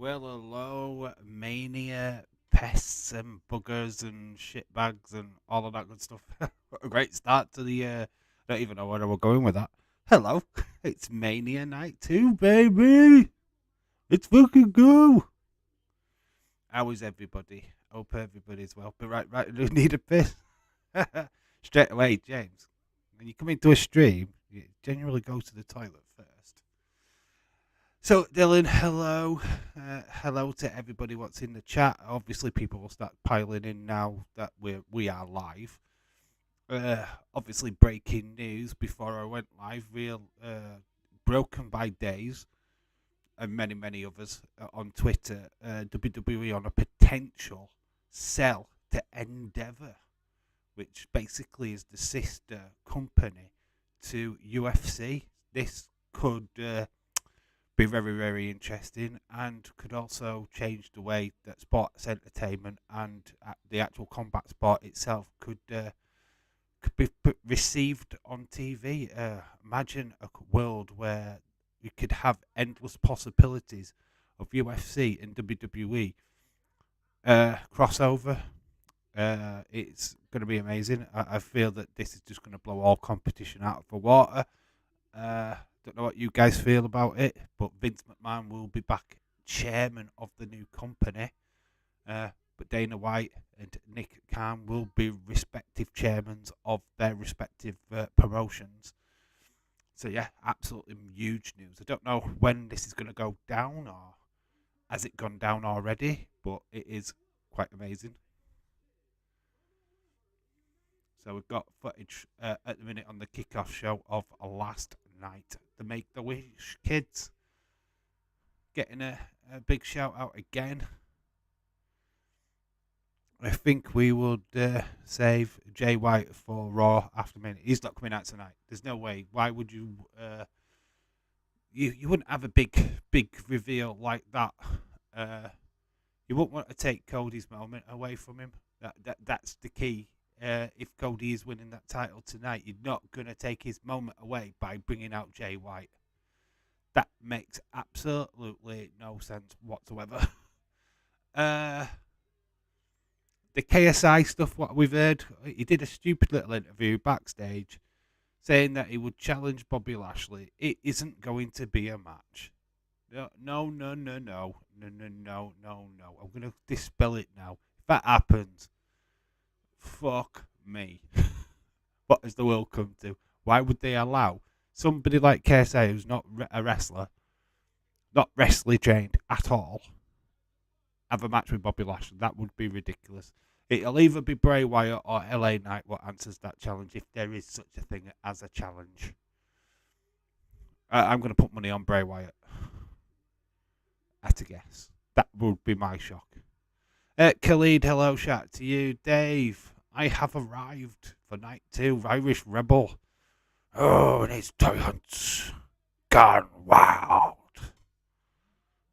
Well, hello, mania, pests and buggers and shitbags and all of that good stuff. What a great start to the. I don't even know where we're going with that. Hello, it's Mania Night 2, baby! Let's fucking go! How is everybody? Hope everybody's well. But right, we need a piss. Straight away, James. When you come into a stream, you generally go to the toilet first. So, Dylan, hello. Hello to everybody what's in the chat. Obviously, people will start piling in now that we are live. Obviously, breaking news before I went live. Real Broken by Days and many others on Twitter. WWE on a potential sell to Endeavor, which basically is the sister company to UFC. This could be very interesting and could also change the way that sports entertainment and the actual combat sport itself could be received on TV. Imagine a world where you could have endless possibilities of UFC and WWE crossover. It's going to be amazing. I feel that this is just going to blow all competition out of the water. Don't know what you guys feel about it, but Vince McMahon will be back chairman of the new company. But Dana White and Nick Khan will be respective chairmen of their respective promotions. So yeah, absolutely huge news. I don't know when this is going to go down or has it gone down already, but it is quite amazing. So we've got footage at the minute on the kickoff show of last night. The Make-A-Wish kids getting a big shout out again. I think we would save Jay White for Raw after minute. He's not coming out tonight. There's no way. Why would you? You wouldn't have a big reveal like that. You wouldn't want to take Cody's moment away from him. That's the key. If Cody is winning that title tonight, you're not going to take his moment away by bringing out Jay White. That makes absolutely no sense whatsoever. The KSI stuff, what we've heard, he did a stupid little interview backstage saying that he would challenge Bobby Lashley. It isn't going to be a match. No. I'm going to dispel it now. If that happens, fuck me. What has the world come to? Why would they allow somebody like KSI, who's not a wrestler, not wrestling trained at all, have a match with Bobby Lashley? That would be ridiculous. It'll either be Bray Wyatt or LA Knight what answers that challenge, if there is such a thing as a challenge. I'm going to put money on Bray Wyatt. At a guess. That would be my shock. Khalid, hello, shout to you. Dave, I have arrived for night 2, Irish Rebel. Oh, and it's giants gone wild.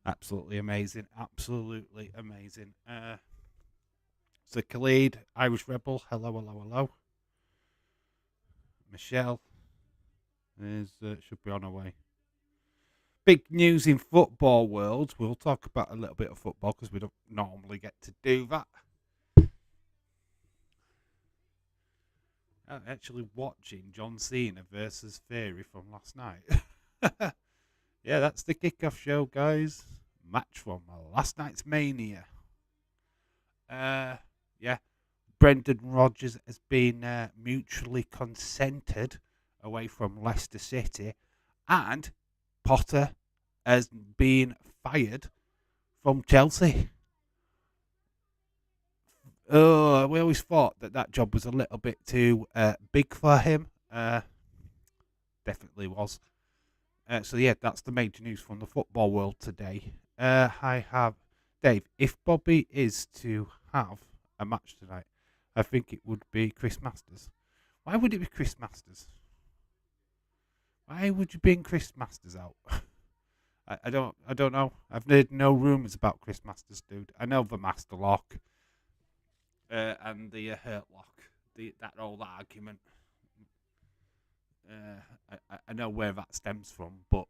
Absolutely amazing. So Khalid, Irish Rebel, hello. Michelle should be on her way. Big news in football world. We'll talk about a little bit of football because we don't normally get to do that. I'm actually watching John Cena versus Theory from last night. Yeah, that's the kickoff show, guys. Match from last night's Mania. Yeah, Brendan Rodgers has been mutually consented away from Leicester City, and Potter has been fired from Chelsea. Oh, we always thought that job was a little bit too big for him. Definitely was. So yeah, that's the major news from the football world today. I have Dave. If Bobby is to have a match tonight, I think it would be Chris Masters. Why would it be Chris Masters? Why would you bring Chris Masters out? I don't know. I've heard no rumours about Chris Masters, dude. I know the Master Lock and the Hurt Lock. That old argument. I know where that stems from, but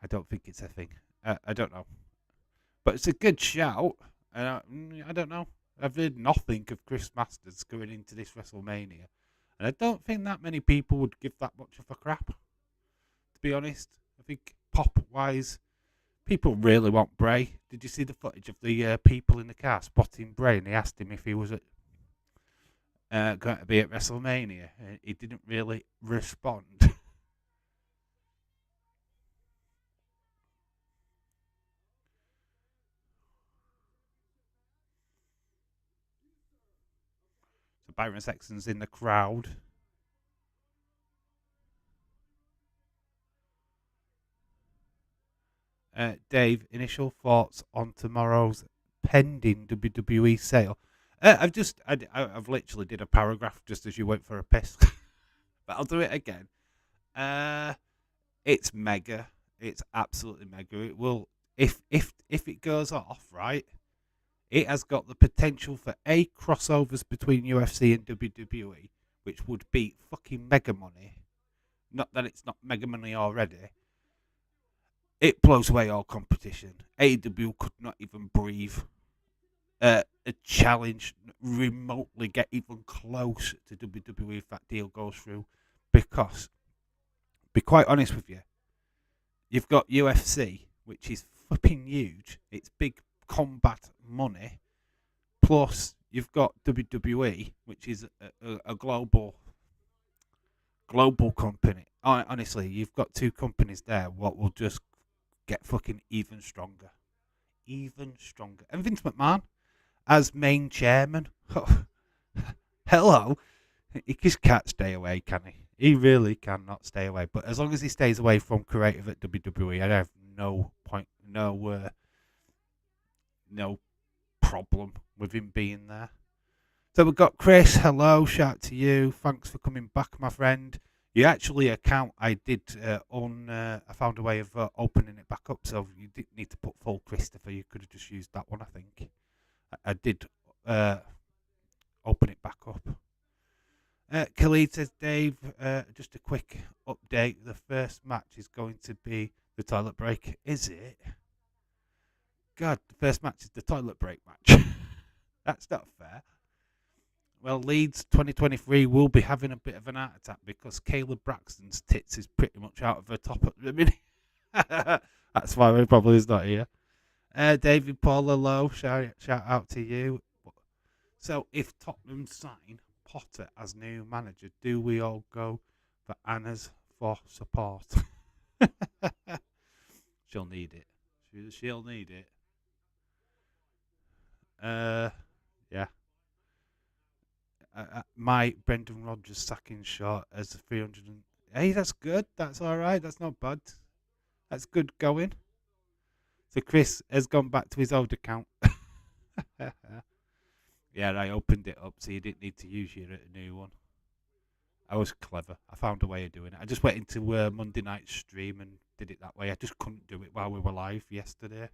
I don't think it's a thing. I don't know. But it's a good shout. I don't know. I've heard nothing of Chris Masters going into this WrestleMania. And I don't think that many people would give that much of a crap, to be honest. I think pop-wise, people really want Bray. Did you see the footage of the people in the car spotting Bray, and they asked him if he was going to be at WrestleMania? He didn't really respond. So Byron Sexton's in the crowd. Dave, initial thoughts on tomorrow's pending WWE sale? I've literally did a paragraph just as you went for a piss, but I'll do it again. It's mega. It's absolutely mega. It will, if it goes off right, it has got the potential for crossovers between UFC and WWE, which would be fucking mega money. Not that it's not mega money already. It blows away all competition. AEW could not even breathe. A challenge remotely get even close to WWE if that deal goes through. Because, be quite honest with you, you've got UFC, which is flipping huge. It's big combat money. Plus, you've got WWE, which is a global company. Honestly, you've got two companies there. What will just get fucking even stronger. Even stronger. And Vince McMahon, as main chairman, hello, he just can't stay away, can he? He really cannot stay away. But as long as he stays away from creative at WWE, I have no problem with him being there. So we've got Chris, hello, shout to you. Thanks for coming back, my friend. You actually account I did I found a way of opening it back up, so you didn't need to put full Christopher. You could have just used that one, I think. I did open it back up. Khalid says, Dave, just a quick update. The first match is going to be the toilet break. Is it? God, the first match is the toilet break match. That's not fair. Well, Leeds 2023 will be having a bit of an heart attack because Caleb Braxton's tits is pretty much out of her top at the minute. That's why he probably is not here. David Paul, hello, shout out to you. So, if Tottenham sign Potter as new manager, do we all go for Anna's for support? She'll need it. She'll need it. Yeah. My Brendan Rodgers sacking shot as a 300. Hey, that's good. That's all right. That's not bad. That's good going. So Chris has gone back to his old account. Yeah, I opened it up so you didn't need to use your new one. I was clever. I found a way of doing it. I just went into Monday night stream and did it that way. I just couldn't do it while we were live yesterday.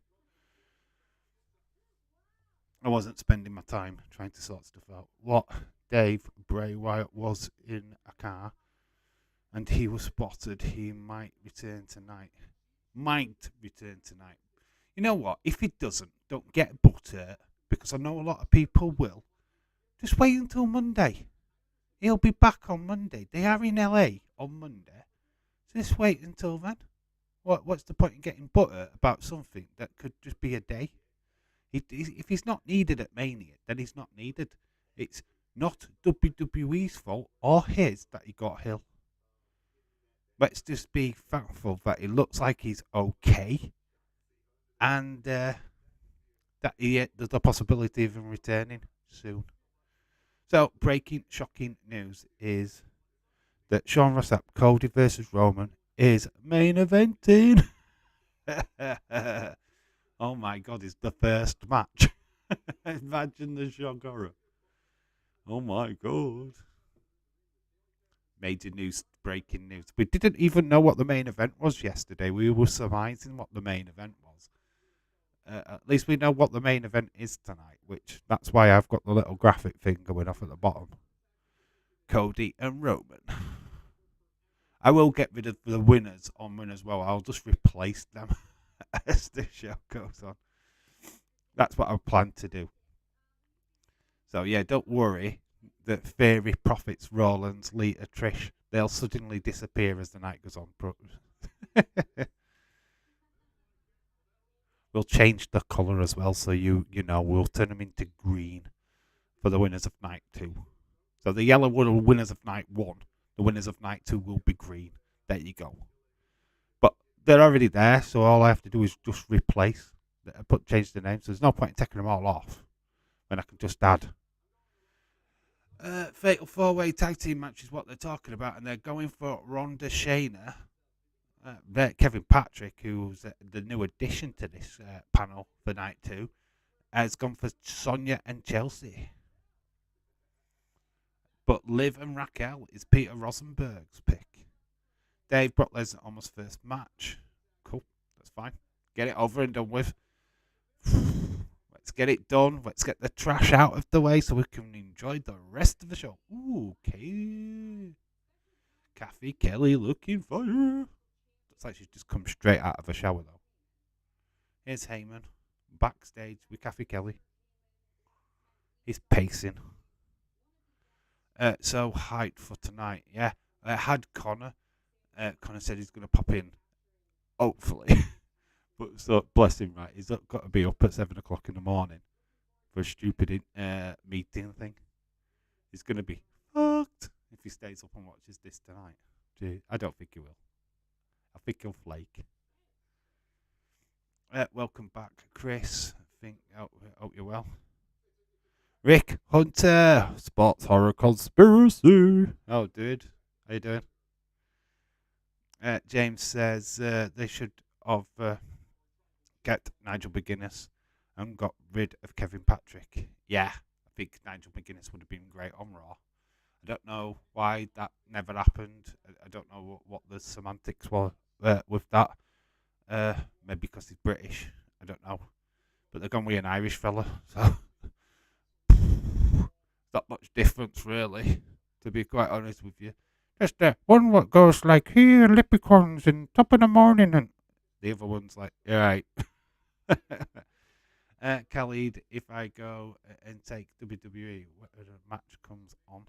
I wasn't spending my time trying to sort stuff out. What Dave Bray Wyatt was in a car and he was spotted. He might return tonight. You know what? If he doesn't, don't get butthurt because I know a lot of people will. Just wait until Monday. He'll be back on Monday. They are in LA on Monday. So just wait until then. What's the point in getting butthurt about something that could just be a day? If he's not needed at Mania, then he's not needed. It's not WWE's fault or his that he got Hill. Let's just be thankful that it looks like he's okay. And that there's a possibility of him returning soon. So, shocking news is that Sean Ross Sapp, Cody versus Roman is main eventing. Oh my God, it's the first match. Imagine the shock horror. Oh my God. Major news, breaking news. We didn't even know what the main event was yesterday. We were surmising what the main event was. At least we know what the main event is tonight, which that's why I've got the little graphic thing going off at the bottom. Cody and Roman. I will get rid of the winners on Win as well. I'll just replace them as the show goes on. That's what I plan to do. So yeah, don't worry that Theory, Profits, Rollins, Lita, Trish, they'll suddenly disappear as the night goes on. We'll change the colour as well, so you know we'll turn them into green for the winners of night 2. So the yellow were the winners of night 1. The winners of night 2 will be green. There you go. But they're already there, so all I have to do is just replace, change the name. So there's no point in taking them all off when I can just add. Fatal 4-way tag team match is what they're talking about, and they're going for Ronda Shayna. Kevin Patrick, who's the new addition to this panel for night 2, has gone for Sonya and Chelsea. But Liv and Raquel is Peter Rosenberg's pick. Dave, Brock Lesnar, almost first match. Cool, that's fine. Get it over and done with. Let's get it done. Let's get the trash out of the way so we can enjoy the rest of the show. Ooh, okay. Kathy Kelly looking fire. Looks like she's just come straight out of a shower, though. Here's Heyman backstage with Kathy Kelly. He's pacing. So hyped for tonight. Yeah, I had Connor. Connor said he's going to pop in, hopefully. But so bless him, right? He's got to be up at 7 o'clock in the morning for a stupid meeting thing. He's going to be fucked if he stays up and watches this tonight. Gee, I don't think he will. I think he'll flake. Welcome back, Chris. Hope you're well. Rick Hunter, Sports Horror Conspiracy. Oh, dude. How you doing? James says they should have get Nigel McGuinness and got rid of Kevin Patrick. Yeah, I think Nigel McGuinness would have been great on Raw. I don't know why that never happened. I don't know what the semantics were with that. Maybe because he's British. I don't know. But they're gone with an Irish fella, so not much difference really, to be quite honest with you. Just one what goes like here, leprechauns in top of the morning, and the other one's like, yeah, right. Khalid, if I go and take WWE, when the match comes on,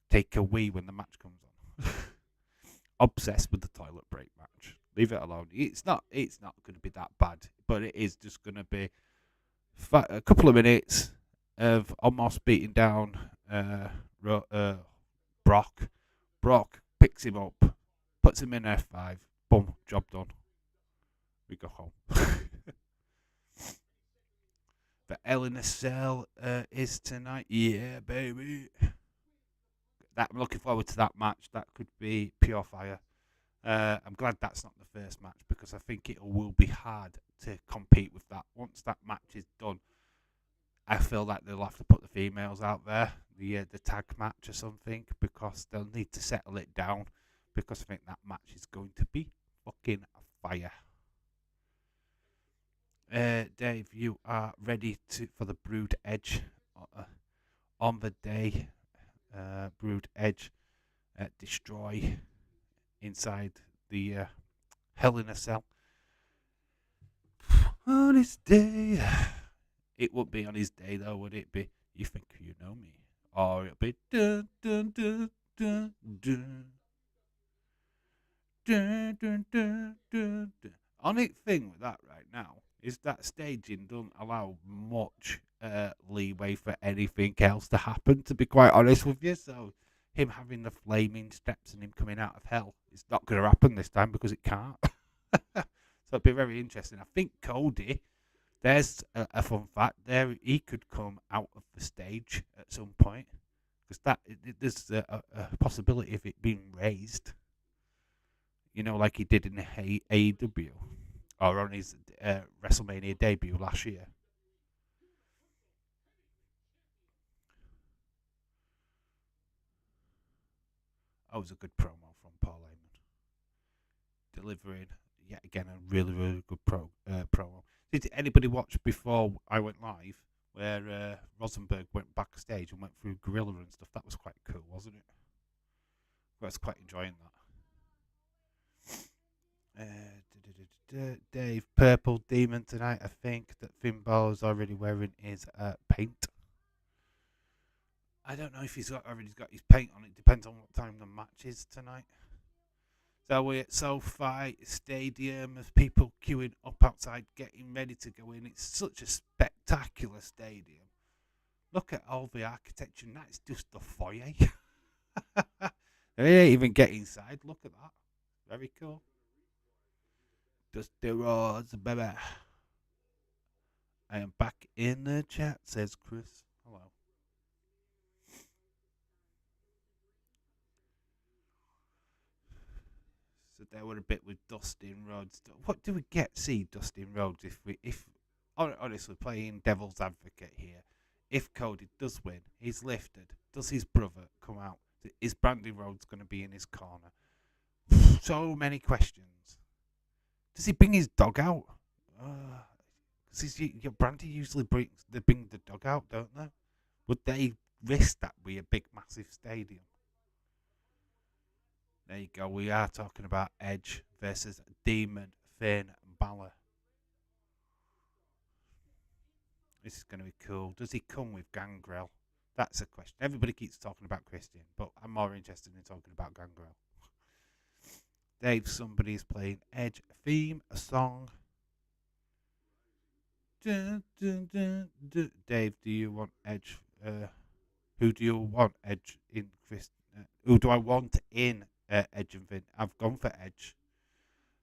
take a wee when the match comes on. Obsessed with the toilet break match. Leave it alone. It's not going to be that bad, but it is just going to be a couple of minutes of Omos beating down Brock. Brock picks him up, puts him in F5. Boom, job done. We go home. The Hell in a Cell is tonight. Yeah, baby. I'm looking forward to that match. That could be pure fire. I'm glad that's not the first match because I think it will be hard to compete with that. Once that match is done, I feel like they'll have to put the females out there, the tag match or something, because they'll need to settle it down because I think that match is going to be fucking fire. Dave, you are ready for the Brood Edge on the day. Brood Edge destroy inside the Hell in a Cell. On his day. It wouldn't be on his day though, would it be? You think you know me? Or it'll be dun dun dun dun dun dun dun dun dun dun. Only thing with that right now is that staging doesn't allow much leeway for anything else to happen, to be quite honest with you. So him having the flaming steps and him coming out of hell is not going to happen this time because it can't. So it'd be very interesting. I think Cody, there's a fun fact there, he could come out of the stage at some point because there's a possibility of it being raised, you know, like he did in the AEW or on his WrestleMania debut last year. That was a good promo from Paul Heyman, delivering yet again a really, really good promo. Did anybody watch before I went live where Rosenberg went backstage and went through Gorilla and stuff? That was quite cool, wasn't it? was quite enjoying that. Dave, Purple Demon tonight. I think that Finn Balor's already wearing his paint. I don't know if he's already got his paint on. It depends on what time the match is tonight. So we're at SoFi Stadium as people queuing up outside, getting ready to go in. It's such a spectacular stadium. Look at all the architecture. And that's just the foyer. They ain't even get inside. Look at that. Very cool. Dusty Rhodes, baby. I am back in the chat, says Chris. Hello. So there were a bit with Dustin Rhodes. What do we get? See Dustin Rhodes if honestly playing devil's advocate here. If Cody does win, he's lifted. Does his brother come out? Is Brandy Rhodes going to be in his corner? So many questions. Does he bring his dog out? Because your Brandy usually bring the dog out, don't they? Would they risk that with a big, massive stadium? There you go. We are talking about Edge versus Demon Finn Balor. This is going to be cool. Does he come with Gangrel? That's a question. Everybody keeps talking about Christian, but I'm more interested in talking about Gangrel. Dave, somebody's playing Edge theme, a song. Dun, dun, dun, dun. Dave, do you want Edge? Who do you want Edge in? Who do I want in Edge and Finn? I've gone for Edge.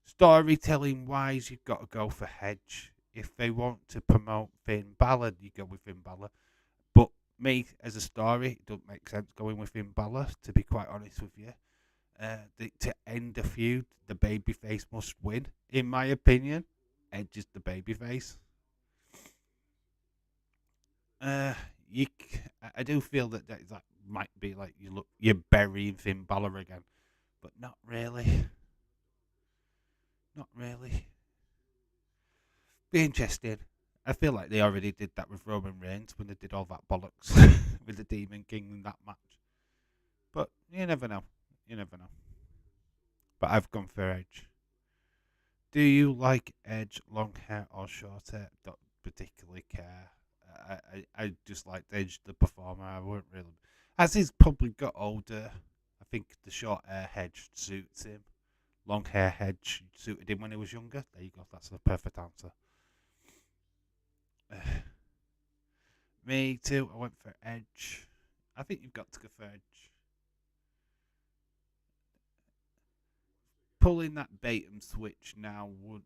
Storytelling wise, you've got to go for Edge. If they want to promote Finn Balor, you go with Finn Balor. But me, as a story, it doesn't make sense going with Finn Balor, to be quite honest with you. To end a feud, the babyface must win. In my opinion, Edge is the babyface. I do feel that might be like you're burying Finn Balor again, but not really. Not really. Be interesting. I feel like they already did that with Roman Reigns when they did all that bollocks with the Demon King in that match. But you never know. You never know. But I've gone for Edge. Do you like Edge long hair or short hair? Don't particularly care. I just liked Edge the performer. I won't really. As he's probably got older, I think the short hair hedge suits him. Long hair hedge suited him when he was younger. There you go. That's the perfect answer. Me too. I went for Edge. I think you've got to go for Edge. Pulling that bait and switch now would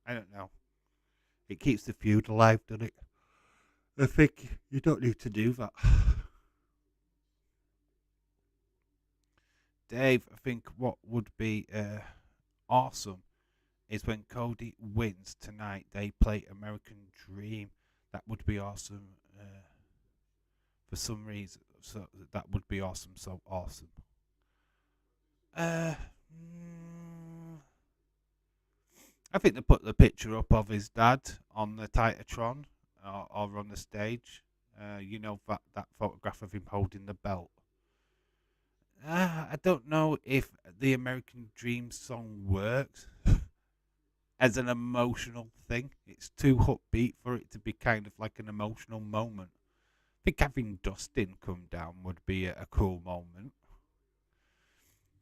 I don't know. It keeps the feud alive, doesn't it? I think you don't need to do that. Dave, I think what would be awesome is when Cody wins tonight, they play American Dream. That would be awesome for some reason. So that would be awesome. So awesome. I think they put the picture up of his dad on the Titatron or on the stage. You know that photograph of him holding the belt. I don't know if the American Dream song works as an emotional thing. It's too upbeat for it to be kind of like an emotional moment. I think having Dustin come down would be a cool moment.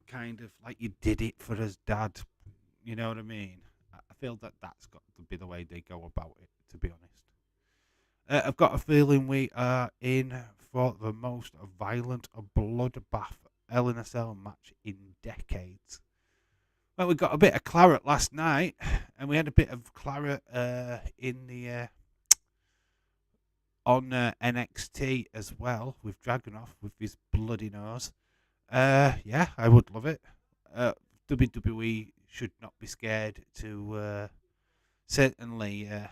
Kind of like you did it for his dad. You know what I mean? I feel that that's got to be the way they go about it, to be honest. I've got a feeling we are in for the most violent bloodbath Hell in a Cell match in decades. Well, we got a bit of claret last night, and we had a bit of claret in the on NXT as well with Dragunov with his bloody nose. Yeah, I would love it. WWE should not be scared to certainly. I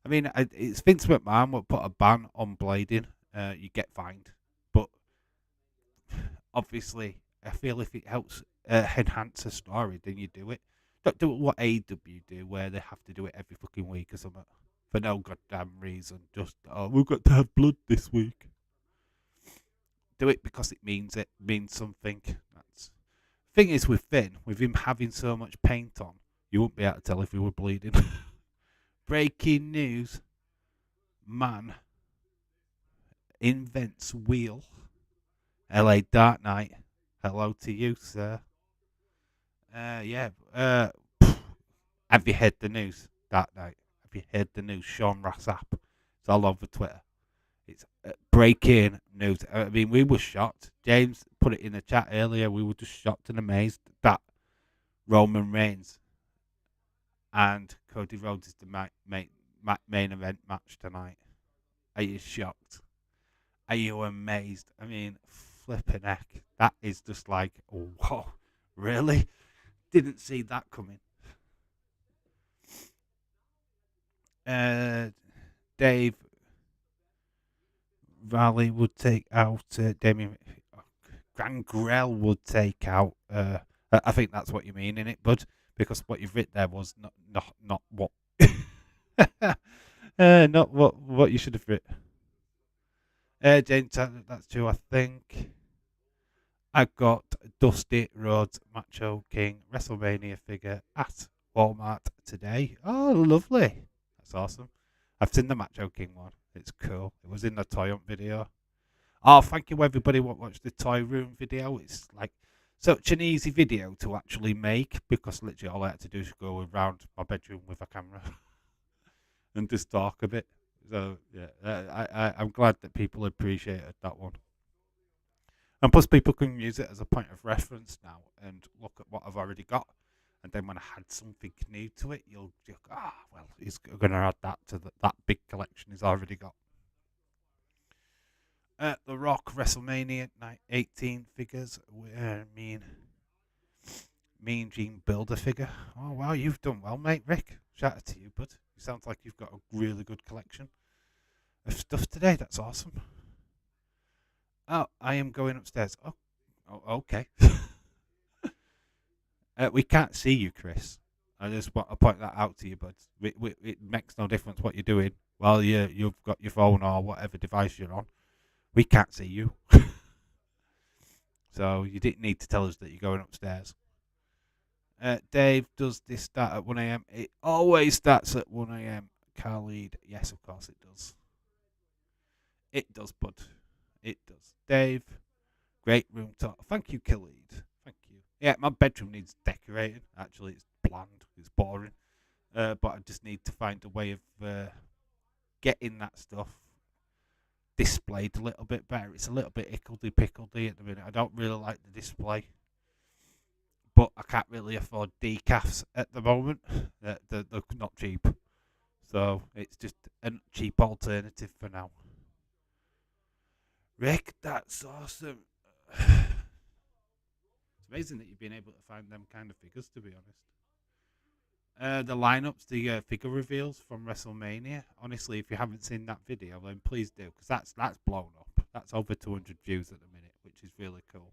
mean, it's Vince McMahon will put a ban on blading. You get fined, but obviously, I feel if it helps enhance a story, then you do it. Don't do what AEW do, where they have to do it every fucking week or something for no goddamn reason. Just we've got to have blood this week. Do it because it means something. That's thing is with Finn, with him having so much paint on, you wouldn't be able to tell if he were bleeding. Breaking news: man invents wheel. LA Dark Knight. Hello to you, sir. Yeah. Have you heard the news? Dark Knight. Have you heard the news? Sean Rossap. It's all over Twitter. It's breaking news. I mean, we were shocked. James put it in the chat earlier. We were just shocked and amazed that Roman Reigns and Cody Rhodes is the main event match tonight. Are you shocked? Are you amazed? I mean, flipping heck. That is just like, whoa, really? Didn't see that coming. Dave Valley would take out Damien. Gangrel would take out. I think that's what you mean in it, bud. Because what you've written there was not what. Not what you should have written. James, that's true. I think I got Dusty Rhodes Macho King WrestleMania figure at Walmart today. Oh, lovely. That's awesome. I've seen the Macho King one. It's cool. It was in the Toy Hunt video. Oh, thank you everybody who watched the Toy Room video. It's like such an easy video to actually make because literally all I had to do is go around my bedroom with a camera and just talk a bit. So yeah, I'm glad that people appreciated that one. And plus people can use it as a point of reference now and look at what I've already got. And then when I had something new to it, you'll just go, well, he's going to add that to that big collection he's already got. The Rock WrestleMania 18 figures. Mean Gene Builder figure. Oh, wow, you've done well, mate, Rick. Shout out to you, bud. It sounds like you've got a really good collection of stuff today. That's awesome. Oh, I am going upstairs. Oh okay. We can't see you, Chris. I just want to point that out to you, bud. It makes no difference what you're doing while you've got your phone or whatever device you're on. We can't see you. So you didn't need to tell us that you're going upstairs. Dave, does this start at 1 a.m.? It always starts at 1 a.m. Khalid, yes, of course it does. It does, bud. It does. Dave, great room talk. Thank you, Khalid. Thank you. Yeah, my bedroom needs decorating. Actually, it's bland. It's boring. But I just need to find a way of getting that stuff displayed a little bit better. It's a little bit hickledy-pickledy at the minute. I don't really like the display. But I can't really afford decafs at the moment. They're not cheap. So it's just a cheap alternative for now. Rick, that's awesome. It's amazing that you've been able to find them kind of figures, to be honest. The lineups, the figure reveals from WrestleMania. Honestly, if you haven't seen that video, then please do, because that's blown up. That's over 200 views at the minute, which is really cool.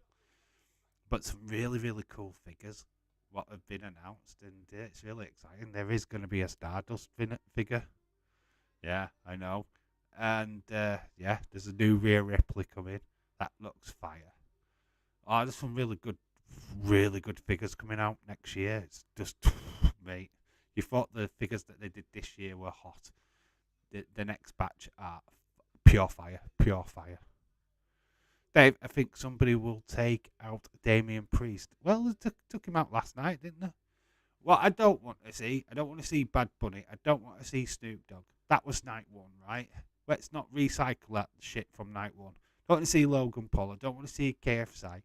But some really, really cool figures, what have been announced, and it's really exciting. There is going to be a Stardust figure. Yeah, I know. And yeah, there's a new Rhea Ripley coming. That looks fire. Oh, there's some really good figures coming out next year. It's just, mate. You thought the figures that they did this year were hot. The next batch are pure fire. Dave, I think somebody will take out Damian Priest. Well, they took him out last night, didn't they? What I don't want to see Bad Bunny. I don't want to see Snoop Dogg. That was night one, right? Let's not recycle that shit from night one. Don't want to see Logan Paul. I don't want to see KSI.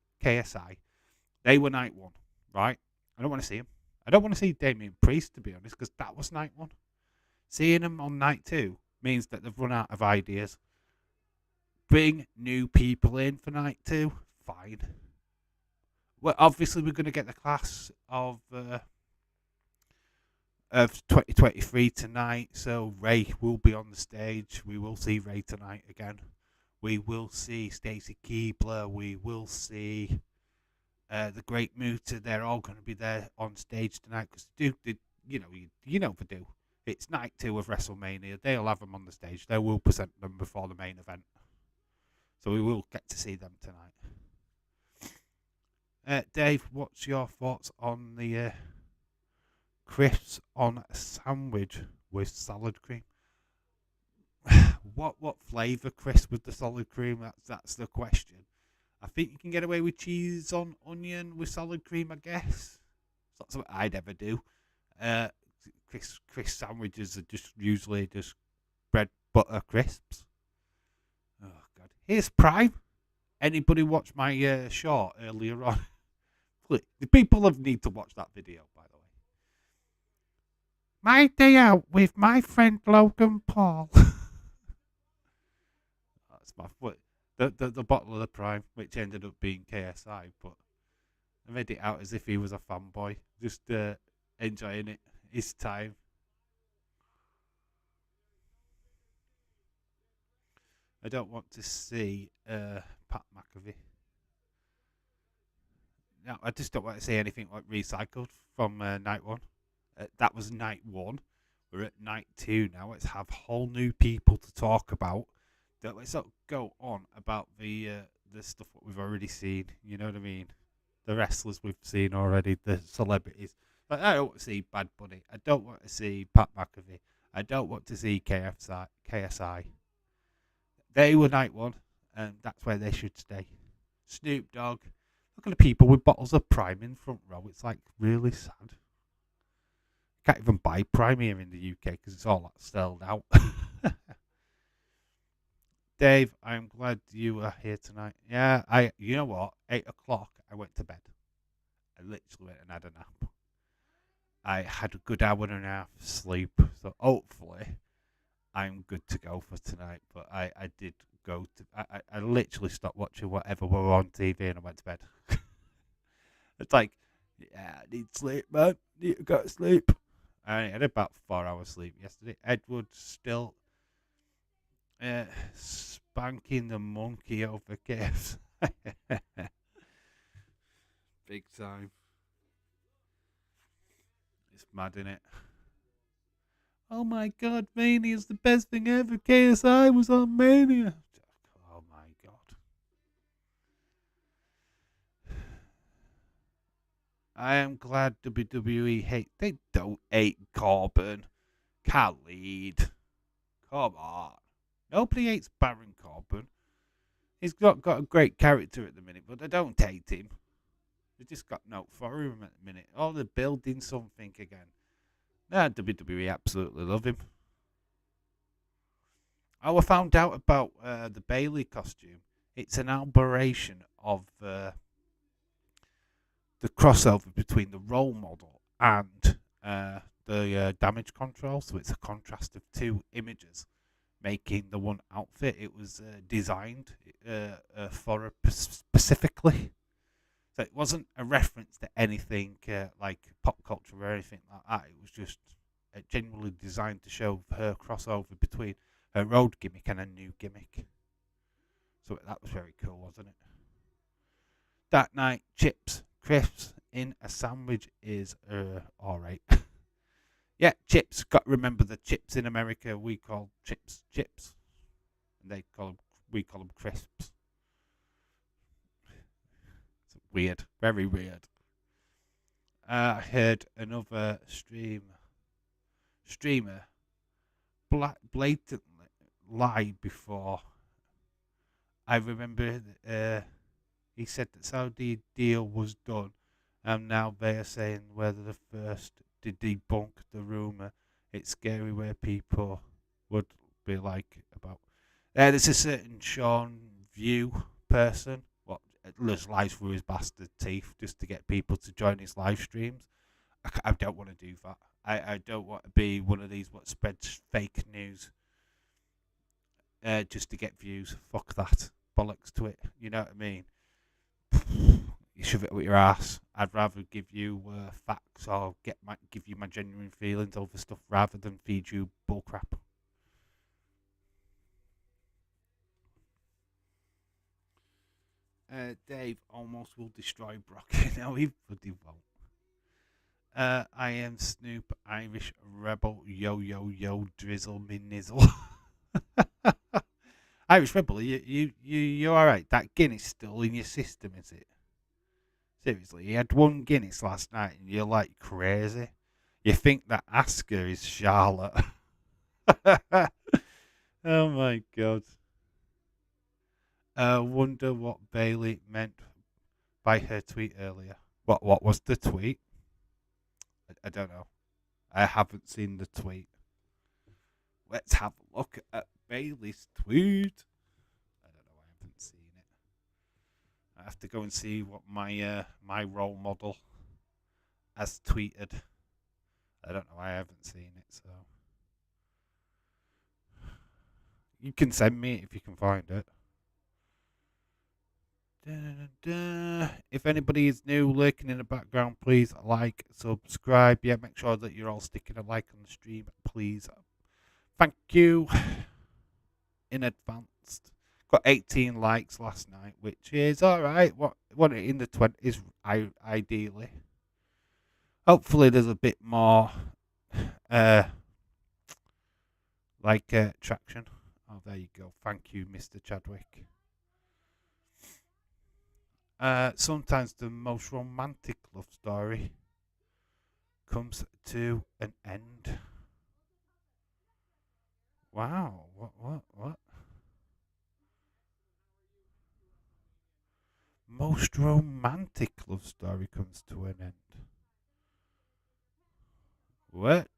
They were night one, right? I don't want to see him. I don't want to see Damian Priest, to be honest, because that was night one. Seeing him on night two means that they've run out of ideas. Bring new people in for night two. Fine. Well, obviously, we're going to get the class of 2023 tonight. So Ray will be on the stage. We will see Ray tonight again. We will see Stacy Keibler. We will see the Great Muta. They're all going to be there on stage tonight because you know they do. It's night two of WrestleMania. They'll have them on the stage. They will present them before the main event. So we will get to see them tonight. Dave, what's your thoughts on the crisps on a sandwich with salad cream? What flavour crisp with the solid cream? That's the question. I think you can get away with cheese on onion with salad cream, I guess. It's not something I'd ever do. Crisp sandwiches are just usually just bread butter crisps. Oh God! Here's Prime. Anybody watch my short earlier on? The people have need to watch that video, by the way. My day out with my friend Logan Paul. That's my foot. The bottle of the Prime, which ended up being KSI, but I made it out as if he was a fanboy, just enjoying it, his time. I don't want to see Pat McAfee. No, I just don't want to see anything like recycled from night one. That was night one. We're at night two now. Let's have whole new people to talk about. Let's not go on about the stuff that we've already seen. You know what I mean? The wrestlers we've seen already, the celebrities. But I don't want to see Bad Bunny. I don't want to see Pat McAfee. I don't want to see KSI. They were night one, and that's where they should stay. Snoop Dogg. Look at the people with bottles of Prime in front row. It's like really sad. You can't even buy Prime here in the UK because it's all sold out. Dave, I'm glad you are here tonight. Yeah, you know what? 8 o'clock, I went to bed. I literally went and had a nap. I had a good hour and a half sleep, so hopefully I'm good to go for tonight. But I did go to. I literally stopped watching whatever were on TV and I went to bed. It's like, yeah, I need sleep, man. Need to go to sleep. I had about 4 hours sleep yesterday. Edward still spanking the monkey over gifts. Big time. It's mad, innit? Oh my God, Mania is the best thing ever. KSI was on Mania. Oh my God. I am glad WWE hate. They don't hate Corbin. Khalid. Come on. Nobody hates Baron Corbin. He's got a great character at the minute, but they don't hate him. They just got no for him at the minute. Oh, they're building something again. Nah, WWE absolutely love him. Oh, I found out about the Bailey costume. It's an aberration of the crossover between the role model and the damage control. So it's a contrast of two images, making the one outfit. It was designed for her specifically. So it wasn't a reference to anything like pop culture or anything like that. It was just genuinely designed to show her crossover between her road gimmick and a new gimmick. So that was very cool, wasn't it? That night, chips, crisps in a sandwich is alright. Yeah, chips. Got to remember the chips in America. We call chips. And we call them crisps. It's weird, very weird. I heard another streamer blatantly lie before. I remember he said that Saudi deal was done, and now they are saying whether the first to debunk the rumor. It's scary where people would be like about. There's a certain Sean View person what lies through his bastard teeth just to get people to join his live streams. I don't want to do that. I don't want to be one of these what spreads fake news just to get views. Fuck that. Bollocks to it. You know what I mean? You shove it up your ass. I'd rather give you facts or give you my genuine feelings over stuff rather than feed you bullcrap. Dave almost will destroy Brock. No, he bloody won't. I am Snoop, Irish rebel, yo yo yo, drizzle me nizzle. Irish Rebel, you're all right. That Guinness still in your system, is it? Seriously, you had one Guinness last night and you're like crazy. You think that Asuka is Charlotte. Oh my god. Wonder what Bailey meant by her tweet earlier. What was the tweet? I don't know. I haven't seen the tweet. Let's have a look at Bailey's tweet. I don't know. I haven't seen it. I have to go and see what my role model has tweeted. I don't know. I haven't seen it, so you can send me it if you can find it. If anybody is new, lurking in the background, please like, subscribe. Yeah, make sure that you're all sticking a like on the stream, please. Thank you in advance. Got 18 likes last night, which is all right. What in the 20s, ideally. Hopefully, there's a bit more, traction. Oh, there you go. Thank you, Mr. Chadwick. Sometimes the most romantic love story comes to an end. Wow, what? Most romantic love story comes to an end. What?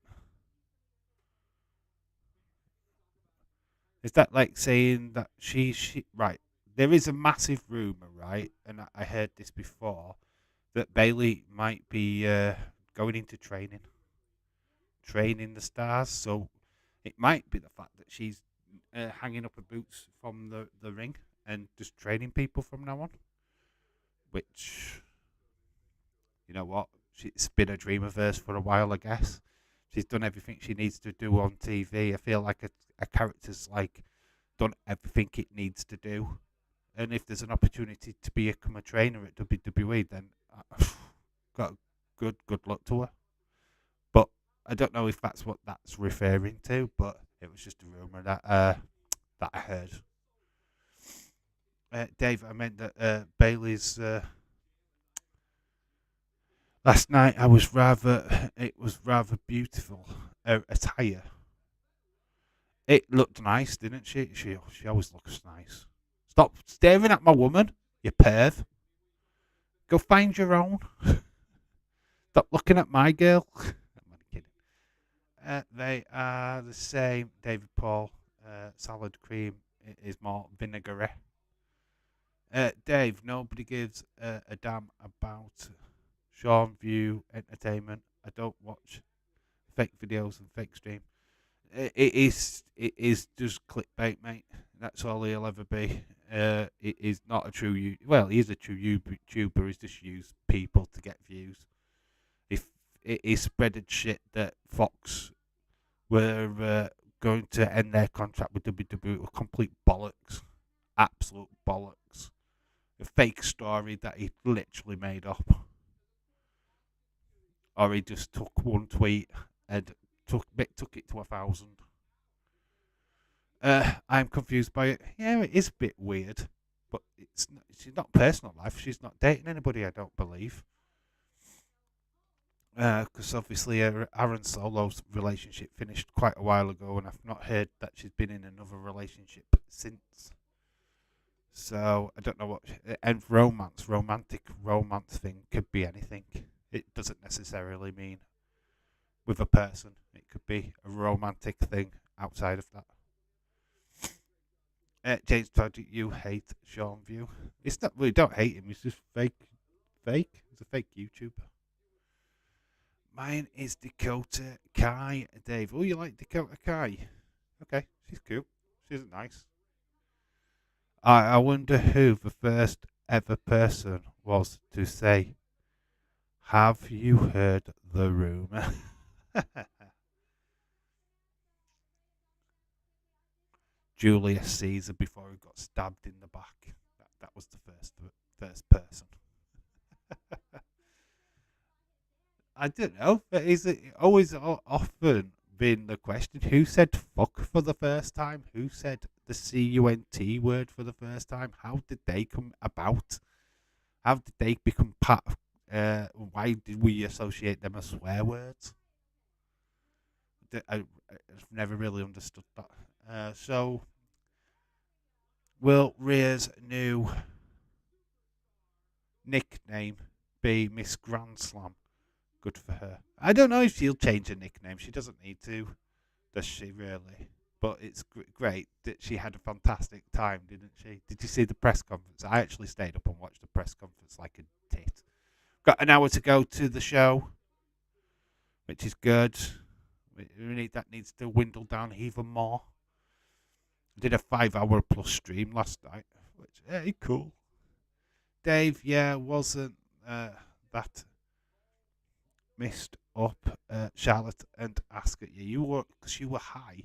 Is that like saying that she right? There is a massive rumor, right? And I heard this before that Bailey might be going into training the stars. So it might be the fact that she's hanging up her boots from the ring and just training people from now on. Which, you know what? It's been a dream of hers for a while, I guess. She's done everything she needs to do on TV. I feel like a character's like done everything it needs to do. And if there's an opportunity to become a trainer at WWE, then got good luck to her. But I don't know if that's what that's referring to. But it was just a rumor that that I heard. Dave, I meant that Bailey's. Last night it was rather beautiful attire. It looked nice, didn't she? She always looks nice. Stop staring at my woman, you perv. Go find your own. Stop looking at my girl. I'm only kidding. They are the same. David Paul. Salad cream is more vinegary. Dave, nobody gives a damn about Sean View Entertainment. I don't watch fake videos and fake stream. It is just clickbait, mate. That's all he'll ever be. It is not a true well, he is a true YouTuber. He's just used people to get views. If it is spreaded shit that Fox were going to end their contract with WWE, complete bollocks, absolute bollocks. A fake story that he literally made up, or he just took one tweet and took it to 1,000. I'm confused by it. Yeah, it is a bit weird, but she's not personal life. She's not dating anybody, I don't believe. Because obviously Aaron Solo's relationship finished quite a while ago, and I've not heard that she's been in another relationship since. So I don't know what. And romantic romance thing could be anything. It doesn't necessarily mean with a person. It could be a romantic thing outside of that. James told you hate Sean View. It's not. We don't hate him. He's just fake. Fake. He's a fake YouTuber. Mine is Dakota Kai, Dave. Oh, you like Dakota Kai? Okay, she's cool. She's nice. I wonder who the first ever person was to say, "Have you heard the rumor?" Julius Caesar before he got stabbed in the back. That was the first person. I don't know. But is it always often been the question. Who said fuck for the first time? Who said the C-U-N-T word for the first time? How did they come about? How did they become part of, why did we associate them as swear words? I've never really understood that. So, will Rhea's new nickname be Miss Grand Slam? Good for her. I don't know if she'll change her nickname. She doesn't need to, does she really? But it's great that she had a fantastic time, didn't she? Did you see the press conference? I actually stayed up and watched the press conference like a tit. Got an hour to go to the show, which is good. That needs to dwindle down even more. I did a 5-hour plus stream last night, which, hey, cool. Dave, yeah, wasn't that missed up Charlotte and Asuka? Yeah, you were, because you were high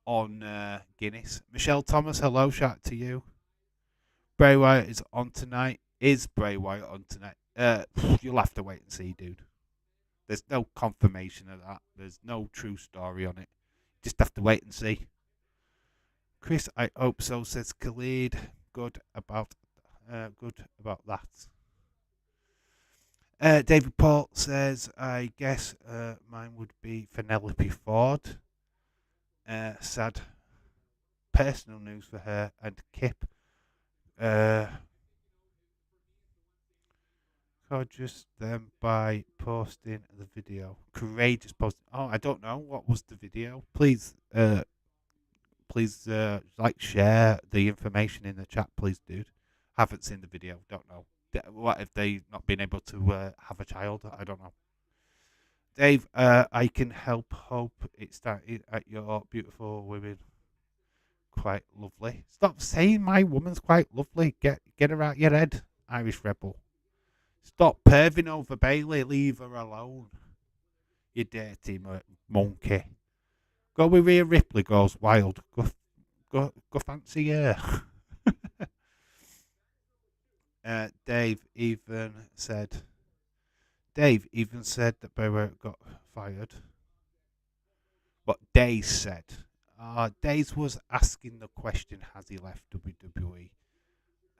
on Guinness. Michelle Thomas, hello, shout out to you. Bray Wyatt is on tonight. Is Bray Wyatt on tonight? You'll have to wait and see, dude. There's no confirmation of that. There's no true story on it. Just have to wait and see. Chris, I hope so, says Khalid. Good about that. David Paul says, I guess mine would be Penelope Ford. Sad personal news for her. And Kip. Just them by posting the video. Courageous posting. Oh, I don't know. What was the video? Please, like, share the information in the chat, please, dude. Haven't seen the video. Don't know. What if they not been able to have a child? I don't know. Dave, I can help. Hope it's started at your beautiful women. Quite lovely. Stop saying my woman's quite lovely. Get her out your head, Irish rebel. Stop perving over Bailey. Leave her alone. You dirty monkey. Go with Rhea Ripley goes wild. Go fancy her. Dave even said that Bray Wyatt got fired. What Days said. Days was asking the question, has he left WWE?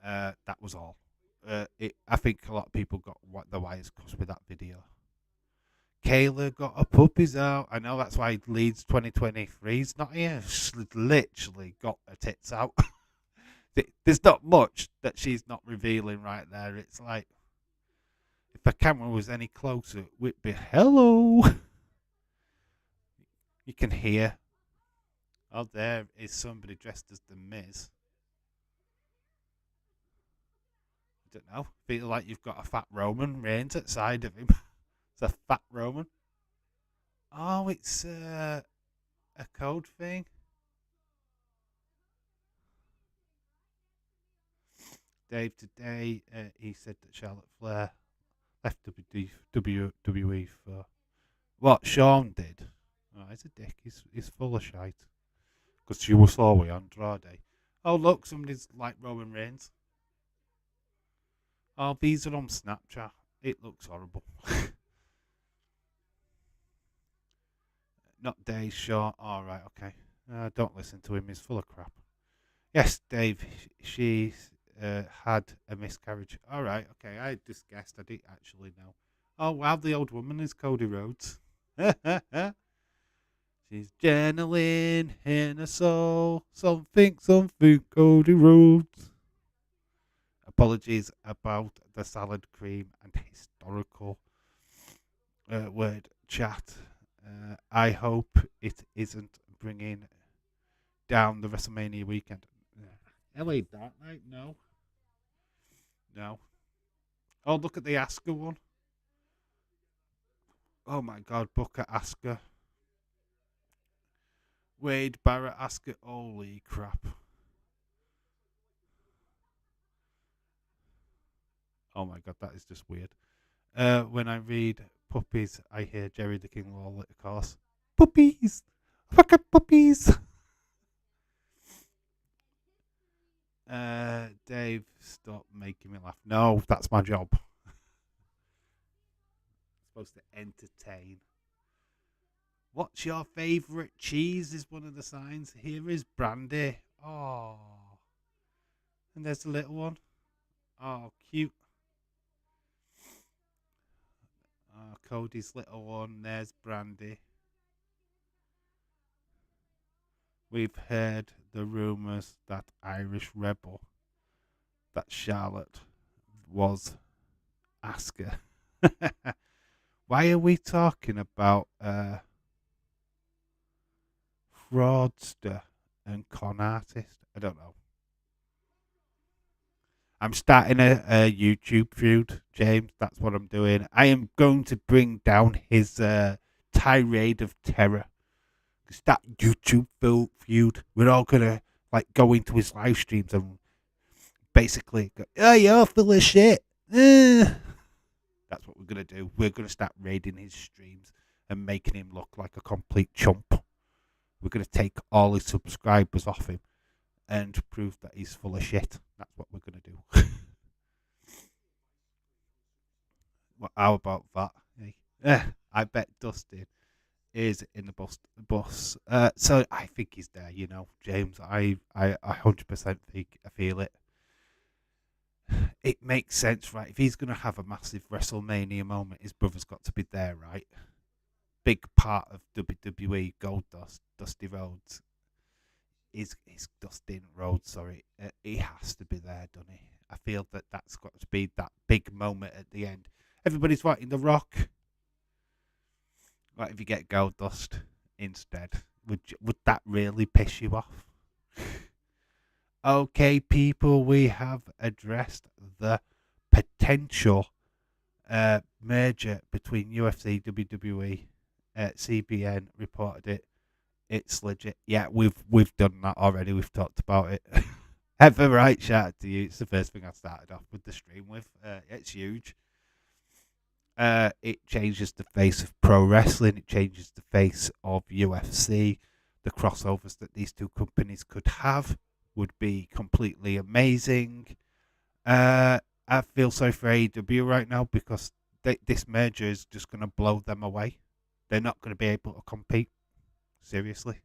That was all. I think a lot of people got the wires crossed with that video. Kayla got her puppies out. I know that's why Leeds 2023's not here. She's literally got her tits out. There's not much that she's not revealing right there. It's like, if the camera was any closer, it would be, hello. You can hear. Oh, there is somebody dressed as the Miz. I don't know. Feel like you've got a fat Roman Reigns outside of him. It's a fat Roman. Oh, it's a code thing. Dave today, he said that Charlotte Flair left WWE for what Sean did. Oh, he's a dick. He's full of shite. Because she was slowly on Andrade. Oh, look, somebody's like Roman Reigns. Oh, these are on Snapchat. It looks horrible. Not Dave Shaw. All right, okay. Don't listen to him. He's full of crap. Yes, Dave. She's had a miscarriage. All right, okay. I just guessed. I didn't actually know. Oh, wow. The old woman is Cody Rhodes. She's channeling in her soul. Something, Cody Rhodes. Apologies about the salad cream and historical word chat. I hope it isn't bringing down the WrestleMania weekend. LA Dark Knight? No. Oh, look at the Asuka one. Oh my God, Booker Asuka. Wade Barrett Asuka. Holy crap. Oh my God, that is just weird. When I read puppies, I hear Jerry the King Lawler, of course. Puppies! Fucking puppies! Dave, stop making me laugh. No, that's my job. I'm supposed to entertain. What's your favourite cheese is one of the signs. Here is brandy. Oh. And there's the little one. Oh, cute. Oh, Cody's little one. There's brandy. We've heard the rumours that Irish Rebel, that Charlotte was Asuka. Why are we talking about fraudster and con artist? I don't know. I'm starting a YouTube feud, James. That's what I'm doing. I am going to bring down his tirade of terror. It's that YouTube feud. We're all gonna like go into his live streams and basically go, "Oh, you're full of shit." That's what we're gonna do. We're gonna start raiding his streams and making him look like a complete chump. We're gonna take all his subscribers off him and prove that he's full of shit. That's what we're gonna do. Well, how about that? I bet Dustin is in the bus. So I think he's there. James. I 100% think I feel it. It makes sense, right? If he's gonna have a massive WrestleMania moment, his brother's got to be there, right? Big part of WWE Gold Dusty Rhodes is Dustin Rhodes. Sorry, he has to be there, doesn't he? I feel that that's got to be that big moment at the end. Everybody's wanting The Rock. What if you get Goldust instead? Would that really piss you off? Okay, people, we have addressed the potential merger between UFC, WWE. CBN reported it. It's legit. Yeah, we've done that already. We've talked about it. Have a right shout out to you. It's the first thing I started off with the stream with. It's huge. It changes the face of pro wrestling. It changes the face of UFC. The crossovers that these two companies could have would be completely amazing. I feel sorry for AEW right now because this merger is just going to blow them away. They're not going to be able to compete. Seriously.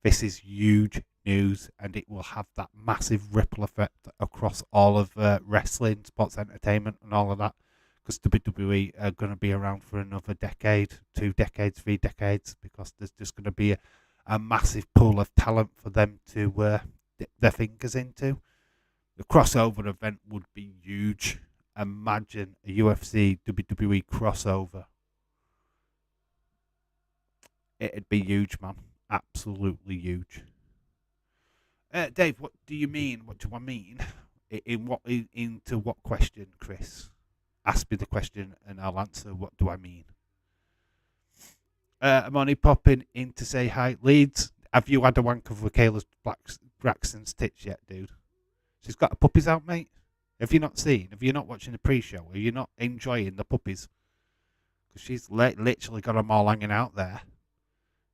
This is huge news and it will have that massive ripple effect across all of wrestling, sports entertainment and all of that. Because WWE are going to be around for another decade, 2 decades, 3 decades, because there's just going to be a massive pool of talent for them to dip their fingers into. The crossover event would be huge. Imagine a UFC WWE crossover. It'd be huge, man. Absolutely huge. Dave, what do you mean? What do I mean? Into what question, Chris? Ask me the question and I'll answer. What do I mean? I'm only popping in to say hi. Leeds, have you had a wank of Kayla Braxton's tits yet, dude? She's got the puppies out, mate. Have you not seen? Have you not watching the pre-show? Are you not enjoying the puppies? Because she's literally got them all hanging out there.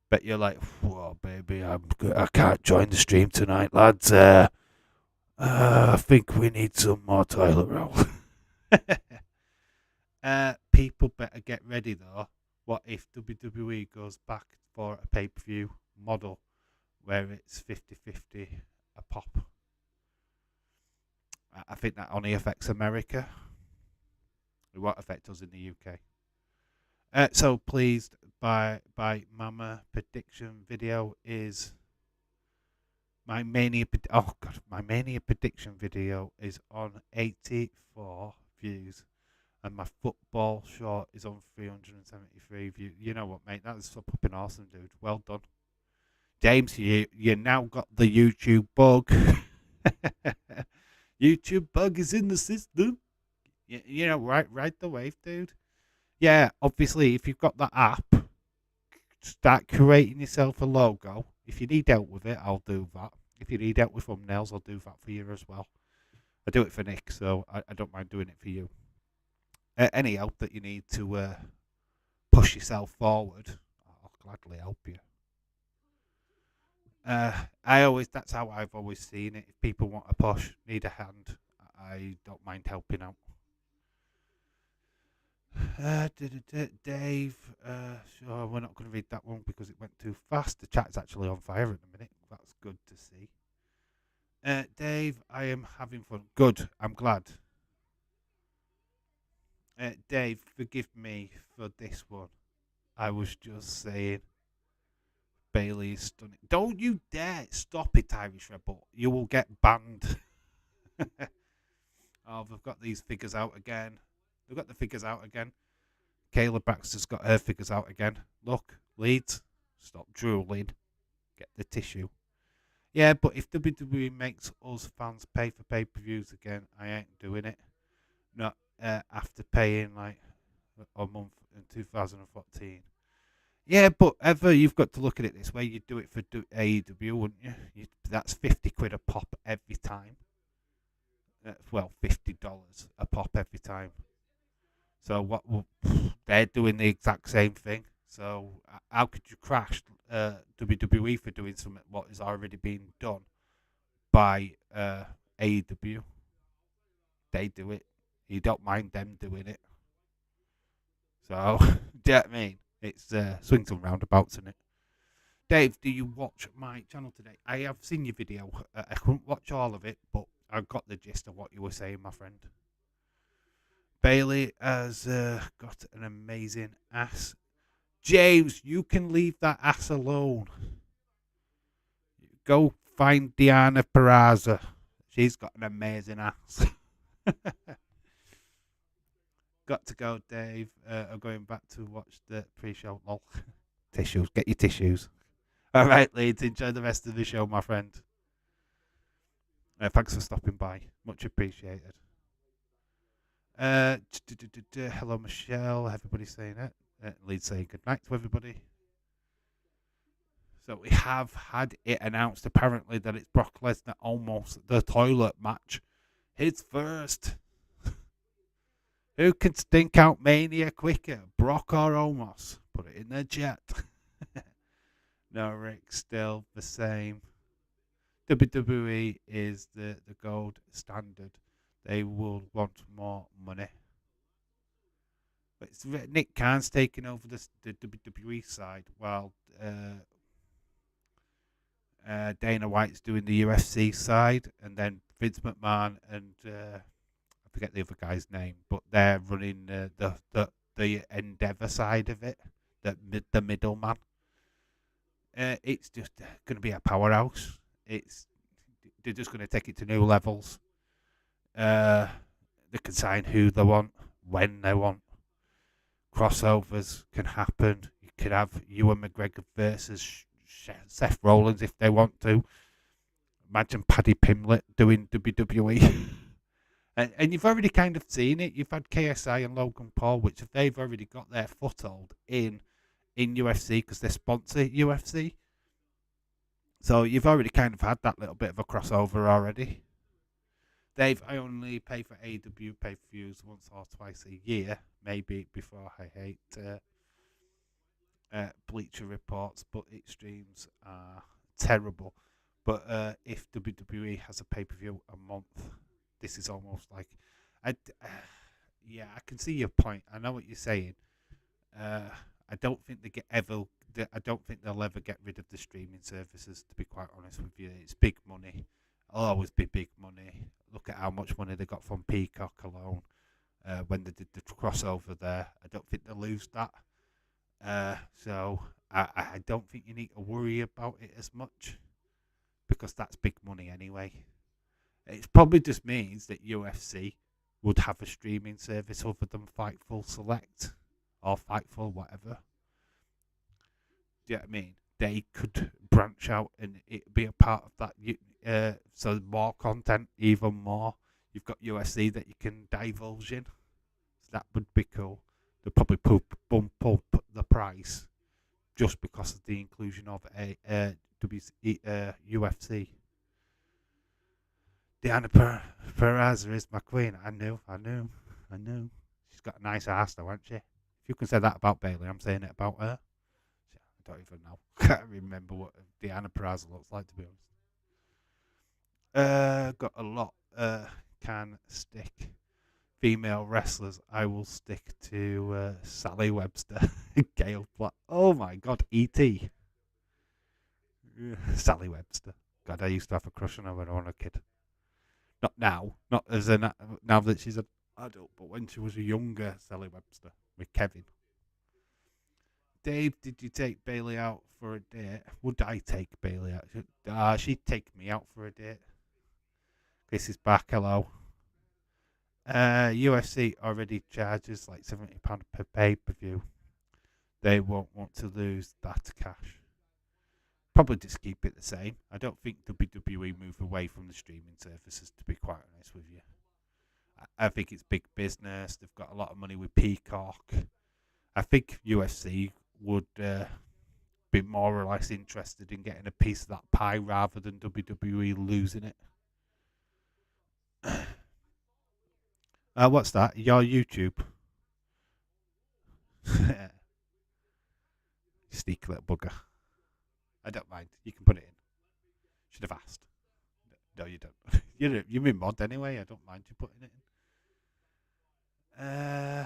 But you're like, whoa, baby, I can't join the stream tonight, lads. I think we need some more toilet roll. People better get ready, though. What if WWE goes back for a pay-per-view model where it's 50-50 a pop? I think that only affects America. It won't affect us in the UK. So pleased by Mama prediction video is my Mania. My Mania prediction video is on 84 views, and my football short is on 373 views. You know what, mate? That's fucking awesome, dude. Well done, James. You now got the YouTube bug. YouTube bug is in the system. You know, right the wave, dude. Yeah, obviously, if you've got that app, start creating yourself a logo. If you need help with it, I'll do that. If you need help with thumbnails, I'll do that for you as well. I do it for Nick, so I don't mind doing it for you. Any help that you need to push yourself forward, I'll gladly help you. That's how I've always seen it. If people want a push, need a hand, I don't mind helping out. Dave, sure, we're not going to read that one because it went too fast. The chat's actually on fire at the minute. That's good to see. Dave, I am having fun. Good, I'm glad. Dave, forgive me for this one. I was just saying Bailey is stunning. Don't you dare stop it, Irish Rebel. You will get banned. Oh, they've got these figures out again. They've got the figures out again. Kayla Baxter's got her figures out again. Look, Leeds, stop drooling. Get the tissue. Yeah, but if WWE makes us fans pay for pay-per-views again, I ain't doing it. Not after paying like a month in 2014. Yeah, but ever you've got to look at it this way. You'd do it for AEW, wouldn't you? That's 50 quid a pop every time. Well, $50 a pop every time. So what? They're doing the exact same thing. So how could you crash WWE for doing something what is already being done by AEW? They do it. You don't mind them doing it. So do you know what I mean? It's swings and roundabouts, isn't it? Dave, do you watch my channel today? I have seen your video. I couldn't watch all of it, but I got the gist of what you were saying, my friend. Bailey has got an amazing ass. James, you can leave that ass alone. Go find Diana Peraza. She's got an amazing ass. Got to go, Dave. I'm going back to watch the pre-show. Lol. Tissues. Get your tissues. All right, Leeds. Enjoy the rest of the show, my friend. Thanks for stopping by. Much appreciated. Hello, Michelle. Everybody's saying it. Leeds saying good night to everybody. So we have had it announced apparently that it's Brock Lesnar Omos the toilet match. His first. Who can stink out Mania quicker, Brock or Omos? Put it in the chat. No, Rick, still the same. WWE is the gold standard. They will want more money. But it's Nick Khan's taking over the WWE side while Dana White's doing the UFC side, and then Vince McMahon and I forget the other guy's name, but they're running the Endeavor side of it, the middleman. It's just going to be a powerhouse. They're just going to take it to new levels. They can sign who they want, when they want. Crossovers can happen. You could have Ewan McGregor versus Seth Rollins if they want to. Imagine Paddy Pimblett doing WWE. And you've already kind of seen it. You've had KSI and Logan Paul, which they've already got their foothold in UFC because they sponsor UFC. So you've already kind of had that little bit of a crossover already. Dave, I only pay for AEW pay-per-views once or twice a year, maybe before I hate Bleacher Reports, but its streams are terrible. But if WWE has a pay-per-view a month, this is almost like, yeah, I can see your point. I know what you're saying. I don't think I don't think they'll ever get rid of the streaming services. To be quite honest with you, it's big money. It'll always be big money. Look at how much money they got from Peacock alone when they did the crossover there. I don't think they'll lose that. So I don't think you need to worry about it as much because that's big money anyway. It probably just means that UFC would have a streaming service other than Fightful Select or Fightful whatever. Do you know what I mean? They could branch out and it be a part of that. So more content, even more. You've got UFC that you can divulge in. So that would be cool. They'll probably bump up the price just because of the inclusion of UFC. Diana Peraza is my queen. I knew. She's got a nice ass though, hasn't she? If you can say that about Bailey, I'm saying it about her. I don't even know. Can't remember what Diana Peraza looks like, to be honest. Got a lot. Can stick. female wrestlers, I will stick to Sally Webster, Gail Platt. Oh my God, E.T. Sally Webster. God, I used to have a crush on her when I was a kid. Not now, not as now that she's an adult, but when she was a younger Sally Webster with Kevin. Dave, did you take Bailey out for a date? Would I take Bailey out? She'd take me out for a date. This is back. Hello. UFC already charges like £70 per pay-per-view. They won't want to lose that cash. Probably just keep it the same. I don't think WWE move away from the streaming services, to be quite honest with you. I think it's big business. They've got a lot of money with Peacock. I think UFC would be more or less interested in getting a piece of that pie rather than WWE losing it. What's that? Your YouTube? Sneaky little bugger. I don't mind. You can put it in. Should have asked. No, you don't. You're my mod anyway. I don't mind you putting it in.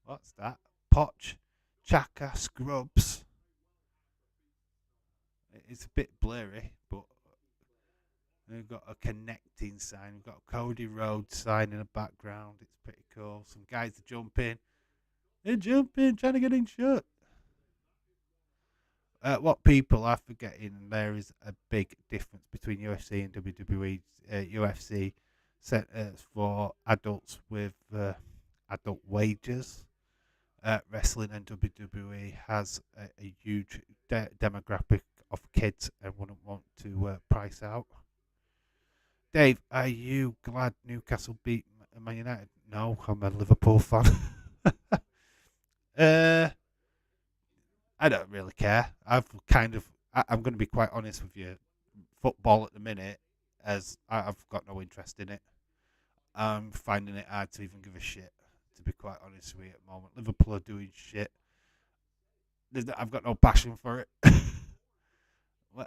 What's that? Poch Chaka Scrubs. It's a bit blurry, but we've got a connecting sign. We've got a Cody Rhodes sign in the background. It's pretty cool. Some guys are jumping. They're jumping, trying to get in shot. What people are forgetting, there is a big difference between UFC and WWE. UFC centers for adults with adult wages. Wrestling and WWE has a huge demographic of kids and wouldn't want to price out. Dave, are you glad Newcastle beat Man United? No, I'm a Liverpool fan. I don't really care. I'm going to be quite honest with you. Football at the minute, as I've got no interest in it. I'm finding it hard to even give a shit, to be quite honest with you at the moment. Liverpool are doing shit. I've got no passion for it.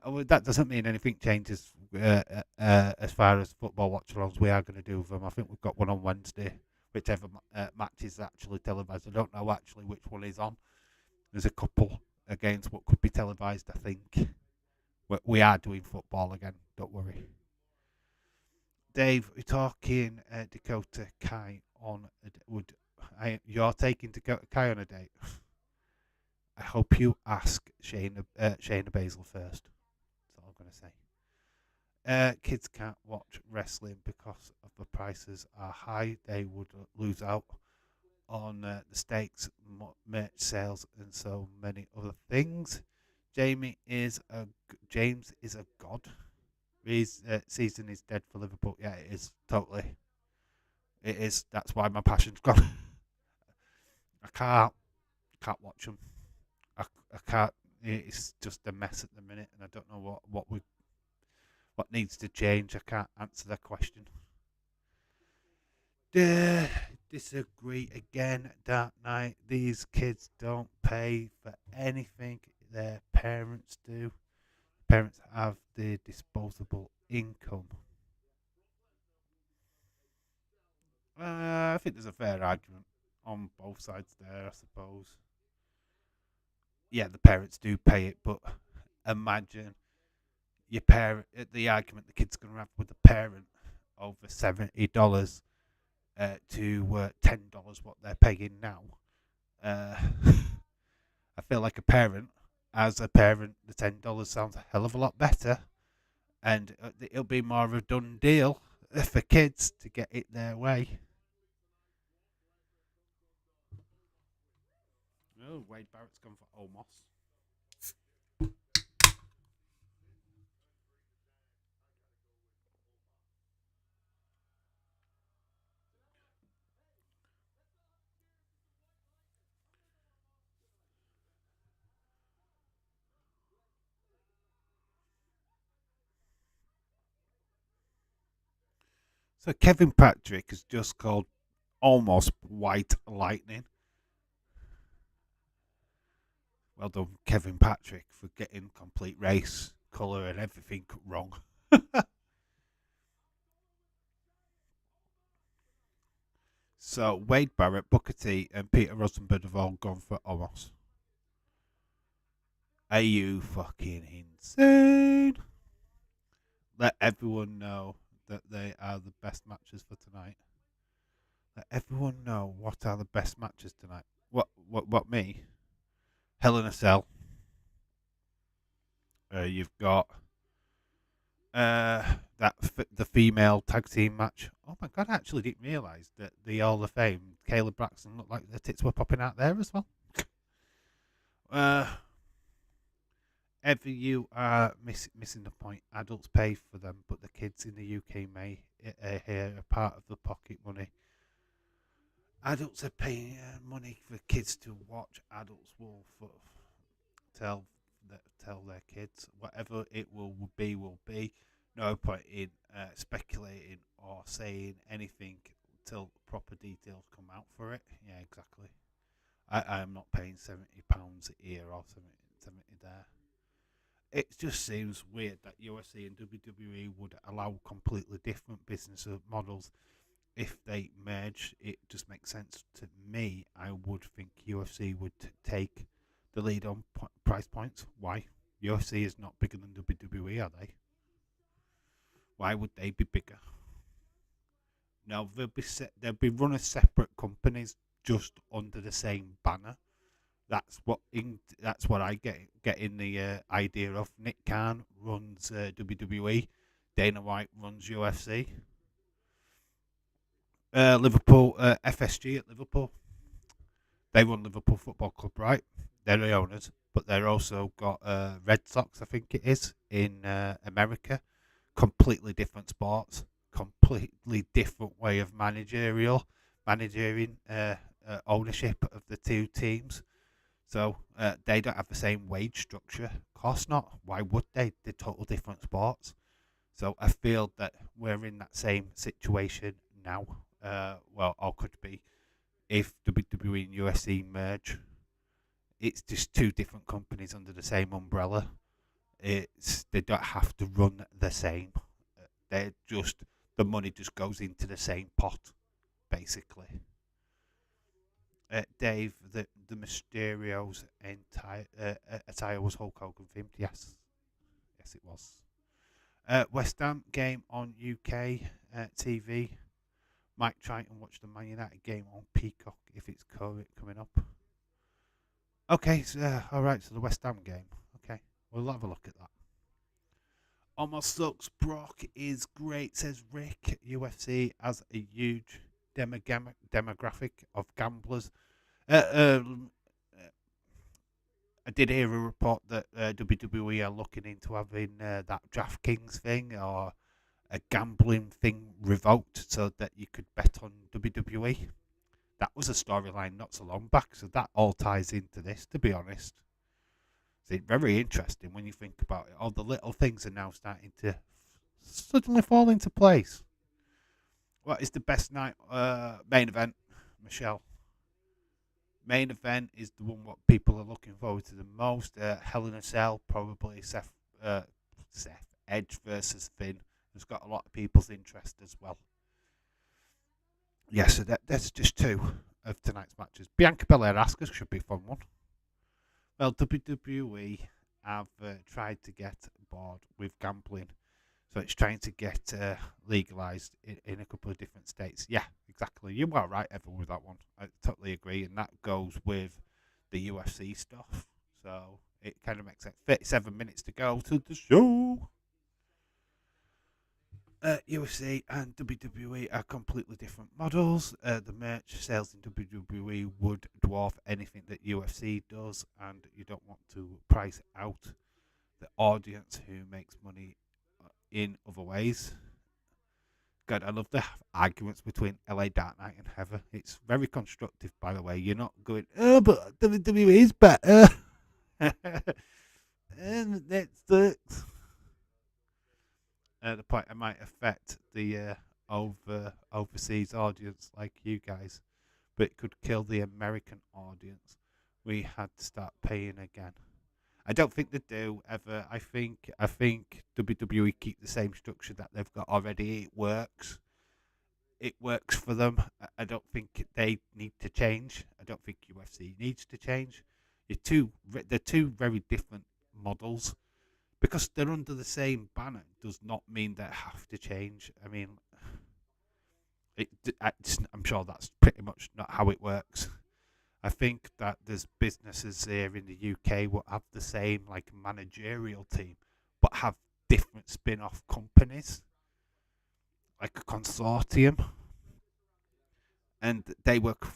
Well, that doesn't mean anything changes as far as football watch-alongs we are going to do with them. I think we've got one on Wednesday, whichever match is actually televised. I don't know actually which one is on. There's a couple against what could be televised, I think. We are doing football again, don't worry. Dave, we're talking Dakota Kai on you're taking Dakota Kai on a date? I hope you ask Shayna Baszler first. That's all I'm going to say. Kids can't watch wrestling because of the prices are high. They would lose out on the stakes, merch sales, and so many other things. James is a god. His season is dead for Liverpool. Yeah, it is totally. It is. That's why my passion's gone. I can't watch them. I can't. It's just a mess at the minute, and I don't know what needs to change. I can't answer that question. Disagree again, Dark Knight. These kids don't pay for anything their parents do. Parents have the disposable income. I think there's a fair argument on both sides there, I suppose. Yeah, the parents do pay it, but imagine the argument the kid's going to have with the parent over $70 to $10 what they're paying now. I feel like as a parent, the $10 sounds a hell of a lot better, and it'll be more of a done deal for kids to get it their way. Oh, Wade Barrett's gone for Omos. So Kevin Patrick is just called almost White Lightning. Well done, Kevin Patrick, for getting complete race, colour, and everything wrong. So Wade Barrett, Booker T, and Peter Rosenberg have all gone for Omos. Are you fucking insane? Let everyone know that they are the best matches for tonight. Let everyone know what are the best matches tonight. What me? Hell in a Cell. You've got the female tag team match. Oh my god! I actually didn't realise that the Hall of Fame, Kayla Braxton, looked like the tits were popping out there as well. Ever you are missing the point. Adults pay for them, but the kids in the UK may hear a part of the pocket money. Adults are paying money for kids to watch. Adults will tell tell their kids whatever it will be will be. No point in speculating or saying anything till proper details come out for it. Yeah, exactly. I am not paying £70 here or 70 there. It just seems weird that UFC and WWE would allow completely different business models if they merge. It just makes sense to me. I would think UFC would take the lead on price points. Why? UFC is not bigger than WWE, are they? Why would they be bigger? No, they'll be run as separate companies just under the same banner. That's what I get in the idea of. Nick Khan runs WWE, Dana White runs UFC. Liverpool, FSG at Liverpool. They run Liverpool Football Club, right? They're the owners, but they're also got Red Sox, I think it is, in America. Completely different sports, completely different way of managing ownership of the two teams. So they don't have the same wage structure. Of course not. Why would they? They're total different sports. So I feel that we're in that same situation now. Well, or could be if WWE and UFC merge. It's just two different companies under the same umbrella. They don't have to run the same. They're just the money just goes into the same pot, basically. Dave, the Mysterio's entire attire was Hulk Hogan themed. Yes, yes, it was. West Ham game on UK TV. Might try and watch the Man United game on Peacock if it's coming up. Okay, so, all right. So the West Ham game. Okay, we'll have a look at that. Omos sucks. Brock is great, says Rick. UFC has a huge demographic of gamblers. I did hear a report that WWE are looking into having that DraftKings thing or a gambling thing revoked so that you could bet on WWE. That was a storyline not so long back, so that all ties into this, to be honest. It's very interesting when you think about it. All the little things are now starting to suddenly fall into place. What is the best night main event, Michelle? Main event is the one what people are looking forward to the most. Hell in a Cell, probably Seth Edge versus Finn. There's got a lot of people's interest as well. Yeah, so that's just two of tonight's matches. Bianca Belair Asuka should be a fun one. Well, WWE have tried to get bored with gambling, so it's trying to get legalized in a couple of different states. Yeah, exactly. You are right, Evan, with that one. I totally agree, and that goes with the UFC stuff. So it kind of makes it 37 minutes to go to the show. UFC and WWE are completely different models. The merch sales in WWE would dwarf anything that UFC does, and you don't want to price out the audience who makes money in other ways. God, I love the arguments between LA Dark Knight and Heather. It's very constructive, by the way. You're not going, oh, but WWE is better. And that sucks. The point it might affect the overseas audience like you guys, but it could kill the American audience. We had to start paying again. I don't think they do ever. I think WWE keep the same structure that they've got already. It works. it works for them. I don't think they need to change. I don't think UFC needs to change. They're two very different models. Because they're under the same banner does not mean they have to change. I mean, I'm sure that's pretty much not how it works. I think that there's businesses here in the UK will have the same like managerial team, but have different spin-off companies, like a consortium, and they work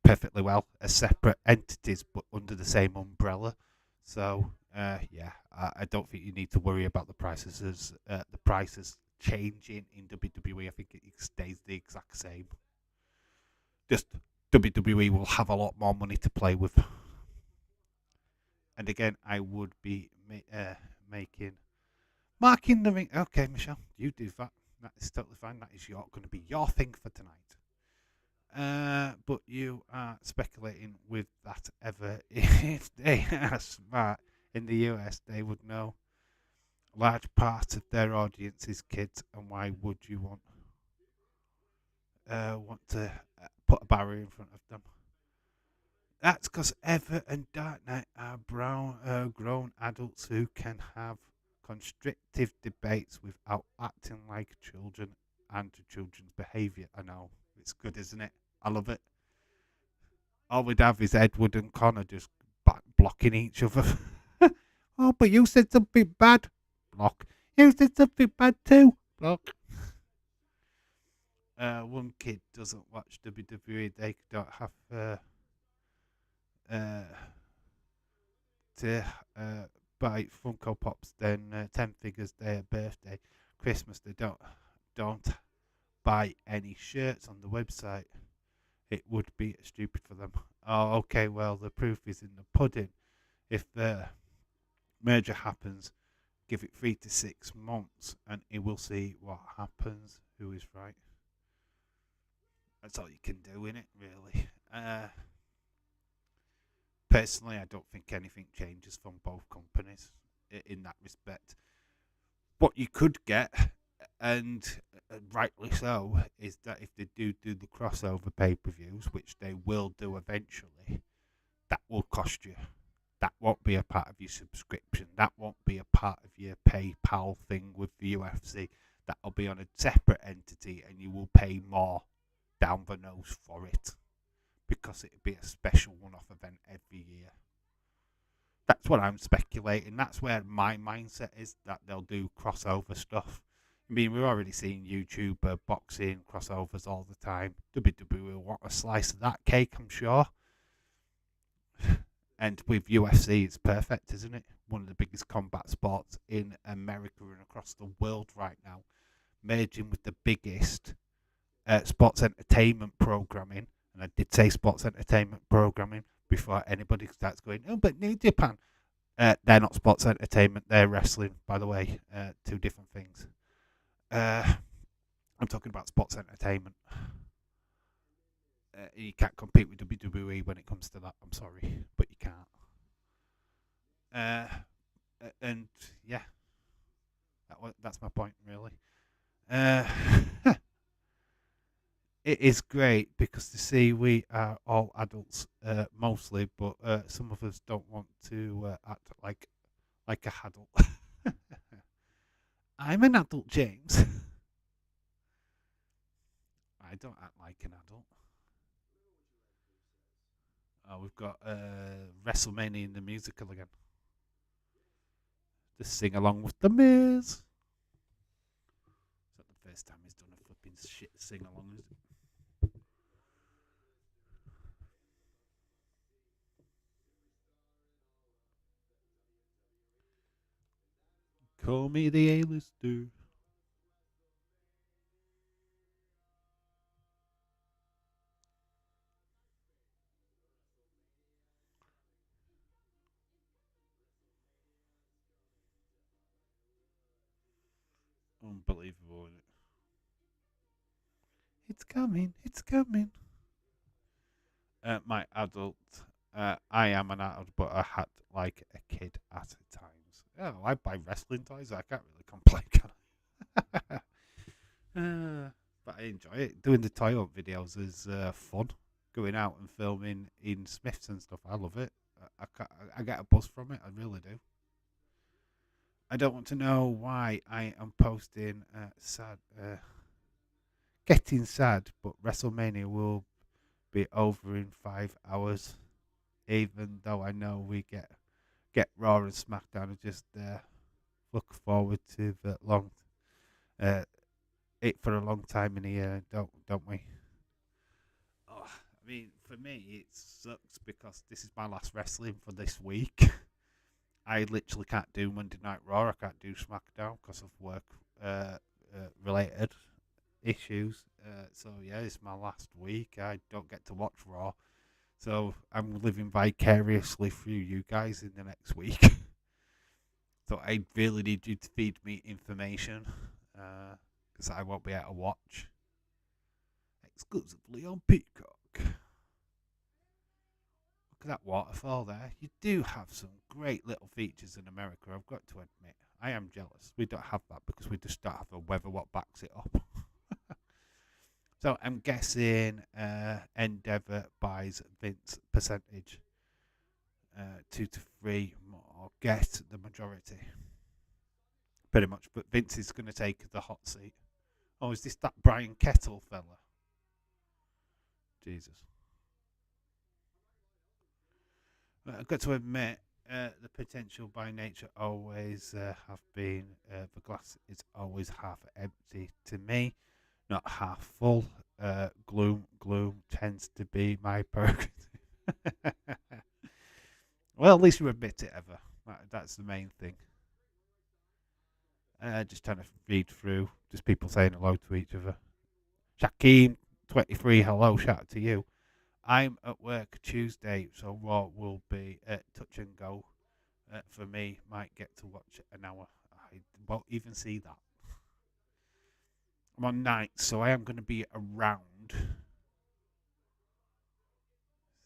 perfectly well as separate entities, but under the same umbrella. So yeah, I don't think you need to worry about the prices changing in WWE. I think it stays the exact same. Just WWE will have a lot more money to play with. And again, I would be marking the ring. Okay, Michelle, you do that. That is totally fine. That is going to be your thing for tonight. But you are speculating with that ever. If they are smart in the US, they would know a large part of their audience is kids, and why would you want to put a barrier in front of them? That's because Ever and Dark Knight are grown adults who can have constructive debates without acting like children and children's behaviour. I know, it's good, isn't it? I love it. All we'd have is Edward and Connor just blocking each other. Oh, but you said something bad. Block. You said something bad too. Block. One kid doesn't watch WWE. They don't have to buy Funko Pops. Then 10 figures their birthday, Christmas. They don't buy any shirts on the website. It would be stupid for them. Oh, okay. Well, the proof is in the pudding. If the merger happens, give it 3 to 6 months, and it will see what happens. Who is right? That's all you can do in it, really. Personally, I don't think anything changes from both companies in that respect. What you could get, and rightly so, is that if they do the crossover pay-per-views, which they will do eventually, that will cost you. That won't be a part of your subscription. That won't be a part of your PayPal thing with the UFC. That'll be on a separate entity, and you will pay more down the nose for it, because it'll be a special one-off event every year. That's what I'm speculating. That's where my mindset is, that they'll do crossover stuff. I mean, we're already seeing YouTuber boxing crossovers all the time. WWE will want a slice of that cake, I'm sure. And with UFC, it's perfect, isn't it? One of the biggest combat sports in America and across the world right now, merging with the biggest sports entertainment programming. And I did say sports entertainment programming before anybody starts going, oh, but New Japan. They're not sports entertainment, they're wrestling, by the way. Two different things. I'm talking about sports entertainment. You can't compete with WWE when it comes to that. I'm sorry, but you can't. And yeah, that's my point, really. It is great because to see we are all adults, mostly, but some of us don't want to act like a adult. I'm an adult, James. I don't act like an adult. Oh, we've got WrestleMania in the musical again. Just sing along with the Miz. Is that the first time he's done a flipping shit sing along? Is it? Call me the A-lister. Unbelievable, isn't it? It's coming, it's coming. My adult, I am an adult, but I had like a kid at times. Oh, I buy wrestling toys. I can't really complain, can I? But I enjoy it. Doing the toy hunt videos is fun. Going out and filming in Smiths and stuff, I love it. I get a buzz from it. I really do. I don't want to know why I am posting sad, getting sad, but WrestleMania will be over in 5 hours. Even though I know we get Raw and SmackDown, I just look forward to the long uh, it for a long time in a year, don't we? Oh, I mean, for me, it sucks because this is my last wrestling for this week. I literally can't do Monday Night Raw. I can't do SmackDown because of work related issues. So yeah, it's my last week. I don't get to watch Raw, so I'm living vicariously through you guys in the next week. So I really need you to feed me information because I won't be able to watch exclusively on Peacock. Look at that waterfall there. You do have some great little features in America, I've got to admit. I am jealous. We don't have that because we just don't have the weather what backs it up. So I'm guessing Endeavour buys Vince percentage. 2 to 3 more. Get the majority. Pretty much. But Vince is going to take the hot seat. Oh, is this that Brian Kettle fella? Jesus. I've got to admit, the potential by nature always have been the glass is always half empty to me, not half full. Gloom tends to be my prerogative. Well, at least you admit it, ever. That's the main thing. Just trying to read through, just people saying hello to each other. Shakeem23, hello, shout out to you. I'm at work Tuesday, so Raw will be touch and go. For me, might get to watch an hour. I won't even see that. I'm on nights, so I am going to be around.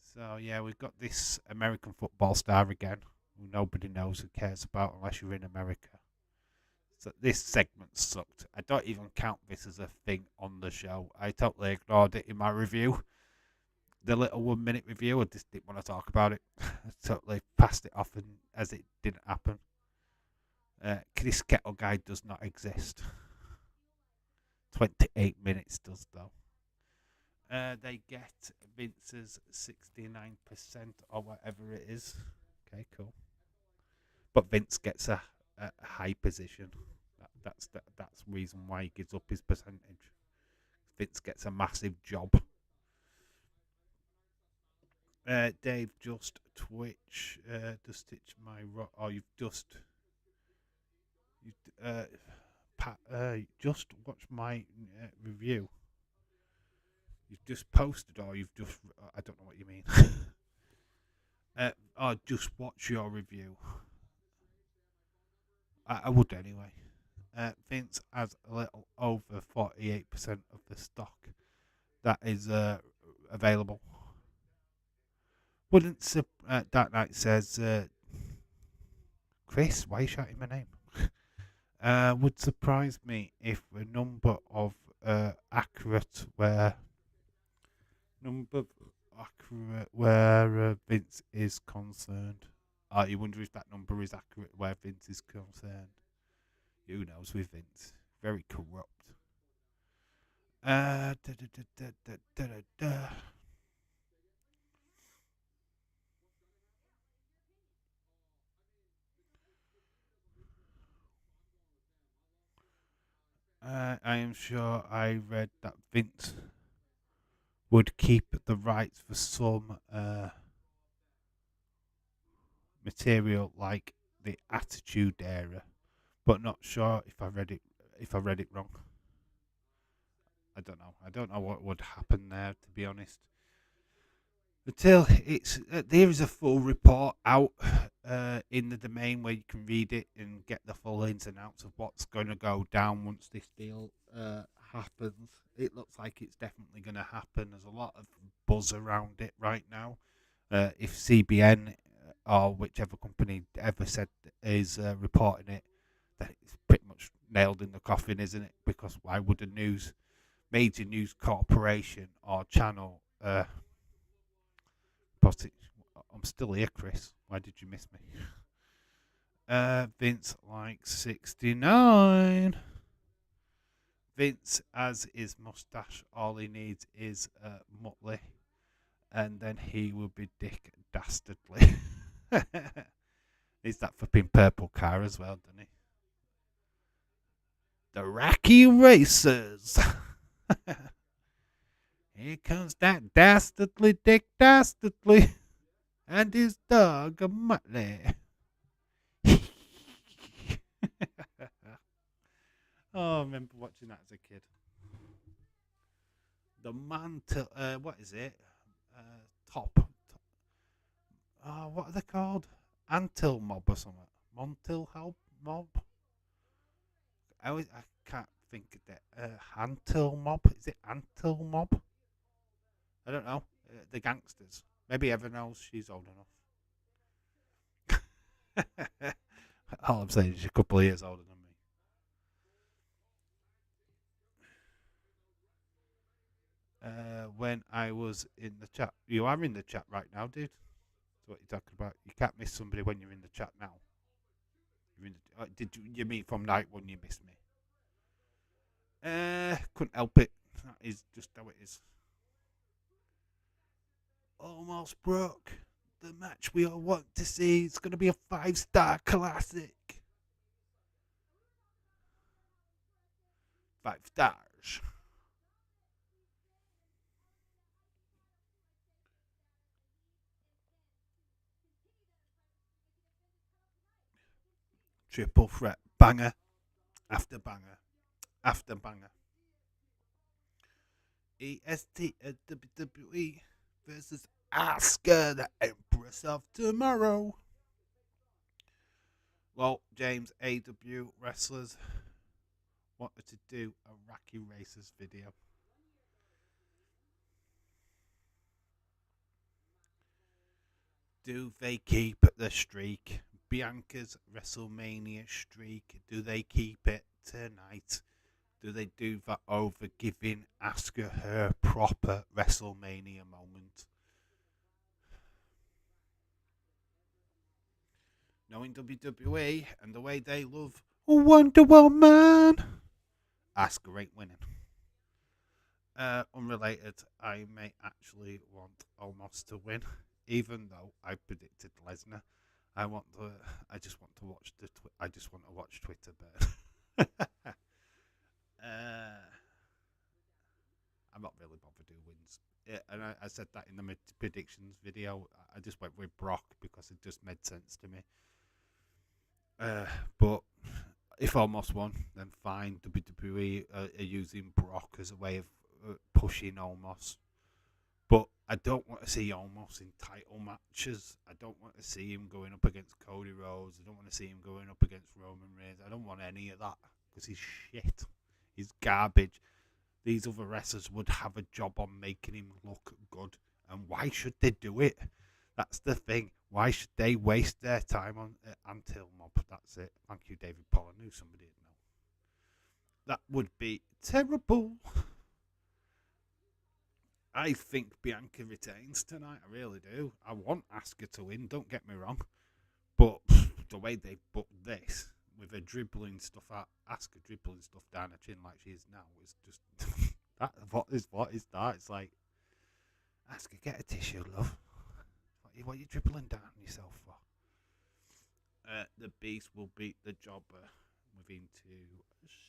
So yeah, we've got this American football star again, who nobody knows who cares about unless you're in America. So this segment sucked. I don't even count this as a thing on the show. I totally ignored it in my review. The little 1 minute review, I just didn't want to talk about it. I totally passed it off as it didn't happen. This kettle guy does not exist. 28 minutes does though. They get Vince's 69% or whatever it is. Okay, cool. But Vince gets a high position. That's the reason why he gives up his percentage. Vince gets a massive job. Dave, just Twitch, just stitch my you've just just watch my review. You've just posted, or you've just I don't know what you mean. Or just watch your review. I would anyway. Vince has a little over 48% of the stock that is available. Wouldn't Dark Knight says, Chris, why are you shouting my name? Would surprise me if the number of accurate where Vince is concerned. You wonder if that number is accurate where Vince is concerned. Who knows with Vince? Very corrupt. Da, da, da, da, da, da, I am sure I read that Vince would keep the rights for some material like the Attitude Era, but not sure if I read it wrong. I don't know. I don't know what would happen there, to be honest. Until it's there is a full report out in the domain where you can read it and get the full ins and outs of what's going to go down once this deal happens. It looks like it's definitely going to happen. There's a lot of buzz around it right now. If CBN or whichever company ever said is reporting it, then it's pretty much nailed in the coffin, isn't it? Because why would the news major news corporation or channel. But I'm still here, Chris. Why did you miss me? Vince likes 69. Vince has his mustache. All he needs is Muttley, and then he will be Dick Dastardly. Needs that flipping purple car as well, doesn't he? The Rocky Racers. Here comes that dastardly Dick Dastardly and his dog Muttley. Oh, I remember watching that as a kid. The Mantle, what is it? Top. Oh, what are they called? Antil Mob or something. Montil Mob? I can't think of that. Antil Mob? Is it Antil Mob? I don't know. The gangsters. Maybe Evan knows. She's old enough. All I'm saying is she's a couple of years older than me. When I was in the chat. You are in the chat right now, dude. That's what you're talking about. You can't miss somebody when you're in the chat now. Did you mean from night when you missed me? Couldn't help it. That is just how it is. Almost broke. The match we all want to see. It's going to be a 5-star classic. 5 stars. Triple threat. Banger. After banger. After banger. EST at WWE versus Asuka, the Empress of Tomorrow. Well, James, AW wrestlers wanted to do a Rocky Racers video. Do they keep the streak? Bianca's WrestleMania streak. Do they keep it tonight? Do they do that over giving Asuka her proper WrestleMania moment? Knowing WWE and the way they love Wonder Woman, Asuka ain't winning. Unrelated, I may actually want Omos to win, even though I predicted Lesnar. I just want to watch Twitter burn. I'm not really bothered who wins. Yeah, and I said that in the predictions video. I just went with Brock because it just made sense to me. But if Omos won, then fine. WWE are using Brock as a way of pushing Omos. But I don't want to see Omos in title matches. I don't want to see him going up against Cody Rhodes. I don't want to see him going up against Roman Reigns. I don't want any of that because he's shit. He's garbage. These other wrestlers would have a job on making him look good. And why should they do it? That's the thing. Why should they waste their time on Antil Mob? That's it. Thank you, David Paul. I knew somebody would know. That would be terrible. I think Bianca retains tonight. I really do. I want Asuka to win. Don't get me wrong. But the way they booked this, with her dribbling stuff out, Asuka dribbling stuff down her chin like she is now, is just what is that? It's like, Asuka, get a tissue, love. What are you dribbling down yourself for? The Beast will beat the Jobber within 2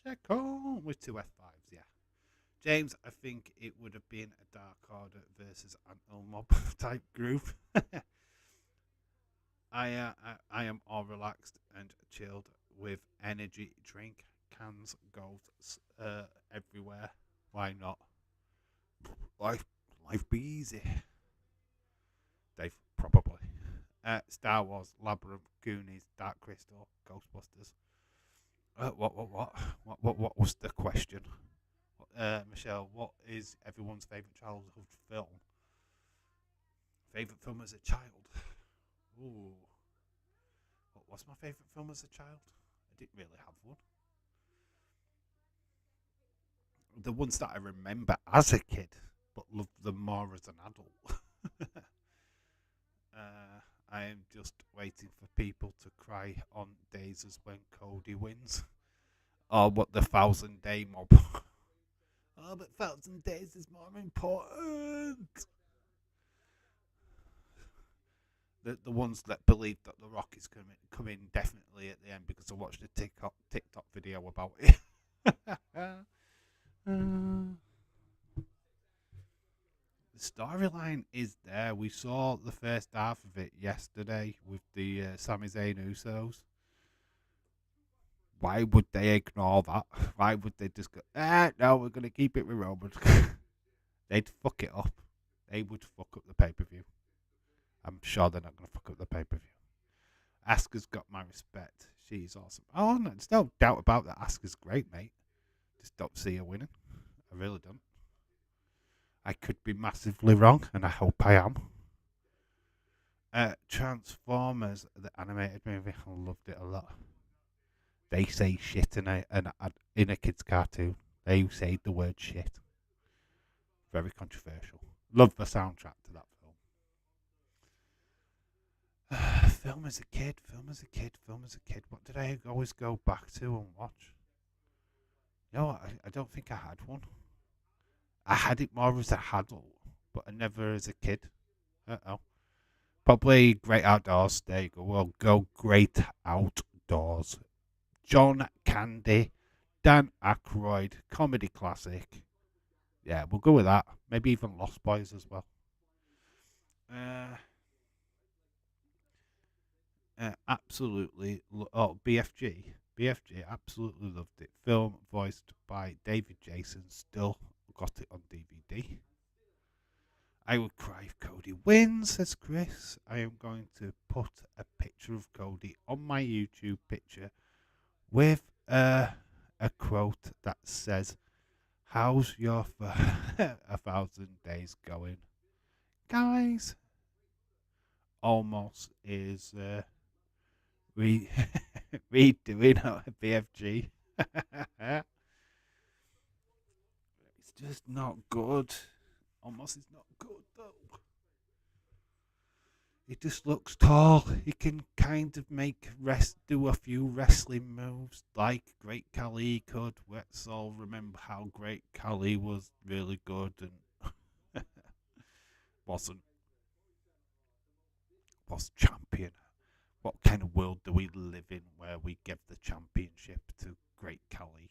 seconds with 2 F5s. Yeah. James, I think it would have been a Dark Order versus Antil Mob type group. I am all relaxed and chilled with energy drink cans, goals everywhere. Why not? Life be easy. Dave, probably. Star Wars, Labyrinth, Goonies, Dark Crystal, Ghostbusters. What was the question? Michelle, what is everyone's favourite childhood film? Favourite film as a child? Ooh. What was my favourite film as a child? I didn't really have one. the ones that I remember as a kid, but love them more as an adult. I am just waiting for people to cry on days as when Cody wins. Or what the 1,000 day mob. Oh, but 1,000 days is more important. The ones that believe that The Rock is coming definitely at the end because I watched a TikTok video about it. The storyline is there. We saw the first half of it yesterday with the Sami Zayn Usos. Why would they ignore that? Why would they just go, no, we're going to keep it with Roman? They'd fuck it up. They would fuck up the pay-per-view. I'm sure they're not going to fuck up the pay-per-view. Asuka's got my respect. She's awesome. Oh, no, there's no doubt about that. Asuka's great, mate. Just don't see her winning. I really don't. I could be massively wrong, and I hope I am. Transformers, the animated movie, I loved it a lot. They say shit in a kid's cartoon. They say the word shit. Very controversial. Love the soundtrack to that film. Film as a kid. What did I always go back to and watch? No, I don't think I had one. I had it more as a adult, but never as a kid. Probably Great Outdoors. There you go. Well, go Great Outdoors. John Candy, Dan Aykroyd, comedy classic. Yeah, we'll go with that. Maybe even Lost Boys as well. Absolutely. BFG. BFG, absolutely loved it. Film voiced by David Jason. Still got it on DVD. I would cry if Cody wins, says Chris. I am going to put a picture of Cody on my YouTube picture with a quote that says, "How's your 1,000 days going, guys?" Omos is redoing a BFG. It's just not good. Omos is not good though. He just looks tall. He can kind of do a few wrestling moves like Great Khali could. Let's all remember how Great Khali was really good and wasn't champion. What kind of world do we live in where we give the championship to Great Khali?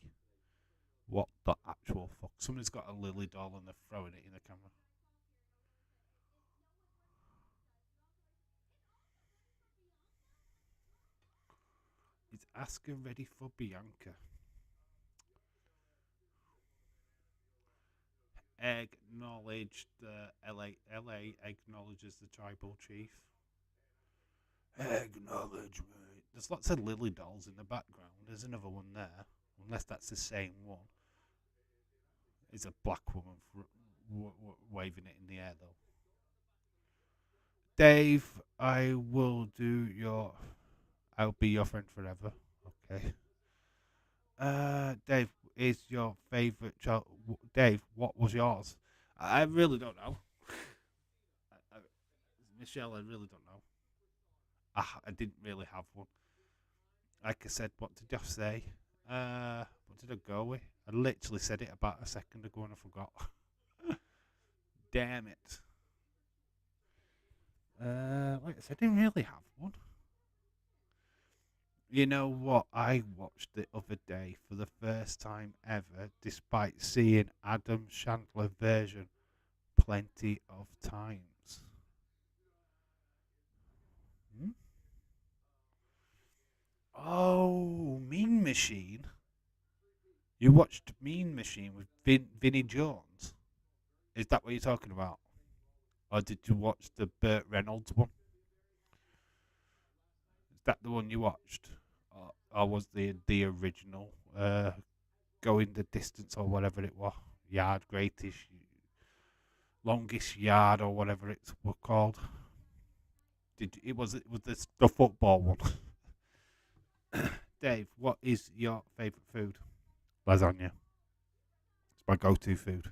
What the actual fuck? Somebody's got a lily doll and they're throwing it in the camera. Is Asuka ready for Bianca? Acknowledged LA acknowledges the tribal chief. Acknowledge me. There's lots of lily dolls in the background. There's another one there, unless that's the same one. It's a black woman waving it in the air, though. Dave, I'll be your friend forever. Okay. Dave, is your favourite child? Dave, what was yours? I really don't know. Michelle, I really don't know. I didn't really have one. Like I said, what did I say? What did I go with? I literally said it about a second ago and I forgot. Damn it. Like I said, I didn't really have one. You know what? I watched the other day for the first time ever, despite seeing Adam Chandler version plenty of times. Oh, Mean Machine. You watched Mean Machine with Vinnie Jones? Is that what you're talking about? Or did you watch the Burt Reynolds one? Is that the one you watched? Or was the original Going the Distance or whatever it was? Yard Greatest, Longest Yard or whatever it was called? It was the football one? Dave, what is your favourite food? Lasagna. my go-to food.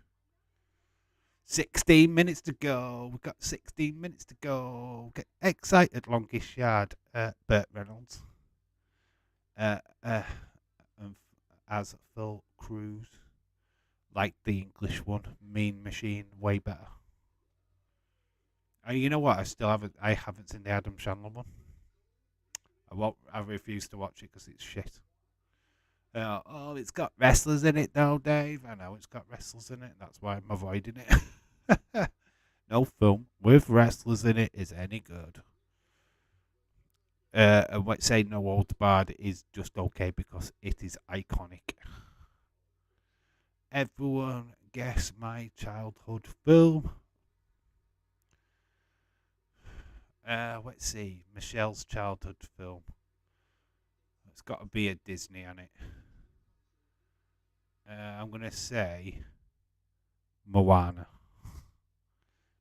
16 minutes to go. We've got 16 minutes to go. Get excited, longest yard. Burt Reynolds. Uh, uh, as Phil Cruz. Like the English one. Mean Machine. Way better. You know what? I haven't seen the Adam Chandler one. I refuse to watch it because it's shit. It's got wrestlers in it though, Dave. I know it's got wrestlers in it. That's why I'm avoiding it. No film with wrestlers in it is any good. And what say No Holds Barred is just okay because it is iconic. Everyone guess my childhood film. Let's see. Michelle's childhood film. It's got to be a Disney on it. I'm going to say Moana.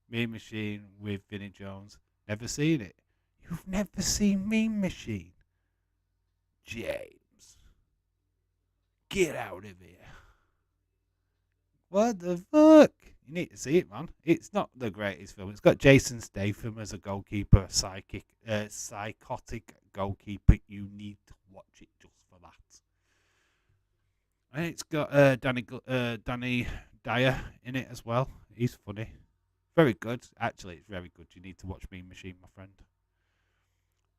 Mean Machine with Vinnie Jones. Never seen it. You've never seen Mean Machine? James. Get out of here. What the fuck? You need to see it, man. It's not the greatest film. It's got Jason Statham as a goalkeeper, a psychotic goalkeeper. You need to watch it just for that. And it's got Danny Dyer in it as well. He's funny. Very good. Actually, it's very good. You need to watch Mean Machine, my friend.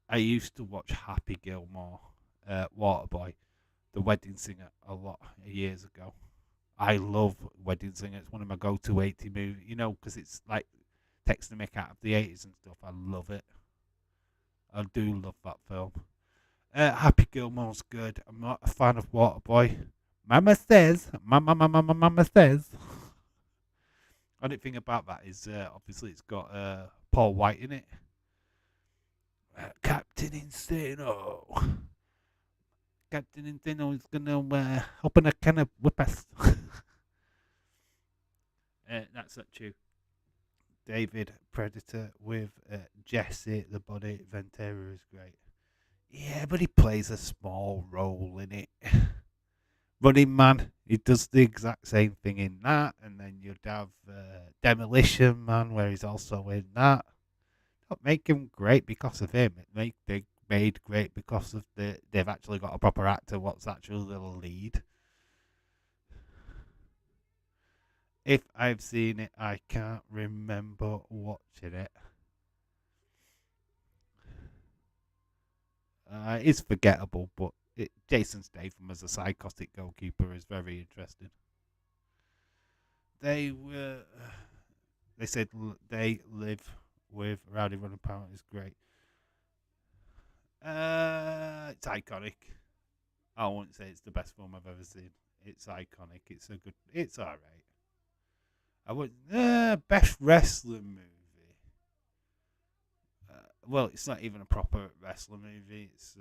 I used to watch Happy Gilmore, Waterboy, The Wedding Singer, a lot years ago. I love Wedding Singer. It's one of my go-to 80 movies, because it's like takes the mick out of the 80s and stuff. I love it. I do love that film. Happy Gilmore's good. I'm not a fan of Waterboy. Mama says. Mama says. Only thing about that is, obviously, it's got Paul White in it. Captain Insano. Captain Insano is going to open a can of whippers. That's not true. David Predator with Jesse the Body Ventura is great. Yeah, but he plays a small role in it. Running Man, he does the exact same thing in that, and then you'd have Demolition Man, where he's also in that. Don't make him great because of him. They made great because of they've actually got a proper actor. What's actually the lead? If I've seen it, I can't remember watching it. It's forgettable, but Jason Statham as a psychotic goalkeeper is very interesting. They said they live with Rowdy Running Power is great. It's iconic. I wouldn't say it's the best film I've ever seen. It's iconic. It's alright. I would best wrestling movie. Well, it's not even a proper wrestling movie. It's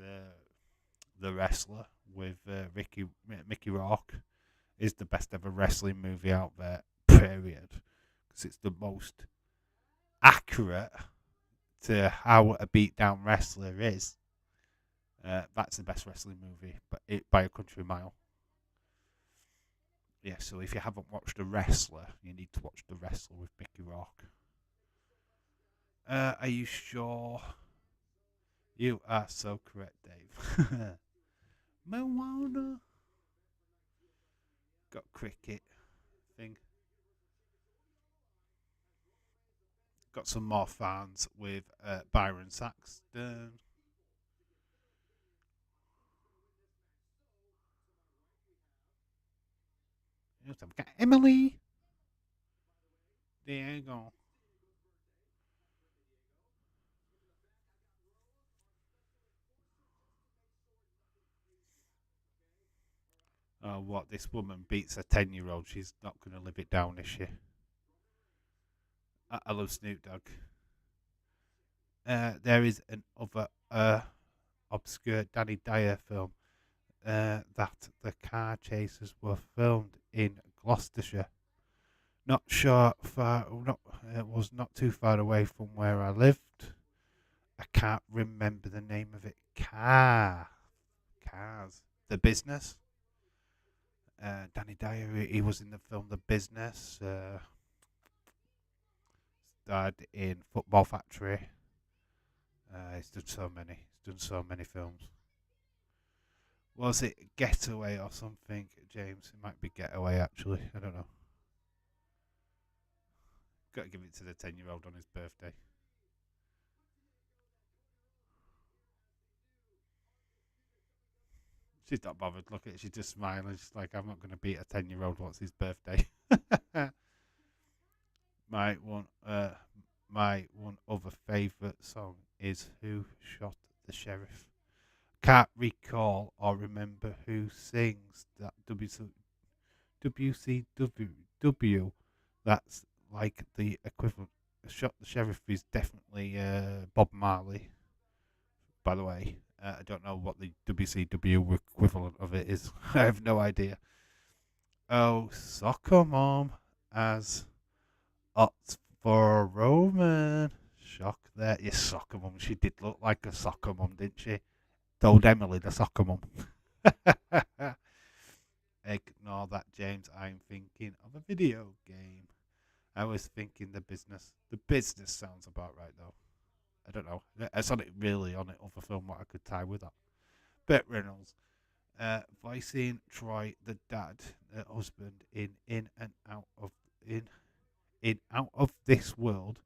The Wrestler with Mickey Rourke is the best ever wrestling movie out there. Period. Because it's the most accurate to how a beatdown wrestler is. That's the best wrestling movie, but by a country mile. Yeah, so if you haven't watched The Wrestler, you need to watch The Wrestler with Mickey Rourke. Are you sure? You are so correct, Dave. Moana. Got cricket thing. Got some more fans with Byron Saxton. We've got Emily. There you go. What, this woman beats a 10-year-old. She's not going to live it down, is she? I love Snoop Dogg. There is an other obscure Danny Dyer film that the car chases were filmed in Gloucestershire. Not sure it was not too far away from where I lived. I can't remember the name of it. Cars. The Business. Danny Dyer, he was in the film The Business. Starred in Football Factory. He's done so many. He's done so many films. Was it Getaway or something, James? It might be Getaway, actually. I don't know. Got to give it to the 10-year-old on his birthday. She's not bothered. Look at it. She's just smiling. She's like, I'm not going to beat a 10-year-old. What's his birthday? my one other favourite song is Who Shot the Sheriff. Can't recall or remember who sings that WCW. That's like the equivalent. Shot the Sheriff is definitely Bob Marley. By the way, I don't know what the WCW equivalent of it is. I have no idea. Oh, Soccer Mom as Ots for Roman. Shock there. Yes, Soccer Mum. She did look like a soccer mum, didn't she? Told Emily the soccer mum. Ignore that, James. I'm thinking of a video game. I was thinking The Business. The Business sounds about right, though. I don't know. It's on it really on it other film what I could tie with that. Burt Reynolds. Voicing Troy the dad, the husband in and out of in out of this world.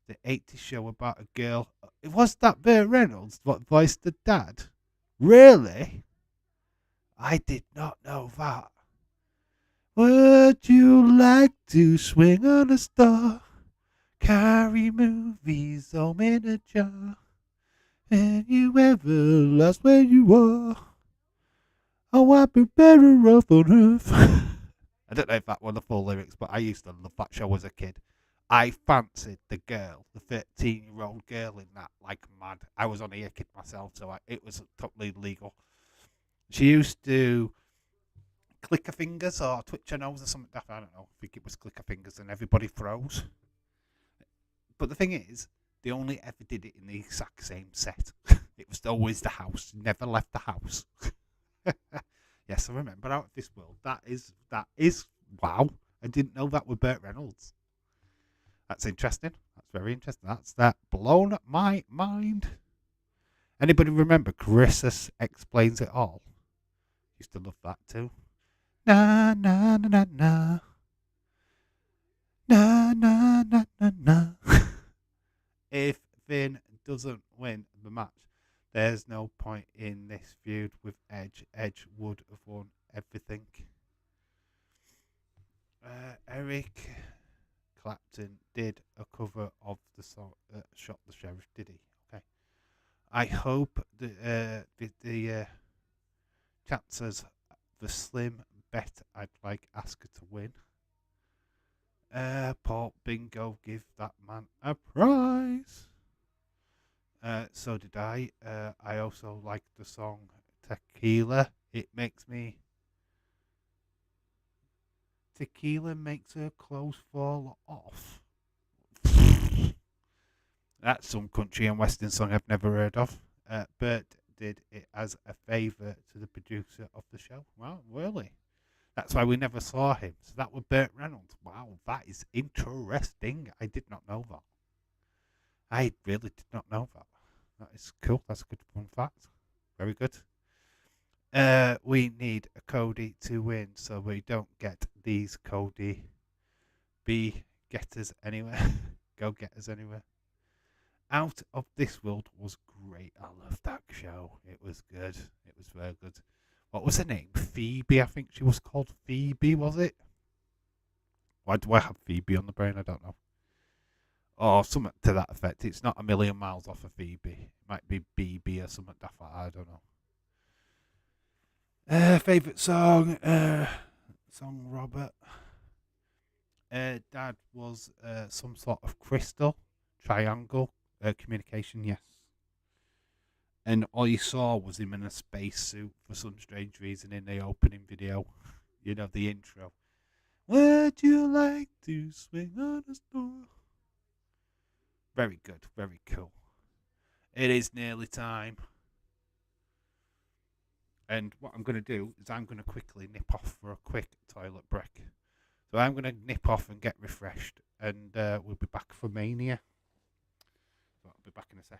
The 80s show about a girl. It was that Burt Reynolds what voiced the dad? Really? I did not know that. Would you like to swing on a star? Carry movies home in a jar? And you ever lost where you were? Oh, I'd be better off on Earth. I don't know if that were the full lyrics, but I used to love that show as a kid. I fancied the girl, the 13-year-old girl in that, like mad. I was only a kid myself, so it was totally legal. She used to click her fingers or twitch her nose or something. I don't know. I think it was click her fingers and everybody froze. But the thing is, they only ever did it in the exact same set. It was always the house. Never left the house. Yes, I remember Out of This World. That is wow. I didn't know that was Burt Reynolds. That's interesting. That's very interesting. That blown my mind. Anybody remember Chris's Explains It All? Used to love that too. Na na na na na. Na na na na na. If Finn doesn't win the match, there's no point in this feud with Edge. Edge would have won everything. Eric Clapton did a cover of the song Shot the Sheriff, did he? Okay. I hope the chances the slim bet I'd like Asuka to win. Port Bingo, give that man a prize. So did I. I also like the song Tequila. Tequila makes her clothes fall off. That's some country and western song I've never heard of. Bert did it as a favour to the producer of the show. Wow, really? That's why we never saw him. So that was Burt Reynolds. Wow, that is interesting. I did not know that. I really did not know that. That is cool. That's a good fun fact. Very good. We need a Cody to win so we don't get these Cody B getters anywhere. Go get us anywhere. Out of This World was great. I loved that show. It was good. It was very good. What was her name? Phoebe, I think she was called Phoebe, was it? Why do I have Phoebe on the brain? I don't know. Or something to that effect. It's not a million miles off of Phoebe. It might be BB or something like that. I don't know. Favourite song? Song Robert. Dad was some sort of crystal. Triangle. Communication, yes. And all you saw was him in a spacesuit for some strange reason in the opening video. You know, the intro. Would you like to swing on a star? Very good, very cool. It is nearly time. And what I'm going to do is I'm going to quickly nip off for a quick toilet break. So I'm going to nip off and get refreshed, and we'll be back for Mania. So I'll be back in a sec.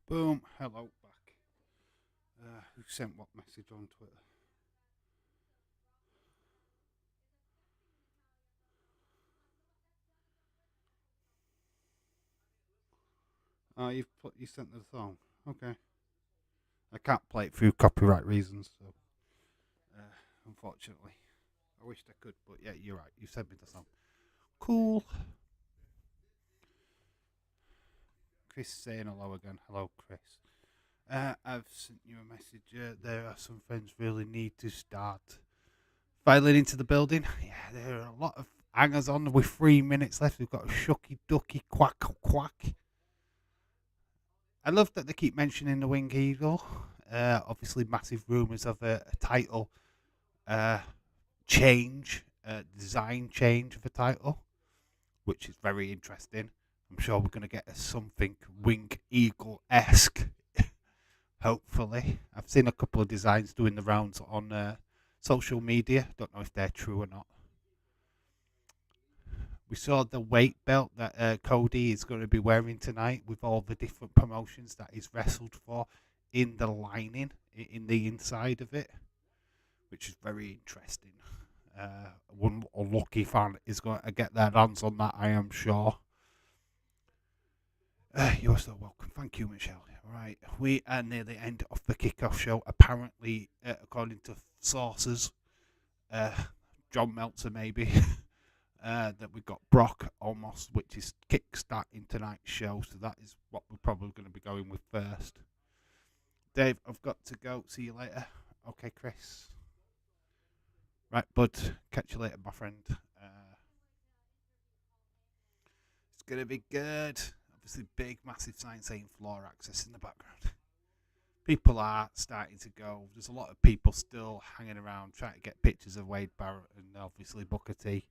Boom. Hello, back. Who sent what message on Twitter? Oh, you sent the song. Okay. I can't play it through copyright reasons, so unfortunately, I wished I could, but yeah, you're right. You sent me the song. Cool. Chris saying hello again. Hello, Chris. I've sent you a message. There are some friends really need to start filing into the building. Yeah, there are a lot of hangers on with 3 minutes left. We've got a shucky ducky quack quack. I love that they keep mentioning the Wing Eagle. Obviously, massive rumours of a title uh, change, design change of a title, which is very interesting. I'm sure we're going to get a something Wing Eagle esque. Hopefully, I've seen a couple of designs doing the rounds on social media. Don't know if they're true or not. We saw the weight belt that Cody is going to be wearing tonight with all the different promotions that he's wrestled for in the lining, in the inside of it, which is very interesting. One lucky fan is going to get their hands on that, I am sure. You're so welcome. Thank you, Michelle. All right, we are near the end of the kickoff show. Apparently, according to sources, John Meltzer maybe. That we've got Brock Omos, which is kickstarting tonight's show, so that is what we're probably going to be going with first. Dave, I've got to go. See you later. Okay, Chris. Right, bud. Catch you later, my friend. It's going to be good. Obviously, big, massive sign saying floor access in the background. People are starting to go. There's a lot of people still hanging around trying to get pictures of Wade Barrett and obviously Booker T.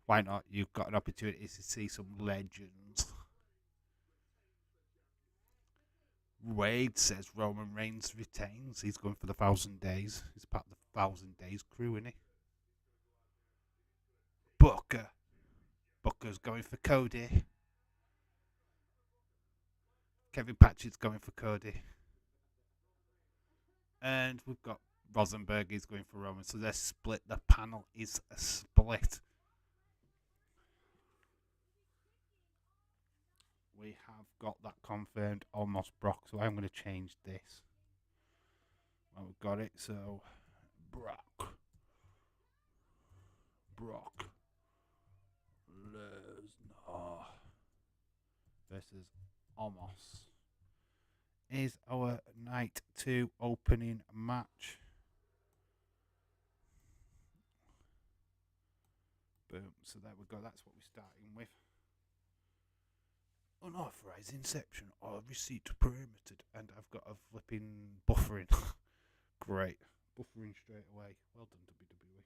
Why not? You've got an opportunity to see some legends. Wade says Roman Reigns retains. He's going for the 1,000 days. He's part of the 1,000 days crew, isn't he? Booker's going for Cody. Kevin Patchett's going for Cody. And we've got Rosenberg. He's going for Roman. So they're split. The panel is a split. We have got that confirmed, almost Brock, so I'm going to change this. Well, we've got it, so Brock Lesnar versus Omos is our night 2 opening match. Boom, so there we go, that's what we're starting with. Unauthorized inception or receipt permitted, and I've got a flipping buffering. Great, buffering straight away. Well done, WWE.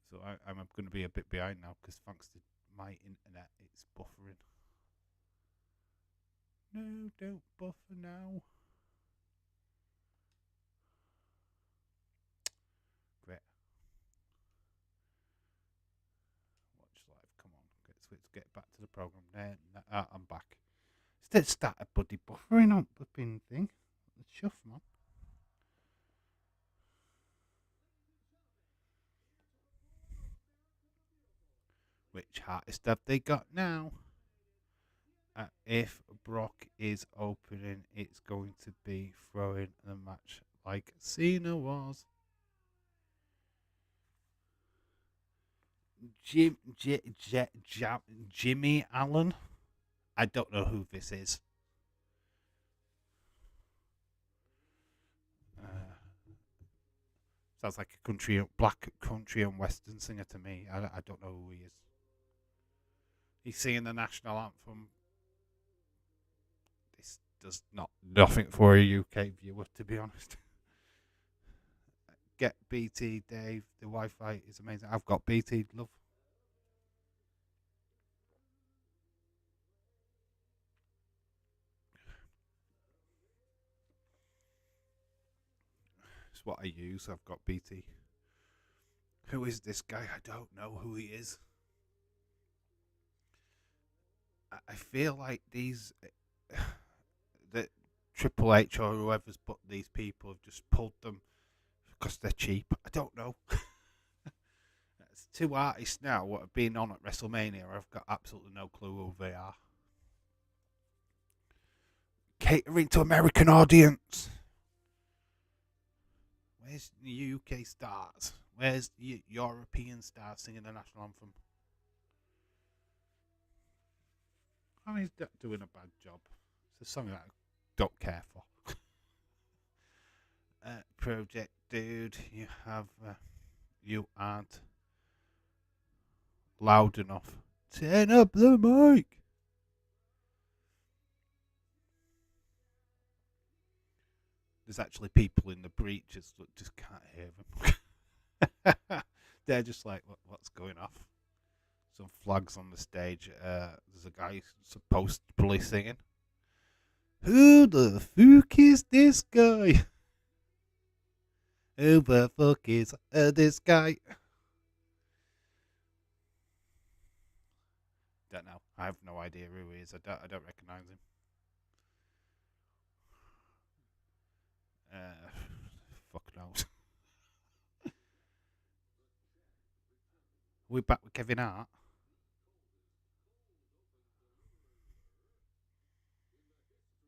So I'm going to be a bit behind now because thanks to my internet, it's buffering. No, don't buffer now. Great. Come on, let's get back to the program. I'm back. Instead, start a bloody buffering on the flipping thing. The chuff, man. Which artist have they got now? If Brock is opening, it's going to be throwing the match like Cena was. Jimmy Allen. I don't know who this is. Sounds like a black country and western singer to me. I don't know who he is. He's singing the national anthem. This does nothing for a UK viewer, to be honest. Get BT, Dave. The Wi-Fi is amazing. I've got BT, love. It's what I use. I've got BT. Who is this guy? I don't know who he is. I feel like that Triple H or whoever's put these people have just pulled them because they're cheap. I don't know. There's 2 artists now what have been on at WrestleMania. I've got absolutely no clue who they are. Catering to American audience. Where's the UK stars? Where's the European stars singing the national anthem? I mean, he's doing a bad job. It's a song that I don't care for. Project Dude, you aren't loud enough. Turn up the mic. There's actually people in the breaches that just can't hear them. They're just like, what's going off? Some flags on the stage. There's a guy supposedly singing. Who the fuck is this guy? Who the fuck is this guy? Don't know. I have no idea who he is. I don't recognize him. Fuck knows. We're back with Kevin Hart.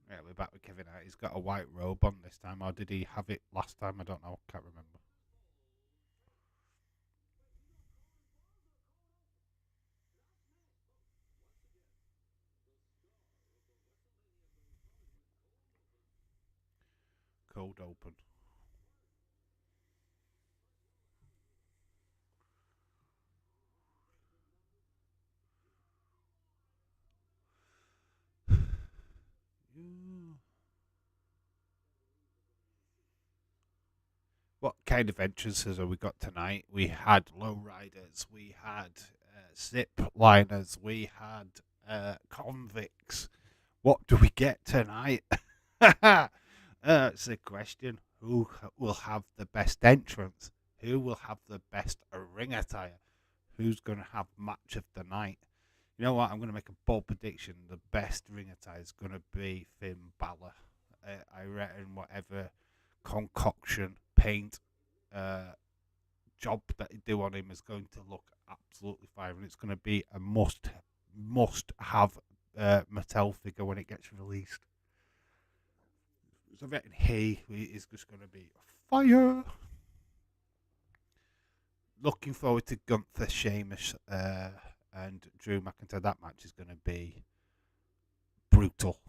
Yeah, we're back with Kevin Kevin Hart. He's got a white robe on this time, or did he have it last time? I don't know. Can't remember. Cold open. What kind of entrances have we got tonight? We had lowriders, we had zip liners, we had convicts. What do we get tonight? It's the question. Who will have the best entrance? Who will have the best ring attire? Who's going to have match of the night? You know what? I'm going to make a bold prediction. The best ring attire is going to be Finn Balor. I reckon whatever concoction, paint, job that they do on him is going to look absolutely fine, and it's going to be a must have Mattel figure when it gets released. So I reckon he is just going to be fire. Looking forward to Gunther, Sheamus, and Drew McIntyre. That match is going to be brutal.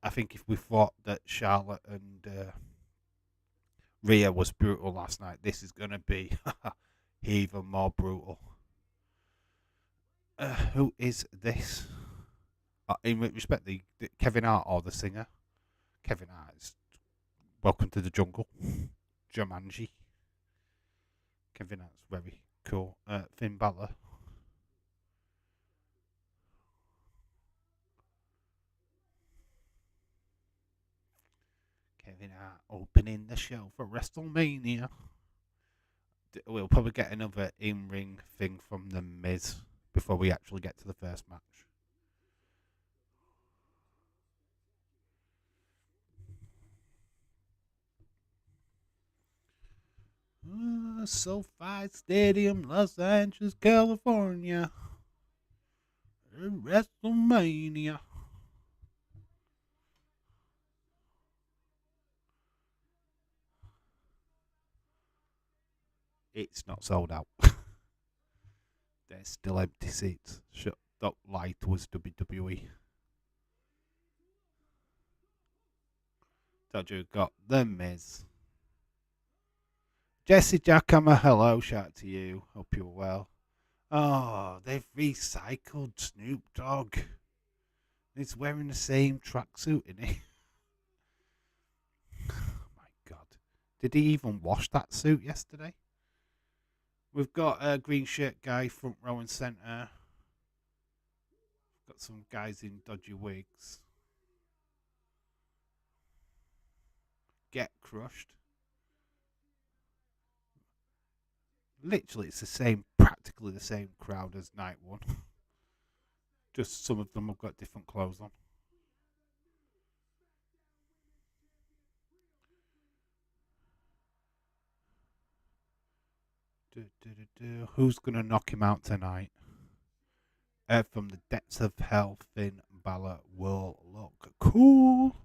I think if we thought that Charlotte and Rhea was brutal last night, this is going to be even more brutal. Who is this? In respect, the Kevin Hart or the singer? Kevin Hart is Welcome to the Jungle. Jumanji. Kevin Hart's very cool. Finn Balor. Kevin Hart opening the show for WrestleMania. We'll probably get another in-ring thing from The Miz before we actually get to the first match. SoFi Stadium, Los Angeles, California. WrestleMania. It's not sold out. There's still empty seats. Don't lie to us, WWE. Told you got The Miz. Jesse Jackhammer, hello, shout to you. Hope you're well. Oh, they've recycled Snoop Dogg. He's wearing the same tracksuit, isn't he? Oh my God. Did he even wash that suit yesterday? We've got a green shirt guy front row and centre. Got some guys in dodgy wigs. Get crushed. Literally, it's practically the same crowd as night one. Just some of them have got different clothes on. Who's going to knock him out tonight? From the depths of hell, Finn Balor will look cool.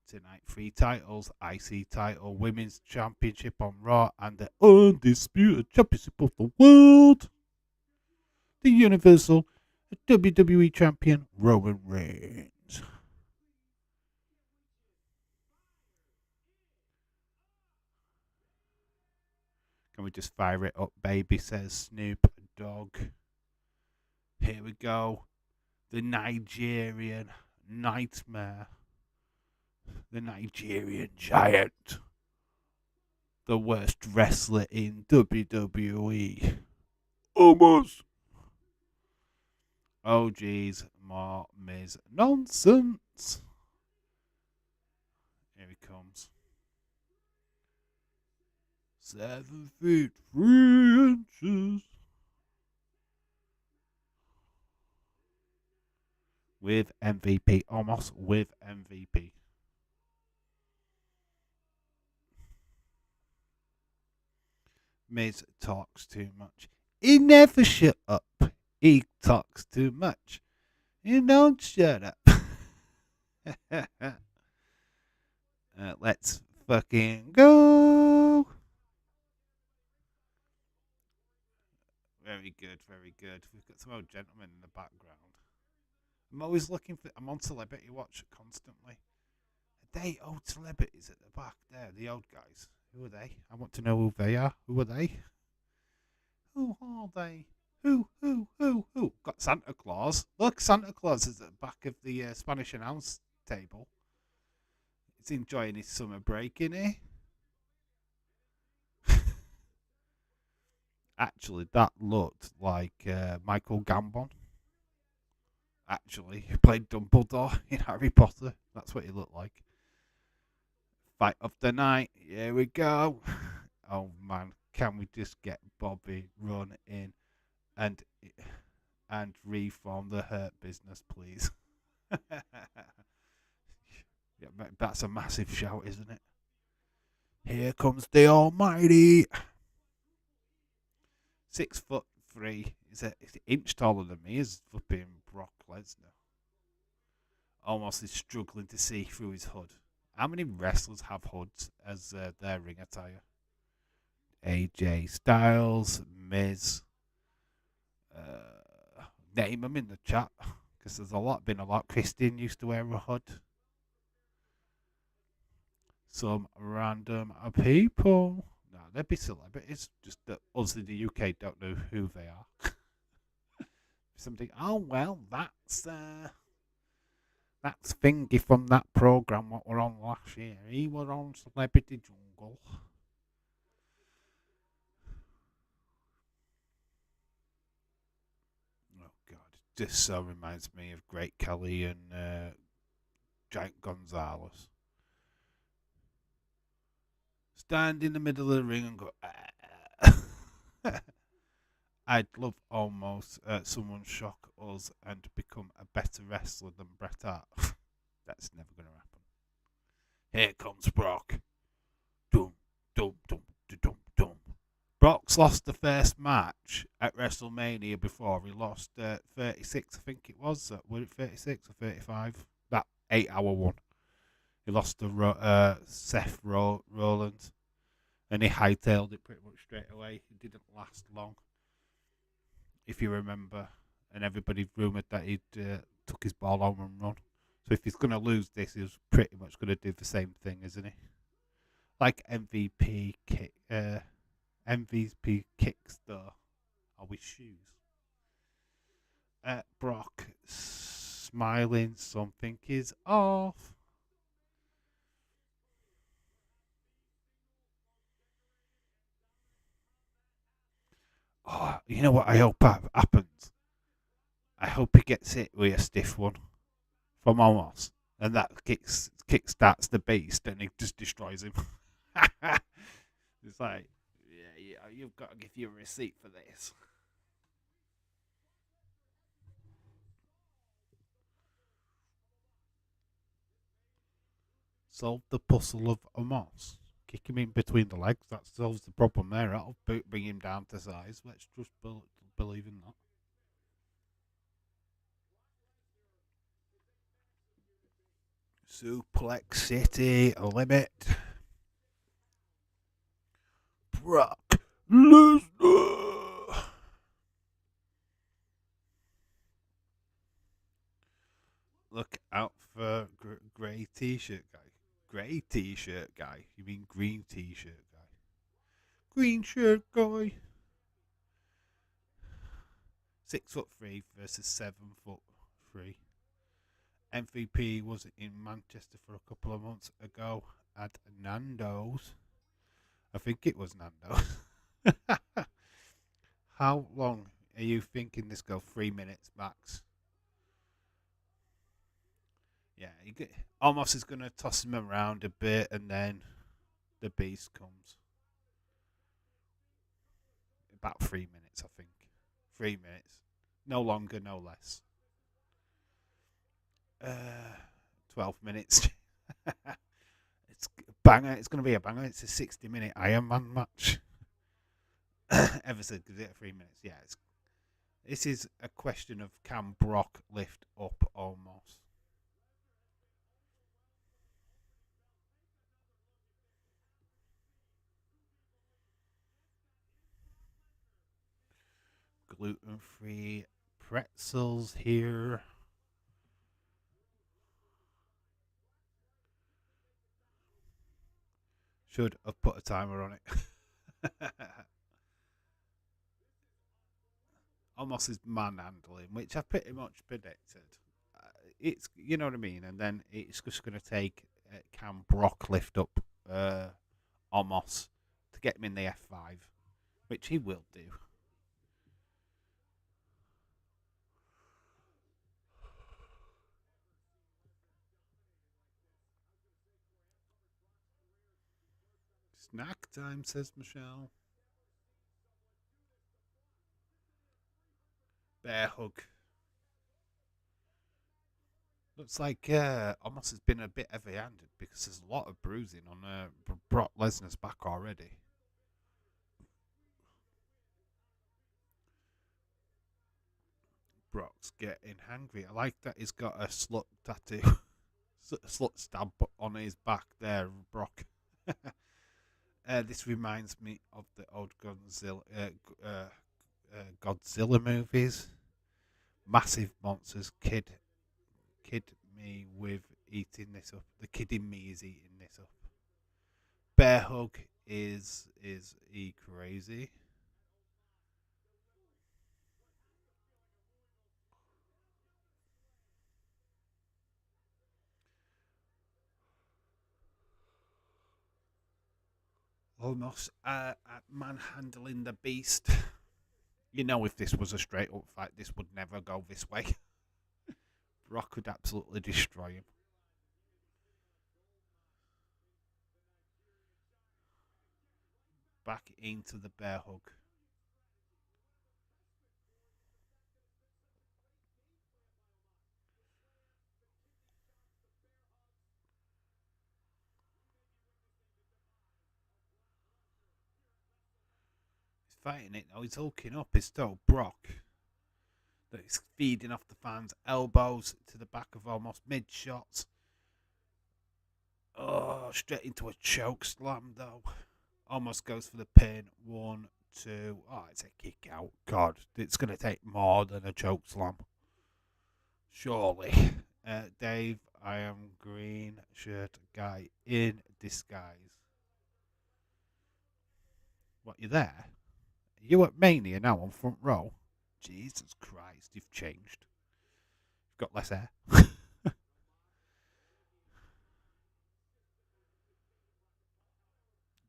Tonight, 3 titles: IC title, Women's Championship on Raw, and the Undisputed Championship of the World. The Universal WWE Champion, Roman Reigns. Can we just fire it up, baby, says Snoop Dogg. Here we go. The Nigerian Nightmare. The Nigerian Giant. The worst wrestler in WWE. Omos. Oh, geez. More Miz nonsense. Here he comes. 7 feet 3 inches. With MVP. Omos with MVP. Miz talks too much. He never shut up. He talks too much. You don't shut up. Let's fucking go. Very good, very good. We've got some old gentlemen in the background. I'm always looking for. I'm on Celebrity Watch constantly. Are they old celebrities at the back there? The old guys. Who are they? I want to know who they are. Who are they? Who are they? Who? Got Santa Claus. Look, Santa Claus is at the back of the Spanish announce table. He's enjoying his summer break, isn't he? Actually, that looked like Michael Gambon. Actually, who played Dumbledore in Harry Potter. That's what he looked like. Fight of the night. Here we go. Oh man, can we just get Bobby run in and reform the Hurt Business, please? Yeah, that's a massive shout, isn't it? Here comes the Almighty. 6'3". He's an inch taller than me. Is flipping Brock Lesnar. Almost is struggling to see through his hood. How many wrestlers have hoods as their ring attire? AJ Styles, Miz. Name them in the chat because there's been a lot. Christian used to wear a hood. Some random people. No, they'd be celebrities. Just that us in the UK don't know who they are. Something. Oh well, that's Thingy from that program what we're on last year. He was on Celebrity Jungle. Oh God, this so reminds me of Great Kelly and Giant Gonzalez. Stand in the middle of the ring and go. I'd love almost someone shock us and become a better wrestler than Bret Hart. That's never going to happen. Here comes Brock. Dum, dum, dum, dum, dum. Brock's lost the first match at WrestleMania before. He lost 36, I think it was. Was it 36 or 35? That 8-hour one. He lost to Seth Rollins. And he hightailed it pretty much straight away. It didn't last long, if you remember. And everybody rumoured that he'd took his ball home and run. So if he's going to lose this, he's pretty much going to do the same thing, isn't he? Like MVP kicks though, are with shoes. Brock smiling, something is off. Oh, you know what I hope happens? I hope he gets hit with a stiff one from Omos, and that kick-starts the beast, and he just destroys him. It's like, yeah, you've got to give you a receipt for this. Solve the puzzle of Omos. Kick him in between the legs. That solves the problem there. That'll bring him down to size. Let's just believe in that. Suplex City limit. Brock Lesnar. Look out for grey t-shirt guy. Grey t-shirt guy. You mean green t-shirt guy? Green shirt guy. 6'3" versus 7'3". MVP was in Manchester for a couple of months ago at Nando's. I think it was Nando's. How long are you thinking this go? 3 minutes max. Yeah, Almost is going to toss him around a bit, and then the beast comes. About 3 minutes, I think. 3 minutes. No longer, no less. 12 minutes. It's a banger. It's going to be a banger. It's a 60-minute Iron Man match. Ever said, because it's 3 minutes. Yeah, This is a question of can Brock lift up Omos? Gluten-free pretzels here. Should have put a timer on it. Omos' manhandling, which I pretty much predicted. It's, you know what I mean, and then it's just going to take can Brock lift up Omos to get him in the F5, which he will do. Snack time, says Michelle. Bear hug. Looks like Omos has been a bit heavy-handed because there's a lot of bruising on Brock Lesnar's back already. Brock's getting hangry. I like that he's got a slut tattoo, slut stamp on his back there, Brock. This reminds me of the old Godzilla movies. Massive monsters. Kid me with eating this up. The kid in me is eating this up. Bear hug is he crazy? Almost manhandling the beast. You know, if this was a straight up fight, this would never go this way. Brock could absolutely destroy him. Back into the bear hug. He's fighting it now. He's hulking up. It's still Brock that is feeding off the fans' elbows to the back of almost mid shots. Oh, straight into a choke slam though. Almost goes for the pin. 1, 2. Oh, it's a kick out. God, it's going to take more than a choke slam. Surely. Dave, I am green shirt guy in disguise. What, you there? Are you at Mania now on front row? Jesus Christ, you've changed. You've got less hair.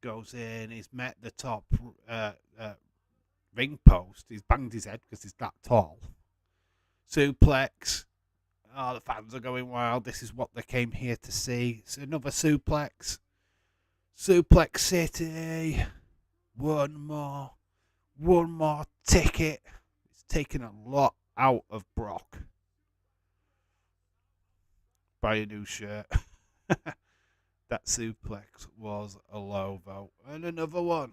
Goes in, he's met the top ring post. He's banged his head because he's that tall. Suplex. Oh, the fans are going wild. This is what they came here to see. It's another suplex. Suplex City. One more ticket. It's taken a lot out of Brock. Buy a new shirt. That suplex was a low vote. And another one.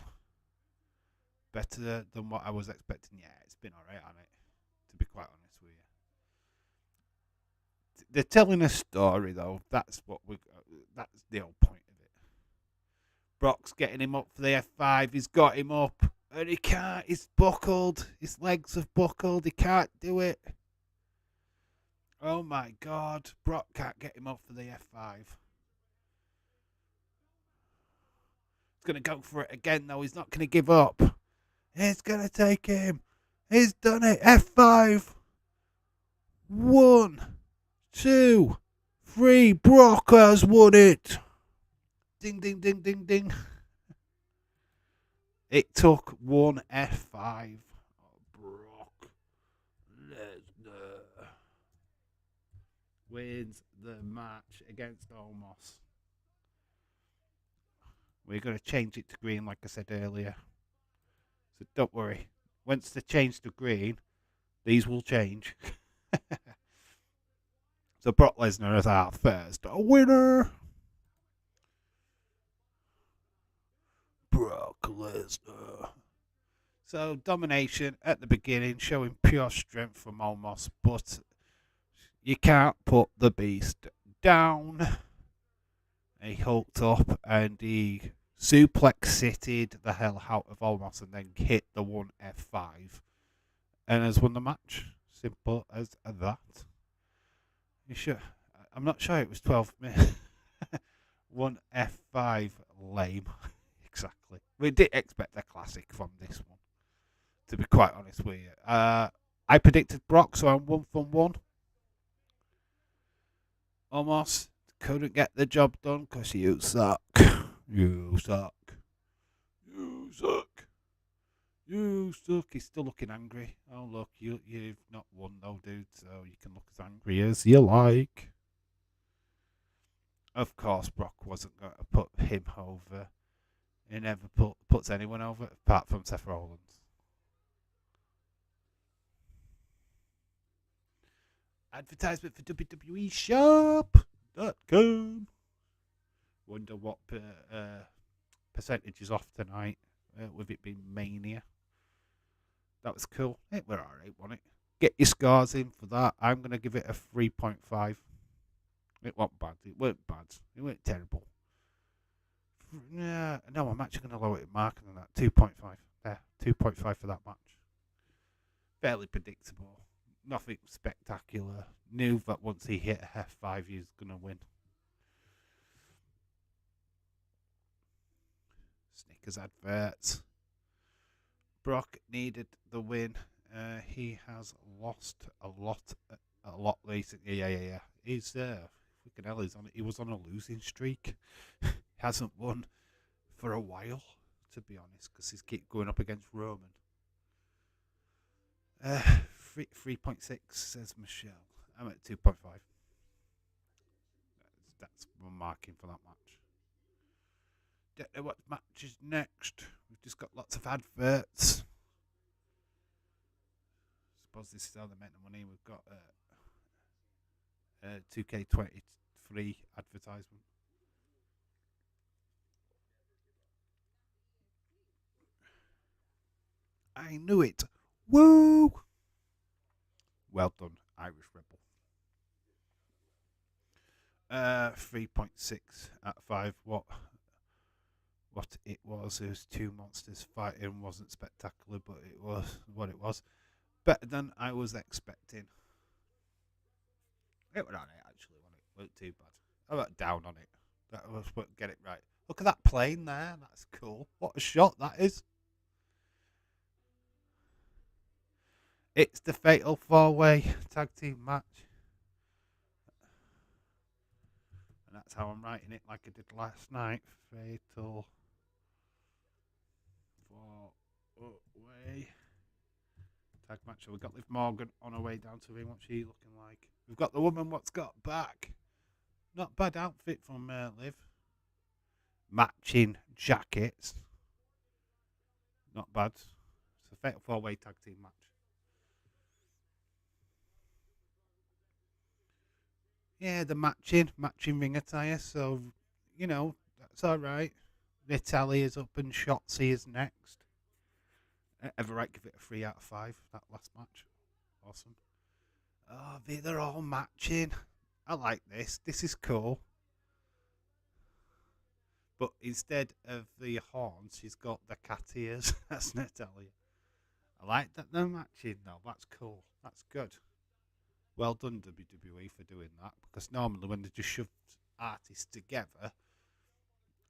Better than what I was expecting. Yeah, it's been alright on it, to be quite honest with you. They're telling a story though. That's the whole point of it. Brock's getting him up for the F5. He's got him up. And he can't. He's buckled. His legs have buckled. He can't do it. Oh my God. Brock can't get him up for the F5. He's going to go for it again, though. He's not going to give up. He's going to take him. He's done it. F5. 1, 2, 3. Brock has won it. Ding, ding, ding, ding, ding. It took one F5. Brock Lesnar wins the match against Omos. We're going to change it to green, like I said earlier. So don't worry. Once they change to green, these will change. So Brock Lesnar is our first winner. Brock Lesnar. So domination at the beginning, showing pure strength from Omos, but you can't put the beast down. He hulked up and he suplex-sitted the hell out of Omos and then hit the one F5 and has won the match. Simple as that. You sure? I'm not sure it was 12 minutes. One F5, lame. Exactly. We did expect a classic from this one, to be quite honest with you. I predicted Brock, so I'm 1 from 1. Almost couldn't get the job done because you suck. You suck. You suck. You suck. He's still looking angry. Oh, look, you've not won, though, dude, so you can look as angry as you like. Of course, Brock wasn't going to put him over. He never puts anyone over apart from Seth Rollins. Advertisement for WWE Shop.com. Wonder what percentage is off tonight with it being Mania. That was cool. It were alright, wasn't it? Get your scores in for that. I'm going to give it a 3.5. It wasn't bad. It weren't bad. It weren't terrible. No, I'm actually going to lower it marker than that. 2.5. There, 2.5 for that match. Fairly predictable. Nothing spectacular. Knew that once he hit a F5, he was going to win. Snickers adverts. Brock needed the win. He has lost a lot recently. Yeah. He's freaking hell. He was on a losing streak. Hasn't won for a while, to be honest, because he's keep going up against Roman. 3.6 says Michelle. I'm at 2.5. That's my marking for that match. Don't know what match is next. We've just got lots of adverts. Suppose this is how they make the money. We've got 2K23 advertisement. I knew it. Woo! Well done, Irish Rebel. 3.6 out of 5. What it was two monsters fighting. Wasn't spectacular, but it was what it was. Better than I was expecting. It was alright, actually. It wasn't too bad. I went down on it. That was what get it right. Look at that plane there. That's cool. What a shot that is. It's the Fatal 4-Way Tag Team match. And that's how I'm writing it, like I did last night. Fatal 4-Way Tag match. So we've got Liv Morgan on her way down to the ring. What's she looking like? We've got the woman what's got back. Not bad outfit from Liv. Matching jackets. Not bad. It's a Fatal 4-Way Tag Team match. Yeah, the matching ring attire. So, that's all right. Natalia is up and Shotzi is next. Everett give it a 3 out of 5. That last match, awesome. Oh, they're all matching. I like this. This is cool. But instead of the horns, she's got the cat ears. That's Natalia. I like that they're matching though. That's cool. That's good. Well done, WWE, for doing that. Because normally when they just shove artists together,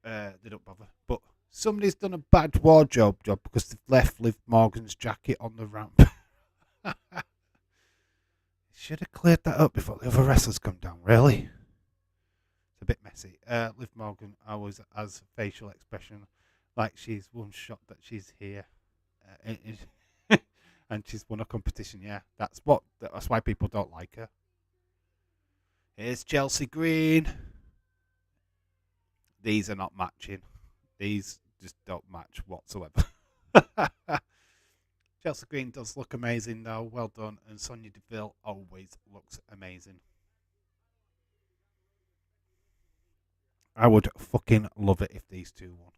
they don't bother. But somebody's done a bad wardrobe job because they've left Liv Morgan's jacket on the ramp. Should have cleared that up before the other wrestlers come down, really. It's a bit messy. Liv Morgan always has facial expression like she's one shot that she's here. And she's won a competition, yeah. That's why people don't like her. Here's Chelsea Green. These are not matching. These just don't match whatsoever. Chelsea Green does look amazing though. Well done. And Sonya Deville always looks amazing. I would fucking love it if these two won.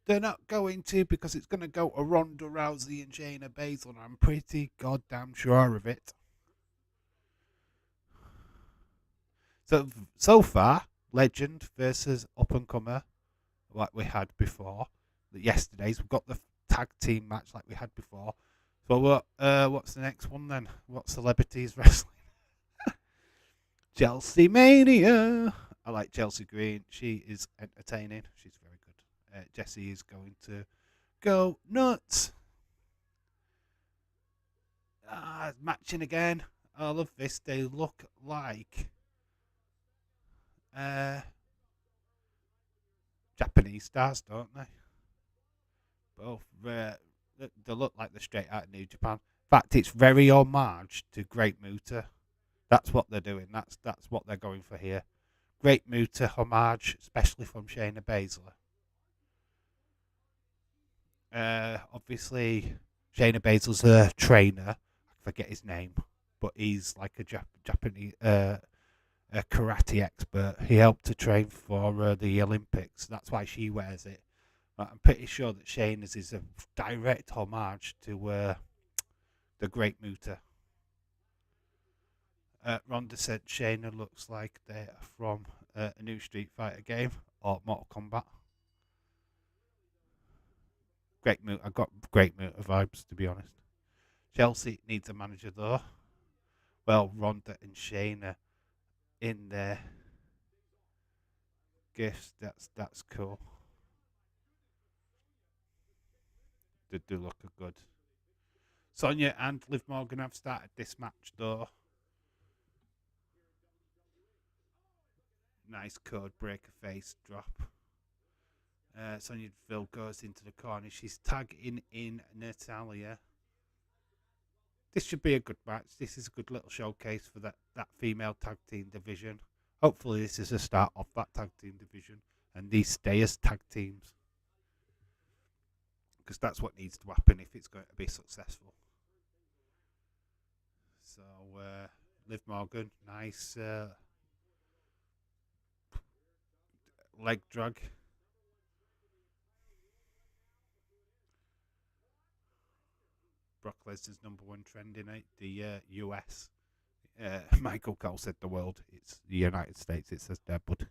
They're not going to, because it's going to go to Ronda Rousey and Shayna Baszler. I'm pretty goddamn sure of it. So far, legend versus up and comer, like we had before. Yesterday's we've got the tag team match like we had before. So what's the next one then? What celebrities wrestling? Chelsea Mania. I like Chelsea Green. She is entertaining. She's very good. Jessie is going to go nuts. Matching again. I love this. They look like Japanese stars, don't they? Both. They look like they're straight out of New Japan. In fact, it's very homage to Great Muta. That's what they're doing. That's what they're going for here. Great Muta homage, especially from Shayna Baszler. Obviously, Shayna Baszler's a trainer. I forget his name, but he's like a Japanese a karate expert. He helped to train for the Olympics. That's why she wears it. But I'm pretty sure that Shayna's is a direct homage to the Great Muta. Ronda said Shayna looks like they're from a new Street Fighter game or Mortal Kombat. Great Muta. I got Great Muta vibes, to be honest. Chelsea needs a manager though. Well, Ronda and Shayna in their gifts. That's cool. They do look good. Sonya and Liv Morgan have started this match though. Nice code breaker face drop. Sonya Deville goes into the corner. She's tagging in Natalia. This should be a good match. This is a good little showcase for that female tag team division. Hopefully this is a start of that tag team division and these stay as tag teams. Because that's what needs to happen if it's going to be successful. So, Liv Morgan, nice leg drag. Brock Lesnar's #1 trending the US. Michael Cole said the world. It's the United States. It says there, bud.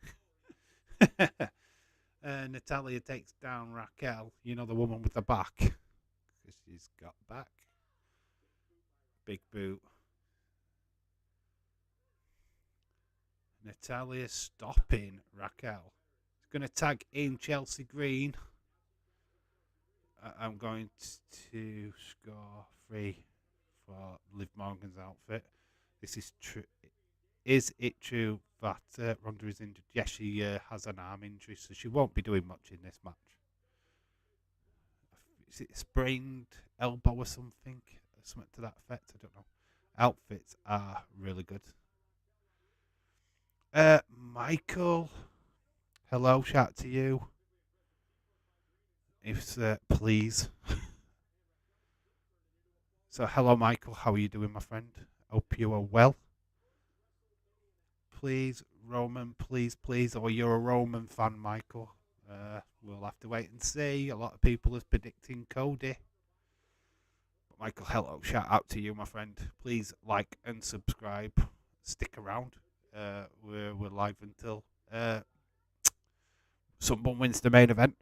Natalia takes down Raquel. You know, the woman with the back. Because she's got back. Big boot. Natalia stopping Raquel. She's going to tag in Chelsea Green. I'm going to score 3 for Liv Morgan's outfit. This is true. Is it true that Ronda is injured? Yes, she has an arm injury, so she won't be doing much in this match. Is it a sprained elbow or something? Something to that effect? I don't know. Outfits are really good. Michael, hello, shout to you. If please. So, hello, Michael. How are you doing, my friend? Hope you are well. Please, Roman, please. Oh, you're a Roman fan, Michael. We'll have to wait and see. A lot of people are predicting Cody. But Michael, hello. Shout out to you, my friend. Please like and subscribe. Stick around. We're live until someone wins the main event.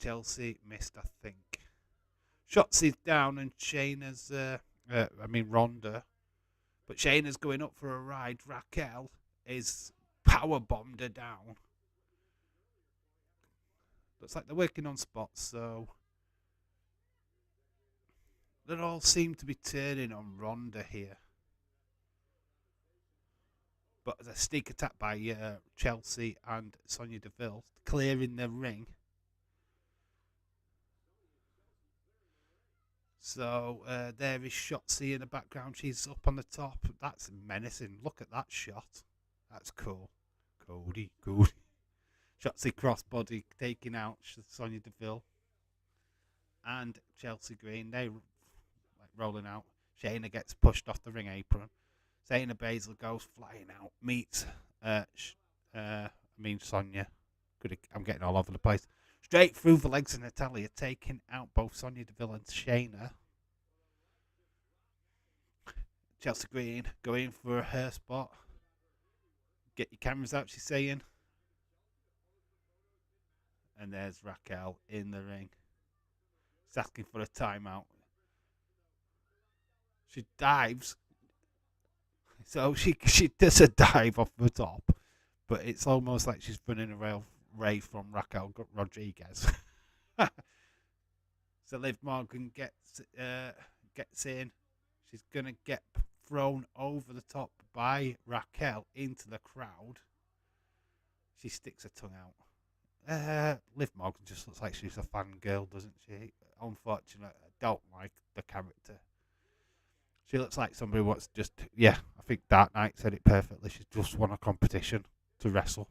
Chelsea missed, I think. Shotzi's down and Shayna's, Ronda. But Shayna's going up for a ride. Raquel is power bombed her down. Looks like they're working on spots, so they all seem to be turning on Ronda here. But a sneak attack by Chelsea and Sonya Deville, clearing the ring. So there is Shotzi in the background. She's up on the top. That's menacing. Look at that shot. That's cool. Cody. Shotzi crossbody taking out Sonya Deville. And Chelsea Green. They rolling out. Shayna gets pushed off the ring apron. Shayna Baszler goes flying out. Meets Sonya. I'm getting all over the place. Straight through the legs of Natalya, taking out both Sonya Deville and Shayna. Chelsea Green going for her spot. Get your cameras out, she's saying. And there's Raquel in the ring. She's asking for a timeout. She dives. So she does a dive off the top. But it's almost like she's running away from Raquel Rodriguez. So Liv Morgan gets in. She's going to get thrown over the top by Raquel into the crowd. She sticks her tongue out. Liv Morgan just looks like she's a fangirl, doesn't she? Unfortunately, I don't like the character. She looks like somebody what's just, I think Dark Knight said it perfectly. She's just won a competition to wrestle.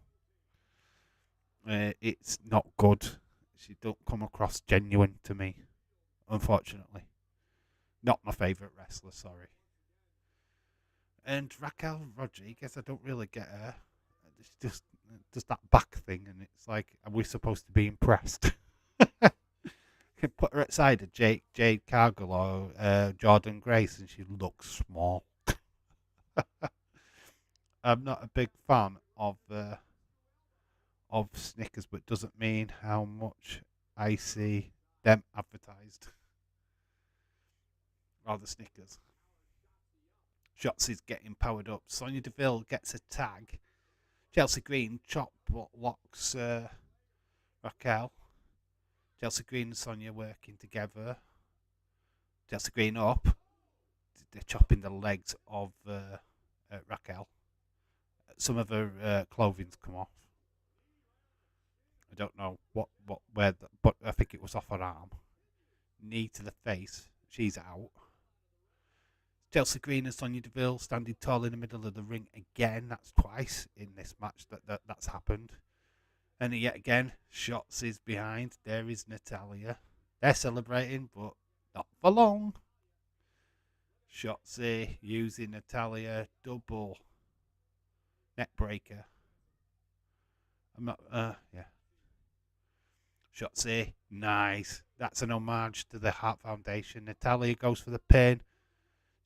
It's not good. She don't come across genuine to me, unfortunately. Not my favourite wrestler, sorry. And Raquel Rodriguez, I don't really get her. It's just does that back thing, and it's like, are we supposed to be impressed? Put her outside of Jade Cargill or Jordan Grace, and she looks small. I'm not a big fan of Snickers, but doesn't mean how much I see them advertised. Or the Snickers. Shotzi's getting powered up. Sonya Deville gets a tag. Chelsea Green chop locks Raquel. Chelsea Green and Sonya working together. Chelsea Green up. They're chopping the legs of Raquel. Some of her clothing's come off. I don't know where, but I think it was off her arm. Knee to the face. She's out. Chelsea Green and Sonya Deville standing tall in the middle of the ring again. That's twice in this match that's happened. And yet again, Shotzi's behind. There is Natalya. They're celebrating, but not for long. Shotzi using Natalya. Double neck breaker. Shotzi, nice. That's an homage to the Heart Foundation. Natalya goes for the pin.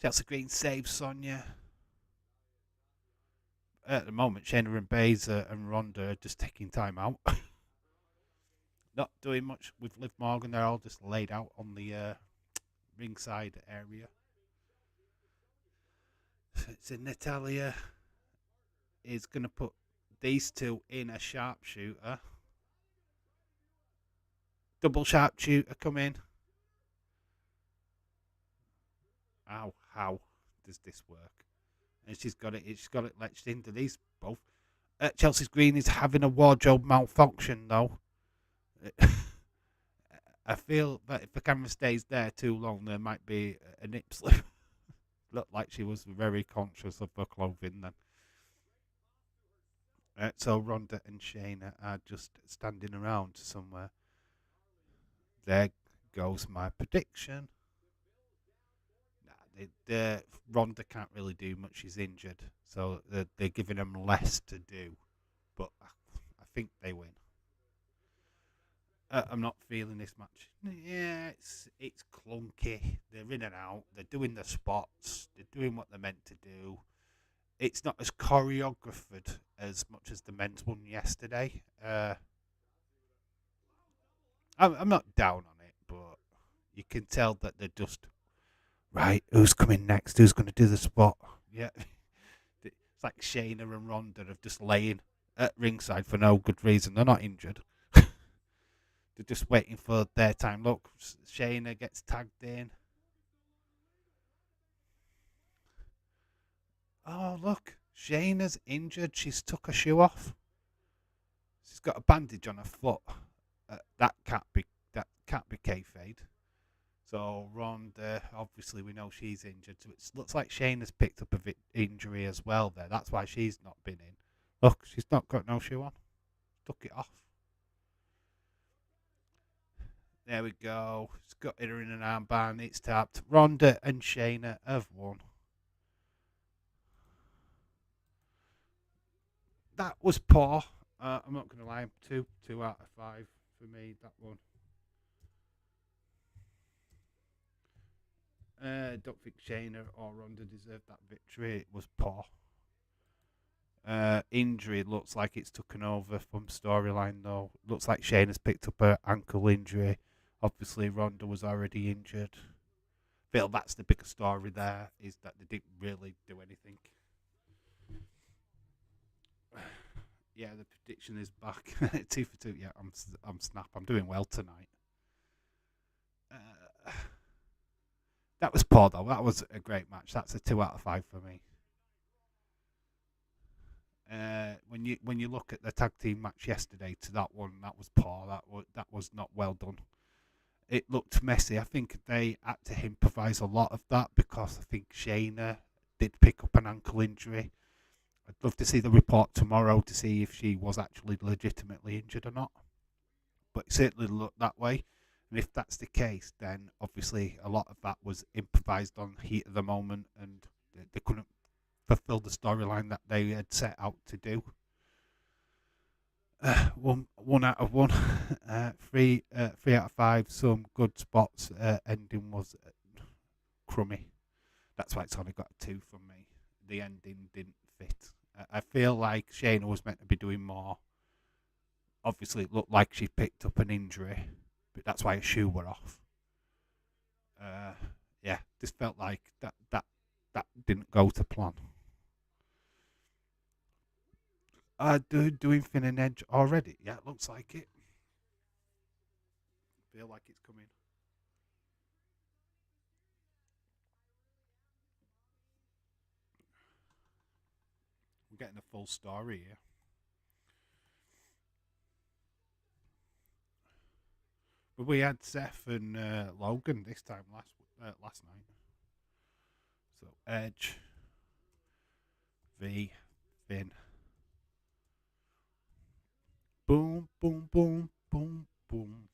Chelsea Green saves Sonya. At the moment, Shayna and Baszler and Ronda are just taking time out. Not doing much with Liv Morgan. They're all just laid out on the ringside area. So Natalya is going to put these two in a sharpshooter. Double sharpshooter come in. Ow, how does this work? And she's got it latched into these both. Chelsea Green is having a wardrobe malfunction though. I feel that if the camera stays there too long, there might be a nip slip. Looked like she was very conscious of her clothing then. So Ronda and Shayna are just standing around somewhere. There goes my prediction. Ronda can't really do much. She's injured, so they're giving them less to do. But I think they win. I'm not feeling this match. Yeah, it's clunky. They're in and out. They're doing the spots. They're doing what they're meant to do. It's not as choreographed as much as the men's one yesterday. I'm not down on it, but you can tell that they're just, right, who's coming next? Who's going to do the spot? Yeah. It's like Shayna and Ronda are just laying at ringside for no good reason. They're not injured. They're just waiting for their time. Look, Shayna gets tagged in. Oh, look. Shayna's injured. She's took her shoe off. She's got a bandage on her foot. That can't be kayfabe. So Ronda, obviously we know she's injured. So it looks like Shayna's picked up an injury as well there. That's why she's not been in. Look, she's not got no shoe on. Took it off. There we go. It's got her in an armband. It's tapped. Ronda and Shayna have won. That was poor. I'm not going to lie. 2 out of 5 for me. That one. Don't think Shayna or Ronda deserved that victory. It was poor. Injury looks like it's taken over from storyline though. Looks like Shayna's picked up her ankle injury. Obviously, Ronda was already injured. Feel that's the bigger story there, is that they didn't really do anything. Yeah, the prediction is back. 2 for 2. Yeah, I'm snap. I'm doing well tonight. That was poor though. That was a great match. That's a 2 out of 5 for me. When you look at the tag team match yesterday to that one, that was poor. That was not well done. It looked messy. I think they had to improvise a lot of that because I think Shayna did pick up an ankle injury. I'd love to see the report tomorrow to see if she was actually legitimately injured or not. But it certainly looked that way. And if that's the case, then obviously a lot of that was improvised on heat of the moment and they couldn't fulfill the storyline that they had set out to do. 1 out of 1, 3 out of 5. Some good spots. Ending was crummy. That's why it's only got a 2 from me. The ending didn't fit. I feel like Shayna was meant to be doing more. Obviously, it looked like she picked up an injury, but that's why her shoe were off. Yeah, just felt like that didn't go to plan. Doing Finn and Edge already? Yeah, it looks like it. Feel like it's coming. We're getting a full story here. But we had Seth and Logan this time last night. So Edge, V, Finn. Boom, boom, boom, boom, boom.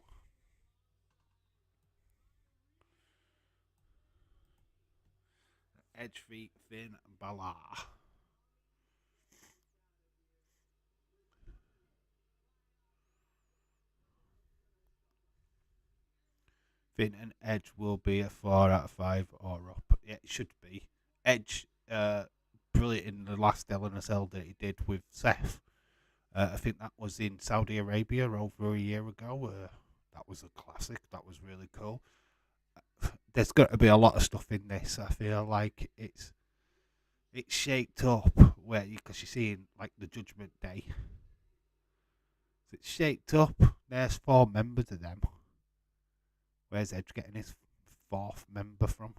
Edge, V, Finn, Balor. Finn and Edge will be a 4 out of 5 or up. Yeah, it should be. Edge, brilliant in the last Hell in a Cell that he did with Seth. I think that was in Saudi Arabia over a year ago. That was a classic. That was really cool. There's got to be a lot of stuff in this. I feel like it's shaped up where because you're seeing like the Judgment Day. It's shaped up. There's 4 members of them. Where's Edge getting his 4th member from?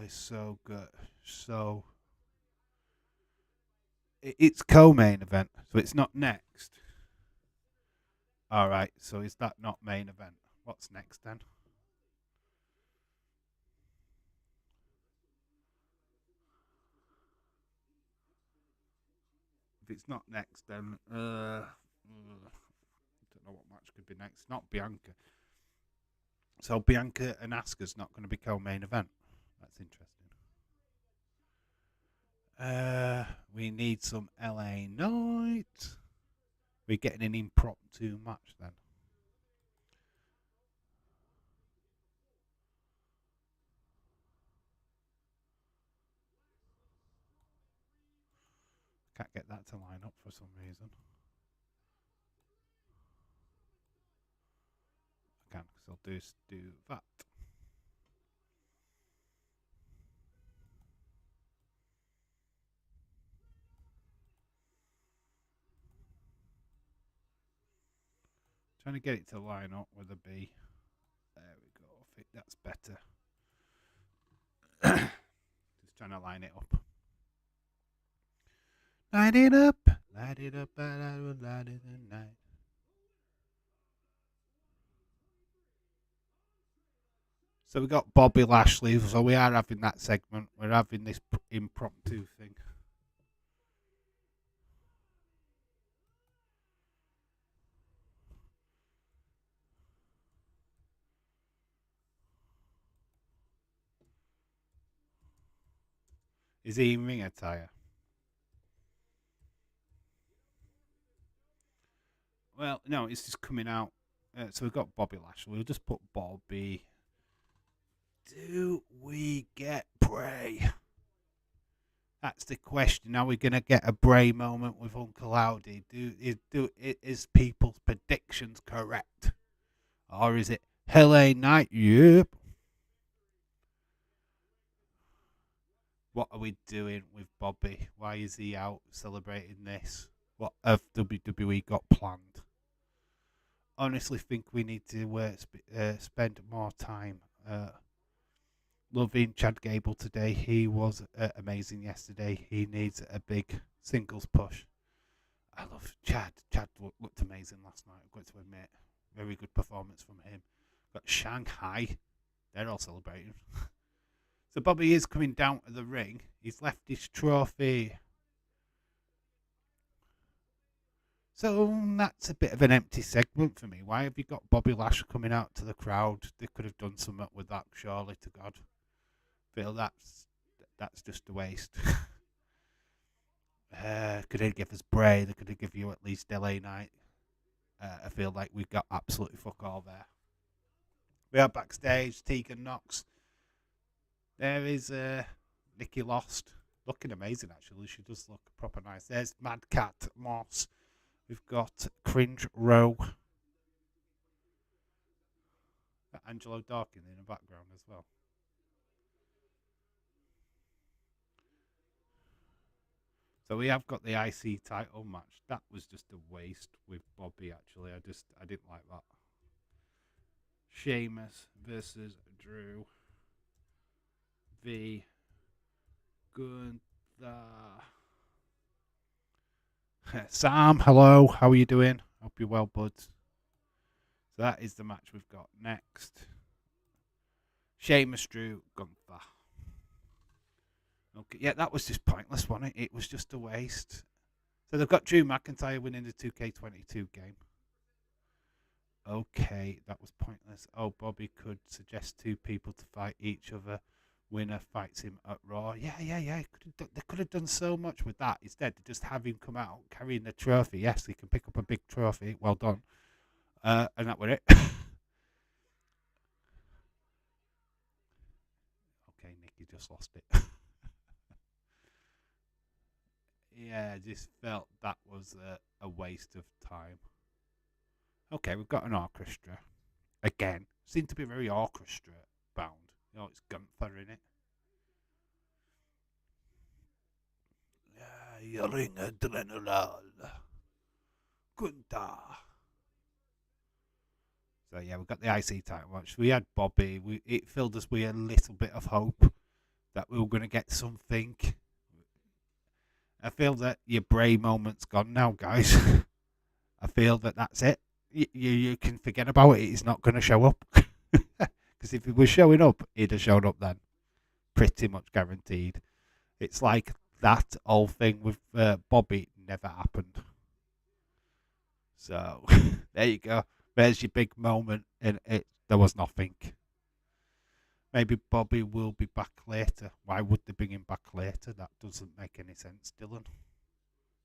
It's so good. So it's co-main event, so it's not next. All right. So is that not main event? What's next then? If it's not next, then I don't know what match could be next. Not Bianca. So Bianca and Asuka's not going to be co-main event. That's interesting. We need some LA Knight. We're getting an impromptu match then. Can't get that to line up for some reason. I can, because I'll do that. Trying to get it to line up with a B. There we go. I think that's better. Just trying to line it up. Light it up, light it up, and I will light it at night. So we got Bobby Lashley. So we are having that segment. We're having this impromptu thing. Is he in ring attire? Well, no, it's just coming out. So we've got Bobby Lashley. We'll just put Bobby. Do we get Bray? That's the question. Are we going to get a Bray moment with Uncle Howdy? Is people's predictions correct? Or is it LA Knight? Yep. What are we doing with Bobby? Why is he out celebrating this? What have WWE got planned? Honestly, think we need to spend more time loving Chad Gable today. He was amazing yesterday. He needs a big singles push. I love Chad. Chad looked amazing last night, I've got to admit. Very good performance from him. Got Shanghai. They're all celebrating. So Bobby is coming down to the ring. He's left his trophy. So that's a bit of an empty segment for me. Why have you got Bobby Lashley coming out to the crowd? They could have done something with that, surely, to God. Feel that's just a waste. Could they give us Bray? They could have given you at least LA Knight. I feel like we got absolutely fuck all there. We are backstage. Tegan Knox. There is Nikki Lost. Looking amazing, actually. She does look proper nice. There's Mad Cat Moss. We've got Cringe Row. Got Angelo Dawkins in the background as well. So we have got the IC title match. That was just a waste with Bobby, actually. I didn't like that. Sheamus versus Drew v. Gunther. Sam, hello. How are you doing? Hope you're well, buds. So that is the match we've got next. Sheamus, Drew, Gunther. Okay, yeah, that was just pointless, wasn't it? It was just a waste. So they've got Drew McIntyre winning the 2K22 game. Okay, that was pointless. Oh, Bobby could suggest two people to fight each other. Winner fights him at Raw. Yeah. They could have done so much with that. Instead, they just have him come out carrying the trophy. Yes, he can pick up a big trophy. Well done. And that was it. Okay, Nikki just lost it. Yeah, I just felt that was a waste of time. Okay, we've got an orchestra. Again, seemed to be very orchestra bound. You know, it's Gunther in it. Yeah, yelling adrenaline. Gunther. So yeah, we've got the IC title match. We had Bobby. It filled us with a little bit of hope that we were going to get something. I feel that your Bray moment's gone now, guys. I feel that that's it. You can forget about it. He's not going to show up. Because if he was showing up, he'd have shown up then. Pretty much guaranteed. It's like that whole thing with Bobby never happened. So, there you go. There's your big moment. And there was nothing. Maybe Bobby will be back later. Why would they bring him back later? That doesn't make any sense, Dylan.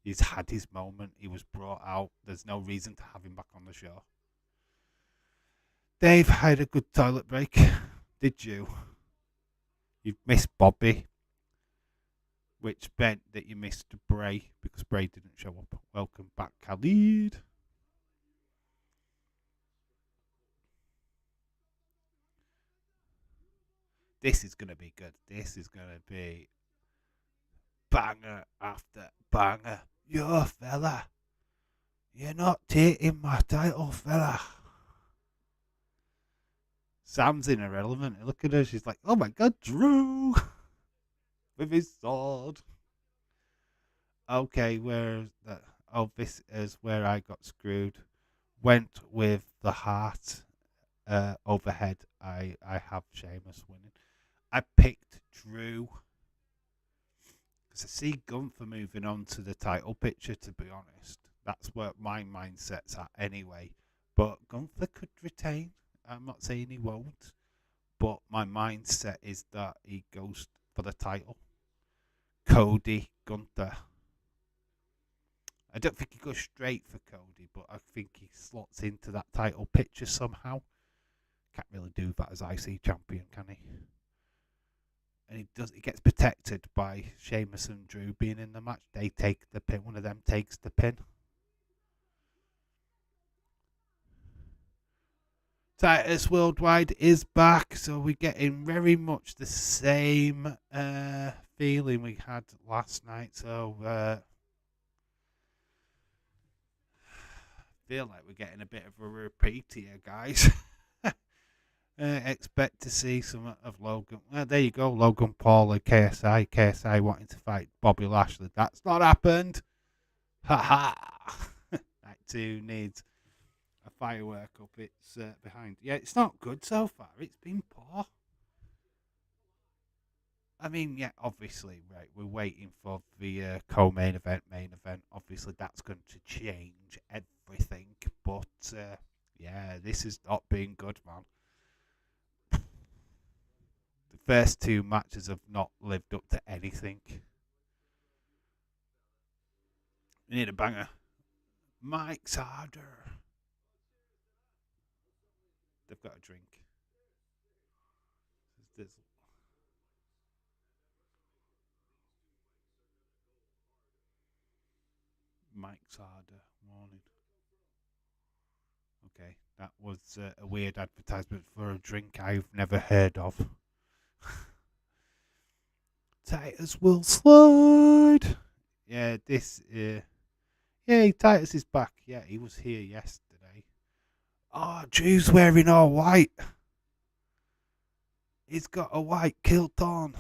He's had his moment. He was brought out. There's no reason to have him back on the show. Dave had a good toilet break. Did you? You've missed Bobby, which meant that you missed Bray because Bray didn't show up. Welcome back, Khalid. This is going to be good. This is going to be banger after banger. Yo, fella. You're not taking my title, fella. Sam's irrelevant. Look at her. She's like, oh my God, Drew. With his sword. Okay, where's that? Oh, this is where I got screwed. Went with the heart overhead. I have Sheamus winning. I picked Drew. Because I see Gunther moving on to the title picture, to be honest. That's where my mindset's at anyway. But Gunther could retain. I'm not saying he won't. But my mindset is that he goes for the title. Cody, Gunther. I don't think he goes straight for Cody, but I think he slots into that title picture somehow. Can't really do that as IC champion, can he? And he gets protected by Sheamus and Drew being in the match. They take the pin. One of them takes the pin. Titus Worldwide is back, so we're getting very much the same feeling we had last night. So feel like we're getting a bit of a repeat here, guys. Expect to see some of Logan. Well, there you go, Logan Paul and KSI. KSI wanting to fight Bobby Lashley. That's not happened. Ha ha. That too needs a firework up its behind. Yeah, it's not good so far. It's been poor. I mean, yeah, obviously, right. We're waiting for the co-main event, main event. Obviously, that's going to change everything. But yeah, this has not been good, man. The first two matches have not lived up to anything. We need a banger. Mike's harder. They've got a drink. There's Mike's harder. Morning. Okay, that was a weird advertisement for a drink I've never heard of. Titus will slide. Yeah, yeah, Titus is back. Yeah, he was here yesterday. Oh, Drew's wearing all white. He's got a white kilt on.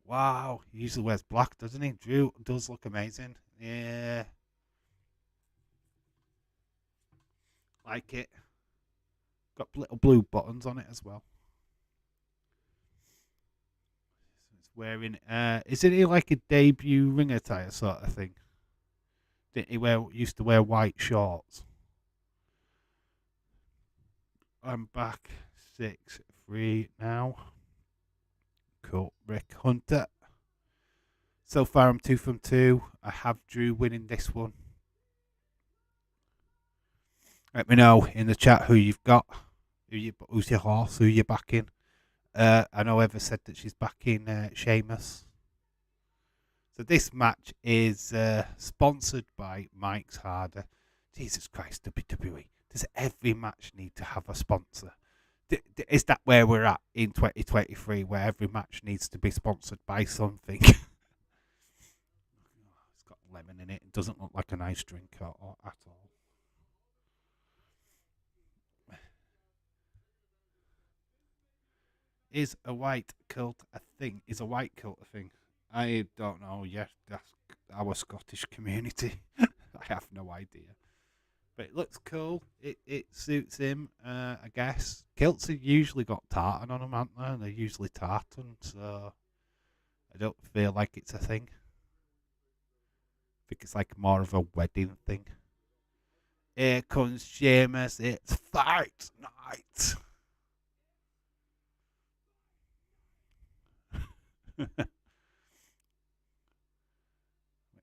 Wow, he usually wears black, doesn't he? Drew does look amazing. Yeah. Like it. Got little blue buttons on it as well. It's wearing, isn't he like a debut ring attire sort of thing? Didn't he used to wear white shorts? I'm back 6-3 now. Cool. Rick Hunter. So far, I'm 2 from 2. I have Drew winning this one. Let me know in the chat who you've got. Who's your horse? Who you're backing? I know Eva said that she's backing Sheamus. So this match is sponsored by Mike's Harder. Jesus Christ, WWE. Does every match need to have a sponsor? Is that where we're at in 2023, where every match needs to be sponsored by something? It's got lemon in it. It doesn't look like a nice drink at all. Is a white kilt a thing? Is a white kilt a thing? I don't know. Yes, that's our Scottish community. I have no idea. But it looks cool. It suits him, I guess. Kilts have usually got tartan on them, haven't they? They're usually tartan, so I don't feel like it's a thing. I think it's like more of a wedding thing. Here comes Sheamus. It's fight night. Let's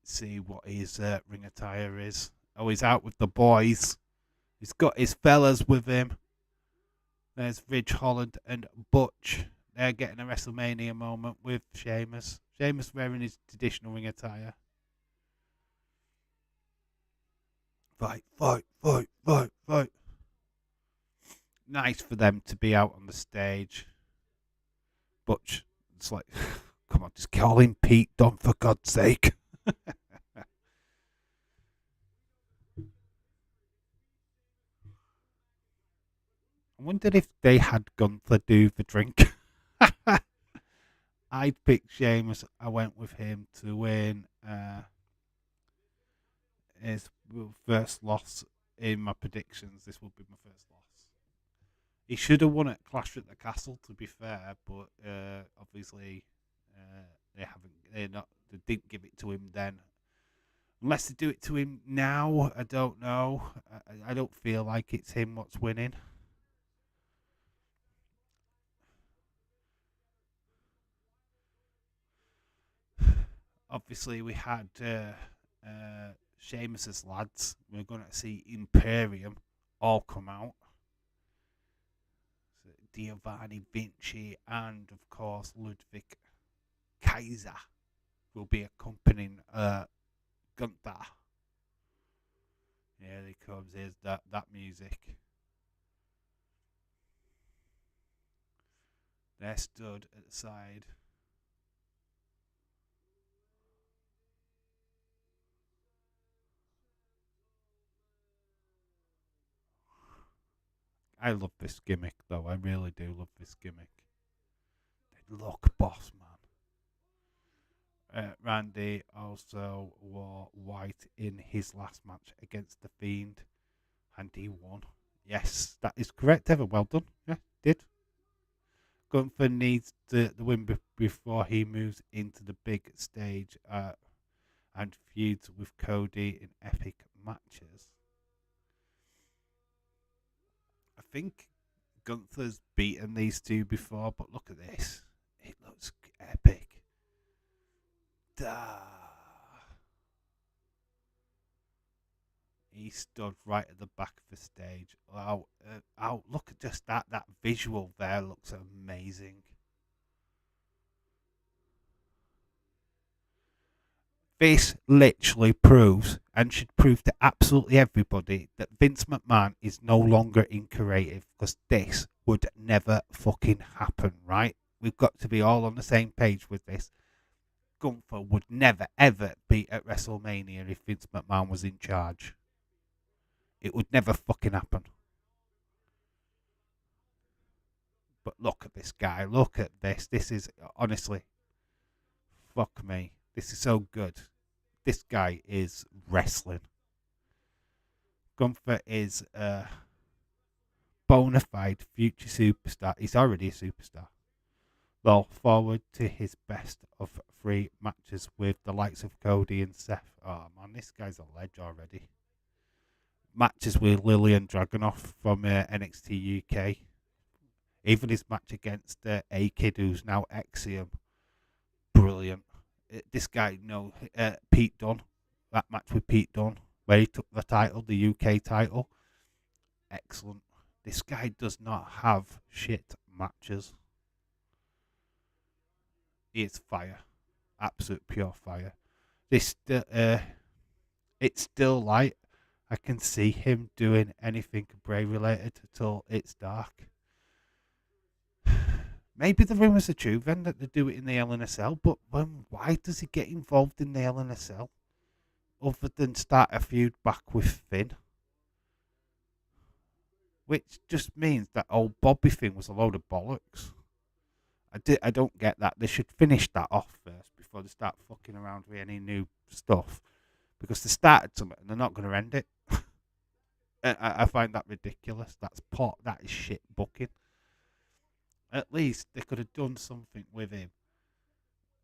see what his ring attire is. Oh, he's out with the boys. He's got his fellas with him. There's Ridge Holland and Butch. They're getting a WrestleMania moment with Sheamus. Sheamus wearing his traditional ring attire. Fight, fight, fight, fight, fight. Nice for them to be out on the stage. Butch, it's like, come on, just call him Pete Dunne for God's sake. I wondered if they had Gunther do the drink. I'd picked Sheamus. I went with him to win his first loss in my predictions. This will be my first loss. He should have won at Clash at the Castle, to be fair, but obviously they haven't. They didn't give it to him then. Unless they do it to him now, I don't know. I don't feel like it's him what's winning. Obviously, we had Sheamus's lads. We're going to see Imperium all come out. So Giovanni Vinci and, of course, Ludwig Kaiser will be accompanying Gunther. Here he comes. Here's that music. They're stood at the side. I love this gimmick, though. I really do love this gimmick. Look, boss man. Randy also wore white in his last match against The Fiend, and he won. Yes, that is correct, Evan. Well done. Yeah, did. Gunther needs the win before he moves into the big stage and feuds with Cody in epic matches. I think Gunther's beaten these two before, but look at this. It looks epic. He stood right at the back of the stage. Wow, look at just that. That visual there looks amazing. This literally proves, and should prove to absolutely everybody, that Vince McMahon is no longer in creative, because this would never fucking happen, right? We've got to be all on the same page with this. Gunther would never, ever be at WrestleMania if Vince McMahon was in charge. It would never fucking happen. But look at this guy. Look at this. This is, honestly, fuck me. This is so good. This guy is wrestling. Gunther is a bona fide future superstar. He's already a superstar. Look forward to his best of 3 matches with the likes of Cody and Seth. Oh man, this guy's a ledge already. Matches with Lillian Dragunov from NXT UK. Even his match against A-Kid, who's now Axiom. Brilliant. This guy, Pete Dunne. That match with Pete Dunne, where he took the title, the UK title. Excellent. This guy does not have shit matches. He is fire. Absolute pure fire. It's still light. I can see him doing anything Bray related until it's dark. Maybe the rumours are true then that they do it in the Hell in a Cell, but why does he get involved in the Hell in a Cell? Other than start a feud back with Finn? Which just means that old Bobby thing was a load of bollocks. I don't get that. They should finish that off first before they start fucking around with any new stuff. Because they started something and they're not going to end it. I find that ridiculous. That is shit booking. At least they could have done something with him.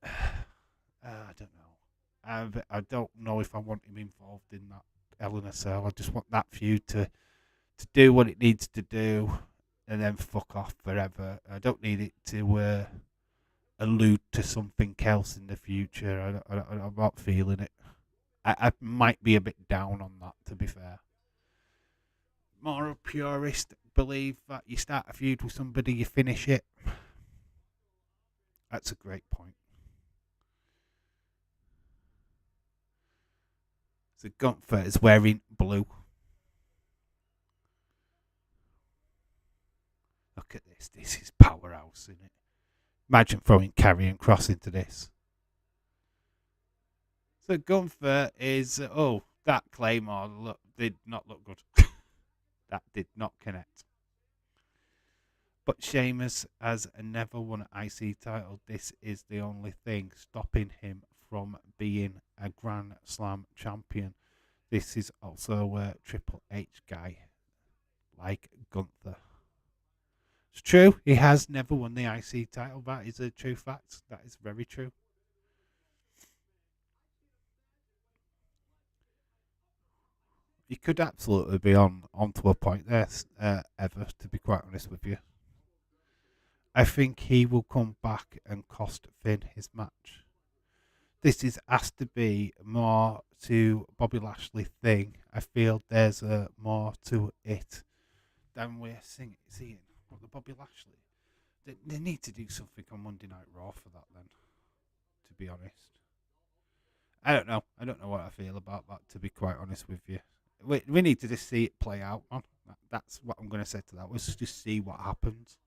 I don't know. I don't know if I want him involved in that Hell in a Cell. I just want that feud to do what it needs to do and then fuck off forever. I don't need it to allude to something else in the future. I'm not feeling it. I might be a bit down on that, to be fair. More a purist believe that you start a feud with somebody, you finish it. That's a great point. So Gunther is wearing blue. Look at this. This is powerhouse, isn't it? Imagine throwing Karrion Kross into this. So Gunther is... that Claymore did not look good. That did not connect. But Sheamus has never won an IC title. This is the only thing stopping him from being a Grand Slam champion. This is also a Triple H guy, like Gunther. It's true, he has never won the IC title. That is a true fact. That is very true. You could absolutely be onto a point there, Ever, to be quite honest with you. I think he will come back and cost Finn his match. this is has to be more to Bobby Lashley thing. I feel there's more to it than we're seeing. What the Bobby Lashley? They need to do something on Monday Night Raw for that. Then, to be honest, I don't know. I don't know what I feel about that. To be quite honest with you, we need to just see it play out. Man. That's what I'm going to say to that. Let's just see what happens.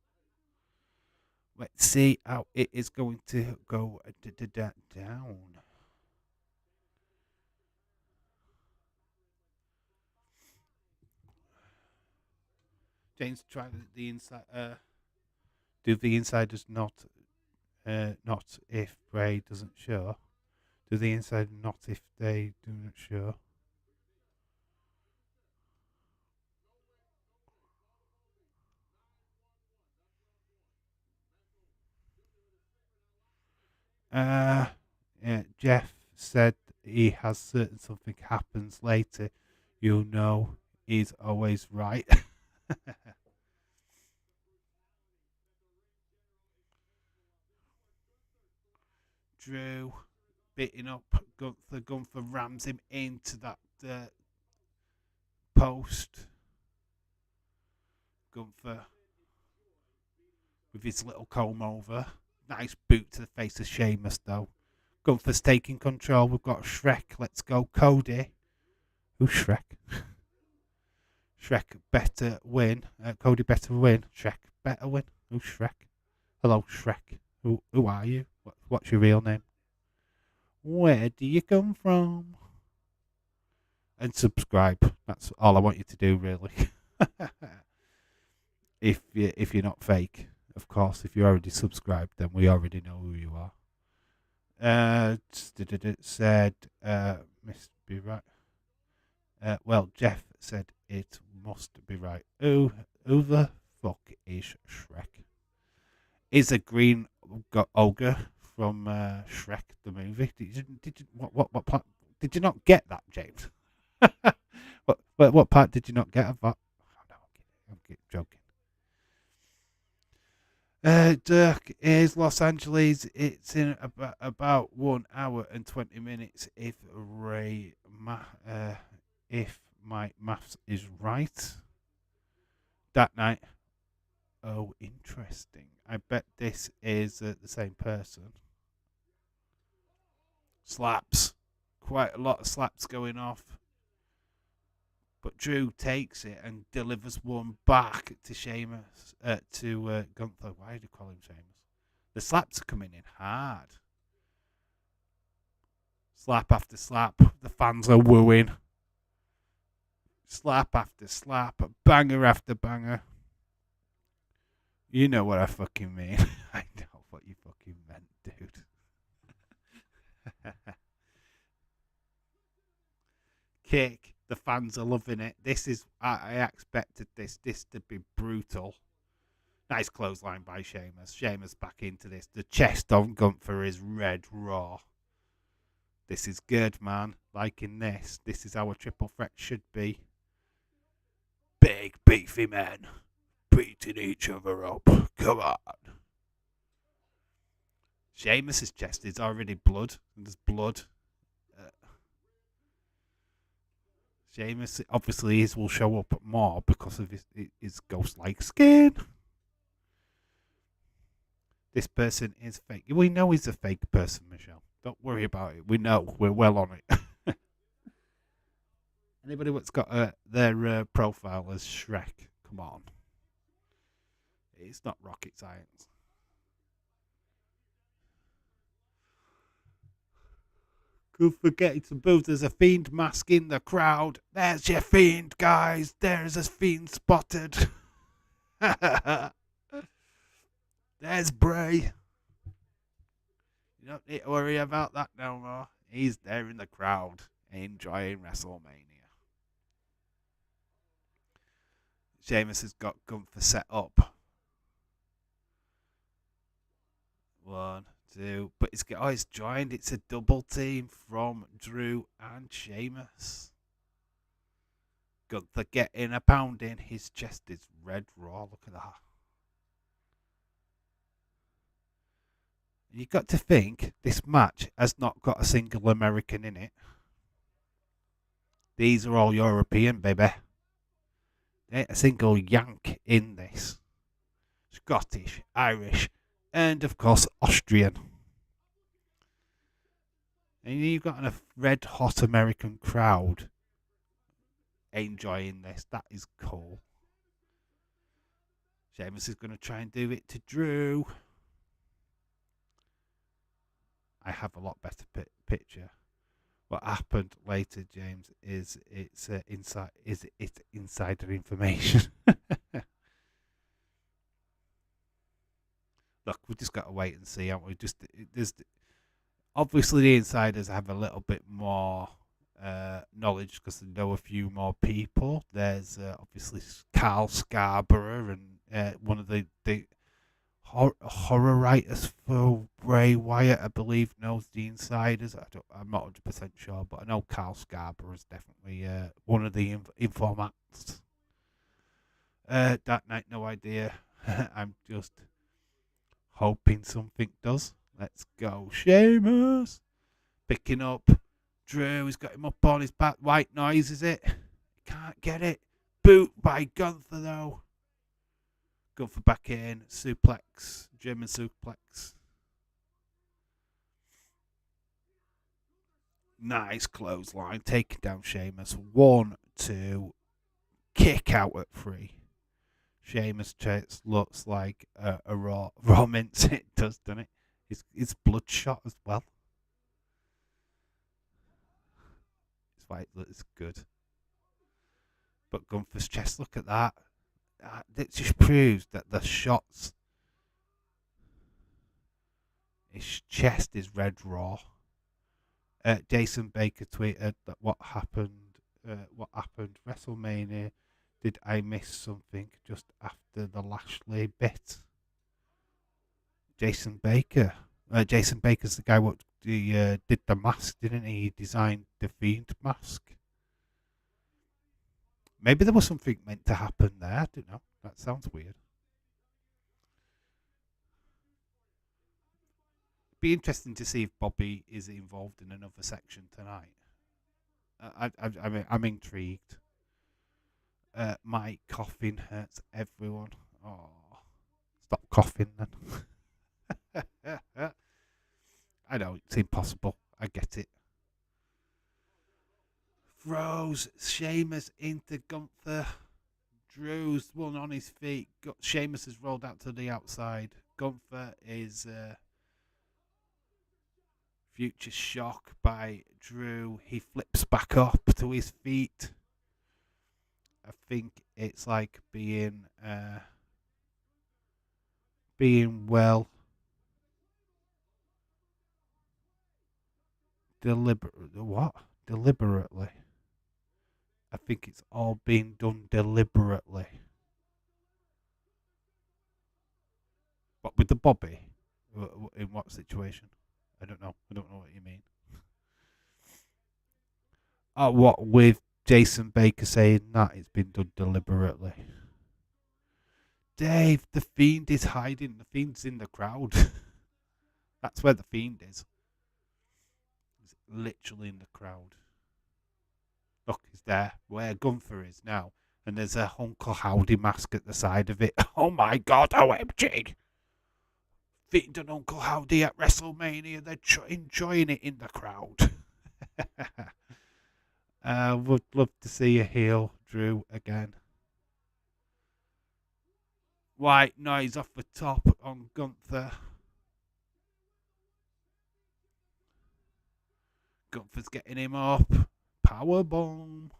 Let's see how it is going to go down. James, try the inside. Do the insiders not if Bray doesn't show? Do the insiders not if they do not show? Yeah, Jeff said he has certain something happens later. You know, he's always right. Drew beating up Gunther rams him into that post. Gunther with his little comb over. Nice boot to the face of Sheamus though. Gunther's taking control. We've got Shrek. Let's go, Cody. Who's Shrek? Shrek better win. Cody better win. Shrek better win. Who's Shrek? Hello, Shrek. Who are you? What's your real name? Where do you come from? And subscribe. That's all I want you to do, really. if you're not fake, of course. If you're already subscribed, then we already know who you are. Said must be right. Well, Jeff said it must be right. Who the fuck is Shrek? Is a green ogre from Shrek the movie? Did you not get that, James? what part did you not get of that? Oh, no, I'm joking. Dirk is Los Angeles. It's in about 1 hour and 20 minutes. If if my maths is right, that night. Oh, interesting. I bet this is the same person. Slaps. Quite a lot of slaps going off. But Drew takes it and delivers one back to Sheamus. To Gunther. Why do you call him Sheamus? The slaps are coming in hard. Slap after slap. The fans are wooing. Slap after slap. Banger after banger. You know what I fucking mean. I know what you fucking meant, dude. Kick. The fans are loving it. This is. I expected this to be brutal. Nice clothesline by Sheamus. Sheamus back into this. The chest on Gunther is red raw. This is good, man. Liking this. This is how a triple threat should be. Big, beefy men beating each other up. Come on. Sheamus's chest is already blood. There's blood. Sheamus, obviously, his will show up more because of his ghost-like skin. This person is fake. We know he's a fake person, Michelle. Don't worry about it. We know. We're well on it. Anybody that's got their profile as Shrek, come on. It's not rocket science. Good forgetting to booth. There's a fiend mask in the crowd. There's your fiend, guys. There's a fiend spotted. There's Bray. You don't need to worry about that no more. He's there in the crowd, enjoying WrestleMania. Sheamus has got Gunther set up. 1, 2, but it's joined. It's a double team from Drew and Sheamus. Gunther getting a pound in. His chest is red raw. Look at that. You got to think this match has not got a single American in it. These are all European, baby. There ain't a single Yank in this. Scottish, Irish, and of course Austrian. And you've got a red hot American crowd enjoying this. That is cool. Sheamus is going to try and do it to Drew. I have a lot better picture. What happened later, James, is it's insider information. Look, we just got to wait and see, haven't we? There's obviously the insiders have a little bit more knowledge because they know a few more people. There's obviously Carl Scarborough and one of the horror writers for Bray Wyatt, I believe, knows the insiders. I'm not 100% sure, but I know Carl Scarborough is definitely one of the informants. That night, no idea. I'm just hoping something does. Let's go, Sheamus. Picking up Drew. He's got him up on his back. White noise, is it? Can't get it. Boot by Gunther, though. Gunther back in. Suplex. German suplex. Nice clothesline. Taking down Sheamus. 1, 2. Kick out at 3. Sheamus looks like a raw mince. It does, doesn't it? It's bloodshot as well. It's good. But Gunther's chest, look at that. It just proves that the shots. His chest is red raw. Jason Baker tweeted that what happened WrestleMania. Did I miss something just after the Lashley bit? Jason Baker. Jason Baker's the guy what did the mask, didn't he? He designed the Fiend mask. Maybe there was something meant to happen there. I don't know. That sounds weird. Be interesting to see if Bobby is involved in another section tonight. I'm intrigued. My coughing hurts everyone. Oh, stop coughing then. I know it's impossible. I get it. Throws Sheamus into Gunther. Drew's one on his feet. Sheamus has rolled out to the outside. Gunther is future shock by Drew. He flips back up to his feet. I think it's like being well deliberately. I think it's all being done deliberately. But with the Bobby, in what situation? I don't know. I don't know what you mean. What with Jason Baker saying that it's been done deliberately. Dave, the Fiend is hiding. The Fiend's in the crowd. That's where the Fiend is. He's literally in the crowd. Look, he's there. Where Gunther is now. And there's a Uncle Howdy mask at the side of it. Oh my god, OMG! Fiend and Uncle Howdy at WrestleMania. They're enjoying it in the crowd. Would love to see a heel Drew again. White noise off the top on Gunther. Gunther's getting him up. Powerbomb.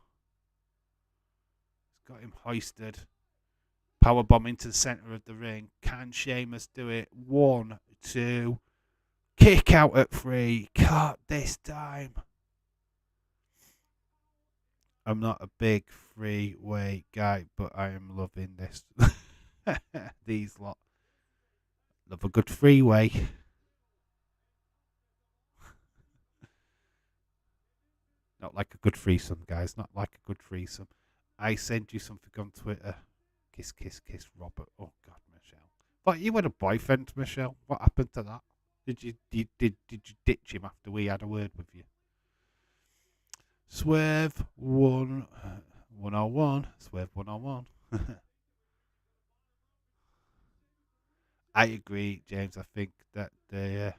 He's got him hoisted. Powerbomb into the center of the ring. Can Sheamus do it? 1, 2. Kick out at 3. Cut this time. I'm not a big freeway guy, but I am loving this. These lot. Love a good freeway. Not like a good threesome, guys. Not like a good threesome. I send you something on Twitter. Kiss, kiss, kiss, Robert. Oh, God, Michelle. But you had a boyfriend, Michelle. What happened to that? Did you ditch him after we had a word with you? Swerve 101. Swerve 101. I agree, James. I think that they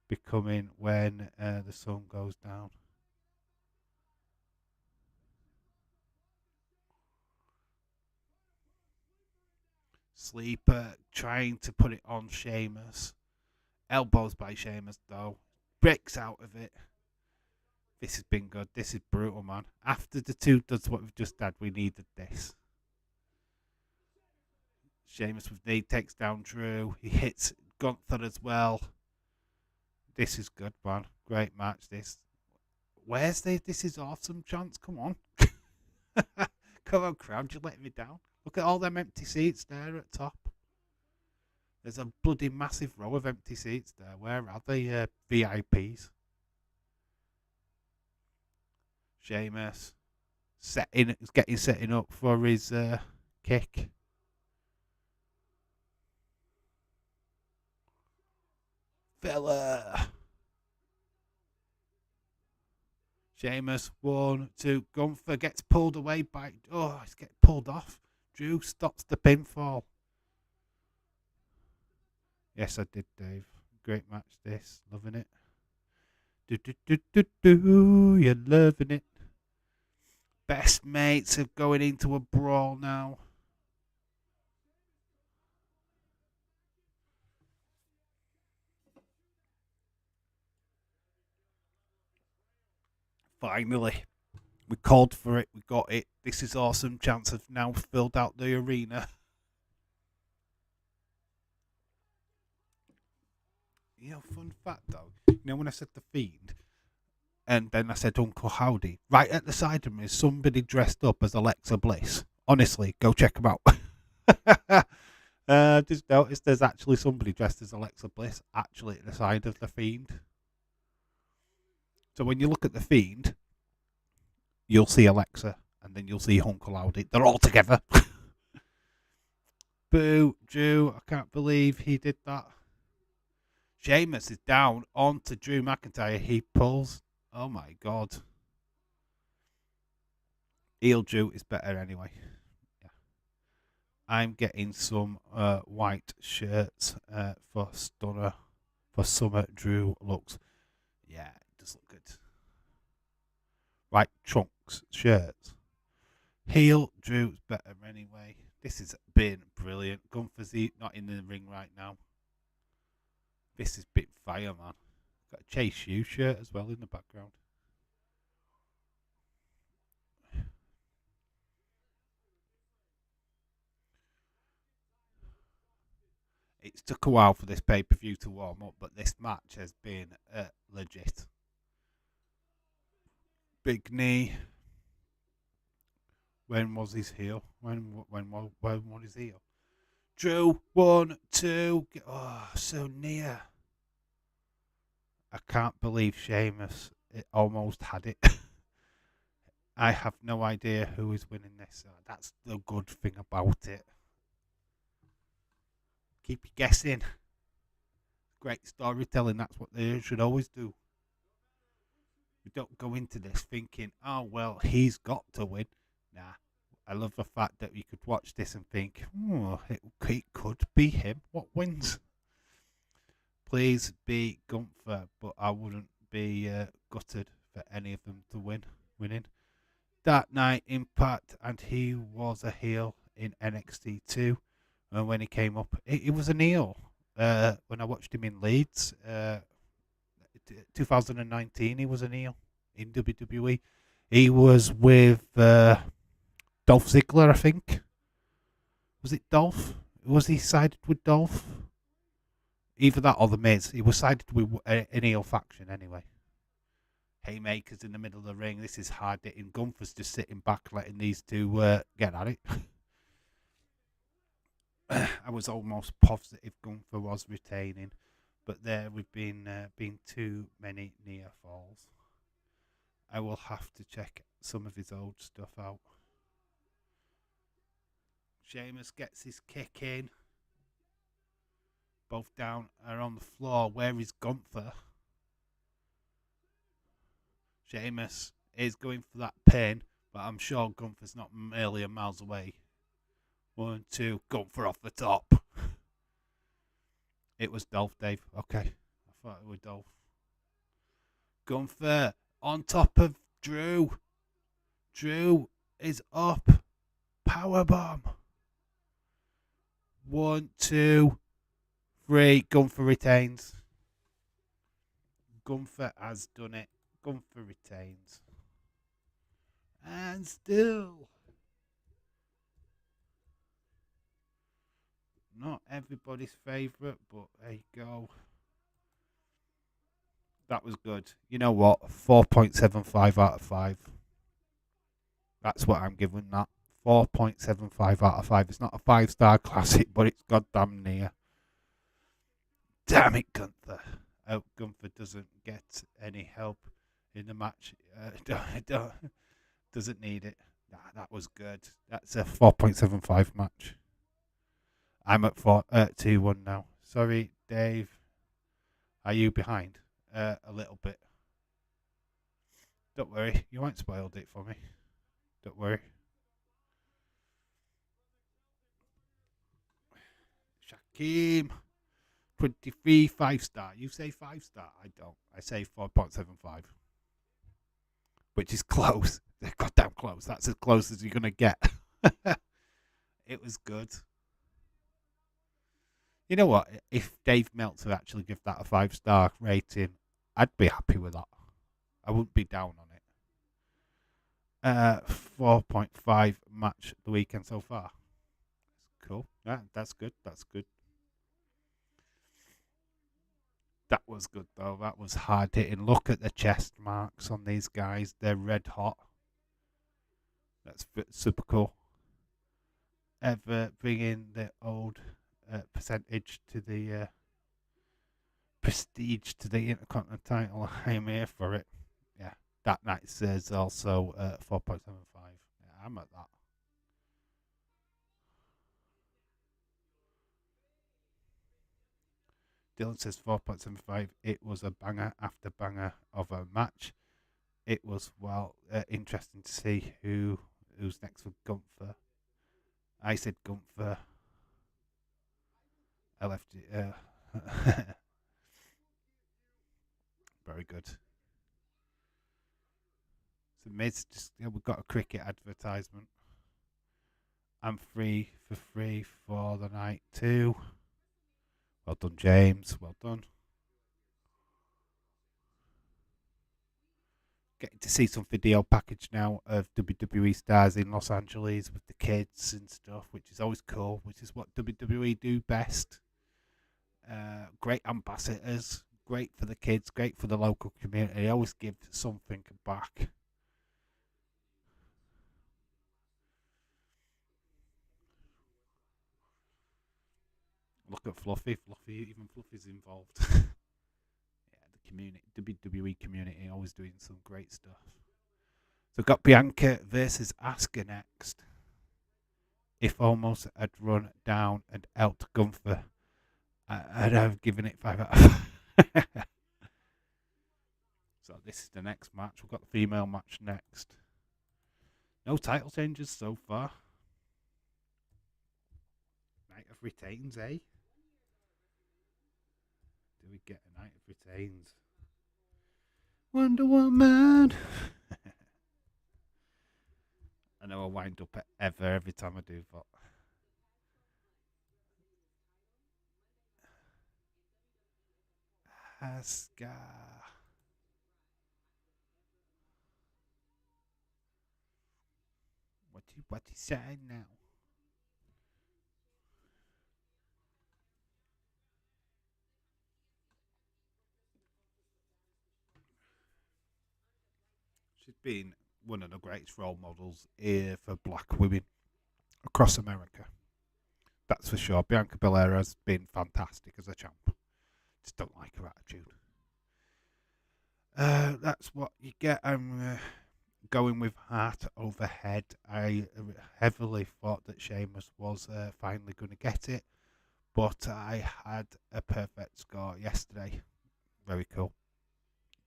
becoming when the sun goes down. Sleeper trying to put it on Sheamus. Elbows by Sheamus though. Breaks out of it. This has been good. This is brutal, man. After the two does what we've just had, we needed this. Sheamus with knee takes down Drew. He hits Gunther as well. This is good, man. Great match. Where's the "this is awesome" chance? Come on. Come on, crowd. You're letting me down. Look at all them empty seats there at top. There's a bloody massive row of empty seats there. Where are they? VIPs. Sheamus setting up for his kick. Fella. Sheamus 1, 2. Gunther gets pulled away by. Oh, he's getting pulled off. Drew stops the pinfall. Yes, I did, Dave. Great match. This, loving it. You're loving it. Best mates are going into a brawl now. Finally, we called for it. We got it. This is awesome. Chance have now filled out the arena. Fun fact though. When I said the Fiend, and then I said Uncle Howdy, right at the side of me is somebody dressed up as Alexa Bliss. Honestly, go check them out. Just noticed there's actually somebody dressed as Alexa Bliss actually at the side of the Fiend. So when you look at the Fiend, you'll see Alexa, and then you'll see Uncle Howdy. They're all together. Boo, Drew, I can't believe he did that. Sheamus is down onto Drew McIntyre. He pulls. Oh my god. Heel Drew is better anyway. Yeah. I'm getting some white shirts for Stunner. For Summer Drew looks. Yeah, it does look good. White trunks, shirts. Heel Drew's better anyway. This has been brilliant. Gunther's not in the ring right now. This has been fire, man. Got a Chase U shirt as well in the background. It's took a while for this pay-per-view to warm up, but this match has been legit. Big knee. When was his heel? When was his heel? Drew, 1, 2. Oh, so near. I can't believe Sheamus almost had it. I have no idea who is winning this. That's the good thing about it. Keep you guessing. Great storytelling. That's what they should always do. We don't go into this thinking, oh, well, he's got to win. Nah. I love the fact that you could watch this and think, oh, it could be him. What wins? Please be Gunther, but I wouldn't be gutted for any of them to winning. That night, Impact, and he was a heel in NXT 2. And when he came up, he was an heel. When I watched him in Leeds, 2019, he was an heel in WWE. He was with Dolph Ziggler, I think. Was it Dolph? Was he sided with Dolph? Either that or The Miz. He was sided with an heel faction anyway. Haymakers in the middle of the ring. This is hard hitting. Gunther's just sitting back, letting these two get at it. I was almost positive Gunther was retaining, but there we've been too many near falls. I will have to check some of his old stuff out. Sheamus gets his kick in. Both down are on the floor. Where is Gunther? Sheamus is going for that pin, but I'm sure Gunther's not a million miles away. 1, 2, Gunther off the top. It was Dolph, Dave. Okay. I thought it was Dolph. Gunther on top of Drew. Drew is up. Powerbomb. 1, 2, 3. Gunther retains. Gunther has done it. Gunther retains. And still, not everybody's favourite, but there you go. That was good. You know what? 4.75 out of 5. That's what I'm giving that. 4.75 out of 5. It's not a 5-star classic, but it's goddamn near. Damn it, Gunther. Oh, Gunther doesn't get any help in the match. Doesn't need it. That was good. That's a 4.75 match. I'm at 2-1 now. Sorry, Dave. Are you behind? A little bit. Don't worry. You won't spoiled it for me. Don't worry. Shaquem. 23, 5-star. You say 5-star. I don't. I say 4.75. Which is close. They're goddamn close. That's as close as you're going to get. It was good. You know what? If Dave Meltzer actually gave that a 5-star rating, I'd be happy with that. I wouldn't be down on it. 4.5 match the weekend so far. Cool. Yeah, that's good. That's good. That was good, though. That was hard hitting. Look at the chest marks on these guys. They're red hot. That's super cool. Ever bringing the old percentage to the prestige to the Intercontinental title. I'm here for it. Yeah, that night says also 4.75. Yeah, I'm at that. Dylan says 4.75. It was a banger after banger of a match. It was, well, interesting to see who's next for Gunther. I said Gunther. I left it. Very good. So Miz, we've got a cricket advertisement. I'm free for the night too. Well done, James. Well done. Getting to see some video package now of WWE stars in Los Angeles with the kids and stuff, which is always cool, which is what WWE do best. Great ambassadors, great for the kids, great for the local community. They always give something back. Look at Fluffy. Even Fluffy's involved. Yeah, the community, WWE community, always doing some great stuff. So we've got Bianca versus Asuka next. If Omos had run down and out Gunther, I'd have given it 5 out of 5. So this is the next match. We've got the female match next. No title changes so far. Night of Retains, eh? Do we get a Night of Retains? Wonder Woman. I know I wind up every time I do, but Asuka. What you saying now? She's been one of the greatest role models here for black women across America. That's for sure. Bianca Belair has been fantastic as a champ. Just don't like her attitude. That's what you get. I'm going with heart over head. I heavily thought that Sheamus was finally going to get it, but I had a perfect score yesterday. Very cool.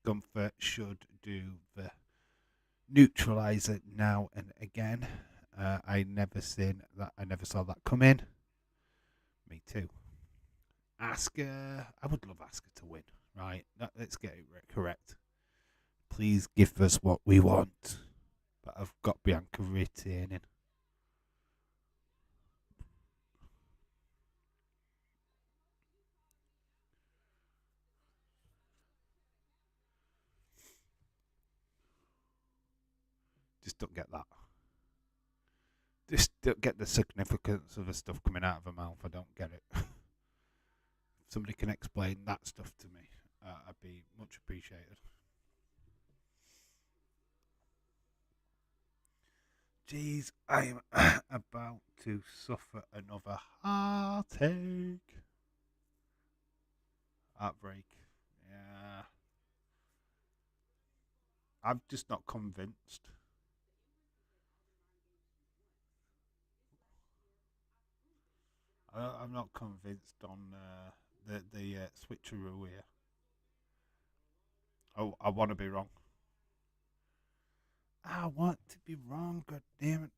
Gunther should do the neutralizer now and again. I never saw that come in. Me too. Asuka, I would love Asuka to win. Right, let's get it correct. Please give us what we want. But I've got Bianca retaining. Just don't get that. Just don't get the significance of the stuff coming out of her mouth. I don't get it. If somebody can explain that stuff to me, I'd be much appreciated. Jeez, I'm about to suffer another heartache. Heartbreak. Yeah. I'm just not convinced. I'm not convinced on the switcheroo here. Oh, I want to be wrong. I want to be wrong. God damn it!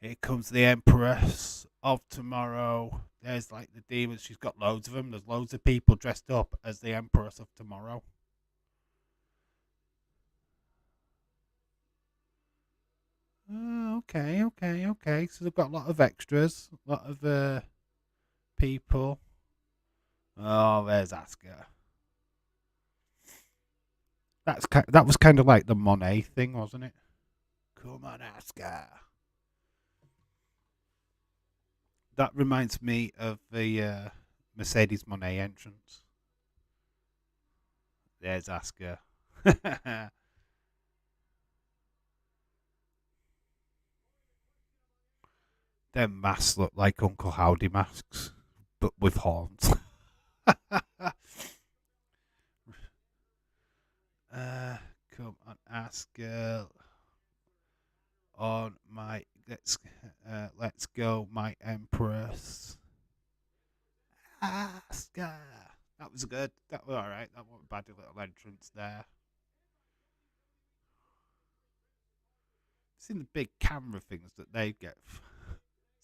Here comes the Empress of Tomorrow. There's like the demons. She's got loads of them. There's loads of people dressed up as the Empress of Tomorrow. Okay. So they've got a lot of extras, a lot of people. Oh, there's Asuka. That was kind of like the Monet thing, wasn't it? Come on, Asuka. That reminds me of the Mercedes Monet entrance. There's Asuka. Their masks look like Uncle Howdy masks, but with horns. Come on, Asuka. On my let's go, my Empress. Asuka. That was good. That was all right. That wasn't a bad little entrance there. Seen the big camera things that they get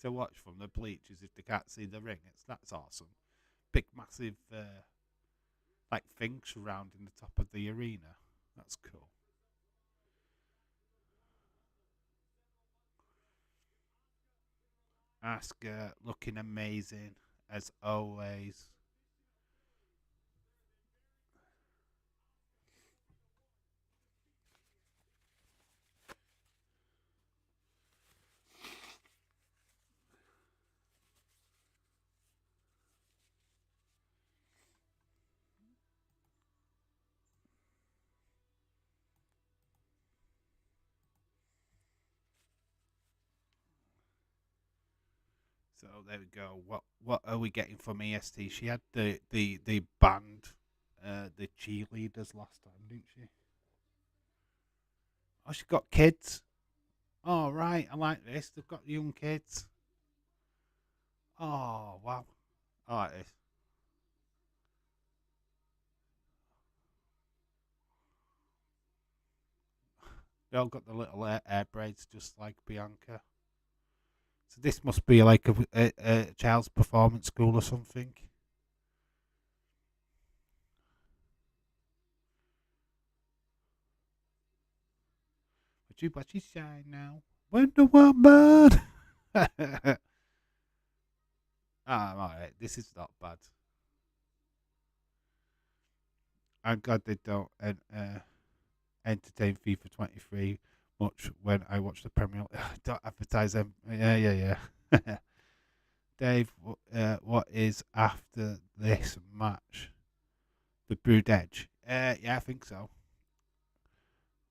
to watch from the bleachers if they can't see the ring. That's awesome. Big massive like thing surrounding the top of the arena. That's cool. Asuka looking amazing as always. So there we go. What are we getting from EST? She had the band, the cheerleaders last time, didn't she? Oh, she got kids. Oh right, I like this. They've got young kids. Oh wow, I like this. They all got the little air braids just like Bianca. So this must be like a child's performance school or something. But you watch his shine now. Wonder Woman. I'm alright. This is not bad. I'm glad they don't entertain FIFA 23 much when I watch the Premier League. Don't advertise them. Yeah. Dave, what is after this match? The Brood Edge? Yeah, I think so.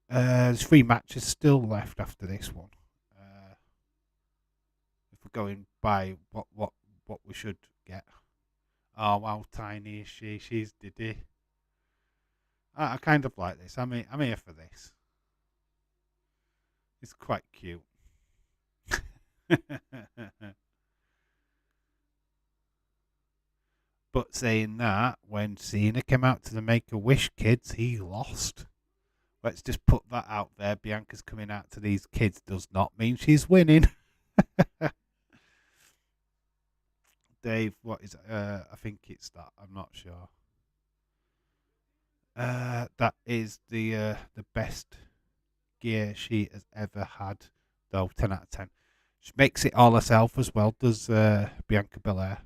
There's 3 matches still left after this one. If we're going by what we should get. Oh wow, tiny is she? She's Diddy. I kind of like this. I'm here for this. It's quite cute. But saying that, when Cena came out to the Make-A-Wish kids, he lost. Let's just put that out there. Bianca's coming out to these kids does not mean she's winning. Dave, what is it? I think it's that. I'm not sure. That is the best gear she has ever had, though. 10 out of 10. She makes it all herself as well. Does Bianca Belair?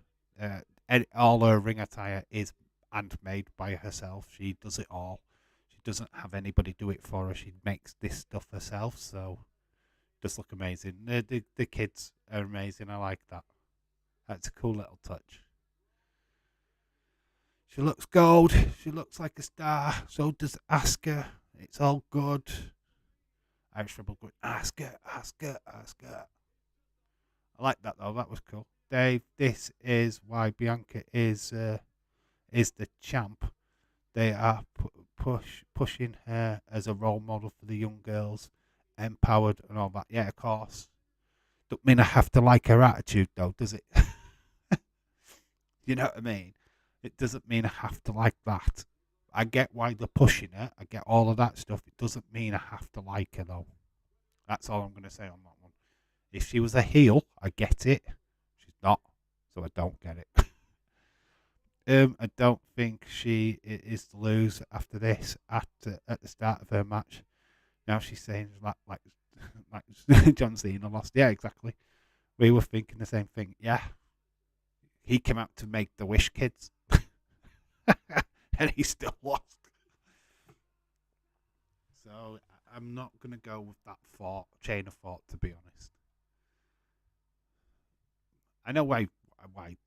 All her ring attire is handmade by herself. She does it all. She doesn't have anybody do it for her. She makes this stuff herself. So just look amazing. The kids are amazing. I like that. That's a cool little touch. She looks gold. She looks like a star. So does Asuka. It's all good. Irish Rebel good. Asuka, Asuka, Asuka. I like that though. That was cool. Dave, this is why Bianca is the champ. They are pushing her as a role model for the young girls, empowered and all that. Yeah, of course. Don't mean I have to like her attitude though, does it? You know what I mean? It doesn't mean I have to like that. I get why they're pushing her. I get all of that stuff. It doesn't mean I have to like her though. That's all I'm going to say on that one. If she was a heel, I get it. She's not, so I don't get it. I don't think she is to lose after this at the start of her match. Now she's saying like John Cena lost. Yeah, exactly. We were thinking the same thing. Yeah, he came out to make the Wish kids, and he still lost. So I'm not gonna go with that chain of thought, to be honest. I know why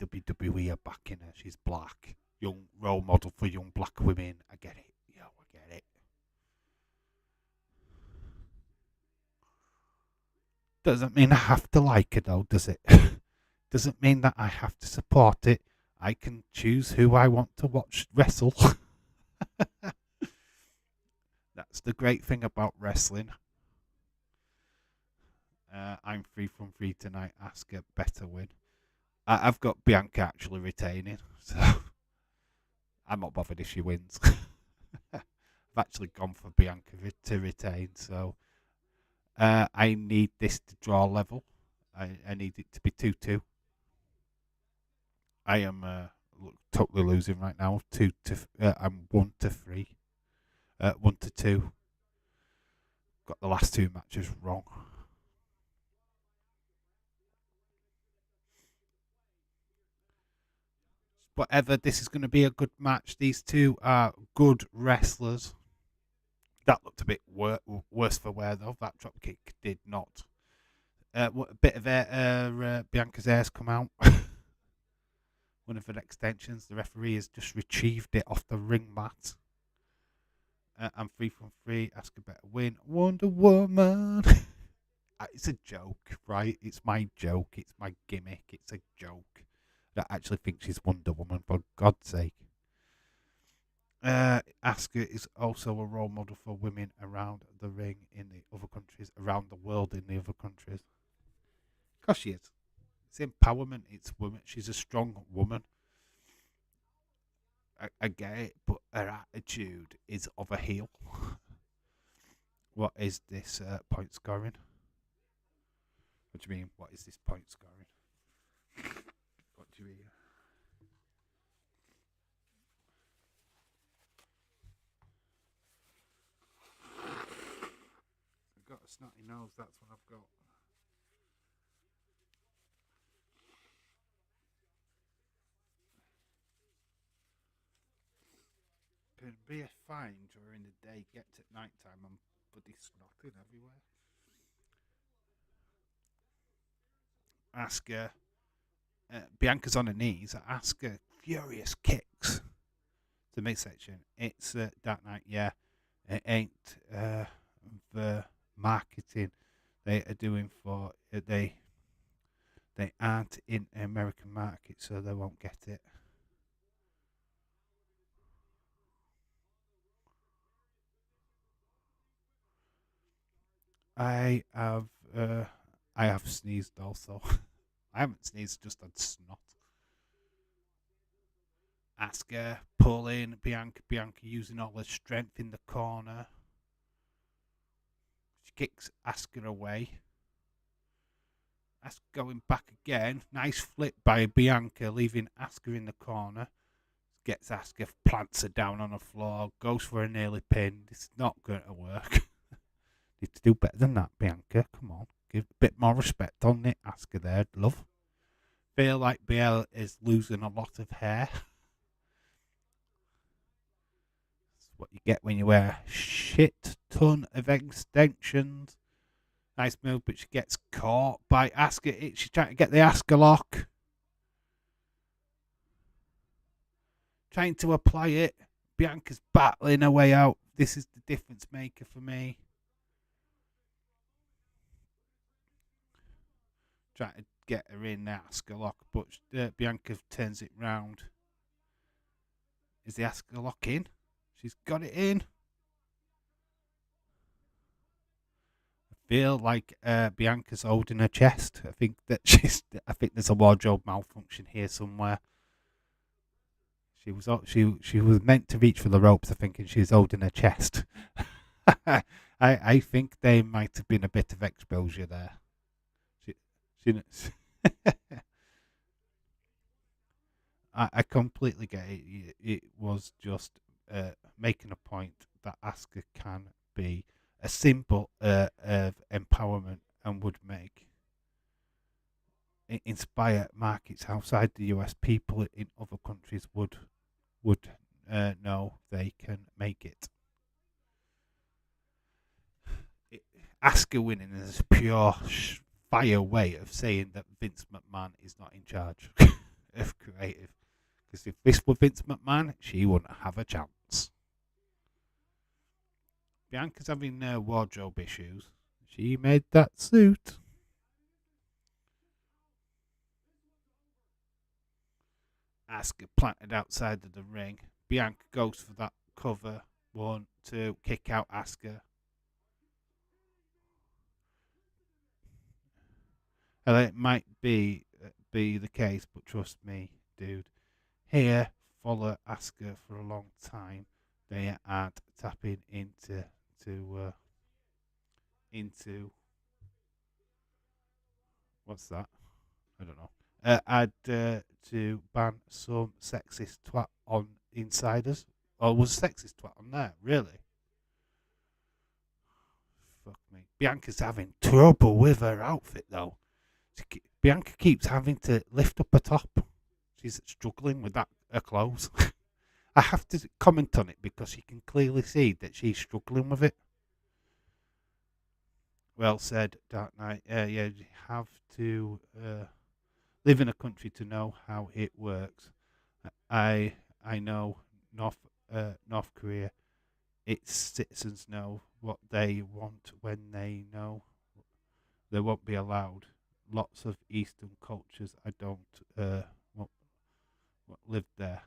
WWE are backing her. She's black, young role model for young black women. I get it. Yeah, I get it. Doesn't mean I have to like it though, does it? Doesn't mean that I have to support it. I can choose who I want to watch wrestle. That's the great thing about wrestling. I'm 3 from 3 tonight. Asuka better win. I've got Bianca actually retaining, so I'm not bothered if she wins. I've actually gone for Bianca to retain, so I need this to draw level. I need it to be 2-2. I am totally losing right now. I'm 1-3. 1-2. Got the last two matches wrong. Whatever, this is going to be a good match. These two are good wrestlers. That looked a bit worse for wear, though. That dropkick did not. A bit of air, Bianca's hair's come out. One of her extensions. The referee has just retrieved it off the ring mat. I'm 3 from 3. Ask a better win. Wonder Woman. It's a joke, right? It's my joke. It's my gimmick. It's a joke. I actually think she's Wonder Woman, for God's sake. Asuka is also a role model for women around the ring in the other countries, around the world in the other countries. Because she is. It's empowerment. It's woman. She's a strong woman. I get it, but her attitude is of a heel. What is this point scoring? What do you mean? What is this point scoring? What do you mean? I've got a snotty nose, that's what I've got. Can be a fine during the day, get at night time, I'm bloody snotting everywhere. Asuka, Bianca's on her knees. Asuka, furious kicks to midsection. It's Dark Knight, yeah. It ain't the marketing they are doing for they aren't in American market, so they won't get it. I have uh, I have sneezed also. I haven't sneezed, just had snot. Asuka pulling Bianca using all her strength in the corner. She kicks Asuka away. Asuka going back again. Nice flip by Bianca, leaving Asuka in the corner. Gets Asuka, plants her down on the floor, goes for a nearly pin. This is not going to work. Need to do better than that, Bianca. Come on. Give a bit more respect on it, Asuka there, love. Feel like BL is losing a lot of hair. That's what you get when you wear a shit ton of extensions. Nice move, but she gets caught by Asuka. She's trying to get the Asuka lock. Trying to apply it. Bianca's battling her way out. This is the difference maker for me. Trying to get her in the Asuka lock, but Bianca turns it round. Is the Asuka lock in? She's got it in. I feel like Bianca's holding her chest. I think there's a wardrobe malfunction here somewhere. She was meant to reach for the ropes. I think, and she's holding her chest. I think there might have been a bit of exposure there. She I completely get it. It was just making a point that Asuka can be a symbol of empowerment and would inspire markets outside the US. People in other countries would know they can make it. Asuka winning is a pure fire way of saying that Vince McMahon is not in charge of creative. Because if this were Vince McMahon, she wouldn't have a chance. Bianca's having wardrobe issues. She made that suit. Asuka planted outside of the ring. Bianca goes for that cover. 1, 2, kick out Asuka. And it might be the case, but trust me, dude. Here, follow Asuka for a long time. They aren't tapping into what's that? I don't know. Add to ban some sexist twat on insiders. Or was sexist twat on there? Really? Fuck me. Bianca's having trouble with her outfit though. Bianca keeps having to lift up her top. She's struggling with her clothes. I have to comment on it because you can clearly see that she's struggling with it. Well said, Dark Knight. Yeah, you have to live in a country to know how it works. I know North Korea. Its citizens know what they want when they know they won't be allowed. Lots of Eastern cultures I don't want live there.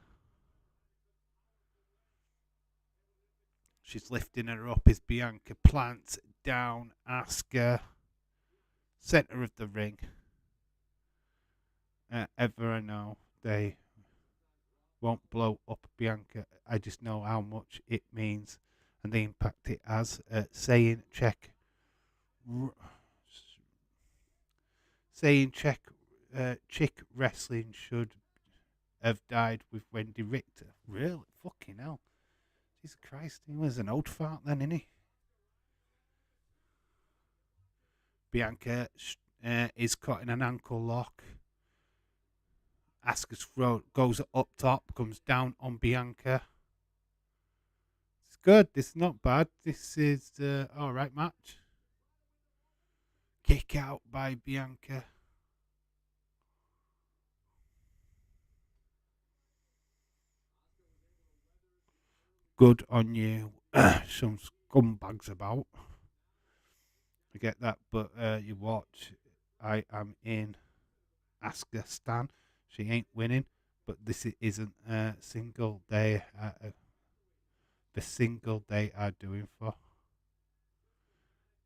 She's lifting her up as Bianca plants down Asuka, center of the ring. Ever I know they won't blow up Bianca. I just know how much it means and the impact it has. Saying Czech chick wrestling should have died with Wendy Richter. Really? Fucking hell. Jesus Christ, he was an old fart then, isn't he? Bianca is caught in an ankle lock. Asuka's throat goes up top, comes down on Bianca. It's good. This is not bad. This is alright match. Kick out by Bianca. Good on you. Some scumbags about. I get that, but you watch. I am in Asuka Stan. She ain't winning, but this isn't a single day. The single they are doing for.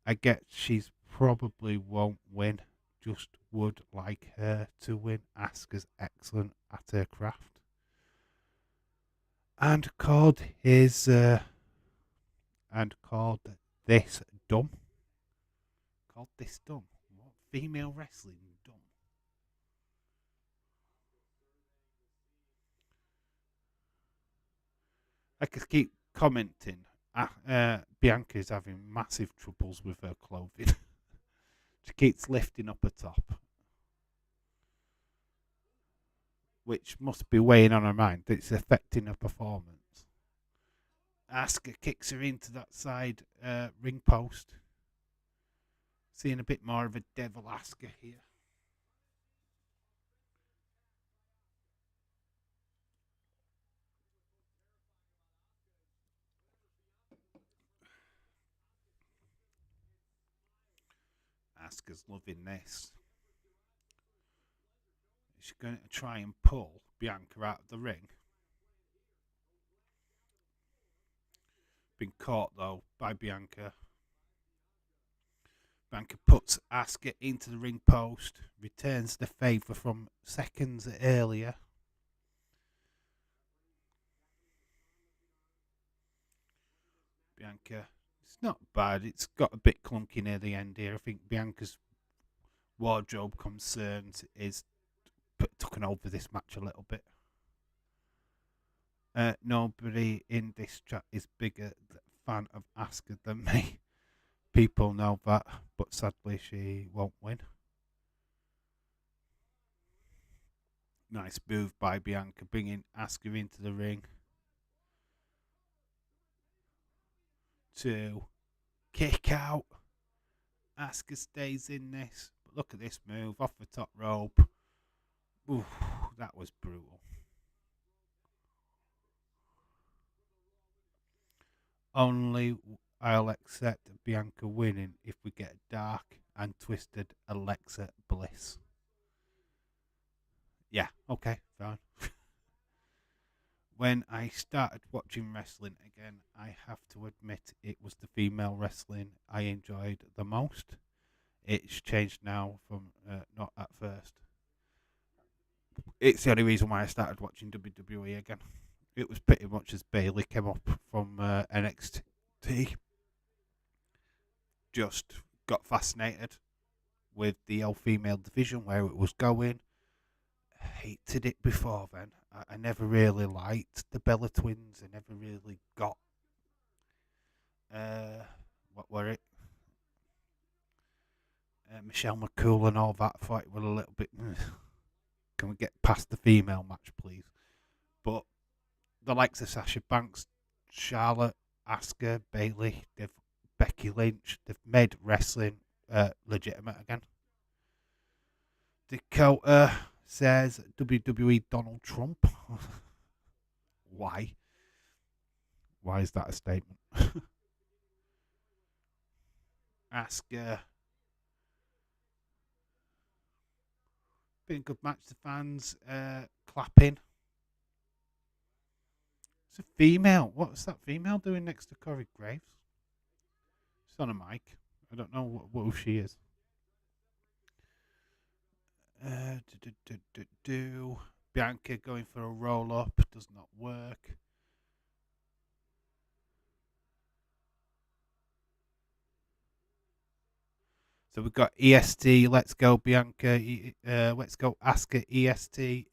I get she's probably won't win. Just would like her to win. Asuka's excellent at her craft. And called this dumb. Called this dumb. What female wrestling dumb? I could keep commenting. Bianca's having massive troubles with her clothing. She keeps lifting up her top, which must be weighing on her mind. It's affecting her performance. Asuka kicks her into that side ring post. Seeing a bit more of a devil Asuka here. Asuka's loving this. She's going to try and pull Bianca out of the ring. Been caught though by Bianca. Bianca puts Asuka into the ring post, returns the favour from seconds earlier. Bianca, it's not bad. It's got a bit clunky near the end here. I think Bianca's wardrobe concerns is taken over this match a little bit. Nobody in this chat is bigger fan of Asuka than me. People know that, but sadly she won't win. Nice move by Bianca, bringing Asuka into the ring. 2, kick out. Asuka stays in this. But look at this move off the top rope. Oof, that was brutal. Only I'll accept Bianca winning if we get dark and twisted Alexa Bliss. Yeah, okay, fine. When I started watching wrestling again, I have to admit it was the female wrestling I enjoyed the most. It's changed now from not at first. It's the only reason why I started watching WWE again. It was pretty much as Bayley came up from NXT. Just got fascinated with the all-female division, where it was going. Hated it before then. I never really liked the Bella Twins. I never really got what were it? Michelle McCool and all that. I thought it was a little bit. Can we get past the female match, please? But the likes of Sasha Banks, Charlotte, Asuka, Bayley, Becky Lynch, they've made wrestling legitimate again. Dakota says WWE Donald Trump. Why? Why is that a statement? Asuka. Been a good match. The fans clapping. It's a female. What's that female doing next to Corey Graves? She's on a mic. I don't know who she is. Bianca going for a roll up. Does not work. So we've got EST. Let's go, Bianca. Let's go, Asuka. EST.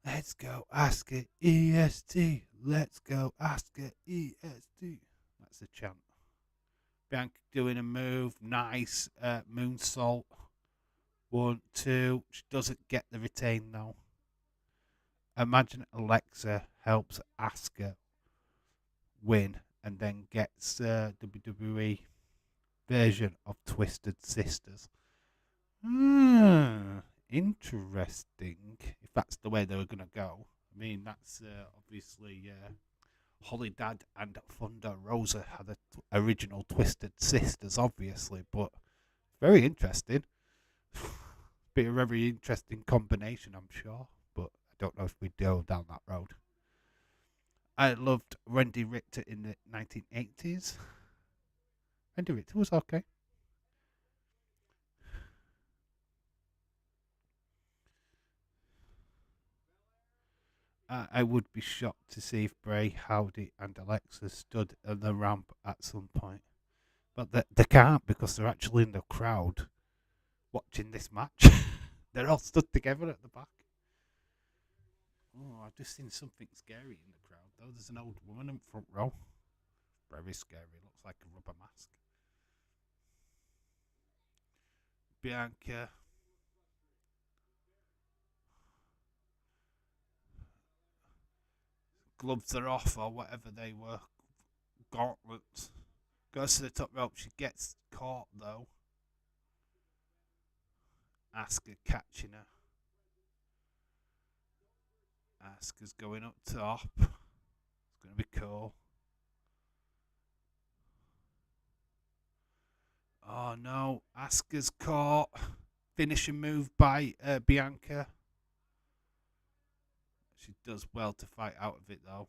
Let's go, Asuka. EST. Let's go, Asuka. EST. That's the chant. Bianca doing a move. Nice moonsault. 1, 2. She doesn't get the retain though. Imagine Alexa helps Asuka win and then gets WWE version of Twisted Sisters. Interesting. If that's the way they were going to go. I mean, that's obviously Holly Dad and Thunder Rosa had the original Twisted Sisters, obviously, but very interesting. Be a very interesting combination, I'm sure, but I don't know if we'd go down that road. I loved Wendy Richter in the 1980s. It was okay. I would be shocked to see if Bray, Howdy, and Alexa stood on the ramp at some point. But they can't because they're actually in the crowd watching this match. They're all stood together at the back. Oh, I've just seen something scary in the crowd, though. There's an old woman in front row. Very scary. Looks like a rubber mask. Bianca. Gloves are off or whatever they were. Gauntlets. Goes to the top rope. She gets caught, though. Asuka catching her. Asuka's going up top. It's going to be cool. Oh no, Asuka's caught. Finishing move by Bianca. She does well to fight out of it though.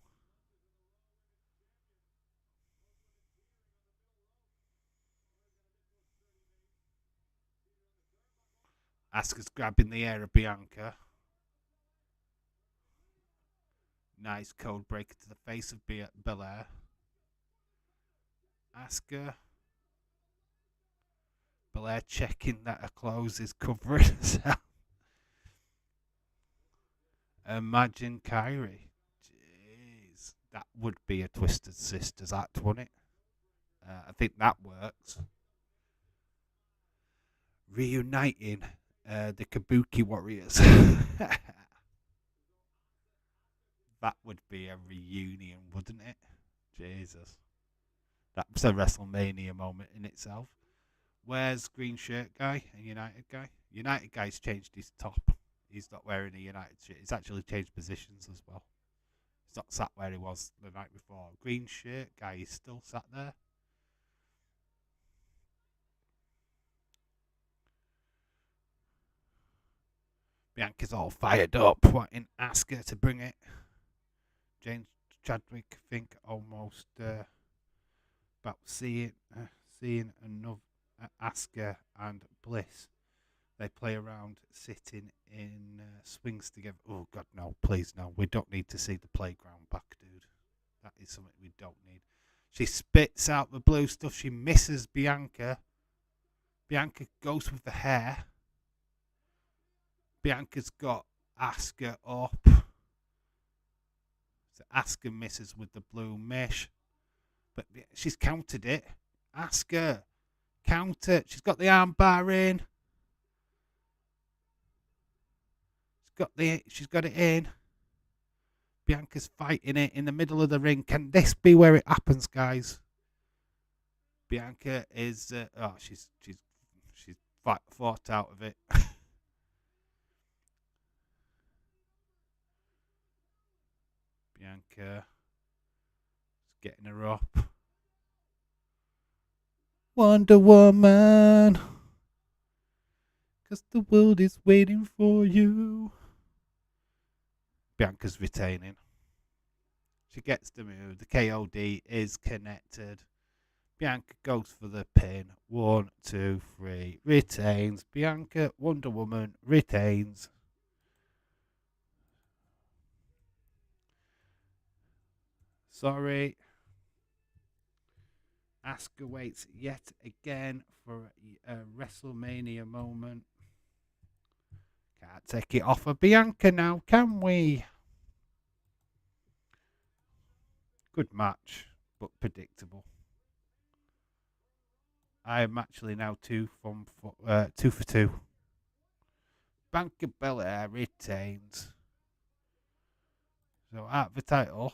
Asuka's grabbing the air of Bianca. Nice code breaker to the face of Belair. Asuka. Belair checking that her clothes is covering herself. Imagine Kyrie. Jeez. That would be a Twisted Sisters act, wouldn't it? I think that works. Reuniting the Kabuki Warriors. That would be a reunion, wouldn't it? Jesus. That's a WrestleMania moment in itself. Where's green shirt guy and United guy? United guy's changed his top. He's not wearing a United shirt. He's actually changed positions as well. He's not sat where he was the night before. Green shirt guy is still sat there. Bianca's all fired up, wanting Asuka to bring it. James Chadwick think almost about seeing another Asuka and Bliss. They play around sitting in swings together. Oh God, no! Please no. We don't need to see the playground back, dude. That is something we don't need. She spits out the blue stuff. She misses Bianca. Bianca goes with the hair. Bianca's got Asuka up. So Asuka misses with the blue mesh. But she's countered it. Asuka, counter. She's got the armbar in. She's got it in. Bianca's fighting it in the middle of the ring. Can this be where it happens, guys? Bianca is she's fought out of it. Bianca is getting her up. Wonder Woman, 'cause the world is waiting for you. Bianca's retaining. She gets the move. The KOD is connected. Bianca goes for the pin. 1, 2, 3. Retains. Bianca, Wonder Woman, retains. Sorry. Asuka waits yet again for a WrestleMania moment. Can't take it off of Bianca now, can we? Good match, but predictable. I am actually now 2 for 2. Bianca Belair retains. So at the title.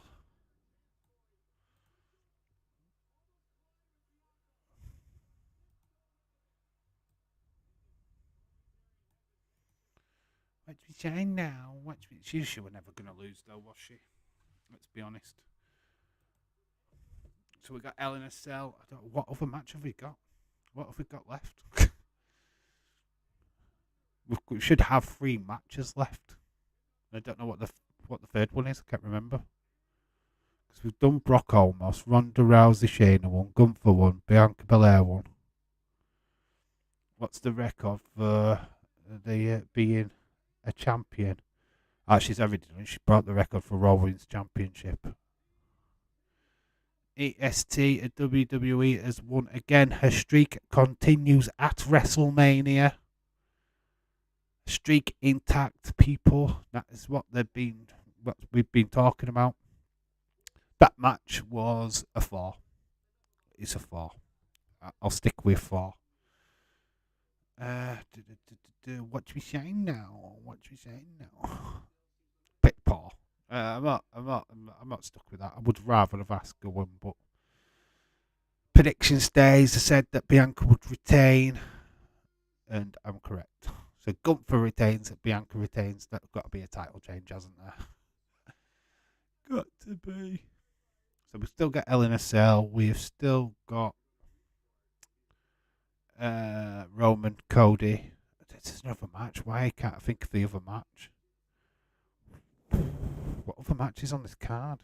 Watch me shine now. Watch me. She was never going to lose, though, was she? Let's be honest. So we got Hell in a Cell. I don't know, what other match have we got? What have we got left? We should have 3 matches left. I don't know what the third one is. I can't remember. 'Cause we've done Brock Omos, Ronda Rousey, Shayna won, Gunther won, Bianca Belair won. What's the record for the being a champion? She's already done it. She broke the record for Raw Women's Championship. EST at WWE has won again. Her streak continues at WrestleMania. Streak intact, people. That is what we've been talking about. That match was a 4. It's a 4. I'll stick with 4. What do we say now? Bit poor. I'm not stuck with that. I would rather have Asuka win, but prediction stays. I said that Bianca would retain, and I'm correct. So Gunther retains, Bianca retains. That's got to be a title change, hasn't there? Got to be. So we still got Hell in a Cell. We've still got Roman, Cody. This is another match. Why can't I think of the other match? What other matches on this card?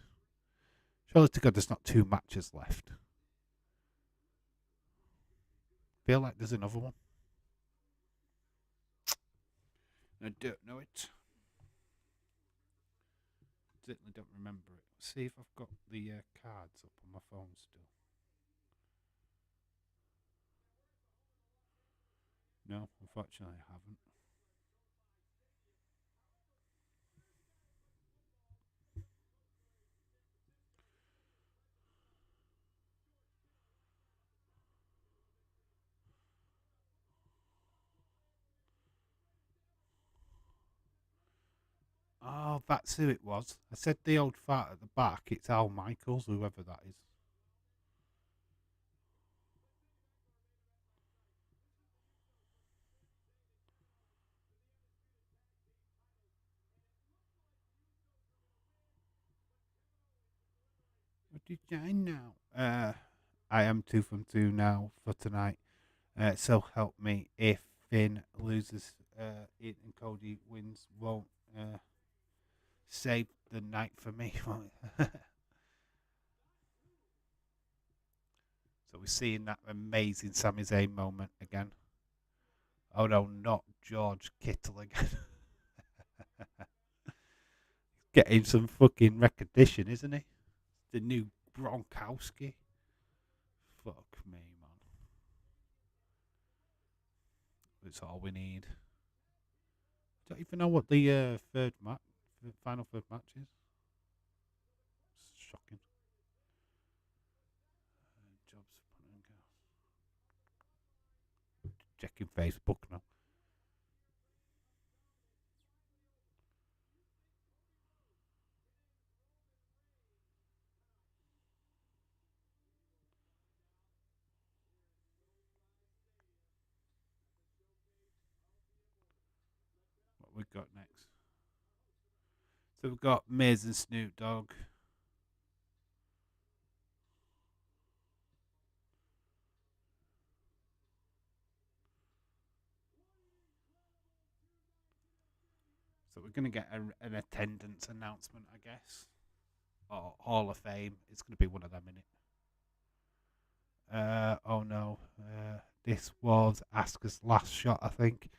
Surely to God, there's not 2 matches left. Feel like there's another one. I don't know it. Certainly don't remember it. Let's see if I've got the cards up on my phone still. No, unfortunately I haven't. Oh, that's who it was. I said the old fart at the back. It's Al Michaels, whoever that is. What did I know? I am 2 from 2 now for tonight. So help me if Finn loses, and Cody wins, won't save the night for me. So we're seeing that amazing Sami Zayn moment again. Oh no, not George Kittle again. Getting some fucking recognition, isn't he? The new Gronkowski. Fuck me, man. That's all we need. Don't even know what the final third match is. It's shocking. Checking Facebook now. What we got next? So we've got Miz and Snoop Dogg. So we're going to get an attendance announcement, I guess. Or Hall of Fame. It's going to be one of them, innit? Oh no. This was Asuka's last shot, I think.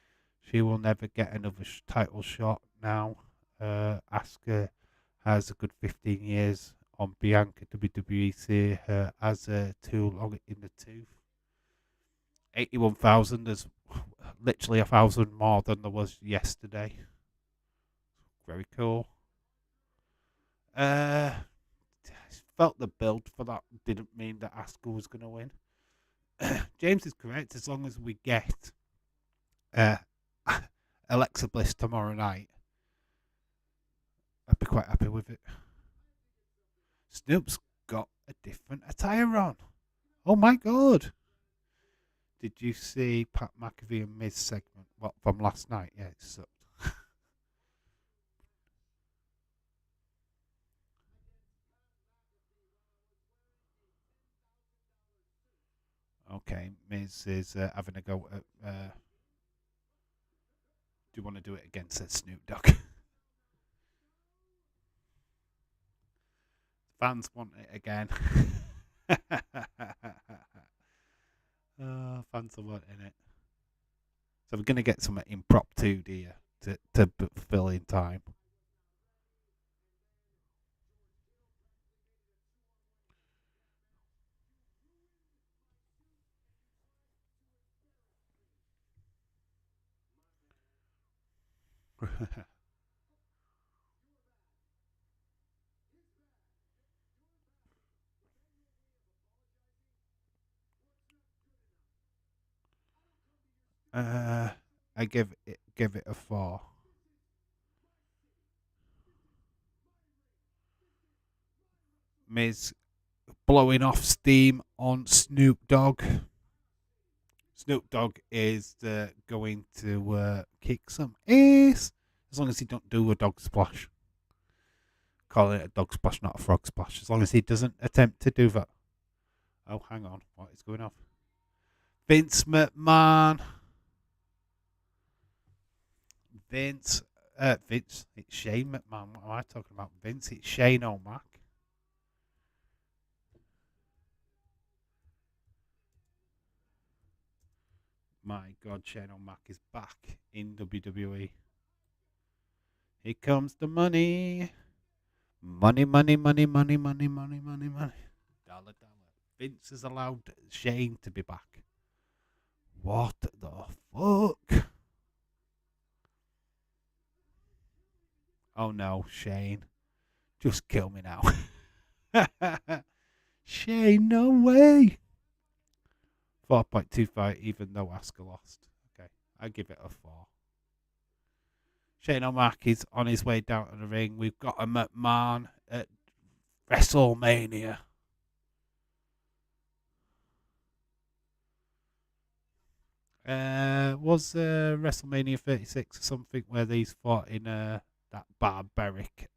She will never get another title shot now. Asuka has a good 15 years on Bianca. WWE see her as too long in the tooth. 81,000 is literally 1,000 more than there was yesterday. Very cool. Felt the build for that didn't mean that Asuka was going to win. James is correct. As long as we get Alexa Bliss tomorrow night, I'd be quite happy with it. Snoop's got a different attire on. Oh my god! Did you see Pat McAfee and Miz segment? What, from last night? Yeah, it sucked. Okay, Miz is having a go at. Do you want to do it against Snoop Dogg? Fans want it again. Fans are wanting it. So we're going to get some impromptu, do you, to fill in time. I give it a 4. Miz blowing off steam on Snoop Dogg. Snoop Dogg is going to kick some ass as long as he don't do a dog splash. Call it a dog splash, not a frog splash. As long as he doesn't attempt to do that. Oh, hang on. What is going on? Vince McMahon. Vince. It's Shane McMahon. What am I talking about? Vince. It's Shane O'Mac. My God, Shane O'Mac is back in WWE. Here comes the money. Money, money, money, money, money, money, money, money. Dollar, dollar. Vince has allowed Shane to be back. What the fuck? Oh no, Shane. Just kill me now. Shane, no way. 4.25, even though Asuka lost. Okay, I give it a 4. Shane O'Mac is on his way down to the ring. We've got a McMahon at WrestleMania. Was WrestleMania 36 or something where these fought in that barbaric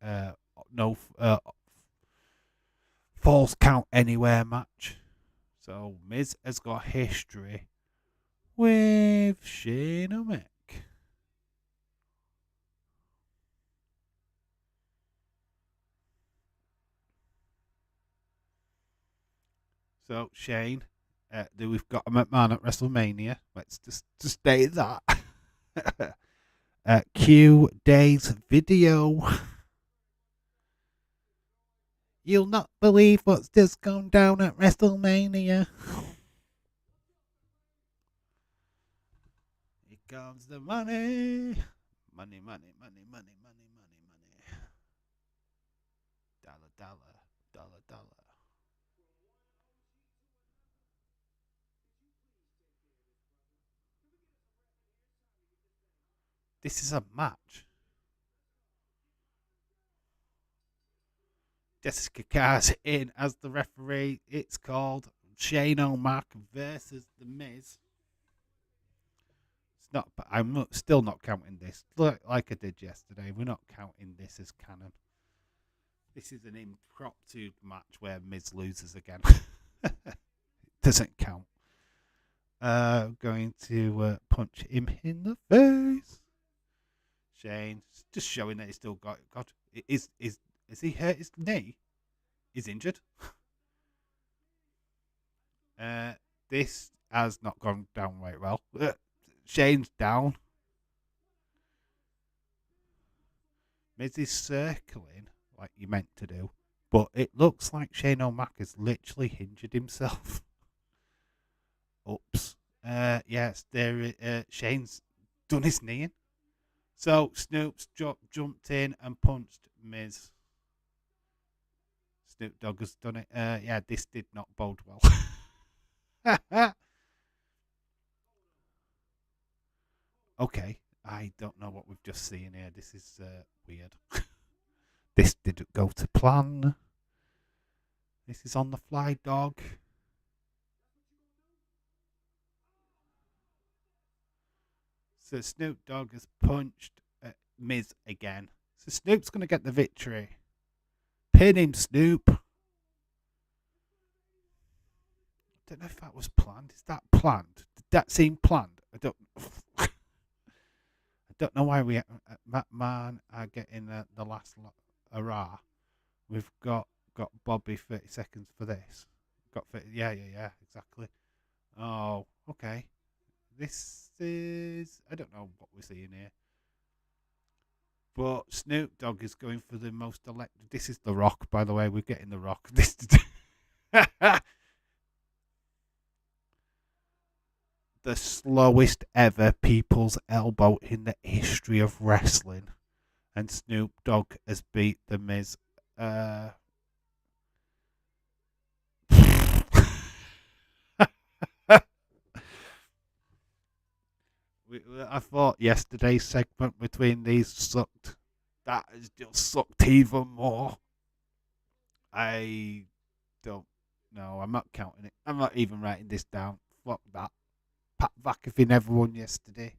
no false count anywhere match? So Miz has got history with Shane O'Mac. So Shane, we've got a McMahon at WrestleMania. Let's just state that. Q Day's video. You'll not believe what's just gone down at WrestleMania. Here comes the money. Money, money, money, money, money, money, money. Dollar, dollar, dollar, dollar. This is a match. Jessica Carr's in as the referee. It's called Shane O'Mac versus The Miz. It's not. I'm still not counting this. Like I did yesterday, we're not counting this as canon. This is an impromptu match where Miz loses again. It doesn't count. Going to punch him in the face. Shane, just showing that he's still got. God, is he hurt his knee? He's injured. This has not gone down very well. Shane's down. Miz is circling like you meant to do, but it looks like Shane O'Mac has literally injured himself. Oops. Yes, Shane's done his knee in. So Snoop's jumped in and punched Miz. Snoop Dogg has done it. Yeah, this did not bode well. Okay, I don't know what we've just seen here. This is weird. This didn't go to plan. This is on the fly, dog. So Snoop Dogg has punched Miz again. So Snoop's going to get the victory. Pin him, Snoop. I don't know if that was planned. Is that planned? Did that seem planned? I don't. I don't know why McMahon are getting the last hurrah. We've got got Bobby 30 seconds for this. Got 30, yeah, exactly. Oh, okay. This is, I don't know what we're seeing here. But Snoop Dogg is going for the most elected. This is The Rock, by the way. We're getting The Rock. This the slowest ever people's elbow in the history of wrestling. And Snoop Dogg has beat The Miz. I thought yesterday's segment between these sucked. That has just sucked even more. I don't know. I'm not counting it. I'm not even writing this down. Fuck that. Pat McAfee never won yesterday.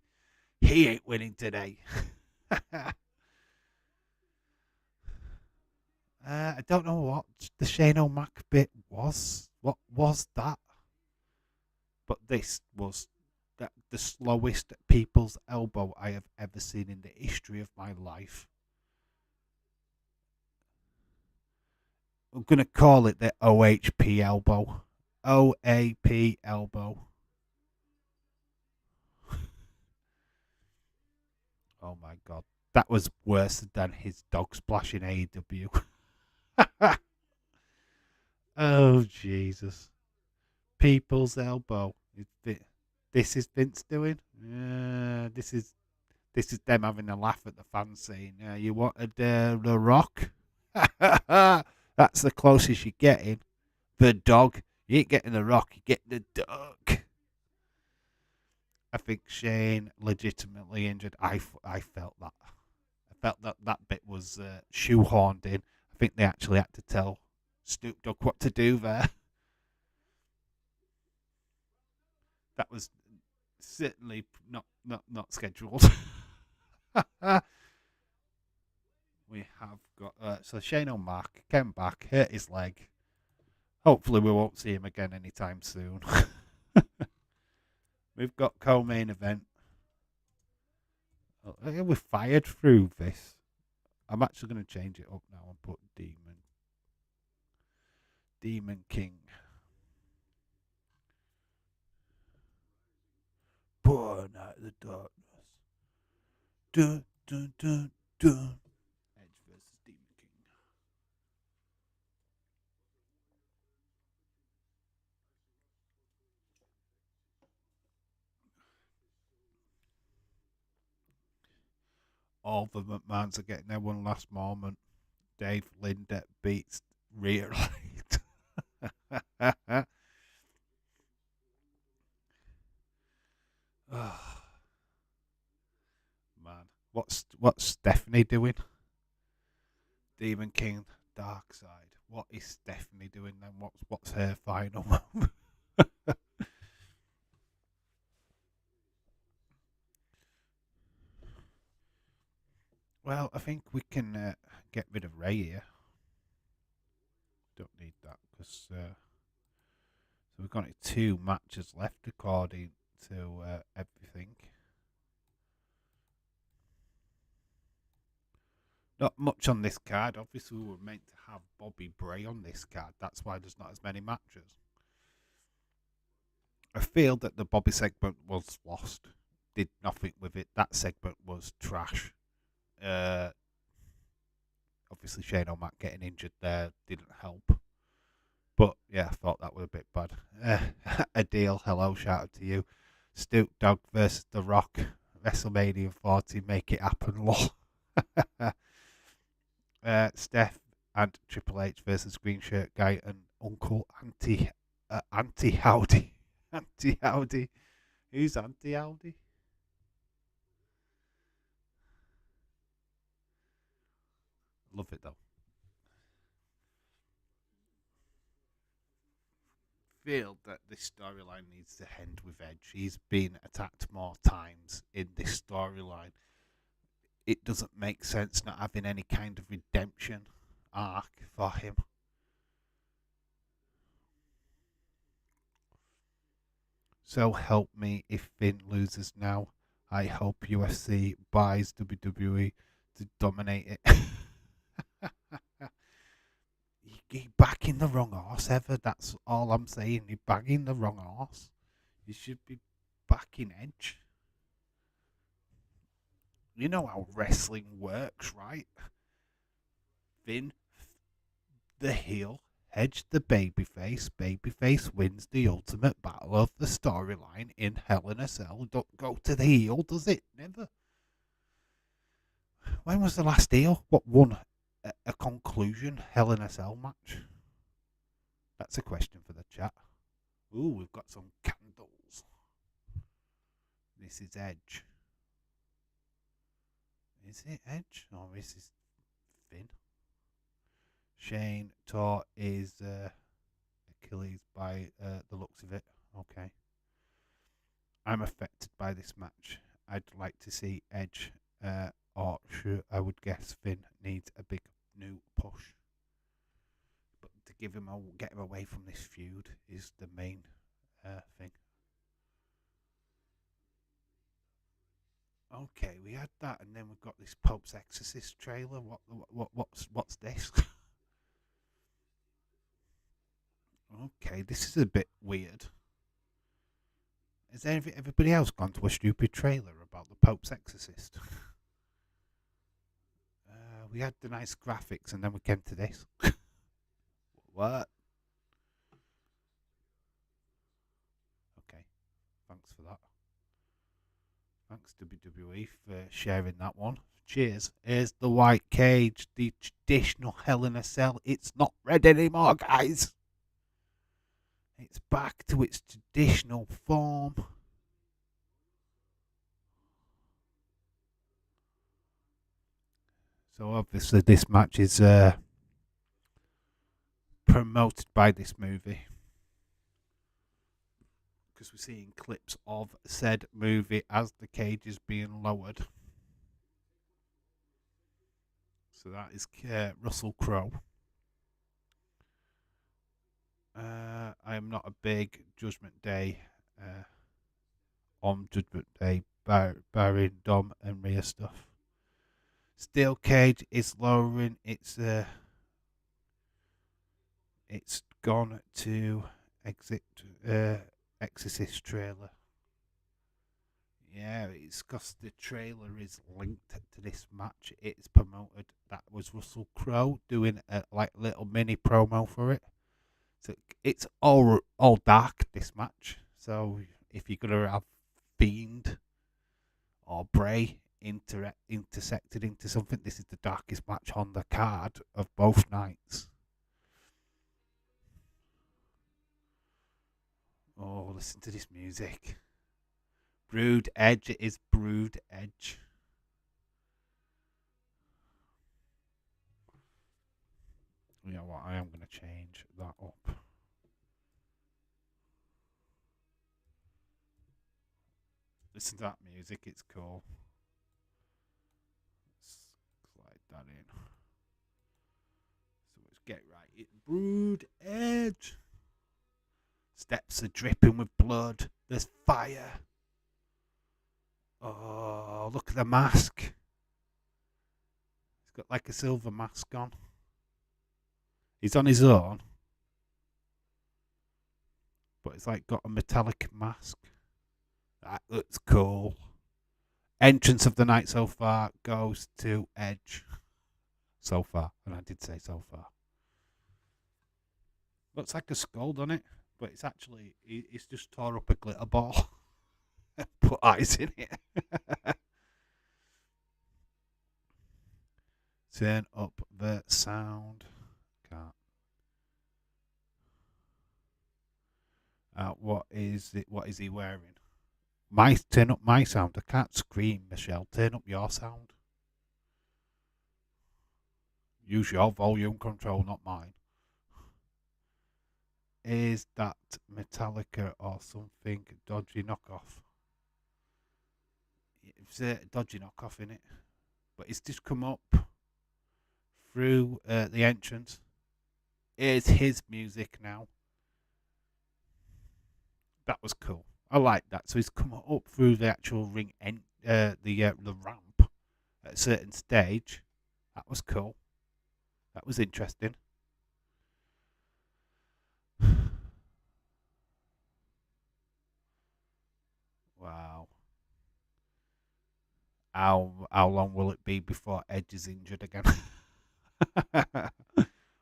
He ain't winning today. I don't know what the Shane O'Mac bit was. What was that? But this was the slowest people's elbow I have ever seen in the history of my life. I'm going to call it the OHP elbow. OAP elbow. Oh my god. That was worse than his dog splash in AEW. Oh, Jesus. People's elbow. This is Vince doing? This is them having a laugh at the fans saying, you wanted The Rock? That's the closest you're getting. The dog. You ain't getting The Rock, you get the dog. I think Shane legitimately injured. I felt that. I felt that bit was shoehorned in. I think they actually had to tell Snoop Dogg what to do there. That was certainly not scheduled. We have got so Shane O'Mac came back, hurt his leg. Hopefully we won't see him again anytime soon. We've got co-main event. We're fired through this. I'm actually going to change it up now and put Demon King. Born out of the darkness. Dun, dun, dun, dun. Edge versus Demon King. All the McMahons are getting their one last moment. Dave Lindett beats Rhea Ripley. Oh, man, what's Stephanie doing? Demon King, Dark Side. What is Stephanie doing then? What's her final moment? Well, I think we can get rid of Ray here. Don't need that because so we've got 2 matches left according to everything. Not much on this card. Obviously, we were meant to have Bobby Bray on this card. That's why there's not as many matches. I feel that the Bobby segment was lost. Did nothing with it. That segment was trash. Obviously, Shane O'Mac getting injured there didn't help. But yeah, I thought that was a bit bad. A deal. Hello, shout out to you. Snoop Dogg versus The Rock. WrestleMania 40. Make it happen, lol. Steph and Triple H versus Green Shirt Guy and Uncle Auntie Howdy. Auntie Howdy. Who's Auntie Howdy? Love it though. Feel that this storyline needs to end with Edge. He's been attacked more times in this storyline. It doesn't make sense not having any kind of redemption arc for him. So help me if Finn loses now. I hope UFC buys WWE to dominate it. You're backing the wrong horse, Ever. That's all I'm saying. You're backing the wrong horse. You should be backing Edge. You know how wrestling works, right? Finn, the heel, Edge, the babyface. Babyface wins the ultimate battle of the storyline in Hell in a Cell. Don't go to the heel, does it? Never. When was the last heel? What won a conclusion Hell in a Cell match? That's a question for the chat. Ooh, we've got some candles. This is Edge. Is it Edge? Or this is Finn? Shane tore his Achilles by the looks of it. Okay. I'm affected by this match. I'd like to see Edge, or I would guess Finn needs a big new push. But to get him away from this feud is the main thing. Okay, we had that, and then we've got this Pope's Exorcist trailer. What's this? Okay, this is a bit weird. Has everybody else gone to a stupid trailer about the Pope's Exorcist? We had the nice graphics, and then we came to this. What? Okay, thanks for that. Thanks WWE for sharing that one. Cheers. Here's the white cage, the traditional Hell in a Cell. It's not red anymore, guys. It's back to its traditional form. So obviously this match is promoted by this movie. Because we're seeing clips of said movie as the cage is being lowered. So that is Russell Crowe. I am not a big Judgment Day on Judgment Day barring Dom and Rhea stuff. Steel cage is lowering. It's gone to exit Exorcist trailer. Yeah, it's because the trailer is linked to this match. It's promoted. That was Russell Crowe doing a little mini promo for it. So it's all dark, this match. So if you're gonna have Fiend or Bray intersected into something, this is the darkest match on the card of both nights. Oh, listen to this music. Brood Edge, it is Brood Edge. You know what, I am going to change that up. Listen to that music, it's cool. Let's slide that in. So let's get right. It's Brood Edge. Steps are dripping with blood. There's fire. Oh, look at the mask. He's got like a silver mask on. He's on his own. But it's like got a metallic mask. That looks cool. Entrance of the night so far goes to Edge. So far. And I did say so far. Looks like a skull, doesn't it? But it's actually, he's just tore up a glitter ball. Put eyes in it. Turn up the sound. Can't. What is it? What is he wearing? Turn up my sound. I can't scream, Michelle. Turn up your sound. Use your volume control, not mine. Is that Metallica or something dodgy knockoff? It's a dodgy knockoff in it, but it's just come up through the entrance. Here's his music now. That was cool. I like that. So he's come up through the actual ring, the ramp at a certain stage. That was cool. That was interesting. how long will it be before Edge is injured again?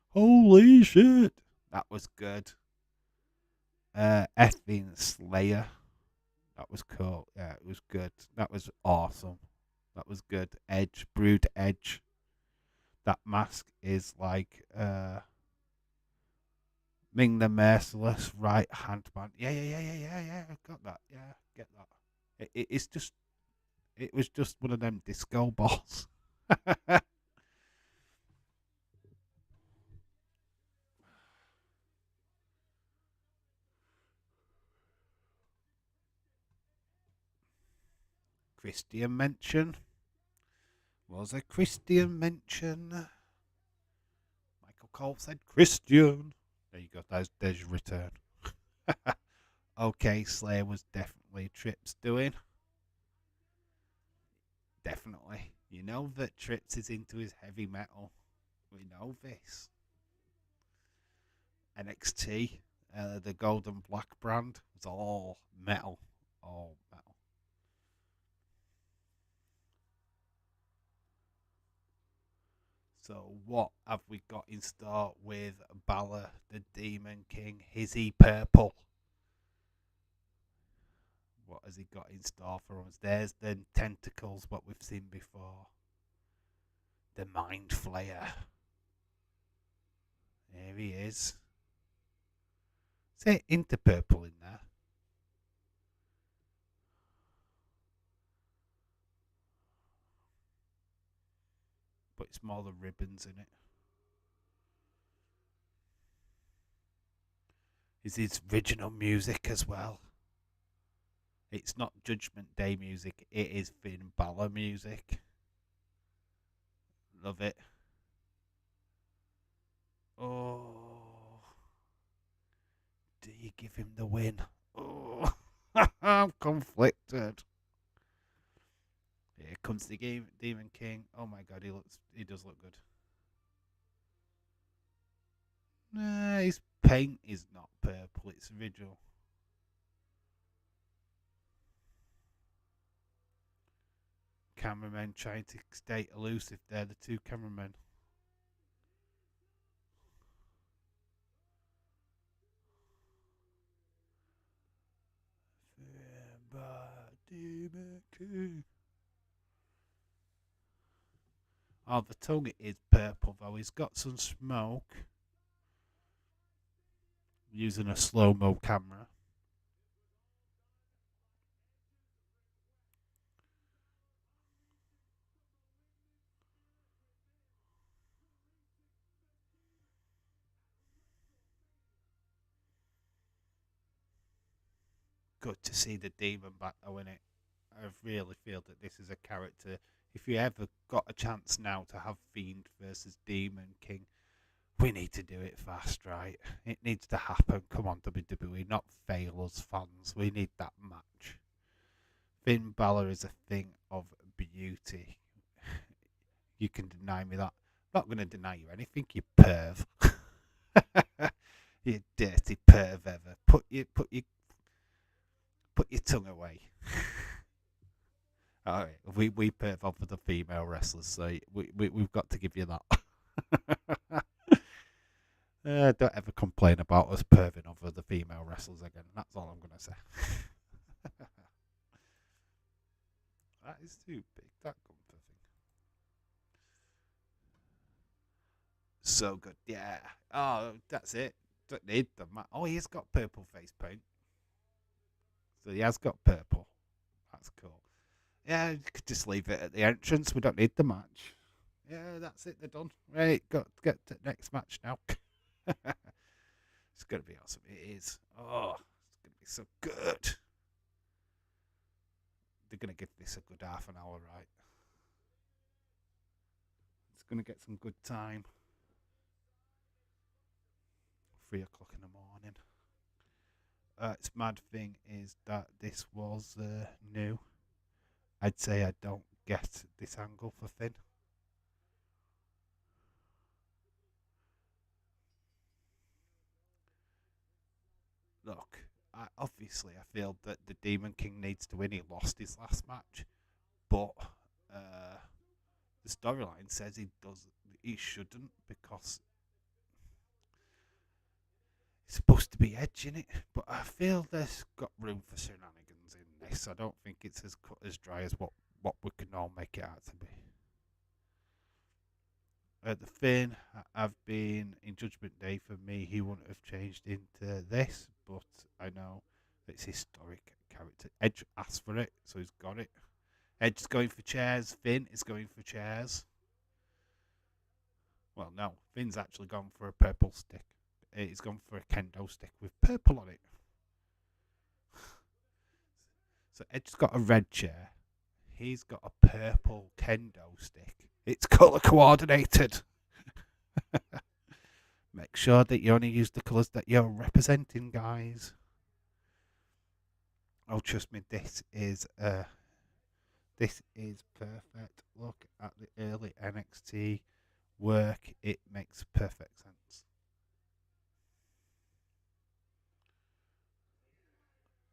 Holy shit! That was good. Effing Slayer. That was cool. Yeah, it was good. That was awesome. That was good. Edge, Brood Edge. That mask is like Ming the Merciless right hand man. Yeah. I got that. Yeah, get that. It's just, it was just one of them disco balls. Christian mention. Was a Christian mention? Michael Cole said Christian. There you go. There's your return. Okay, Slayer was definitely Trips doing. Definitely. You know that Trips is into his heavy metal. We know this. NXT, the Gold and Black brand, was all metal. All metal. So, what have we got in store with Balor, the Demon King? Is he purple? What has he got in store for us? There's the tentacles, what we've seen before. The Mind Flayer. There he is. Say into purple in there. But it's more the ribbons in it. Is his original music as well? It's not Judgment Day music, it is Finn Balor music. Love it. Oh, do you give him the win? Oh, I'm conflicted. Here comes the game, Demon King. Oh my god, he does look good. Nah, his paint is not purple, it's original. Cameramen trying to stay elusive. They're the two cameramen. Oh, the tongue is purple though. He's got some smoke. Using a slow mo camera. Good to see the demon back though, innit? I really feel that this is a character. If you ever got a chance now to have Fiend versus Demon King, we need to do it fast, right? It needs to happen. Come on, WWE, not fail us fans. We need that match. Finn Balor is a thing of beauty. You can deny me that. I'm not going to deny you anything, you perv. You dirty perv ever. Put your tongue away. All right, we perv off with the female wrestlers, so we've got to give you that. Don't ever complain about us perving over the female wrestlers again. That's all I'm going to say. That is too big, that comfort thing. So good, yeah. Oh, that's it. Don't need the Oh, he's got purple face paint. So he has got purple. That's cool. Yeah, you could just leave it at the entrance. We don't need the match. Yeah, that's it. They're done. Right, got to get to the next match now. It's going to be awesome. It is. Oh, it's going to be so good. They're going to give this a good half an hour, right? It's going to get some good time. 3 o'clock in the morning. Its mad thing is that this was new. I'd say I don't get this angle for Finn. Look, obviously I feel that the Demon King needs to win. He lost his last match, but storyline says he shouldn't, because it's supposed to be Edge in it. But I feel there's got room for shenanigans in this. I don't think it's as cut as dry as what we can all make it out to be. The Finn, I've been in Judgment Day. For me, he wouldn't have changed into this, but I know it's historic character. Edge asked for it, so he's got it. Edge is going for chairs. Finn is going for chairs. Well, no, Finn's actually gone for a purple stick. He's gone for a kendo stick with purple on it. So Edge's got a red chair. He's got a purple kendo stick. It's colour coordinated. Make sure that you only use the colours that you're representing, guys. Oh, trust me, this is perfect. Look at the early NXT work. It makes perfect sense.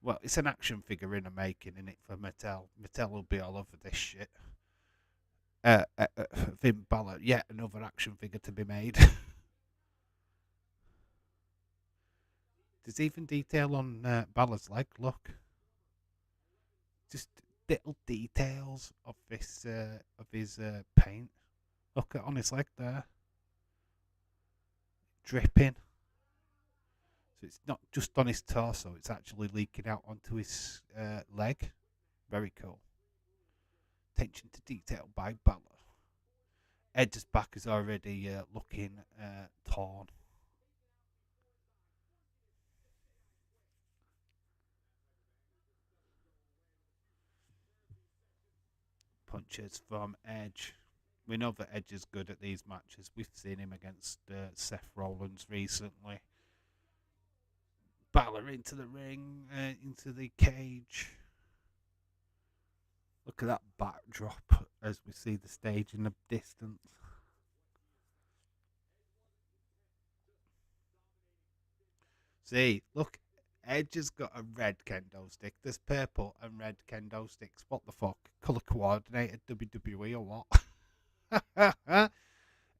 Well, it's an action figure in the making, isn't it, for Mattel? Mattel will be all over this shit. Finn Balor, yet another action figure to be made. There's even detail on Balor's leg, look. Just little details of this of his paint. Look at on his leg there. Dripping. So it's not just on his torso, it's actually leaking out onto his leg. Very cool. Attention to detail by Balor. Edge's back is already looking torn. Punches from Edge. We know that Edge is good at these matches. We've seen him against Seth Rollins recently. Balor into the ring, into the cage. Look at that backdrop as we see the stage in the distance. See, look, Edge has got a red kendo stick. There's purple and red kendo sticks. What the fuck? Colour coordinated WWE or what?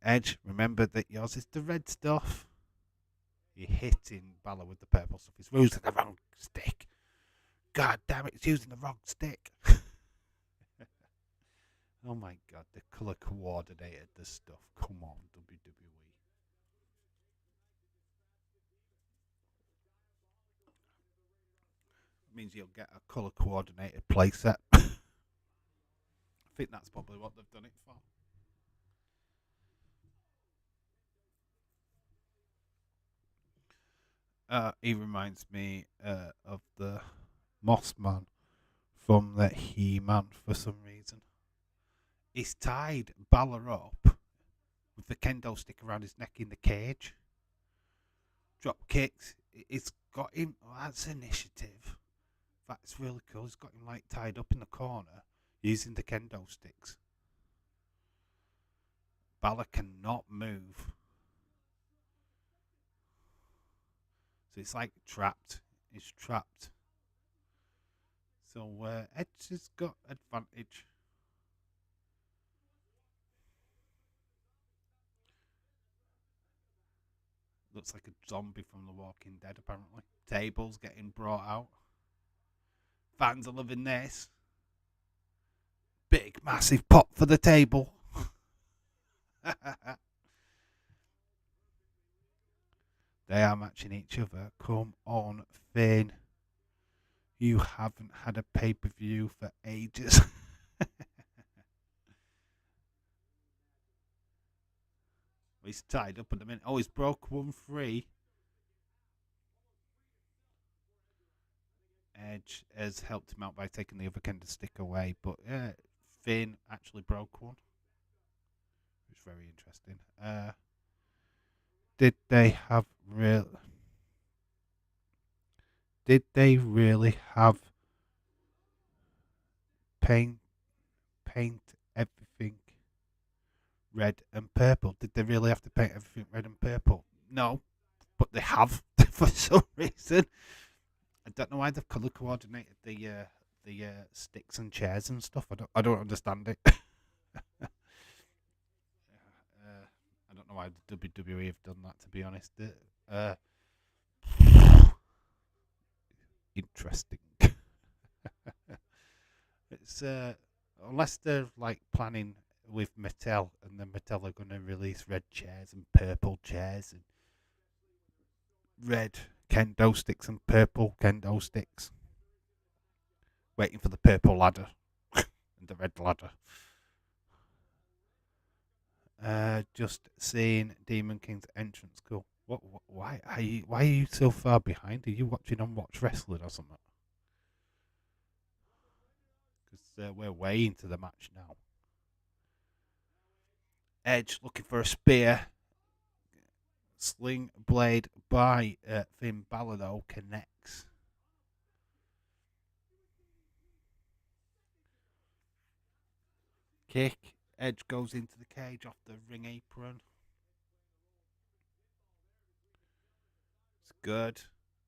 Edge, remember that yours is the red stuff. You're hitting Balor with the purple stuff. He's using the wrong stick. God damn it, it's using the wrong stick. Oh my god, the colour coordinated the stuff. Come on, WWE. Means you'll get a colour coordinated playset. I think that's probably what they've done it for. He reminds me of the Moss Man from the He-Man for some reason. He's tied Balor up with the kendo stick around his neck in the cage. Drop kicks. It's got him. Oh, that's initiative. That's really cool. He's got him like tied up in the corner using the kendo sticks. Balor cannot move. So it's like trapped. He's trapped. So Edge has got advantage. Looks like a zombie from The Walking Dead, apparently. Tables getting brought out. Fans are loving this. Big, massive pop for the table. They are matching each other. Come on, Finn. You haven't had a pay-per-view for ages. He's tied up at the minute. Oh, he's broke one free. Edge has helped him out by taking the other kendo stick away, but Finn actually broke one. It was very interesting. Did they really have paint everything red and purple? Did they really have to paint everything red and purple? No, but they have for some reason. I don't know why they've colour coordinated the sticks and chairs and stuff. I don't understand it. know why the WWE have done that, to be honest. Interesting. It's unless they're like planning with Mattel, and then Mattel are going to release red chairs and purple chairs and red kendo sticks and purple kendo sticks. Waiting for the purple ladder and the red ladder. Just seeing Demon King's entrance. Cool. What? Why are you? Why are you so far behind? Are you watching on Watch Wrestling or something? Because we're way into the match now. Edge looking for a spear. Sling blade by Finn Balor though connects. Kick. Edge goes into the cage off the ring apron. It's good.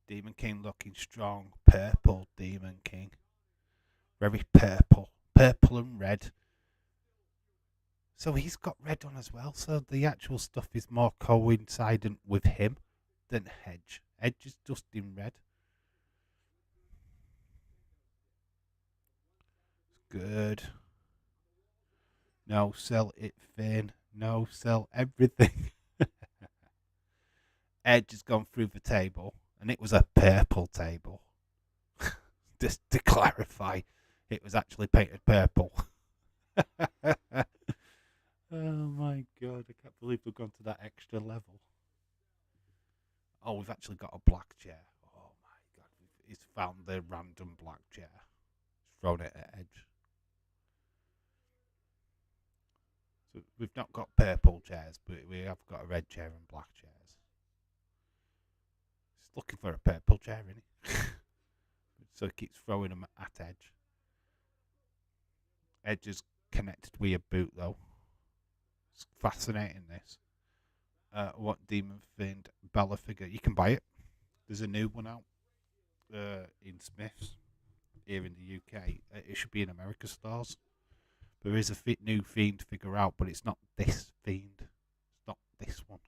Demon King looking strong. Purple Demon King. Very purple. Purple and red. So he's got red on as well. So the actual stuff is more coincident with him than Edge. Edge is just in red. Good. No, sell it, Finn. No, sell everything. Edge has gone through the table, and it was a purple table. Just to clarify, it was actually painted purple. Oh my god, I can't believe we've gone to that extra level. Oh, we've actually got a black chair. Oh my god, he's found the random black chair. He's thrown it at Edge. So we've not got purple chairs, but we have got a red chair and black chairs. He's looking for a purple chair, isn't he? So he keeps throwing them at Edge. Edge is connected with a boot, though. It's fascinating, this. What Demon Fiend Balor figure? You can buy it. There's a new one out in Smith's here in the UK. It should be in America stores. There is a new Fiend figure out, but it's not this Fiend. It's not this one.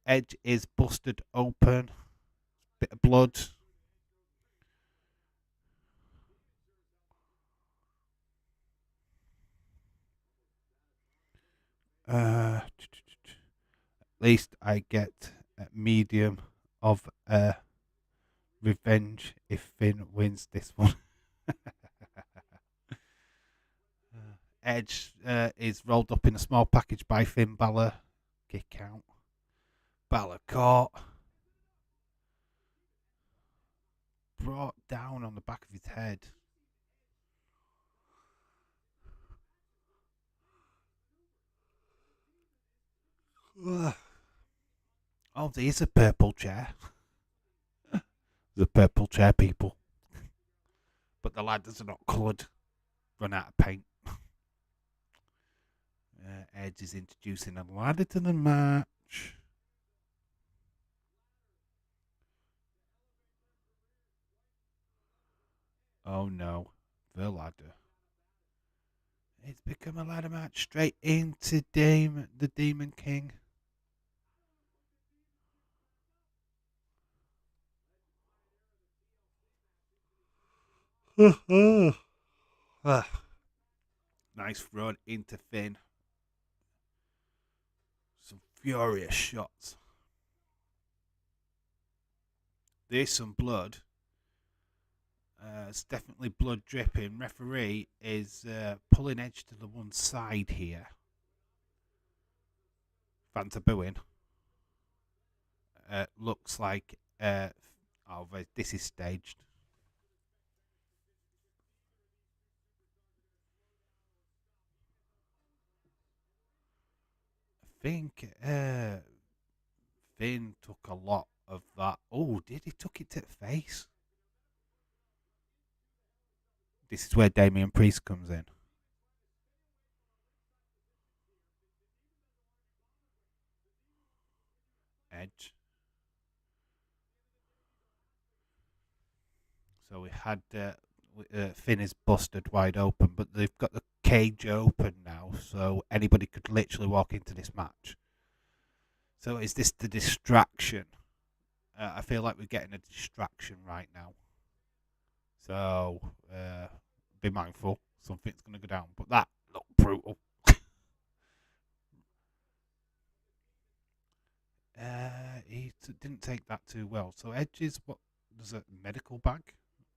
Edge is busted open. Bit of blood. At least I get a medium of revenge if Finn wins this one. Edge is rolled up in a small package by Finn Balor. Kick out. Balor caught. Brought down on the back of his head. Oh, there's a purple chair. The purple chair, people. But the ladders are not coloured. Run out of paint. Edge is introducing a ladder to the match. Oh no, the ladder. It's become a ladder match straight into the Demon King. Nice run into Finn. Some furious shots. There's some blood. It's definitely blood dripping. Referee is pulling Edge to the one side here. Fans are booing. Looks like this is staged. I think Finn took a lot of that. Oh, did he took it to the face? This is where Damian Priest comes in. Edge. So we had Finn is busted wide open, but they've got the cage open now, so anybody could literally walk into this match. So is this the distraction? I feel like we're getting a distraction right now. So be mindful. Something's going to go down. But that looked brutal. He didn't take that too well. So Edge's what? There's a medical bag.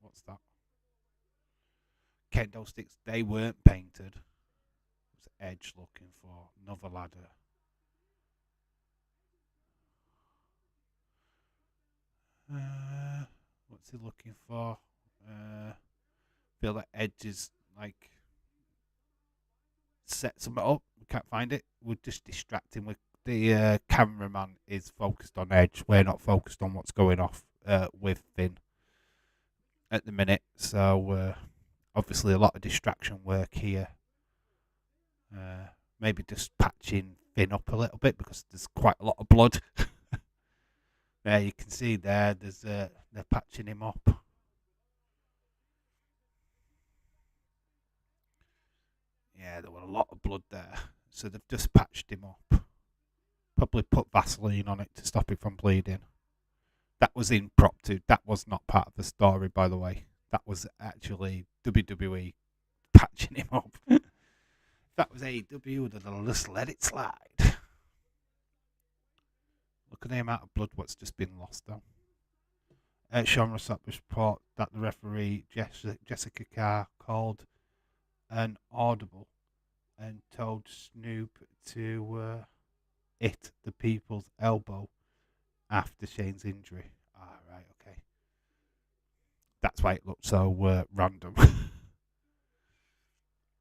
What's that? Kendo sticks. They weren't painted. What's Edge looking for? Another ladder. What's he looking for? Feel like Edge is like set something up. We can't find it. We're just distracting. The cameraman is focused on Edge. We're not focused on what's going off with Finn at the minute. So obviously a lot of distraction work here. Maybe just patching Finn up a little bit because there's quite a lot of blood. There you can see there's they're patching him up. Yeah, there was a lot of blood there. So they've just patched him up. Probably put Vaseline on it to stop it from bleeding. That was impromptu. That was not part of the story, by the way. That was actually WWE patching him up. If that was AEW, they'd just let it slide. Look at the amount of blood what's just been lost, though. Sean Rossap report that the referee, Jessica Carr, called an audible and told Snoop to hit the people's elbow after Shane's injury. Ah, right, okay. That's why it looked so random.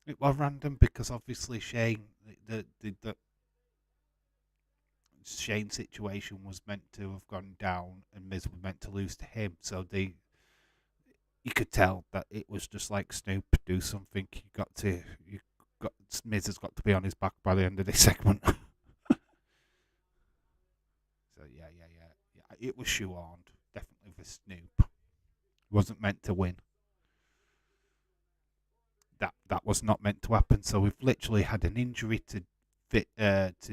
It was random because obviously Shane, the Shane situation was meant to have gone down and Miz was meant to lose to him. So you could tell that it was just like Snoop, do something. Miz has got to be on his back by the end of this segment. So yeah. It was shoehorned, definitely for Snoop. It wasn't meant to win. That was not meant to happen. So we've literally had an injury to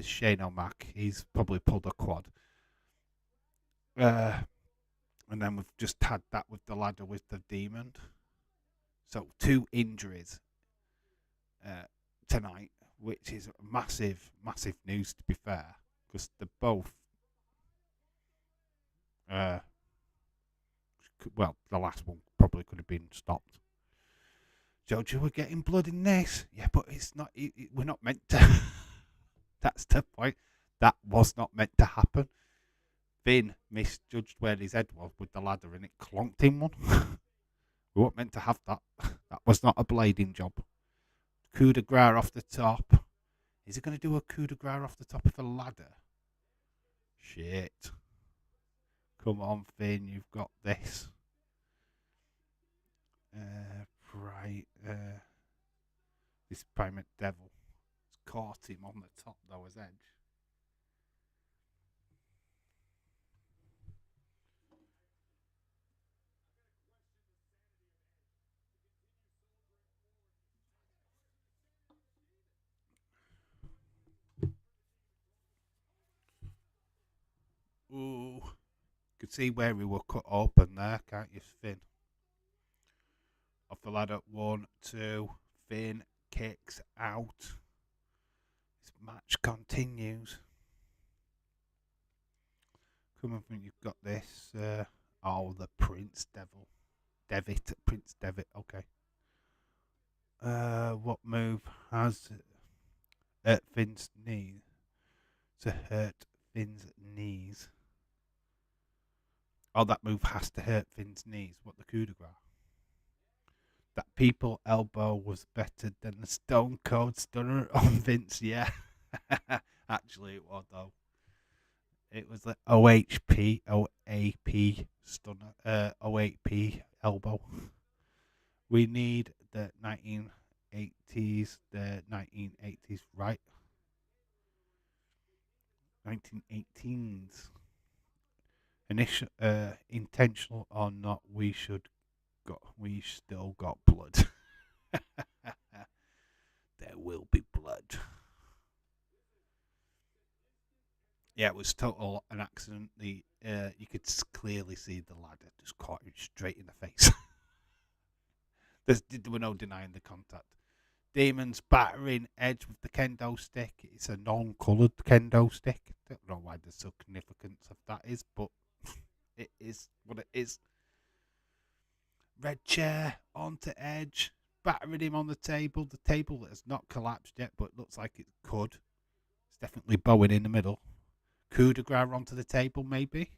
Shane O'Mac. He's probably pulled a quad. And then we've just had that with the ladder with the demon. So 2 injuries tonight, which is massive news to be fair, because they're both. Well, the last one probably could have been stopped. Jojo, we're getting blood in this. Yeah, but it's not. We're not meant to. That's the point. That was not meant to happen. Finn misjudged where his head was with the ladder and it clonked him one. We weren't meant to have that. That was not a blading job. Coup de grace off the top. Is he going to do a coup de grace off the top of a ladder? Shit. Come on, Finn, you've got this. Right. This Primate Devil has caught him on the top, though, as Edge. Ooh. You could see where we were cut open there, can't you, Finn? Off the ladder, 1, 2. Finn kicks out. This match continues. Come on, you've got this. The Prince Devil. Prince Devitt, okay. What move has hurt Finn's knees? To hurt Finn's knees. Oh, that move has to hurt Finn's knees. What, the coup de grace? That people elbow was better than the Stone Cold Stunner on Vince, yeah. Actually, it was, though. It was the OAP stunner, OAP elbow. We need the 1980s, right? 1918s. Intentional or not, we still got blood. There will be blood. Yeah, it was total an accident. You could clearly see the ladder just caught him straight in the face. There were no denying the contact. Demon's battering Edge with the kendo stick. It's a non-coloured kendo stick. I don't know why the significance of that is, but it is what it is. Red chair onto Edge, battering him on the table. The table has not collapsed yet, but looks like it could. It's definitely bowing in the middle. Coup de grace onto the table, maybe.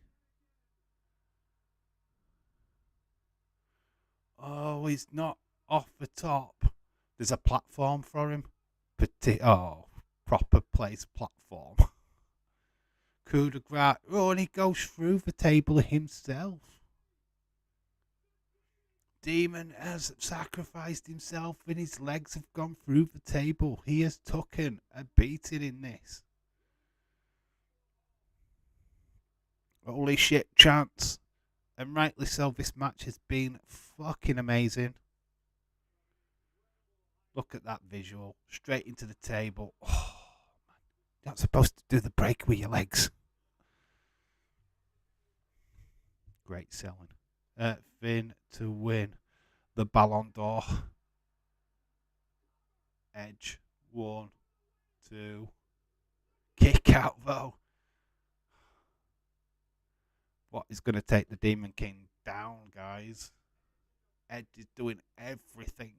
Oh, he's not off the top. There's a platform for him. Proper place platform. Coup de grace. Oh, and he goes through the table himself. Demon has sacrificed himself and his legs have gone through the table. He has taken a beating in this. Holy shit, chance. And rightly so, this match has been fucking amazing. Look at that visual. Straight into the table. Oh, man. You're not supposed to do the break with your legs. Great selling. Finn to win the Ballon d'Or. Edge. 1, 2. Kick out, though. What is going to take the Demon King down, guys? Edge is doing everything.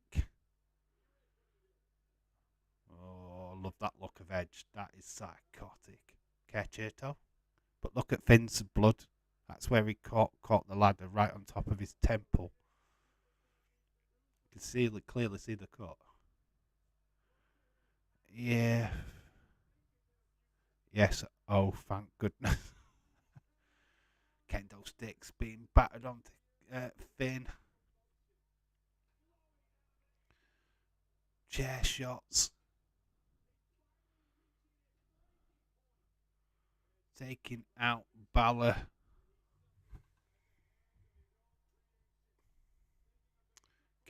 Oh, I love that look of Edge. That is psychotic. Kercheto. But look at Finn's blood. That's where he caught the ladder right on top of his temple. You can clearly see the cut. Yeah. Yes. Oh, thank goodness. Kendo sticks being battered onto Finn. Chair shots. Taking out Balor.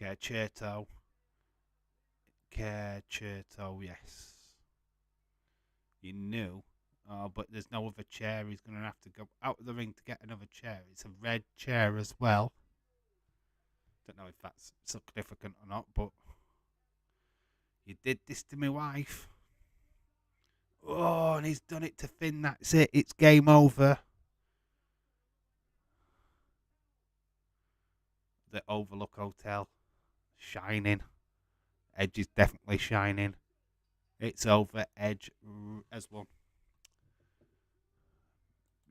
Kercheto, yes. You knew. Oh, but there's no other chair. He's going to have to go out of the ring to get another chair. It's a red chair as well. Don't know if that's significant or not, but you did this to my wife. Oh, and he's done it to Finn. That's it. It's game over. The Overlook Hotel. Shining. Edge is definitely shining. It's over. Edge has won.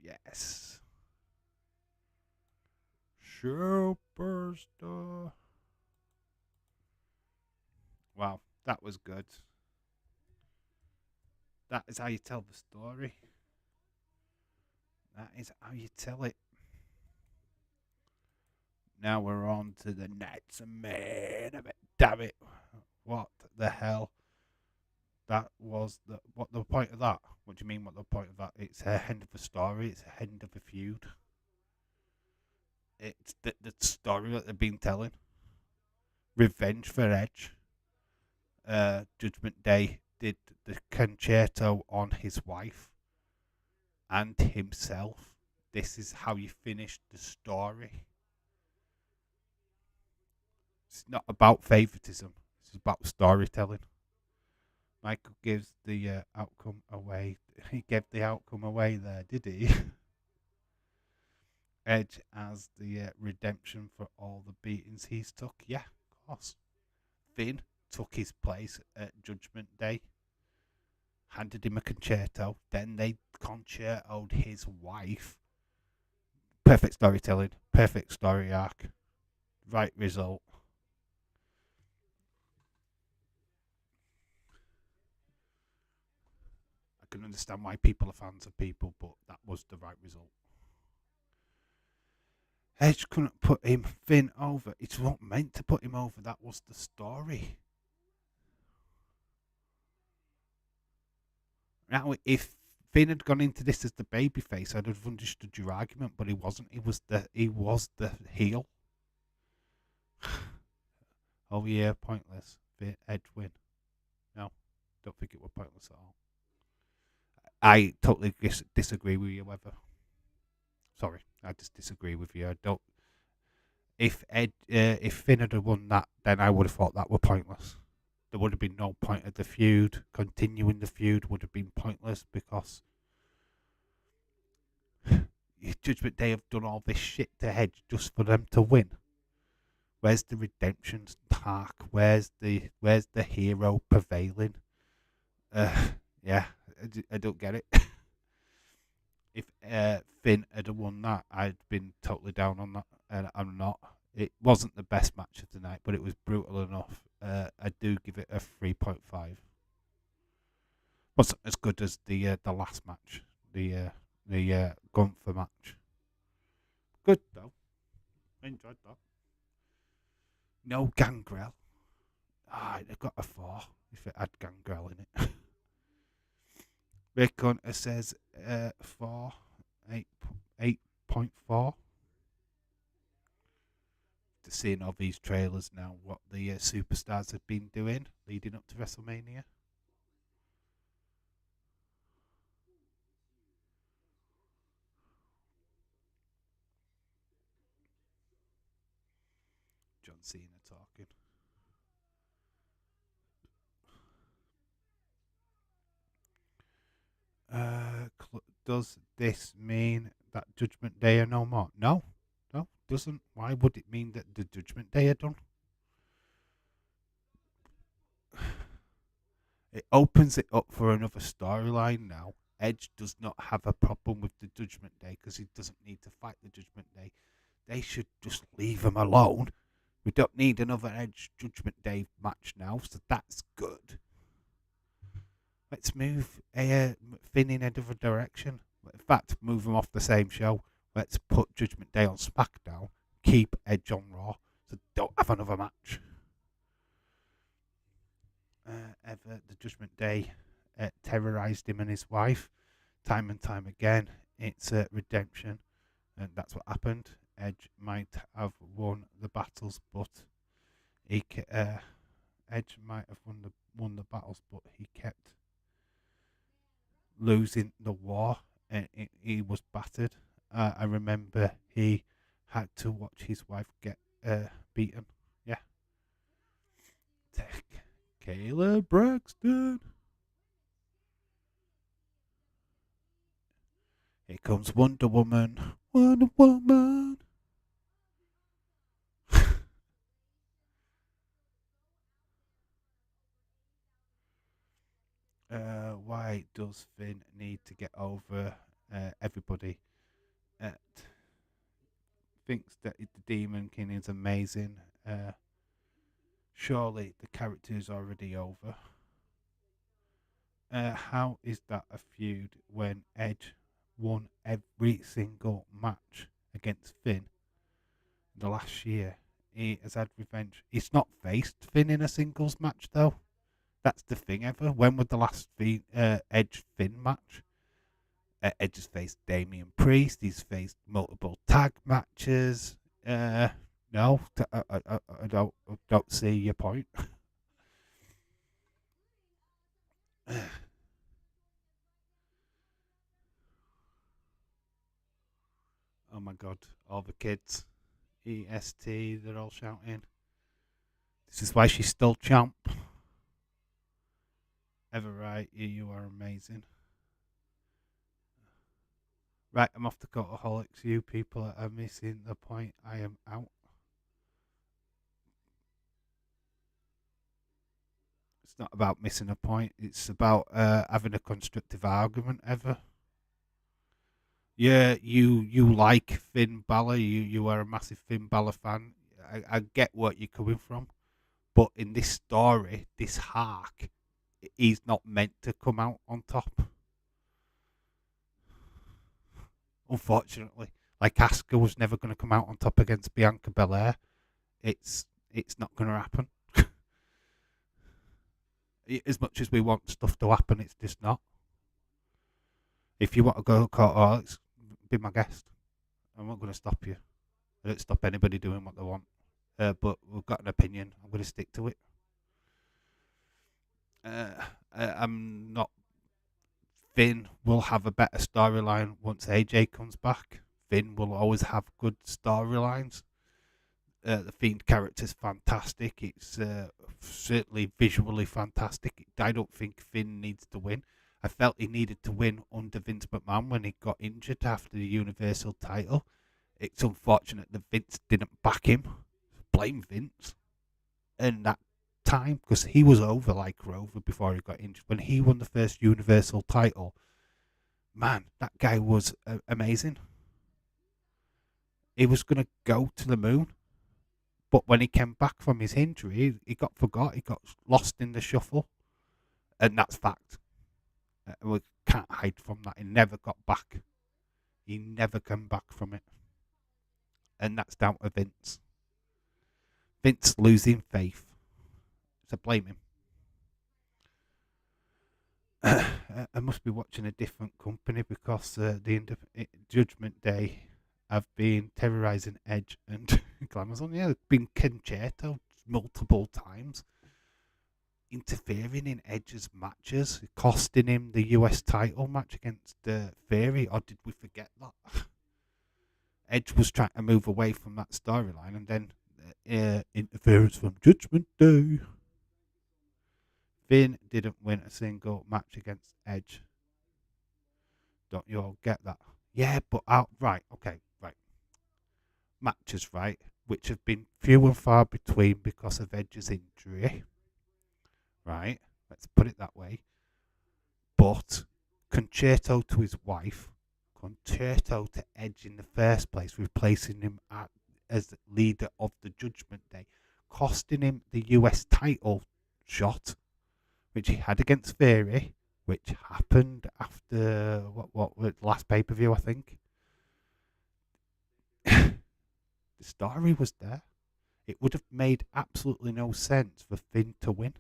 Yes. Superstar. Wow, that was good. That is how you tell the story. That is how you tell it. Now we're on to the next main event. Damn it. What the hell? That was what the point of that? What do you mean what the point of that? It's a end of a story, it's a end of a feud. It's the story that they've been telling. Revenge for Edge. Judgment Day did the concerto on his wife and himself. This is how you finish the story. It's not about favoritism. It's about storytelling. Michael gives the outcome away. He gave the outcome away there, did he? Edge as the redemption for all the beatings he's took. Yeah, of course. Finn took his place at Judgment Day. Handed him a concerto. Then they concertoed his wife. Perfect storytelling. Perfect story arc. Right result. I can understand why people are fans of people, but that was the right result. Edge couldn't put Finn over. It's not meant to put him over. That was the story. Now, if Finn had gone into this as the babyface, I'd have understood your argument, but he wasn't. He was the heel. Oh yeah, pointless. Edge win. No, don't think it was pointless at all. I totally disagree with you. Ever? Sorry, I just disagree with you. I don't. If Finn had won that, then I would have thought that were pointless. There would have been no point of the feud. Continuing the feud would have been pointless because Judgment Day have done all this shit to Edge just for them to win. Where's the redemption arc? Where's the hero prevailing? Yeah, I don't get it. If Finn had won that, I'd been totally down on that, and I'm not. It wasn't the best match of the night, but it was brutal enough. I do give it a 3.5. Wasn't as good as the last match, the Gunther match. Good though, I enjoyed that. No Gangrel. It got a 4 if it had Gangrel in it. Rick Hunter says 4, 8.4. To seeing all these trailers now, what the superstars have been doing leading up to WrestleMania. John Cena talking. Does this mean that Judgment Day are no more? No, doesn't. Why would it mean that the Judgment Day are done? It opens it up for another storyline now. Edge does not have a problem with the Judgment Day because he doesn't need to fight the Judgment Day. They should just leave him alone. We don't need another Edge Judgment Day match now, so that's good. Let's move Finn in a different direction. In fact, move them off the same show. Let's put Judgment Day on SmackDown. Keep Edge on Raw. So don't have another match. The Judgment Day terrorized him and his wife time and time again. It's redemption, and that's what happened. Edge might have won the battles, but Edge might have won the battles, but he kept losing the war, and he was battered. I remember he had to watch his wife get beaten. Yeah. Kayla Braxton. Here comes Wonder Woman. Wonder Woman. Why does Finn need to get over everybody? Thinks that the Demon King is amazing. Surely the character is already over. How is that a feud when Edge won every single match against Finn the last year? He has had revenge. He's not faced Finn in a singles match though. That's the thing ever. When was the last Edge Finn match? Edge has faced Damian Priest. He's faced multiple tag matches. No, I don't see your point. Oh my God! All the kids, EST, they're all shouting. This is why she's still champ. Ever right? You are amazing. Right, I'm off to Cultaholics. You people are missing the point. I am out. It's not about missing a point. It's about having a constructive argument. Ever. Yeah, you like Finn Balor. You are a massive Finn Balor fan. I get what you're coming from, but in this story, this arc, he's not meant to come out on top. Unfortunately, like Asuka was never going to come out on top against Bianca Belair. It's not going to happen. As much as we want stuff to happen, it's just not. If you want to go to Alex, be my guest. I'm not going to stop you. I don't stop anybody doing what they want. But we've got an opinion. I'm going to stick to it. I'm not Finn will have a better storyline once AJ comes back. Finn will always have good storylines. The Fiend character's fantastic. It's certainly visually fantastic. I don't think Finn needs to win. I felt he needed to win under Vince McMahon when he got injured after the Universal title. It's unfortunate that Vince didn't back him. Blame Vince. And that time, because he was over like Rover before he got injured. When he won the first Universal title, man, that guy was amazing. He was going to go to the moon. But when he came back from his injury, he got forgot. He got lost in the shuffle. And that's fact. We can't hide from that. He never got back. He never came back from it. And that's down to Vince. Vince losing faith. So blame him. I must be watching a different company because the Judgment Day have been terrorizing Edge and Glamazon. Yeah, it's been Concerto multiple times, interfering in Edge's matches, costing him the US title match against Theory. Or did we forget that? Edge was trying to move away from that storyline, and then interference from Judgment Day. Finn didn't win a single match against Edge. Don't you all get that? Yeah, but right, okay, right. Matches, right, which have been few and far between because of Edge's injury. Right, let's put it that way. But Concerto to his wife, Concerto to Edge in the first place, replacing him as leader of the Judgment Day, costing him the US title shot, which he had against Theory, which happened after what the last pay-per-view, I think. The story was there. It would have made absolutely no sense for Finn to win.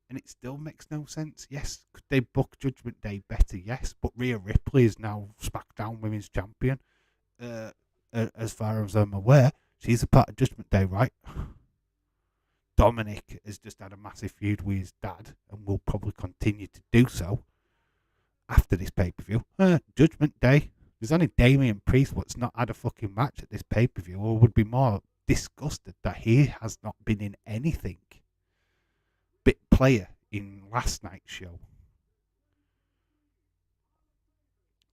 And it still makes no sense. Yes, could they book Judgment Day better? Yes, but Rhea Ripley is now SmackDown Women's Champion. As far as I'm aware, she's a part of Judgment Day, right? Dominic has just had a massive feud with his dad and will probably continue to do so after this pay-per-view. Judgment Day. There's only Damian Priest what's not had a fucking match at this pay-per-view, or would be more disgusted that he has not been in anything. Bit player in last night's show.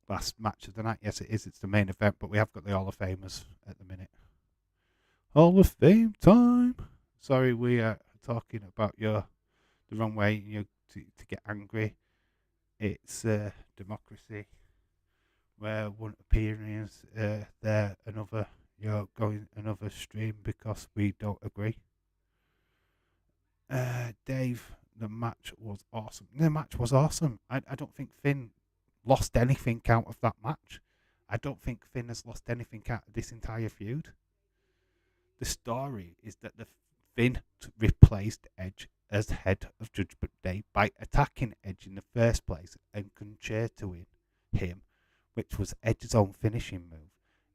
Last match of the night. Yes, it is. It's the main event, but we have got the Hall of Famers at the minute. Hall of Fame time. Sorry, we are talking about the wrong way. To get angry. It's democracy. Where one opinion is there, another. You're going another stream because we don't agree. Dave, the match was awesome. The match was awesome. I don't think Finn lost anything out of that match. I don't think Finn has lost anything out of this entire feud. The story is that the Finn replaced Edge as head of Judgment Day by attacking Edge in the first place and concertoing him, which was Edge's own finishing move.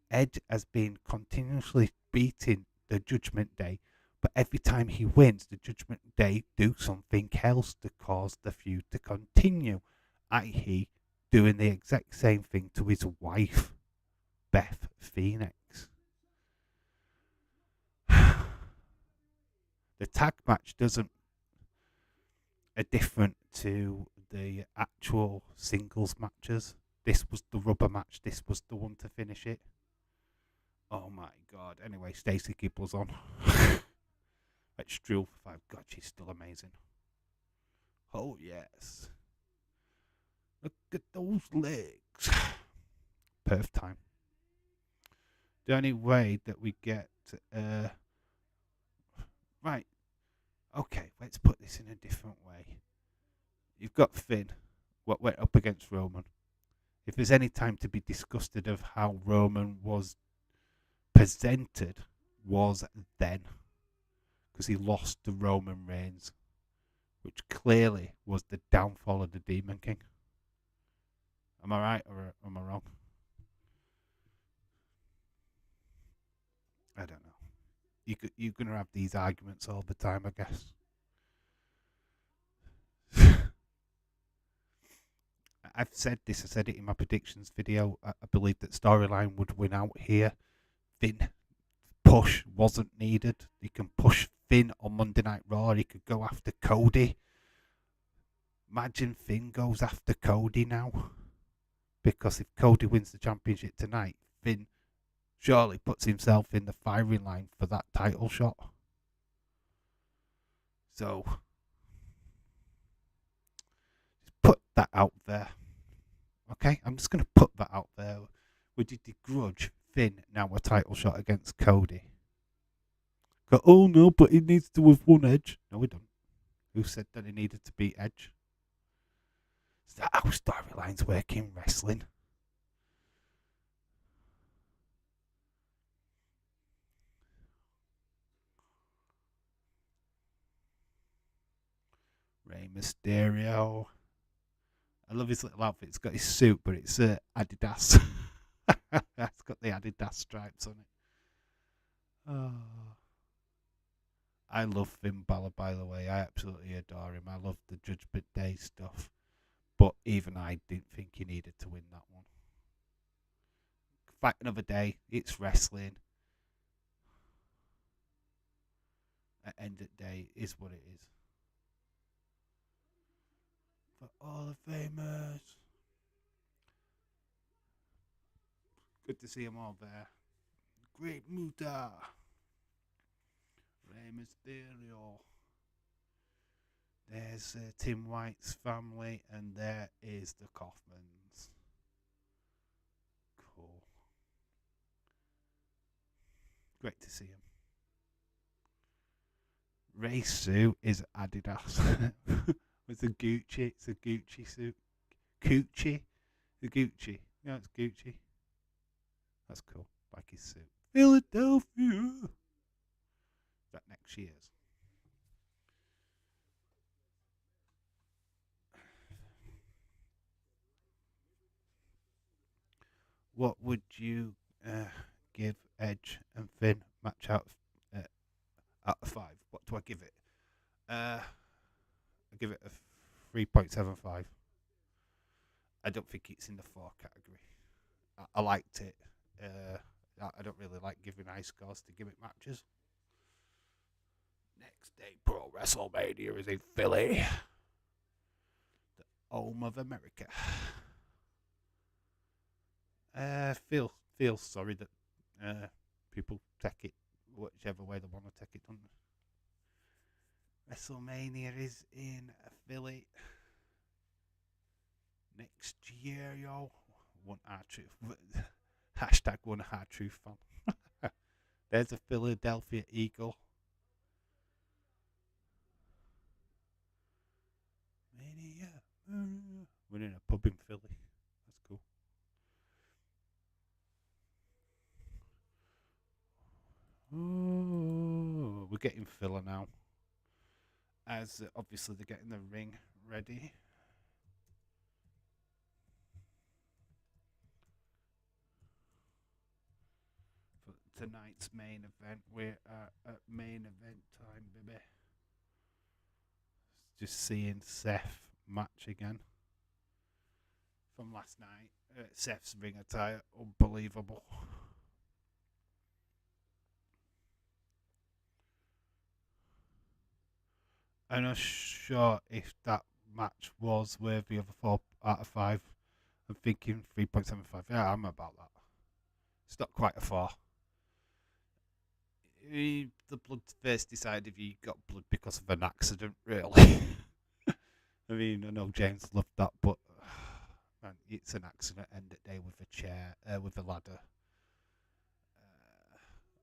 Edge has been continuously beating the Judgment Day, but every time he wins, the Judgment Day do something else to cause the feud to continue, i.e. doing the exact same thing to his wife, Beth Phoenix. The tag match are different to the actual singles matches. This was the rubber match. This was the one to finish it. Oh my god. Anyway, Stacey Gibble's on. It's Drew for 5. God, she's still amazing. Oh yes. Look at those legs. Perth time. The only way that we get right. Okay, let's put this in a different way. You've got Finn, what went up against Roman. If there's any time to be disgusted of how Roman was presented, was then. Because he lost to Roman Reigns, which clearly was the downfall of the Demon King. Am I right or am I wrong? I don't know. You're going to have these arguments all the time, I guess. I've said this. I said it in my predictions video. I believe that storyline would win out here. Finn push wasn't needed. You can push Finn on Monday Night Raw. He could go after Cody. Imagine Finn goes after Cody now. Because if Cody wins the championship tonight, Finn surely puts himself in the firing line for that title shot. So, just put that out there. Okay? I'm just going to put that out there. Would you begrudge Finn now a title shot against Cody? Go, oh no, but he needs to have one Edge. No, he don't. Who said that he needed to beat Edge? Is that how storylines work in wrestling? Rey Mysterio. I love his little outfit. It's got his suit, but it's Adidas. It's got the Adidas stripes on it. Oh. I love Finn Balor, by the way. I absolutely adore him. I love the Judgment Day stuff. But even I didn't think he needed to win that one. Fight another day. It's wrestling. At end of the day, is what it is. For all the famous. Good to see them all there. Great Muta. Rey Mysterio. There's Tim White's family, and there is the Kaufmans. Cool. Great to see him. Ray's suit is Adidas. It's a Gucci. It's a Gucci suit. Gucci? The Gucci. Yeah, it's Gucci. That's cool. Like his suit. Philadelphia. That next year's. What would you give Edge and Finn match out of 5? What do I give it? I give it a 3.75. I don't think it's in the 4 category. I liked it. I don't really like giving high scores to gimmick matches. Next day, Pro WrestleMania is in Philly, the home of America. Feel sorry that people take it whichever way they want to take it, don't they? WrestleMania is in Philly next year, yo. One R-Truth. Hashtag one R-Truth fan. There's a Philadelphia Eagle. Mania. We're in a pub in Philly. That's cool. Oh, we're getting filler now. As obviously they're getting the ring ready. For tonight's main event, we're at main event time, baby. Just seeing Seth match again from last night. Seth's ring attire, unbelievable. I'm not sure if that match was worthy of a 4 out of 5. I'm thinking 3.75. Yeah, I'm about that. It's not quite a 4. The blood first decided if you got blood because of an accident, really. I mean, I know James loved that, but man, it's an accident. End of day with a chair, with a ladder.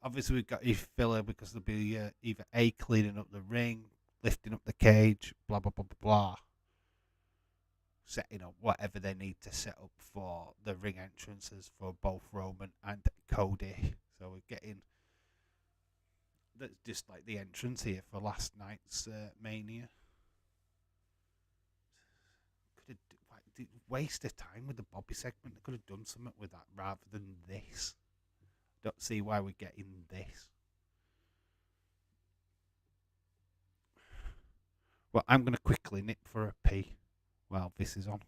Obviously, we've got a filler because there'll be either A, cleaning up the ring, lifting up the cage, blah, blah, blah, blah, blah. Setting up whatever they need to set up for the ring entrances for both Roman and Cody. So we're getting... That's just like the entrance here for last night's Mania. Could have waste of time with the Bobby segment. They could have done something with that rather than this. Don't see why we're getting this. Well, I'm going to quickly nip for a pee while this is on.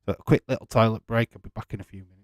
So a quick little toilet break. I'll be back in a few minutes.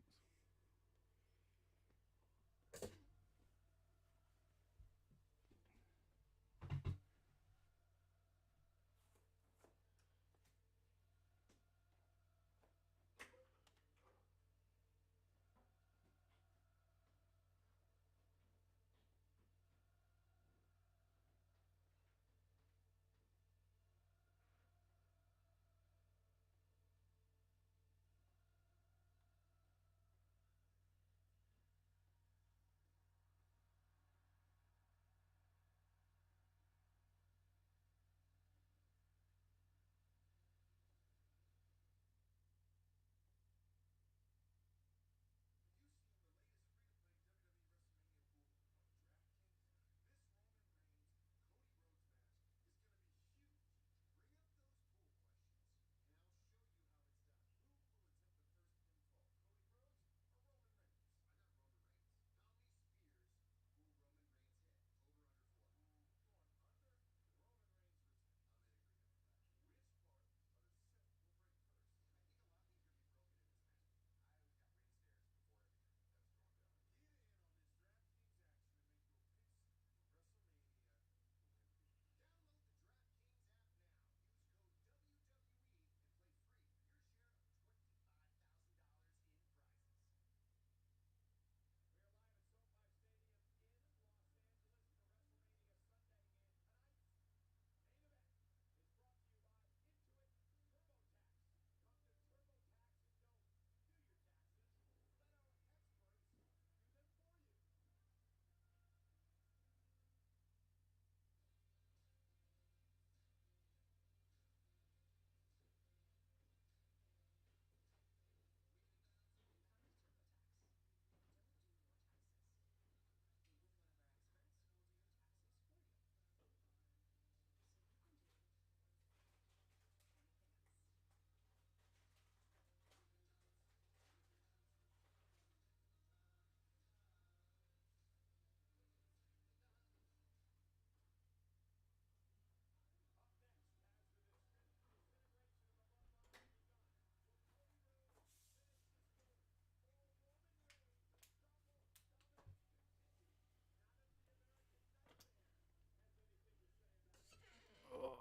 Oh,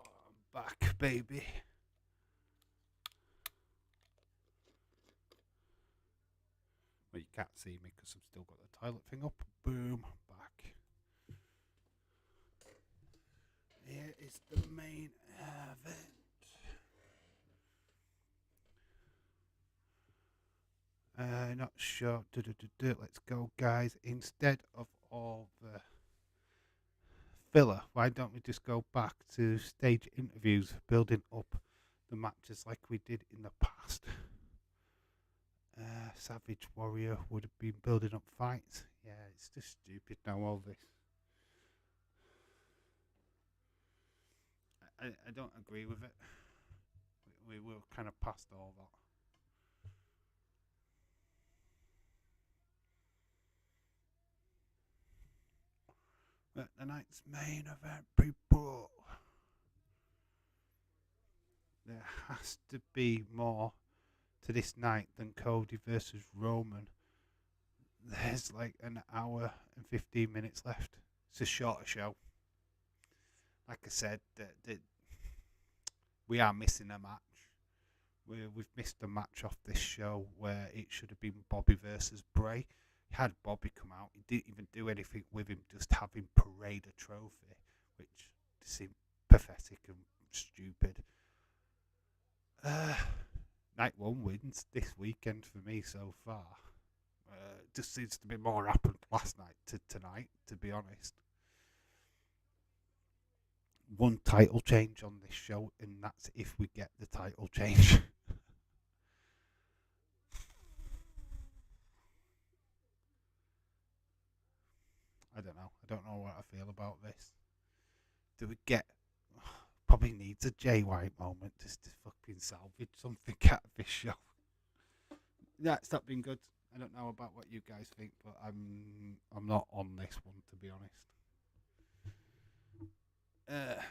I'm back, baby. Well, you can't see me because I've still got the toilet thing up. Boom, back. Here is the main event. Not sure. Let's go, guys. Instead of all the filler, why don't we just go back to stage interviews, building up the matches like we did in the past? Savage Warrior would have been building up fights. Yeah, it's just stupid now, all this. I don't agree with it. We were kind of past all that. But the night's main event, people. There has to be more to this night than Cody versus Roman. There's like an hour and 15 minutes left. It's a shorter show. Like I said, we are missing a match. We've missed a match off this show where it should have been Bobby versus Bray. He had Bobby come out. He didn't even do anything with him, just have him parade a trophy, which seemed pathetic and stupid. Night one wins this weekend for me so far. Just seems to be more happened last night to tonight, to be honest. One title change on this show, and that's if we get the title change. I don't know. I don't know what I feel about this. Do we get? Probably needs a Jay White moment just to fucking salvage something out of this show. Yeah, it's not been good. I don't know about what you guys think, but I'm not on this one, to be honest. Yeah,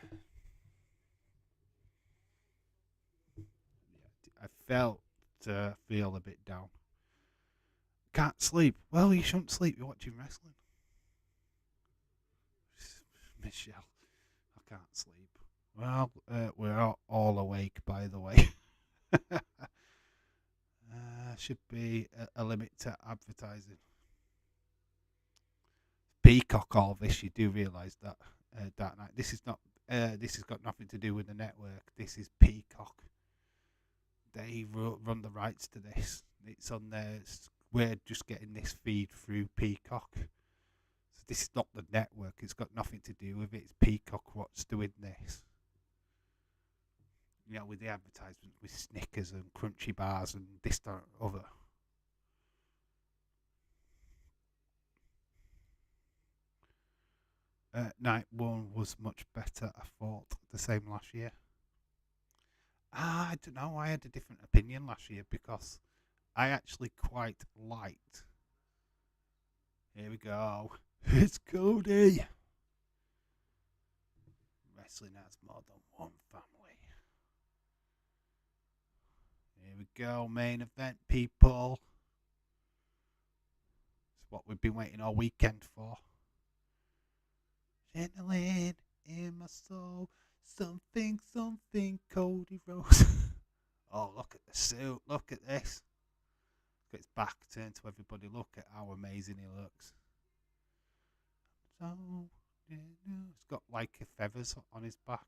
I felt feel a bit down. Can't sleep. Well, you shouldn't sleep. You're watching wrestling. Michelle, I can't sleep. Well, we're all awake, by the way. Should be a limit to advertising. Peacock, all this, you do realise that, Dark Knight. This is not. This has got nothing to do with the network. This is Peacock. They run the rights to this. It's on there. We're just getting this feed through Peacock. So this is not the network. It's got nothing to do with it. It's Peacock what's doing this. You know, with the advertisements with Snickers and Crunchy Bars and this, that, other. Night 1 was much better, I thought. The same last year. I don't know. I had a different opinion last year because I actually quite liked. Here we go. It's Cody. Wrestling has more than one family. Here we go. Main event, people. It's what we've been waiting all weekend for. Adrenaline in my soul. Something, Cody Rhodes. Oh, look at the suit. Look at this. Look at his back turned to everybody. Look at how amazing he looks. So, yeah, it's got like feathers on his back.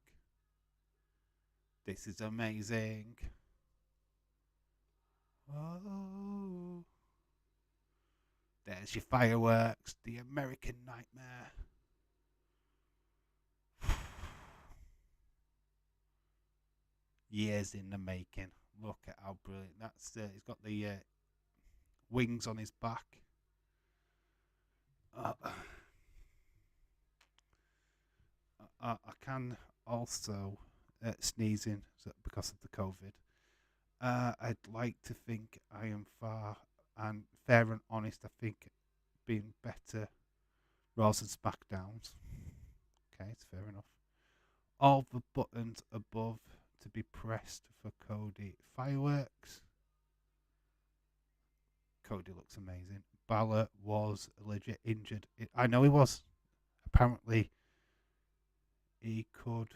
This is amazing. Oh. There's your fireworks. The American Nightmare. Years in the making. Look at how brilliant. That's he's got the wings on his back. I can also sneezing because of the COVID. I'd like to think I am fair and honest. I think being better Raws and SmackDowns. Okay, it's fair enough. All the buttons above to be pressed for Cody. Fireworks. Cody looks amazing. Balor was legit injured. I know he was. Apparently, he could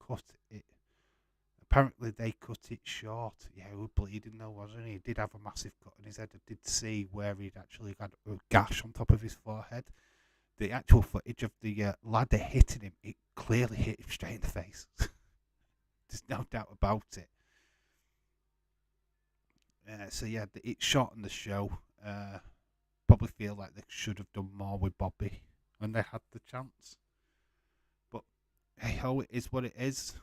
cut it. Apparently, they cut it short. Yeah, he was bleeding though, wasn't he? He did have a massive cut on his head. I did see where he'd actually had a gash on top of his forehead. The actual footage of the ladder hitting him, it clearly hit him straight in the face. There's no doubt about it. So yeah, it shortened the show. Probably feel like they should have done more with Bobby when they had the chance. But hey ho, it is what it is.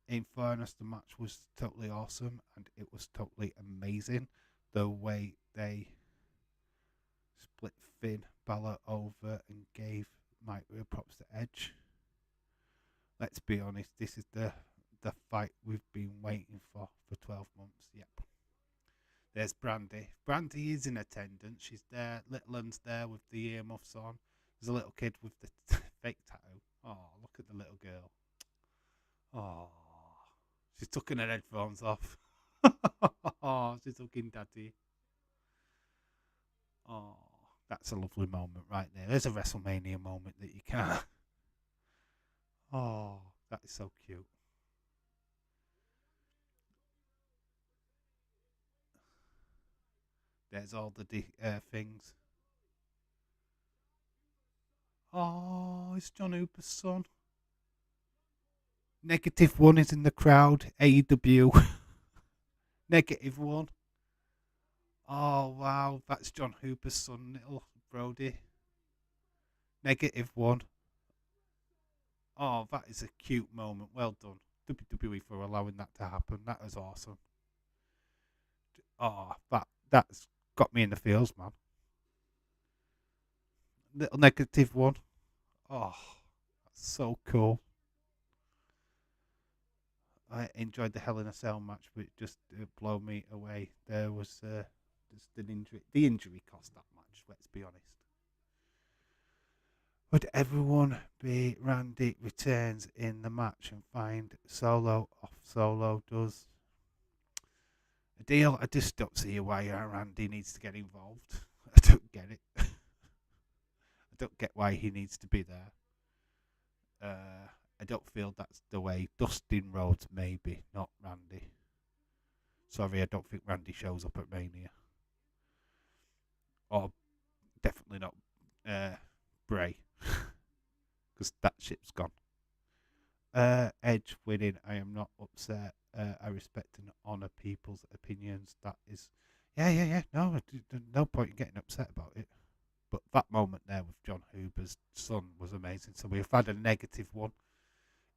In fairness, the match was totally awesome and it was totally amazing. The way they split Finn Balor over and gave Mike real props to Edge. Let's be honest, this is the fight we've been waiting for 12 months. Yep. There's Brandy. Brandy is in attendance. She's there. Little Un's there with the earmuffs on. There's a little kid with the fake tattoo. Oh, look at the little girl. Oh, she's tucking her headphones off. Oh, she's hugging Daddy. Oh, that's a lovely moment right there. There's a WrestleMania moment that you can't. Oh, that is so cute. There's all the things. Oh, it's John Hooper's son. -1 is in the crowd. AEW. -1. Oh, wow. That's John Hooper's son, little Brody. -1. Oh, that is a cute moment. Well done, WWE, for allowing that to happen. That was awesome. Oh, that's got me in the feels, man. Little -1. Oh, that's so cool. I enjoyed the Hell in a Cell match, but it just blew me away. There was just an injury. The injury cost that match, let's be honest. Would everyone be Randy returns in the match and find Solo off Solo does? a deal. I just don't see why Randy needs to get involved. I don't get it. I don't get why he needs to be there. I don't feel that's the way. Dustin Rhodes, maybe, not Randy. Sorry, I don't think Randy shows up at Mania. Or definitely not Bray. Because that ship's gone. Edge winning, I am not upset. I respect and honour people's opinions. That is, yeah. No, no point in getting upset about it. But that moment there with John Huber's son was amazing. So we've had a negative one.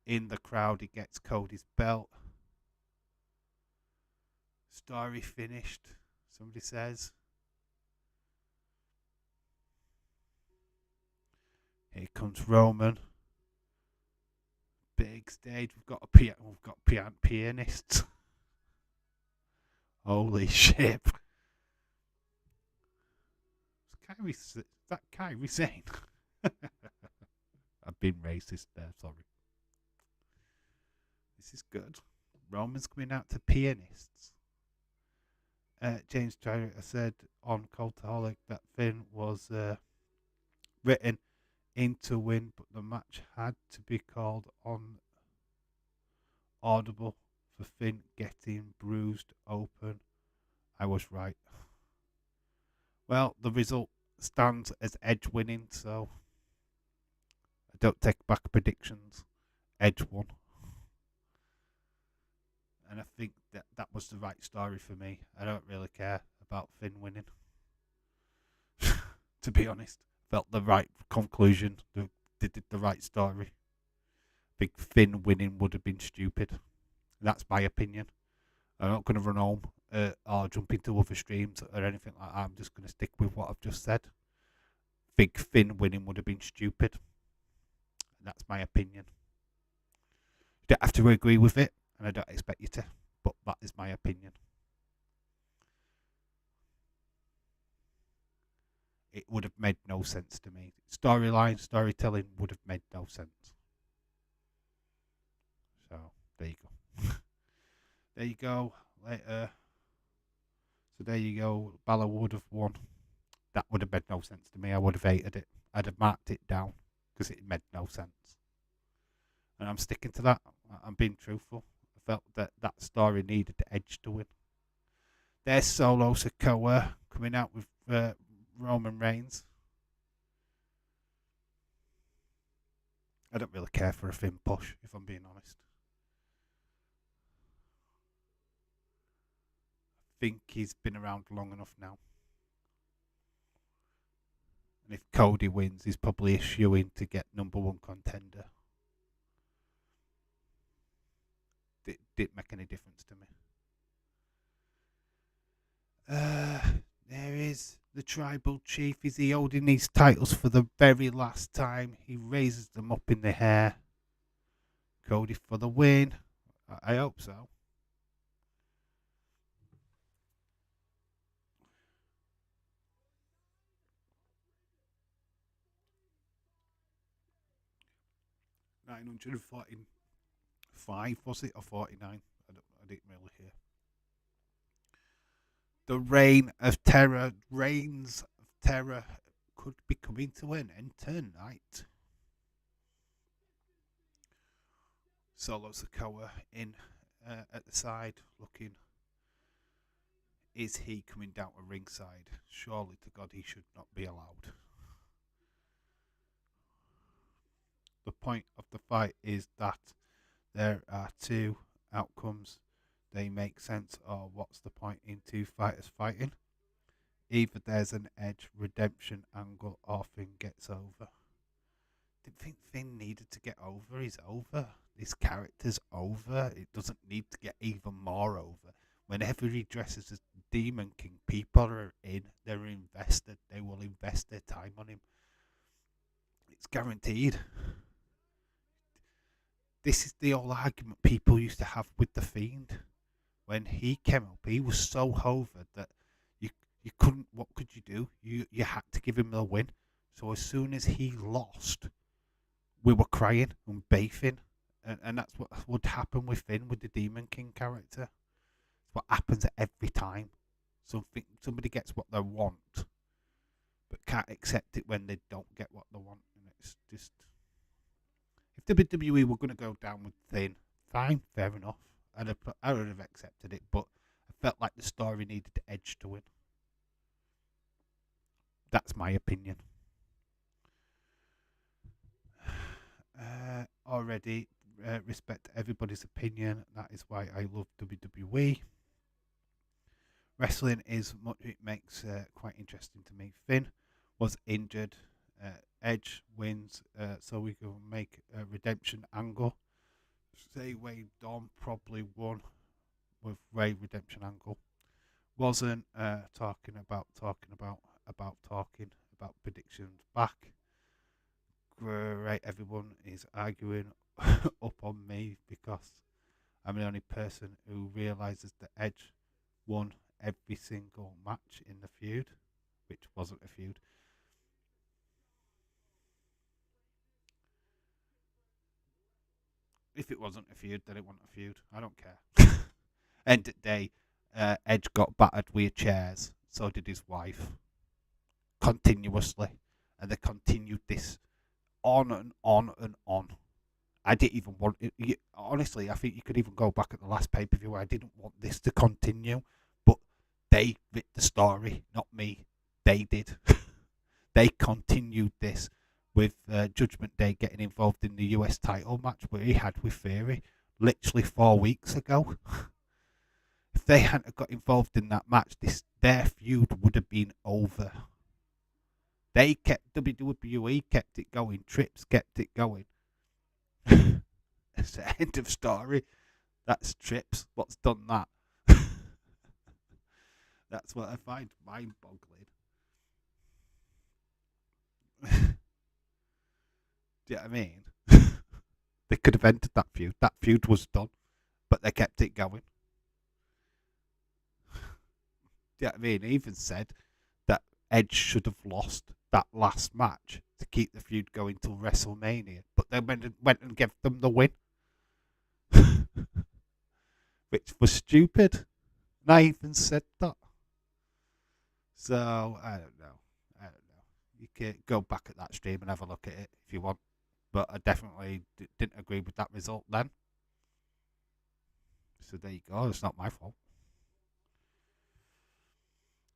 In the crowd, he gets Cody's belt. Story finished, somebody says. Here comes Roman. Big stage. We've got pianists. Holy shit! Is that Kyrie Sane? I've been racist there. Sorry. This is good. Roman's coming out to pianists. James Jarrett said on Cultaholic that Finn was written in to win, but the match had to be called on audible for Finn getting bruised open. I was right. Well, the result stands as Edge winning, so I don't take back predictions. Edge won. And I think that was the right story for me. I don't really care about Finn winning. To be honest, felt the right conclusion. They did the right story. I think Finn winning would have been stupid. That's my opinion. I'm not going to run home or jump into other streams or anything like that. I'm just going to stick with what I've just said. I think Finn winning would have been stupid. That's my opinion. You don't have to agree with it, and I don't expect you to, but that is my opinion. It would have made no sense to me. Storytelling would have made no sense. So, there you go. There you go. Later. So there you go. Balor would have won. That would have made no sense to me. I would have hated it. I'd have marked it down because it made no sense. And I'm sticking to that. I'm being truthful. I felt that story needed Edge to win. There's Solo Sikoa coming out with Roman Reigns. I don't really care for a Finn push, if I'm being honest. I think he's been around long enough now. And if Cody wins, he's probably a shoo-in to get number one contender. Didn't make any difference to me. There is the tribal chief. Is he holding these titles for the very last time? He raises them up in the air. Cody for the win. I hope so. $945 was it, or 49? I didn't really hear. The reigns of terror could be coming to an end tonight. Solo Sikoa in at the side looking. Is he coming down to ringside? Surely to God he should not be allowed. The point of the fight is that there are two outcomes. They make sense, or what's the point in two fighters fighting? Either there's an Edge redemption angle or Finn gets over. Didn't think Finn needed to get over. He's over. This character's over. It doesn't need to get even more over. Whenever he dresses as Demon King, people are in. They're invested. They will invest their time on him. It's guaranteed. This is the old argument people used to have with The Fiend. When he came up, he was so hovered that you couldn't. What could you do? You had to give him the win. So as soon as he lost, we were crying and bathing, and that's what would happen with Finn with the Demon King character. what happens every time. Somebody gets what they want, but can't accept it when they don't get what they want. And it's just, if WWE were going to go down with thin, fine, fair enough. I would have accepted it, but I felt like the story needed Edge to win. That's my opinion. Already respect everybody's opinion. That is why I love WWE. Wrestling is what it makes quite interesting to me. Finn was injured. Edge wins, so we can make a redemption angle. Say Wade Dom probably won with Ray redemption angle. Wasn't talking about predictions back. Great, everyone is arguing up on me because I'm the only person who realises that Edge won every single match in the feud, which wasn't a feud. If it wasn't a feud, then it wasn't a feud. I don't care. End of the day, Edge got battered with chairs. So did his wife. Continuously. And they continued this on and on and on. I didn't even want it. Honestly, I think you could even go back at the last pay-per-view. I didn't want this to continue. But they writ the story, not me. They did. They continued this with Judgment Day getting involved in the US title match where he had with Theory literally 4 weeks ago. If they hadn't got involved in that match, their feud would have been over. They kept WWE kept it going. Trips kept it going. It's the end of story. That's Trips. What's done that? That's what I find mind-boggling. Do you know what I mean? They could have ended that feud. That feud was done, but they kept it going. Do you know what I mean? He even said that Edge should have lost that last match to keep the feud going till WrestleMania, but they went and gave them the win, which was stupid. And I even said that. So I don't know. You can go back at that stream and have a look at it if you want, but I definitely didn't agree with that result then. So there you go. It's not my fault.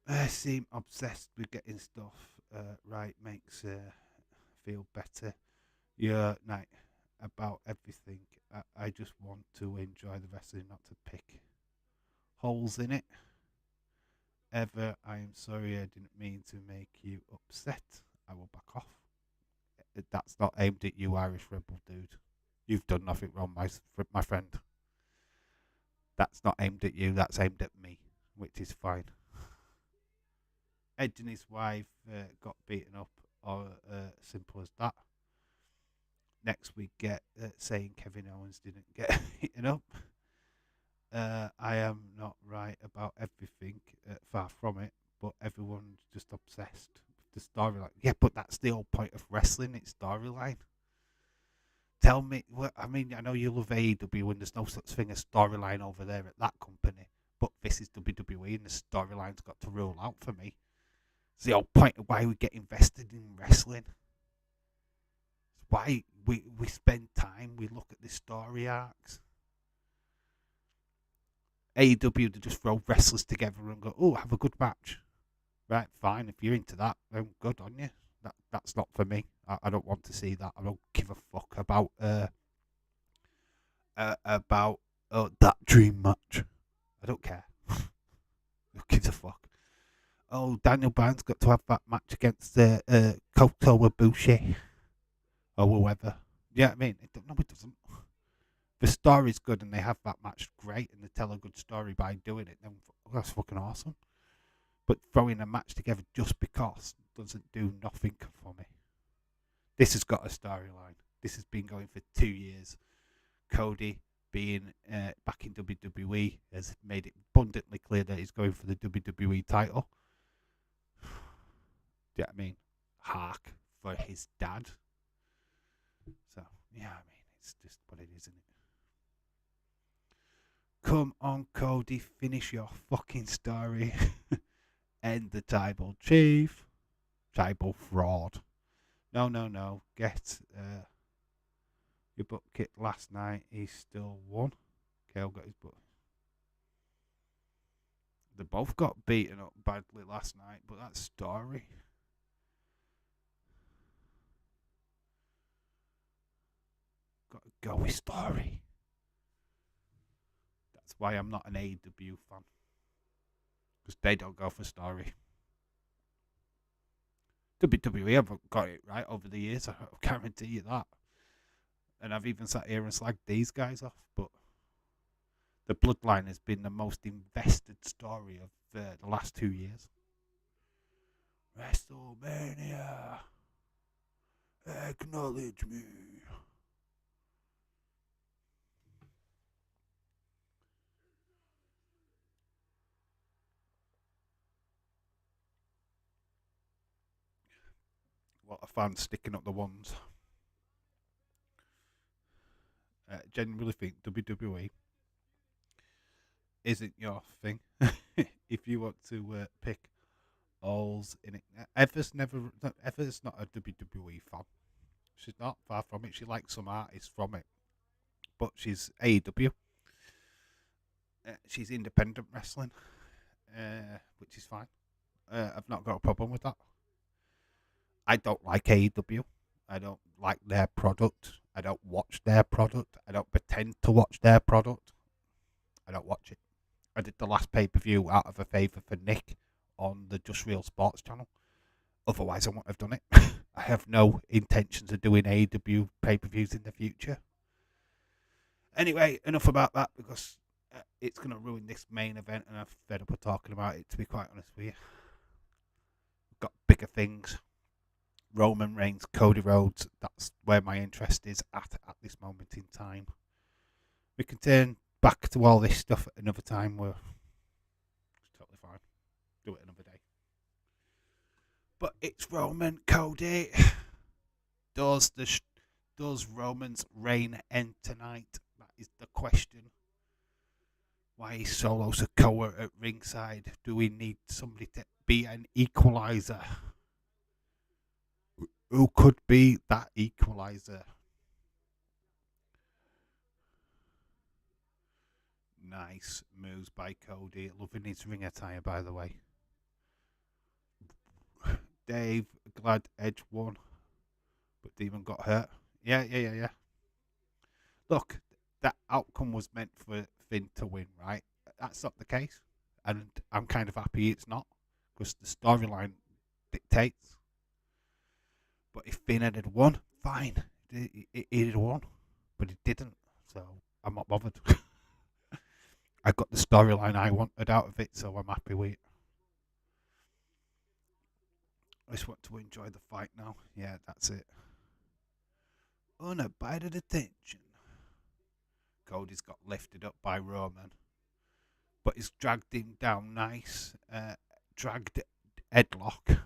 I seem obsessed with getting stuff right. Makes feel better. Yeah, night about everything. I just want to enjoy the wrestling, not to pick holes in it. Ever, I am sorry. I didn't mean to make you upset. I will back off. That's not aimed at you, Irish rebel dude. You've done nothing wrong, my friend. That's not aimed at you. That's aimed at me, which is fine. Edge and his wife got beaten up, or simple as that. Next we get saying Kevin Owens didn't get beaten up. I am not right about everything, far from it, but everyone's just obsessed with the storyline. Yeah, but that's the whole point of wrestling, it's storyline. Tell me, I mean, I know you love AEW and there's no such thing as storyline over there at that company, but this is WWE and the storyline's got to rule out for me. It's the whole point of why we get invested in wrestling. It's why we spend time, we look at the story arcs. AEW, they just throw wrestlers together and go, oh, have a good match. Right, fine. If you're into that, then good on you. That's not for me. I don't want to see that. I don't give a fuck about that dream match. I don't care. Who gives a fuck? Oh, Daniel Bryan's got to have that match against Kota Ibushi or whoever. Yeah, I mean, no, it doesn't. The story's good and they have that match great and they tell a good story by doing it, then that's fucking awesome. But throwing a match together just because doesn't do nothing for me. This has got a storyline. This has been going for 2 years. Cody, being back in WWE, has made it abundantly clear that he's going for the WWE title. Do you know what I mean? Hark for his dad. So, yeah, I mean, it's just what it is, isn't it? Come on, Cody, finish your fucking story. End the tribal chief. Tribal fraud. No. Get your butt kicked last night. He still won. Kale got his butt. They both got beaten up badly last night, but that story. Got to go with story. That's why I'm not an AEW fan. Because they don't go for story. WWE haven't got it right over the years, I guarantee you that. And I've even sat here and slagged these guys off, but the Bloodline has been the most invested story of the last 2 years. WrestleMania, acknowledge me. What a fan sticking up the ones. Genuinely think WWE isn't your thing. If you want to pick holes in it, Ever's not a WWE fan. She's not far from it. She likes some artists from it, but she's AEW. She's independent wrestling, which is fine. I've not got a problem with that. I don't like AEW. I don't like their product. I don't watch their product. I don't pretend to watch their product. I don't watch it. I did the last pay-per-view out of a favour for Nick on the Just Real Sports channel. Otherwise, I wouldn't have done it. I have no intentions of doing AEW pay-per-views in the future. Anyway, enough about that because it's going to ruin this main event and I'm fed up of talking about it, to be quite honest with you. We've got bigger things. Roman Reigns, Cody Rhodes, that's where my interest is at this moment in time. We can turn back to all this stuff at another time. It's totally fine. Do it another day. But it's Roman, Cody. Does Roman's reign end tonight? That is the question. Why is Solo Sikoa at ringside? Do we need somebody to be an equalizer? Who could be that equalizer? Nice moves by Cody. Loving his ring attire, by the way. Dave, glad Edge won, but Demon got hurt. Yeah. Look, that outcome was meant for Finn to win, right? That's not the case, and I'm kind of happy it's not, because the storyline dictates. But if Finn had won, fine. He had won, but he didn't, so I'm not bothered. I got the storyline I wanted out of it, so I'm happy with it. I just want to enjoy the fight now. Yeah, that's it. Unabided attention. Cody's got lifted up by Roman, but he's dragged him down nice. Dragged headlock.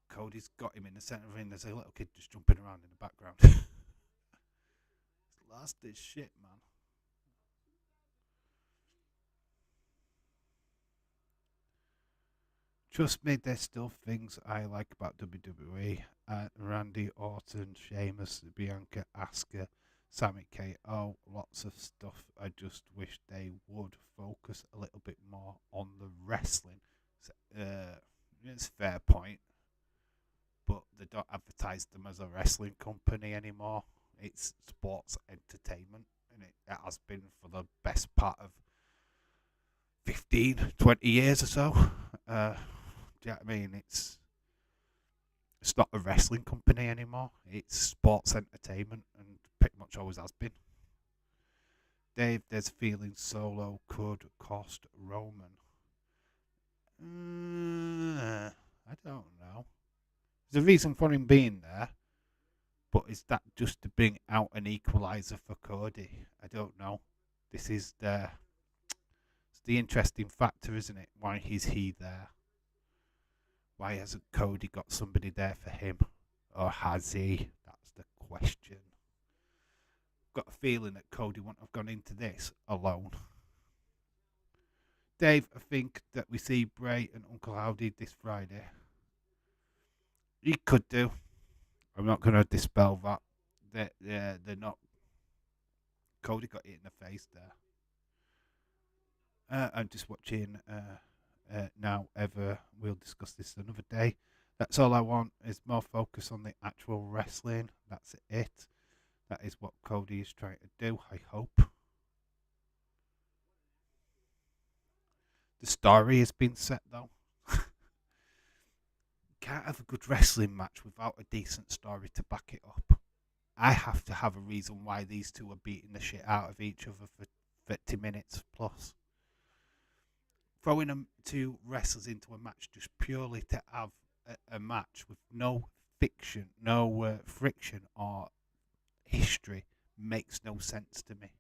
Cody's got him in the centre of the ring. There's a little kid just jumping around in the background. It's lost his shit, man. Trust me, there's still things I like about WWE. Randy Orton, Sheamus, Bianca, Asuka, Sami KO, lots of stuff. I just wish they would focus a little bit more on the wrestling. It's a fair point, but they don't advertise them as a wrestling company anymore. It's sports entertainment, and it has been for the best part of 15, 20 years or so. Do you know what I mean? It's not a wrestling company anymore. It's sports entertainment, and pretty much always has been. Dave, there's a feeling Solo could cost Roman. I don't know. There's a reason for him being there, but is that just to bring out an equalizer for Cody? I don't know. This is it's the interesting factor, isn't it? Why is he there? Why hasn't Cody got somebody there for him? Or has he? That's the question. got a feeling that Cody wouldn't have gone into this alone. Dave, I think that we see Bray and Uncle Howdy this Friday. He could do. I'm not going to dispel that. They're not. Cody got hit in the face there. I'm just watching now. We'll discuss this another day. That's all I want is more focus on the actual wrestling. That's it. That is what Cody is trying to do, I hope. The story has been set, though. Can't have a good wrestling match without a decent story to back it up. I have to have a reason why these two are beating the shit out of each other for 30 minutes plus. Throwing them two wrestlers into a match just purely to have a match with no fiction, no friction or history makes no sense to me.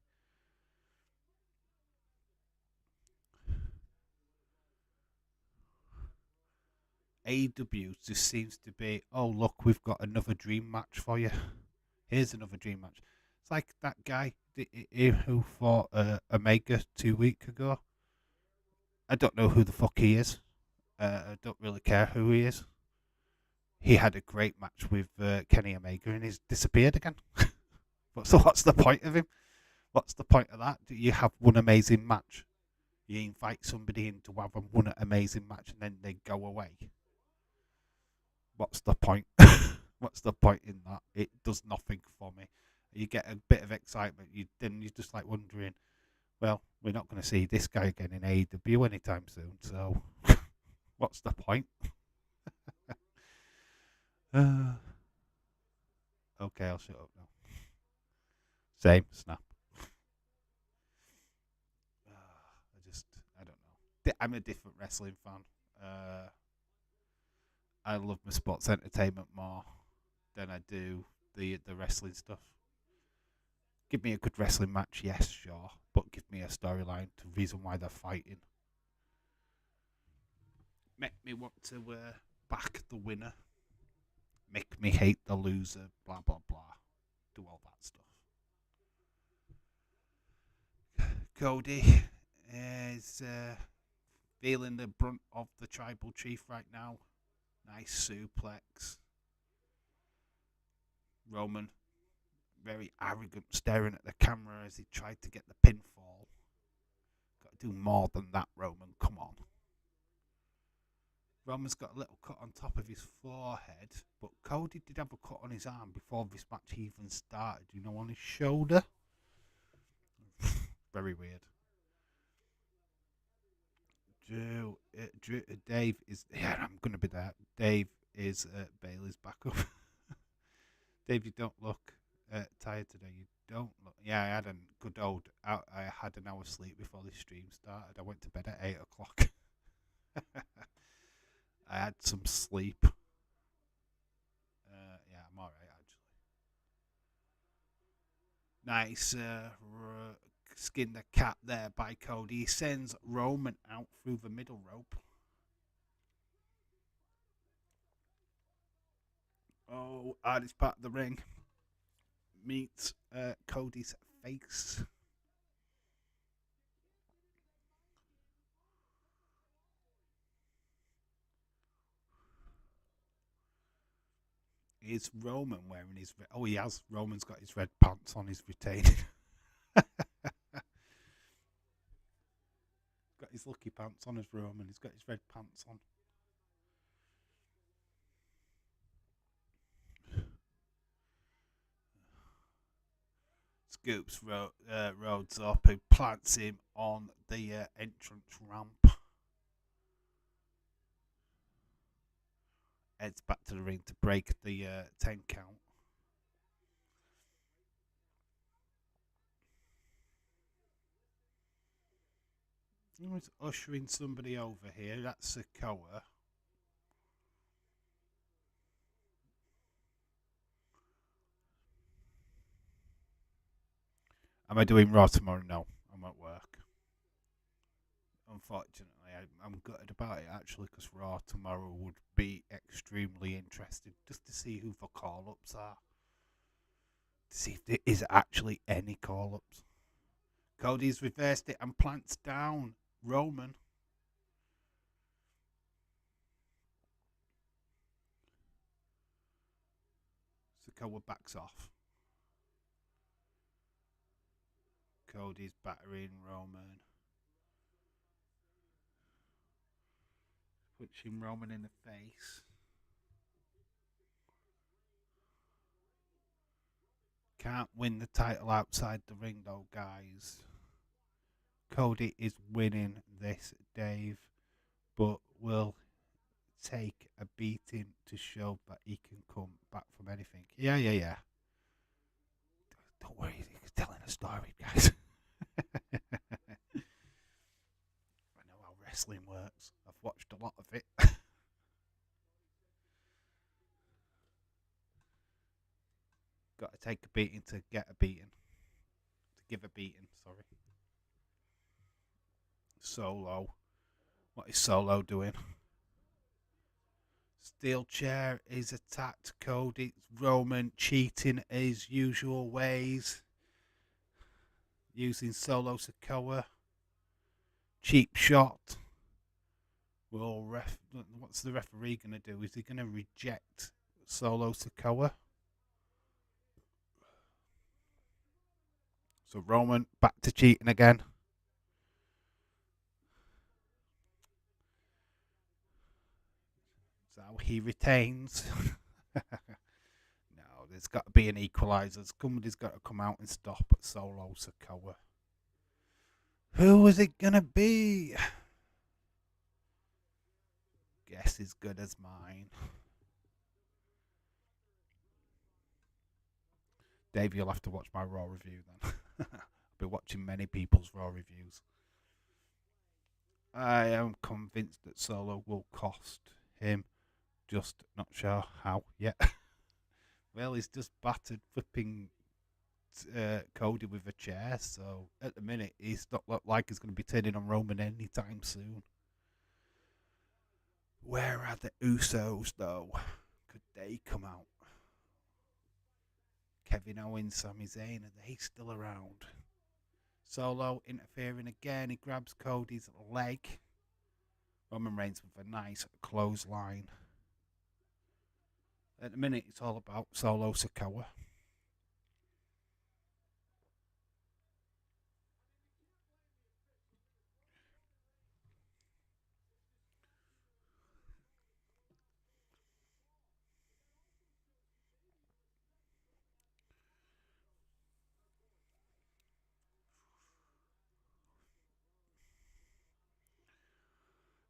AEW just seems to be, oh look, we've got another dream match for you. Here's another dream match. It's like that guy who fought Omega 2 weeks ago. I don't know who the fuck he is. I don't really care who he is. He had a great match with Kenny Omega and he's disappeared again. So what's the point of him? What's the point of that? Do you have one amazing match? You invite somebody in to have one amazing match and then they go away. What's the point? What's the point in that? It does nothing for me. You get a bit of excitement. Then you're just like wondering, well, we're not going to see this guy again in AEW anytime soon. So what's the point? Okay, I'll shut up now. Same, snap. I don't know. I'm a different wrestling fan. I love my sports entertainment more than I do the wrestling stuff. Give me a good wrestling match, yes, sure, but give me a storyline to reason why they're fighting. Make me want to back the winner. Make me hate the loser, blah, blah, blah. Do all that stuff. Cody is feeling the brunt of the tribal chief right now. Nice suplex. Roman, very arrogant, staring at the camera as he tried to get the pinfall. Got to do more than that, Roman. Come on. Roman's got a little cut on top of his forehead, but Cody did have a cut on his arm before this match even started. You know, on his shoulder. Very weird. Dave is... Yeah, I'm going to be there. Dave is Bailey's backup. Dave, you don't look tired today. You don't look... Yeah, I had a good old... I had an hour's sleep before this stream started. I went to bed at 8 o'clock. I had some sleep. Yeah, I'm alright, actually. Nice skin the cat there by Cody. He sends Roman out through the middle rope. Oh, hardest part of the ring meets Cody's face. Is Roman wearing his... Oh, he has. Roman's got his red pants on his retaining. Got his lucky pants on as Roman. He's got his red pants on. Scoops Rhodes up and plants him on the entrance ramp. Heads back to the ring to break the 10 count. He's ushering somebody over here. That's Sokoa. Am I doing Raw tomorrow? No, I'm at work. Unfortunately, I'm gutted about it actually because Raw tomorrow would be extremely interesting just to see who the call-ups are. to see if there is actually any call-ups. Cody's reversed it and plants down Roman. Sikoa backs off. Cody's battering Roman. Punching Roman in the face. Can't win the title outside the ring though, guys. Cody is winning this, Dave, but will take a beating to show that he can come back from anything. Yeah. Don't worry, he's telling a story, guys. I know how wrestling works. I've watched a lot of it. Got to take a beating to get a beating. To give a beating, sorry. Solo. What is Solo doing? Steel chair is attacked. Cody. Roman cheating his usual ways. Using Solo Sikoa. Cheap shot. What's the referee going to do? Is he going to reject Solo Sikoa? So Roman back to cheating again. So he retains. No, there's got to be an equaliser. Somebody's got to come out and stop Solo Sikoa. Who is it going to be? Guess as good as mine. Dave, you'll have to watch my Raw review then. I'll be watching many people's Raw reviews. I am convinced that Solo will cost him. Just not sure how yet. Well, he's just battered flipping Cody with a chair, so at the minute he's not like he's going to be turning on Roman anytime soon. Where are the Usos though? Could they come out? Kevin Owens, Sami Zayn, are they still around? Solo interfering again. He grabs Cody's leg. Roman Reigns with a nice clothesline. At the minute, it's all about Solo Sikoa.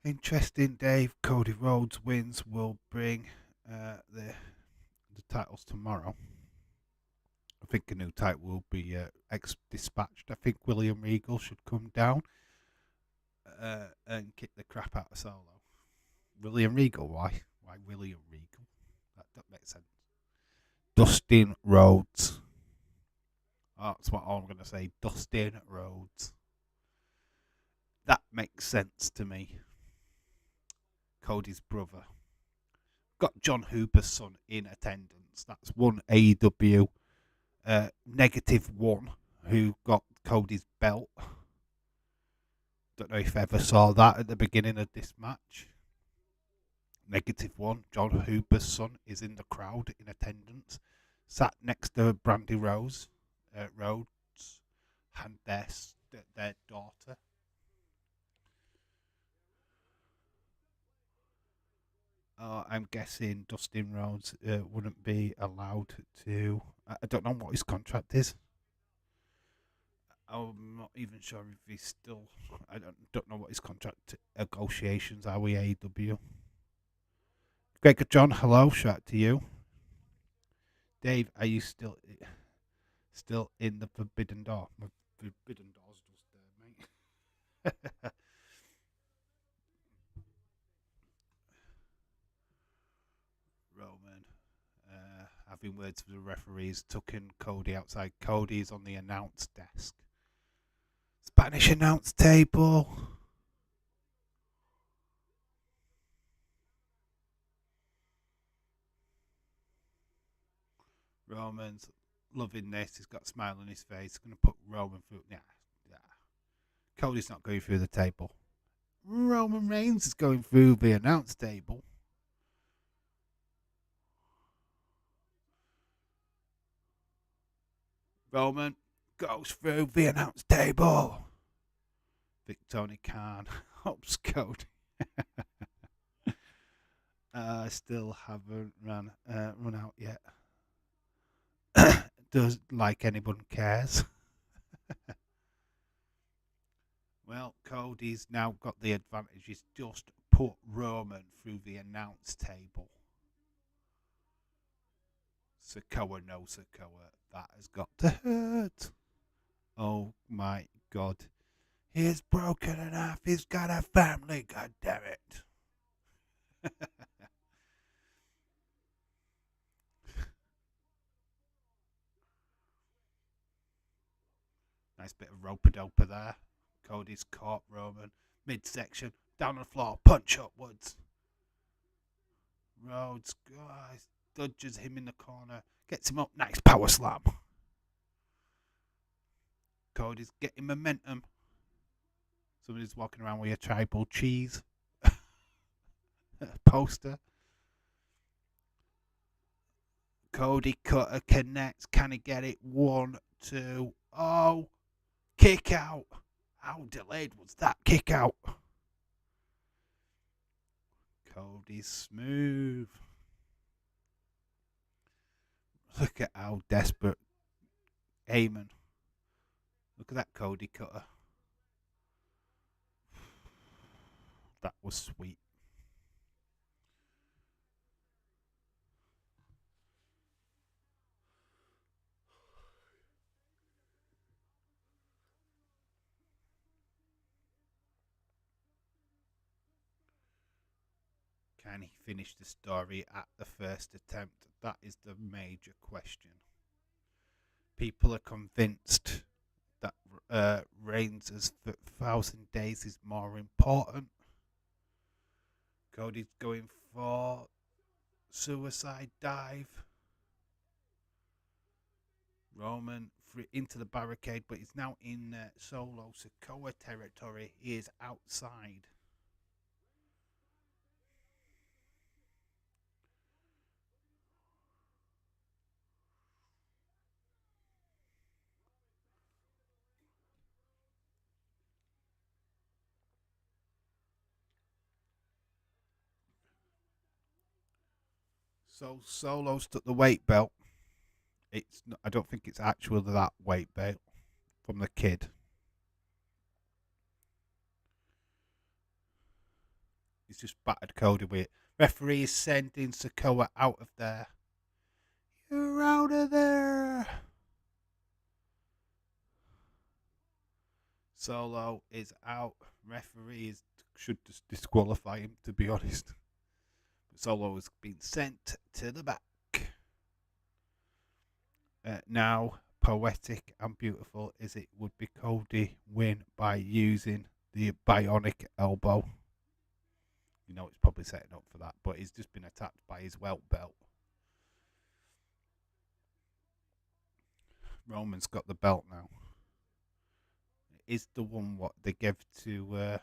Interesting, Dave. Cody Rhodes wins will bring the titles tomorrow. I think a new title will be dispatched. I think William Regal should come down and kick the crap out of Solo. William Regal? Why? Why William Regal? That makes sense. Dustin Rhodes. Oh, that's what I'm going to say. Dustin Rhodes. That makes sense to me. Cody's brother. Got John Hooper's son in attendance. That's one AEW -1 who got Cody's belt. Don't know if you ever saw that at the beginning of this match. -1. John Hooper's son is in the crowd in attendance. Sat next to Brandy Rhodes and their daughter. I'm guessing Dustin Rhodes wouldn't be allowed to. I don't know what his contract is. I'm not even sure if he's still. I don't know what his contract negotiations are with AEW. Greg John, hello, shout out to you. Dave, are you still in the Forbidden Door? My Forbidden Door's just there, mate. Roman having words with the referees, tucking Cody outside. Cody's on the announce desk. Spanish announce table. Roman's loving this. He's got a smile on his face. Going to put Roman through. Yeah. Cody's not going through the table. Roman Reigns is going through the announce table. Roman goes through the announce table. Vic Tony Khan helps Cody. Still haven't run out yet. Does like anyone cares? Well, Cody's now got the advantage. He's just put Roman through the announce table. Sikoa, no Sikoa. That has got to hurt. Oh my God. He's broken in half. He's got a family. God damn it. Nice bit of rope-a-dope there. Cody's caught Roman. Midsection. Down on the floor. Punch upwards. Rhodes dodges him in the corner. Gets him up. Nice power slam. Cody's getting momentum. Somebody's walking around with a tribal cheese poster. Cody cutter connects. Can he get it? 1, 2. Oh, kick out. How delayed was that kick out? Cody's smooth. Look at how desperate Heyman. Look at that Cody cutter. That was sweet. Can he finish the story at the first attempt? That is the major question. People are convinced that Reigns' 1,000 days is more important. Cody's going for suicide dive. Roman into the barricade, but he's now in Solo Sikoa territory. He is outside. So Solo's took the weight belt. I don't think it's actually that weight belt from the kid. He's just battered Cody with it. Referee is sending Sikoa out of there. You're out of there. Solo is out. Referee should just disqualify him, to be honest. But Solo has been sent to the back. Now, poetic and beautiful as it would be, Cody win by using the bionic elbow. You know, it's probably setting up for that, but he's just been attacked by his welt belt. Roman's got the belt now. It is the one what they gave to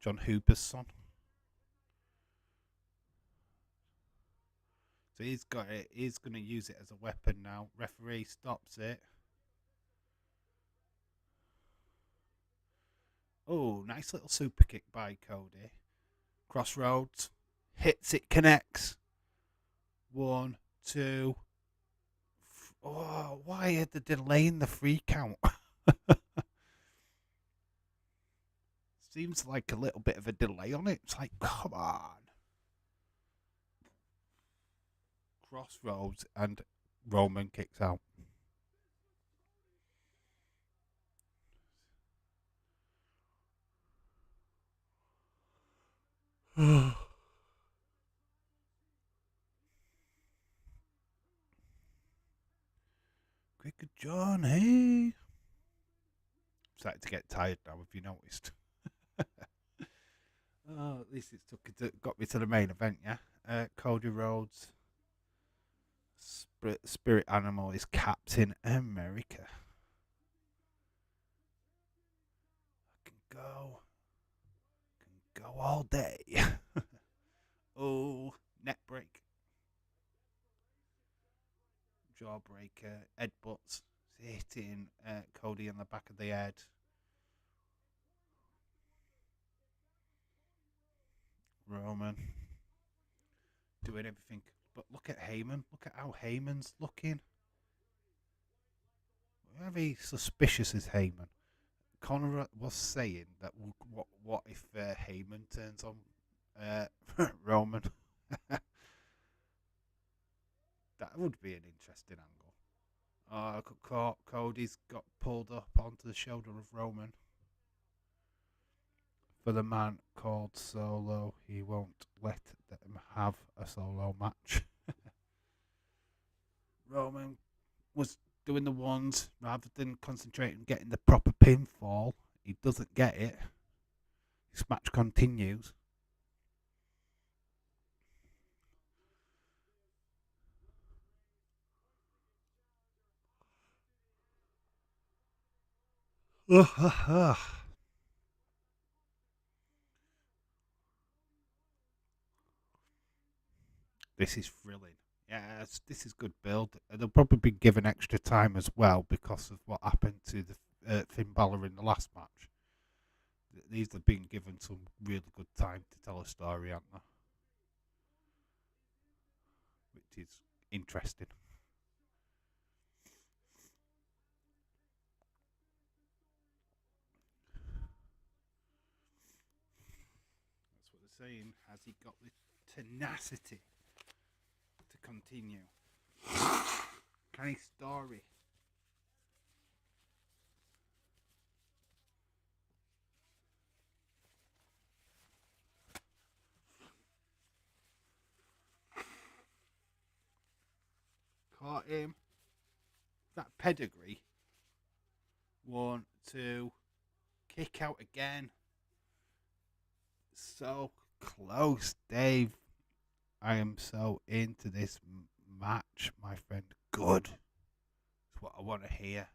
John Hooper's son. So he's got it. He's going to use it as a weapon now. Referee stops it. Oh, nice little super kick by Cody. Crossroads. Hits it, connects. 1, 2. Oh, why are they delaying the free count? Seems like a little bit of a delay on it. It's like, come on. Crossroads and Roman kicks out. Quicker John, hey. I'm starting to get tired now, have you noticed? Oh, at least got me to the main event, yeah? Cody Rhodes Spirit animal is Captain America. I can go all day. Oh, neck break. Jawbreaker, headbutts, hitting Cody in the back of the head. Roman doing everything. But look at Heyman. Look at how Heyman's looking. Very suspicious is Heyman. Conor was saying that what if Heyman turns on Roman? That would be an interesting angle. Cody's got pulled up onto the shoulder of Roman. For the man called Solo, he won't let them have a solo match. Roman was doing the ones rather than concentrating on getting the proper pinfall. He doesn't get it. This match continues. This is thrilling. Yes, this is good build. They'll probably be given extra time as well because of what happened to the Finn Balor in the last match. These have been given some really good time to tell a story, aren't they? Which is interesting. That's what they're saying. Has he got the tenacity to continue? Can he story? Caught him. That pedigree. 1, 2. Kick out again. So close, Dave. I am so into this match, my friend. Good. That's what I want to hear.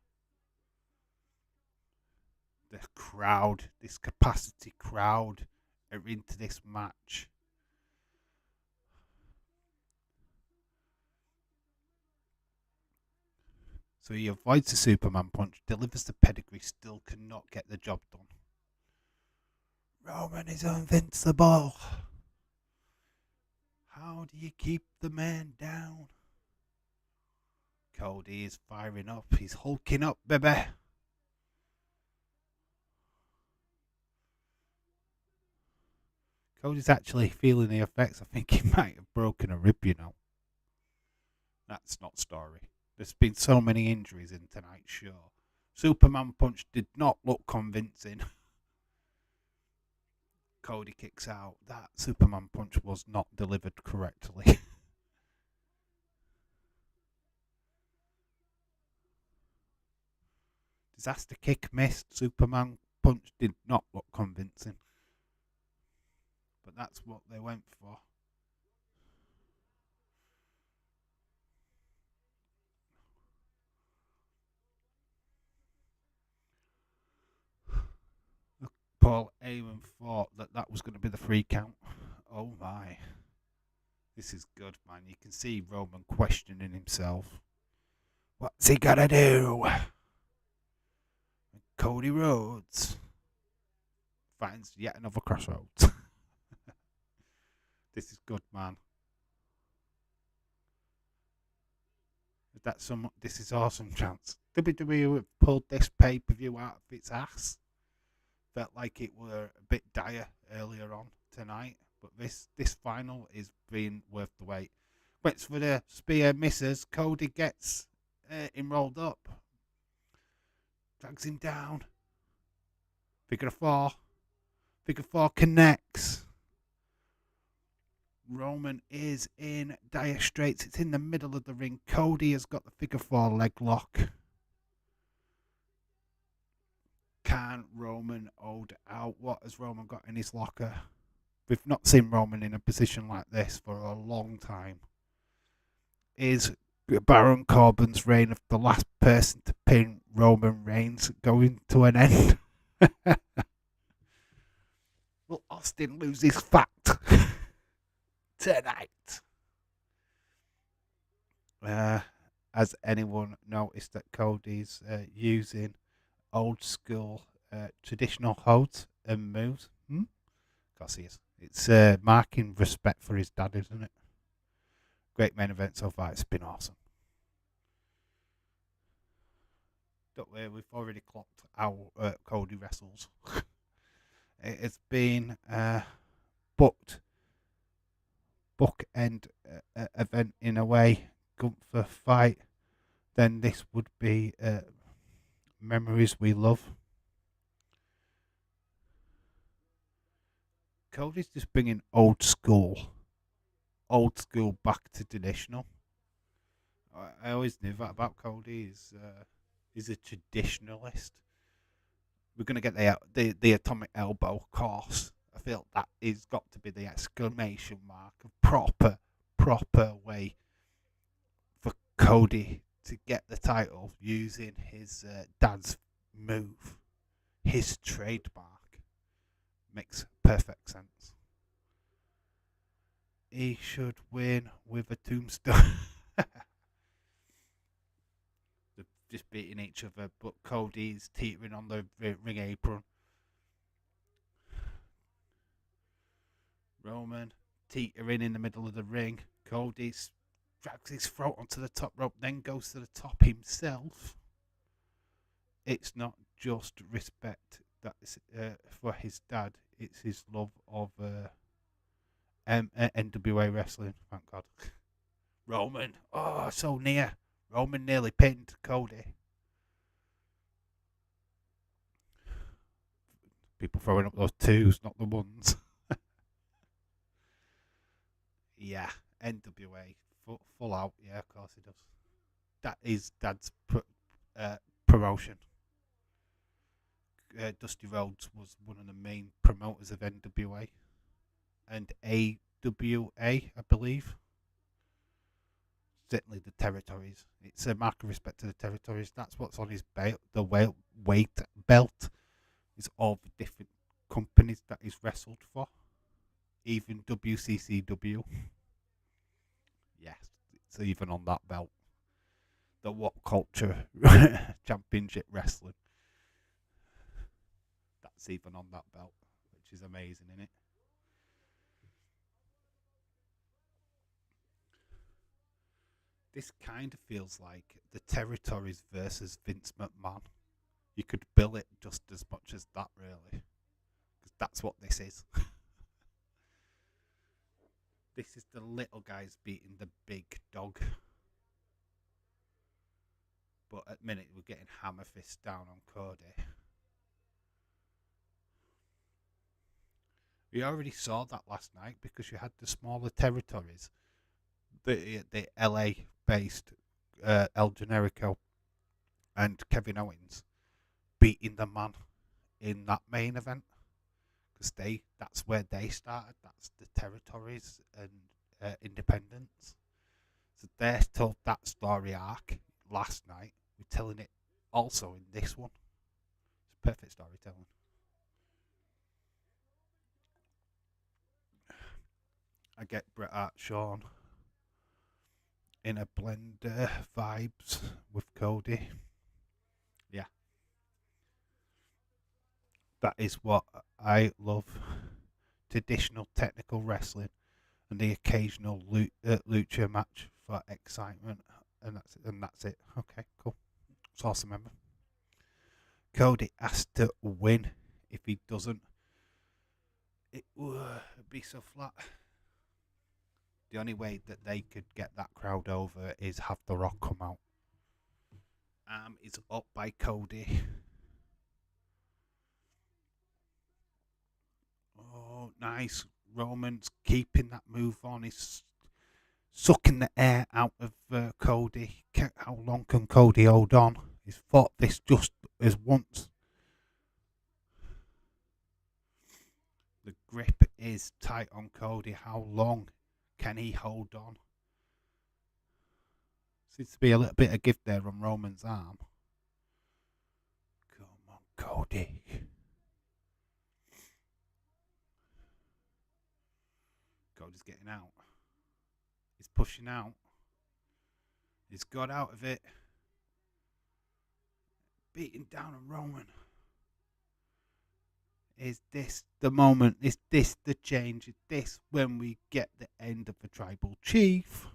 The crowd, this capacity crowd, are into this match. So he avoids the Superman punch, delivers the pedigree, still cannot get the job done. Roman is invincible. How do you keep the man down? Cody is firing up. He's hulking up, baby. Cody's actually feeling the effects. I think he might have broken a rib, you know. That's not story. There's been so many injuries in tonight's show. Superman punch did not look convincing. Cody kicks out. That Superman punch was not delivered correctly. Disaster kick missed. Superman punch did not look convincing. But that's what they went for. Paul Heyman thought that was going to be the free count. Oh my. This is good, man. You can see Roman questioning himself. What's he got to do? Cody Rhodes finds yet another crossroads. This is good, man. This is awesome chance. WWE have pulled this pay-per-view out of its ass. Felt like it were a bit dire earlier on tonight, but this final is being worth the wait. Waits for the spear, misses. Cody gets him rolled up, drags him down. Figure of four connects. Roman is in dire straits. It's in the middle of the ring. Cody has got the figure 4 leg lock. Can Roman hold out? What has Roman got in his locker? We've not seen Roman in a position like this for a long time. Is Baron Corbin's reign of the last person to pin Roman Reigns going to an end? Will Austin lose his fact tonight? Has anyone noticed that Cody's using old school traditional holds and moves? Of course he is. It's marking respect for his dad, isn't it? Great main event so far. It's been awesome. Don't worry, we've already clocked how Cody wrestles. It's been bookend event in a way. Gunther fight. Then this would be memories we love. Cody's just bringing old school back to traditional. I always knew that about Cody. He's a traditionalist. We're gonna get the atomic elbow, of course. I feel that is got to be the exclamation mark of proper way for Cody to get the title using his dad's move, his trademark. Makes perfect sense. He should win with a tombstone. They're just beating each other, but Cody's teetering on the ring apron. Roman teetering in the middle of the ring. Cody drags his throat onto the top rope, then goes to the top himself. It's not just respect that is, for his dad, it's his love of NWA wrestling. Thank God. Roman, oh, so near. Roman nearly pinned Cody. People throwing up those twos, not the ones. Yeah, NWA, full out. Yeah, of course he does. That is Dad's promotion. Dusty Rhodes was one of the main promoters of NWA and AWA, I believe. Certainly the territories. It's a mark of respect to the territories. That's what's on his belt. The weight belt is all the different companies that he's wrestled for. Even WCCW. Yes, it's even on that belt. The What Culture Championship Wrestling. That's even on that belt, which is amazing, isn't it? This kind of feels like the territories versus Vince McMahon. You could bill it just as much as that, really. Because that's what this is. This is the little guys beating the big dog. But at the minute, we're getting hammer fist down on Cody. We already saw that last night because you had the smaller territories. The LA-based El Generico and Kevin Owens beating the man in that main event. Because that's where they started. That's the territories and independence. So they told that story arc last night. We're telling it also in this one. It's perfect storytelling. I get Bret Hart Shawn in a blender vibes with Cody. Yeah. That is what I love. Traditional technical wrestling and the occasional lucha match for excitement. And that's it. Okay, cool. It's awesome, remember. Cody has to win. If he doesn't, it would be so flat. The only way that they could get that crowd over is have The Rock come out. Is up by Cody. Oh, nice. Roman's keeping that move on. He's sucking the air out of Cody. How long can Cody hold on? He's fought this just as once. The grip is tight on Cody. How long can he hold on? Seems to be a little bit of gift there on Roman's arm. Come on, Cody. Cody's getting out. He's pushing out. He's got out of it. Beating down on Roman. Is this the moment? Is this the change? Is this when we get the end of the tribal chief?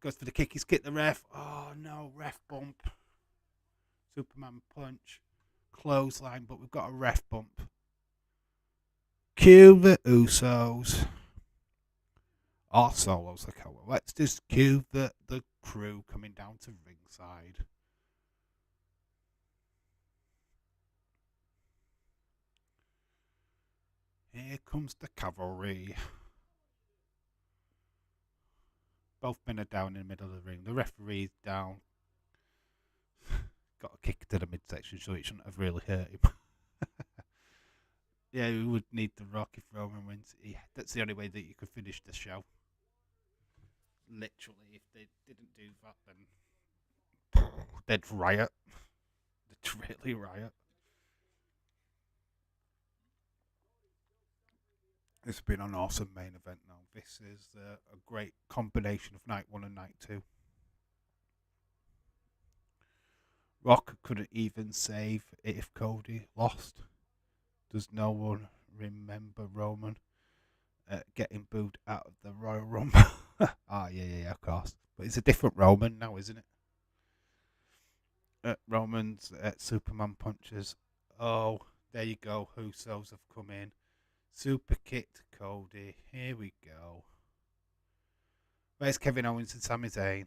Goes for the kick. He's kicked the ref. Oh no, ref bump. Superman punch. Clothesline, but we've got a ref bump. Cue the Usos. Or Solos, okay. Well, let's just cue the crew coming down to ringside. Here comes the cavalry. Both men are down in the middle of the ring. The referee's down. Got a kick to the midsection, so it shouldn't have really hurt him. Yeah, we would need the Rock if Roman wins. Yeah, that's the only way that you could finish the show. Literally, if they didn't do that, then they'd riot. They'd really riot. It's been an awesome main event now. This is a great combination of night 1 and night 2. Rock couldn't even save it if Cody lost. Does no one remember Roman getting booed out of the Royal Rumble? Yeah, of course. But it's a different Roman now, isn't it? Roman's Superman punches. Oh, there you go. Usos have come in. Super kick to Cody. Here we go. Where's Kevin Owens and Sami Zayn?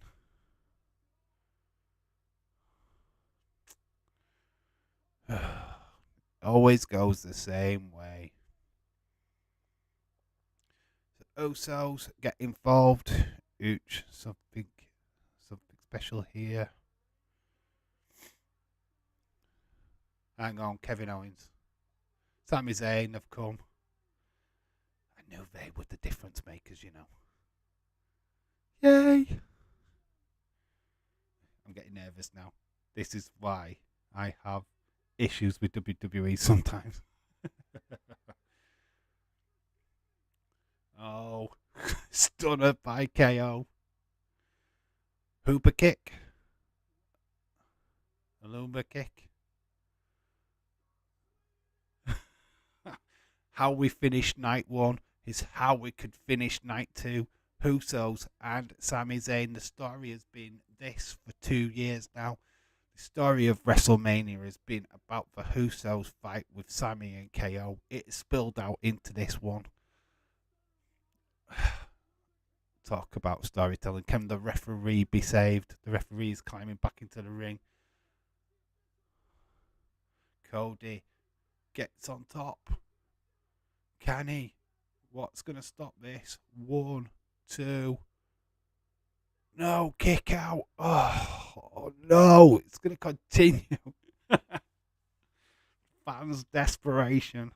Always goes the same way. The Usos get involved. Ooch, something special here. Hang on, Kevin Owens. Sami Zayn have come. I knew they were the difference makers, you know. Yay! I'm getting nervous now. This is why I have issues with WWE sometimes. Oh, stunner by KO. Hooper kick. A lumber kick. How we finished night 1 is how we could finish night 2. Usos and Sami Zayn. The story has been this for 2 years now. The story of WrestleMania has been about the Usos fight with Sami and KO. It spilled out into this one. Talk about storytelling. Can the referee be saved? The referee is climbing back into the ring. Cody gets on top. Can he? What's going to stop this? 1, 2. No, kick out. Oh no, it's going to continue. Fans' desperation.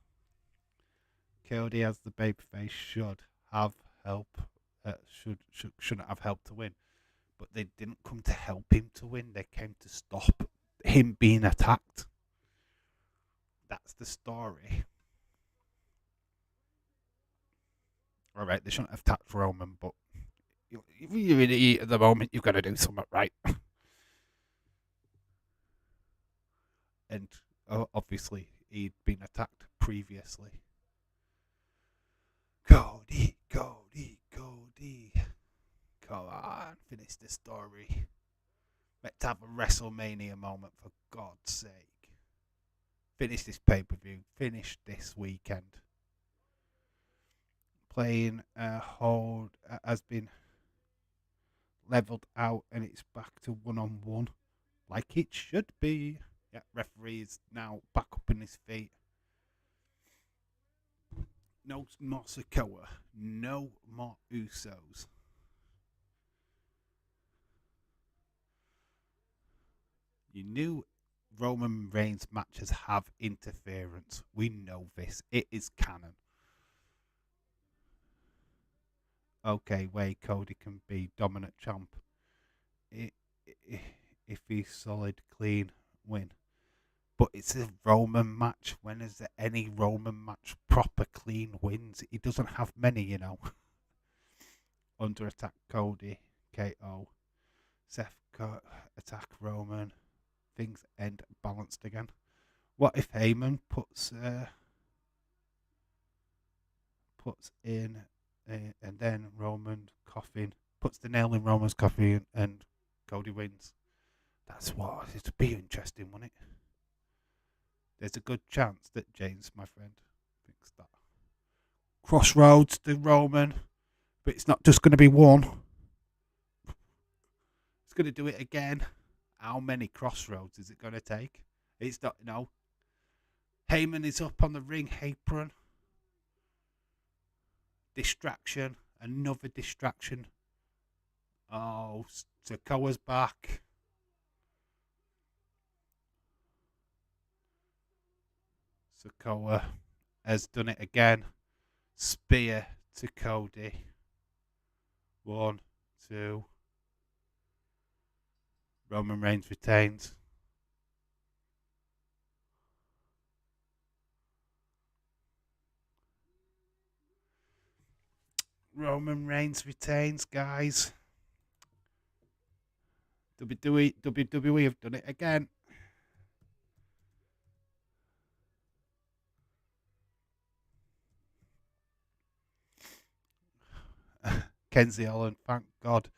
Cody, as the babyface, should have help. Shouldn't have helped to win. But they didn't come to help him to win. They came to stop him being attacked. That's the story. Alright, they shouldn't have attacked Roman, but if you're in the heat at the moment, you've got to do something right. And obviously, he'd been attacked previously. Cody. Come on, finish the story. Let's have a WrestleMania moment, for God's sake. Finish this pay-per-view. Finish this weekend. Playing hold has been leveled out and it's back to 1-on-1 like it should be. Yeah, referee is now back up in his feet. No more Sikoa. No more Usos. You knew Roman Reigns matches have interference. We know this. It is canon. okay way Cody can be dominant champ i- if he's solid, clean win. But it's a Roman match. When is there any Roman match proper clean wins? He doesn't have many, Under attack Cody, KO, Seth attack Roman. Things end balanced again. What if Heyman puts in and then Roman coffin puts the nail in Roman's coffin and Cody wins? That's what it'd be interesting, wouldn't it? There's a good chance that James, my friend, thinks that. Crossroads to Roman, but it's not just going to be one. It's going to do it again. How many crossroads is it going to take? It's not, no. Heyman is up on the ring apron. Distraction. Another distraction. Oh, Sokoa's back. Sokoa has done it again. Spear to Cody. 1, 2. Roman Reigns retains. Roman Reigns retains, guys. WWE have done it again. Kenzie Holland, thank God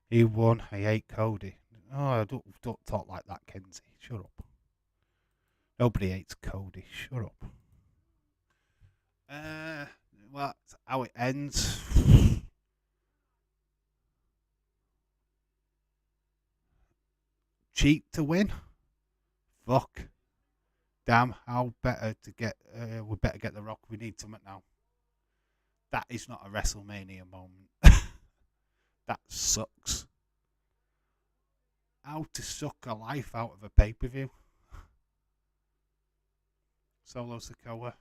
he won. I hate Cody. Oh, don't talk like that, Kenzie. Shut up. Nobody hates Cody. Shut up. Well, that's how it ends. Cheat to win. Fuck. Damn, how better to get. We better get the Rock. We need something now. That is not a WrestleMania moment. That sucks. How to suck a life out of a pay per view. Solo Sikoa.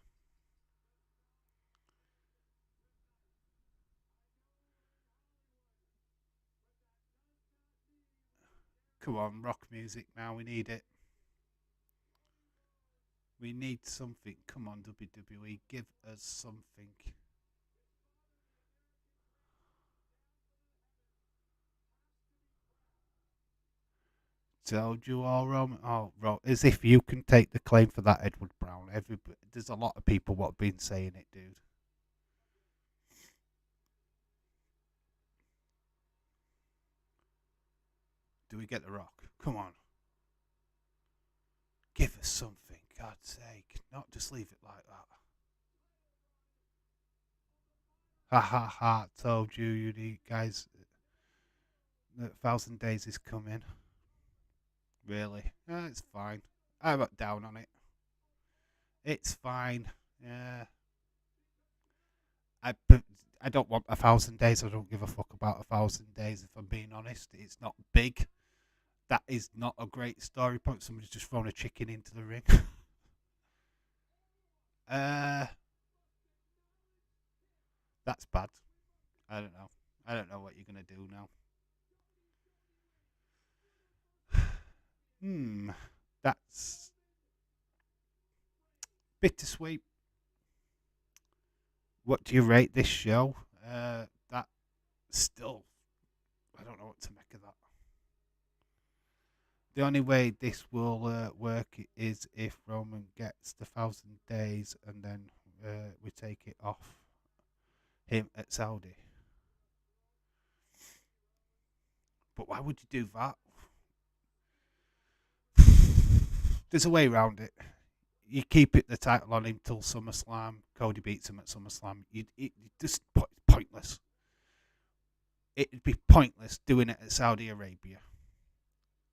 Come on, rock music now. We need it. We need something. Come on, WWE. Give us something. Told you all, Roman. Oh, as if you can take the claim for that, Edward Brown. There's a lot of people what have been saying it, dude. Do we get the Rock? Come on. Give us something, God's sake. Not just leave it like that. Ha ha ha. Told you, you guys. The 1,000 days is coming. Really? It's fine. I'm not down on it. It's fine. Yeah. I, I don't want 1,000 days. I don't give a fuck about 1,000 days, if I'm being honest. It's not big. That is not a great story point. Somebody's just thrown a chicken into the ring. That's bad. I don't know. I don't know what you're going to do now. That's bittersweet. What do you rate this show? That still, I don't know what to make of that. The only way this will work is if Roman gets the 1,000 days and then we take it off him at Saudi. But why would you do that? There's a way around it. You keep the title on him till SummerSlam. Cody beats him at SummerSlam. It just pointless. It'd be pointless doing it at Saudi Arabia.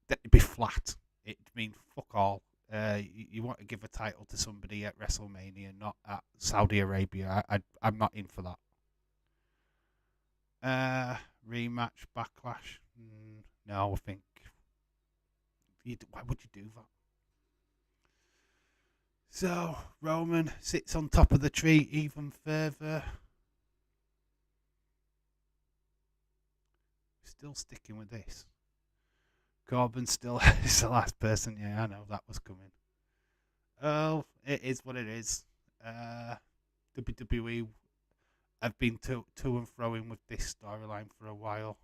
That'd be flat. It'd mean fuck all. You want to give a title to somebody at WrestleMania, not at Saudi Arabia. I'm not in for that. Rematch, Backlash. No, I think. Why would you do that? So, Roman sits on top of the tree even further. still sticking with this. Corbin still is the last person. Yeah, I know that was coming. Oh, it is what it is. WWE have been to and froing with this storyline for a while.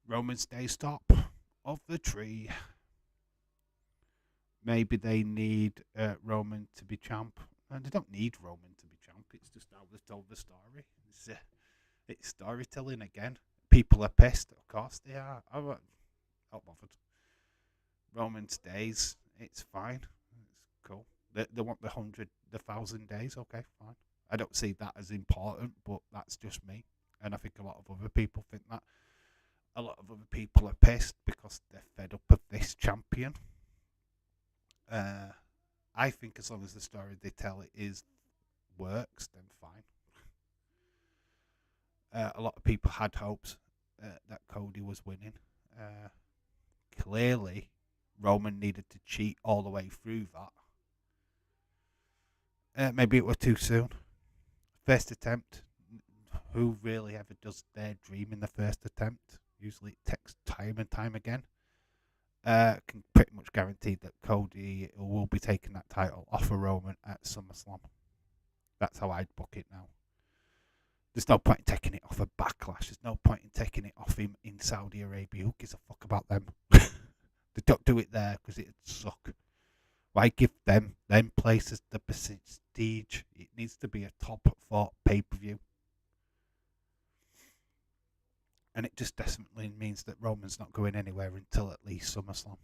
Roman stays top of the tree. Maybe they need Roman to be champ. And they don't need Roman to be champ. It's just how they told the story. It's storytelling again. People are pissed. Of course they are. I'm not bothered. Roman stays. It's fine. It's cool. They want the 1,000 days. Okay, fine. I don't see that as important, but that's just me. And I think a lot of other people think that. A lot of other people are pissed because they're fed up of this champion. I think as long as the story they tell works, then fine. A lot of people had hopes that Cody was winning. Clearly, Roman needed to cheat all the way through that. Maybe it was too soon. First attempt. Who really ever does their dream in the first attempt? Usually it takes time and time again. Can pretty much guarantee that Cody will be taking that title off of Roman at SummerSlam. That's how I'd book it now. There's no point in taking it off of Backlash. There's no point in taking it off him in Saudi Arabia. Who gives a fuck about them? They don't do it there because it'd suck. Why give them places the prestige? It needs to be a top 4 pay-per-view. And it just definitely means that Roman's not going anywhere until at least SummerSlam.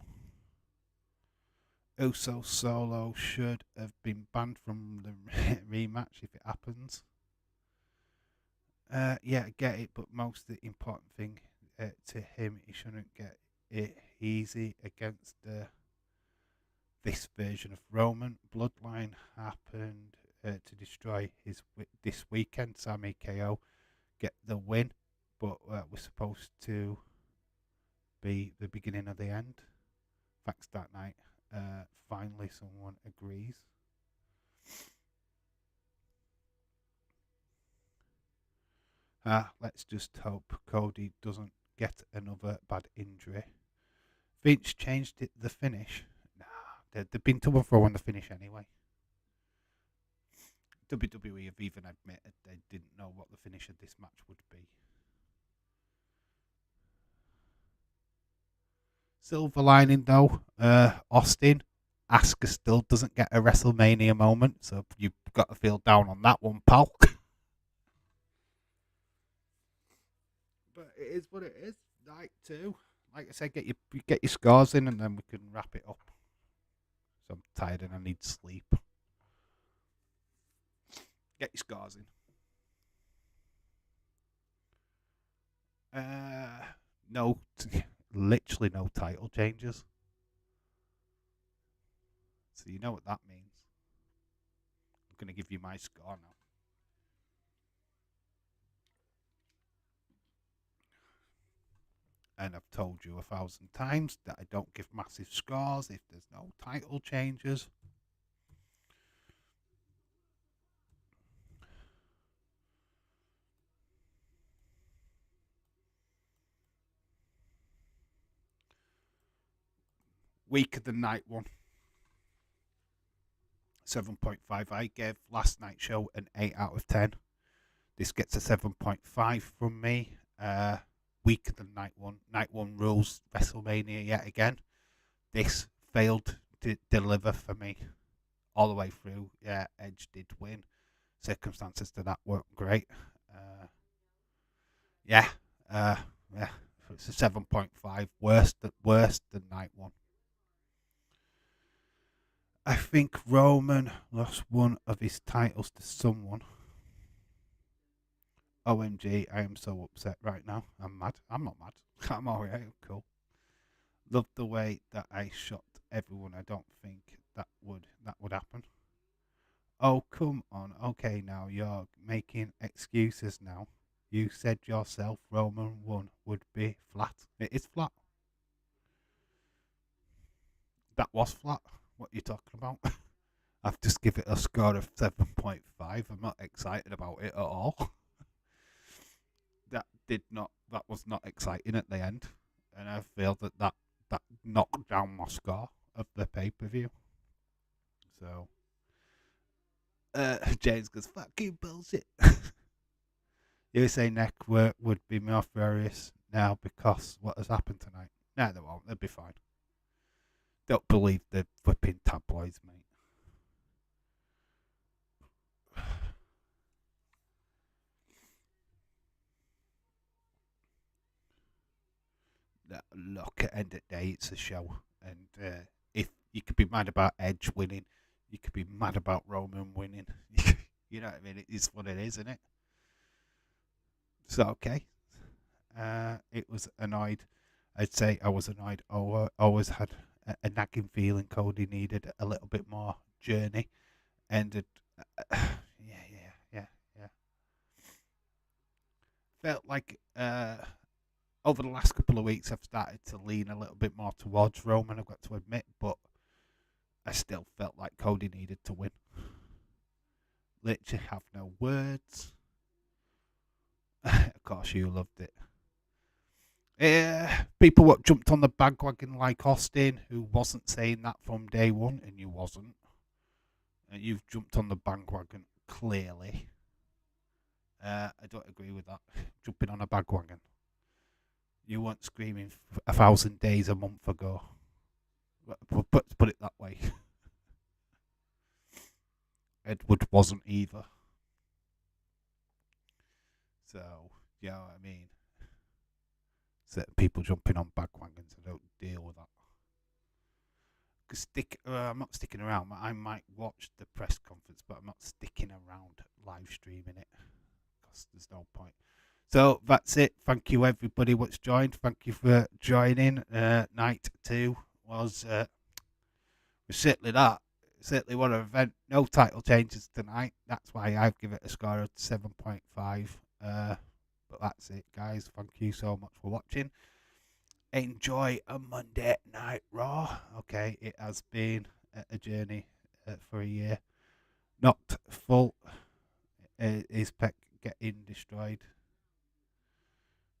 Uso Solo should have been banned from the rematch if it happens. Yeah, I get it, but most the important thing to him, he shouldn't get it easy against this version of Roman. Bloodline happened to destroy this weekend. Sami KO get the win. But we're supposed to be the beginning of the end. Thanks that night. Finally, someone agrees. Let's just hope Cody doesn't get another bad injury. Vince changed the finish. Nah, they've been to and fro on the finish anyway. WWE have even admitted they didn't know what the finish of this match would be. Silver lining though, Austin, Asuka still doesn't get a WrestleMania moment, so you've got to feel down on that one, pal. But it is what it is. Night 2, like I said, get your scores in, and then we can wrap it up. So I'm tired and I need sleep. Get your scores in. No. Literally no title changes. So you know what that means. I'm going to give you my score now. And I've told you 1,000 times that I don't give massive scores if there's no title changes. Weaker than night 1. 7.5. I gave last night's show an 8 out of 10. This gets a 7.5 from me. Weaker than night 1. Night 1 rules WrestleMania yet again. This failed to deliver for me all the way through. Yeah, Edge did win. Circumstances to that weren't great. Yeah. It's a 7.5. Worse than night 1. I think Roman lost one of his titles to someone. OMG, I am so upset right now. I'm mad. I'm not mad. I'm alright. I'm cool. Love the way that I shot everyone. I don't think that would happen. Oh, come on. Okay, now you're making excuses now. You said yourself Roman 1 would be flat. It is flat. that was flat. What are you talking about? I've just given it a score of 7.5. I'm not excited about it at all. That was not exciting at the end, and I feel that knocked down my score of the pay-per-view. So, James goes, fuck you, bullshit. USA Network would be more furious now because what has happened tonight. No, they won't. They'll be fine. Don't believe the flipping tabloids, mate. Look, at the end of the day, it's a show. And if you could be mad about Edge winning, you could be mad about Roman winning. You know what I mean? It is what it is, isn't it? So, okay. It was annoyed. I'd say I was annoyed. I always had a nagging feeling Cody needed a little bit more journey. And yeah. Felt like over the last couple of weeks I've started to lean a little bit more towards Roman, I've got to admit, but I still felt like Cody needed to win. Literally have no words. Of course you loved it. People what jumped on the bandwagon like Austin, who wasn't saying that from day one, and you wasn't. And you've jumped on the bandwagon clearly. I don't agree with that. Jumping on a bandwagon. You weren't screaming 1,000 days a month ago. But put it that way. Edward wasn't either. So, you know what I mean? Certain people jumping on bandwagons, I don't deal with that. I'm not sticking around. I might watch the press conference, but I'm not sticking around live streaming it because there's no point. So that's it. Thank you everybody what's joined. Thank you for joining. Night 2 was certainly what an event. No title changes tonight. That's why I've given it a score of 7.5. But that's it, guys. Thank you so much for watching. Enjoy a Monday Night Raw. Okay, it has been a journey for a year. Not full. Is Peck getting destroyed?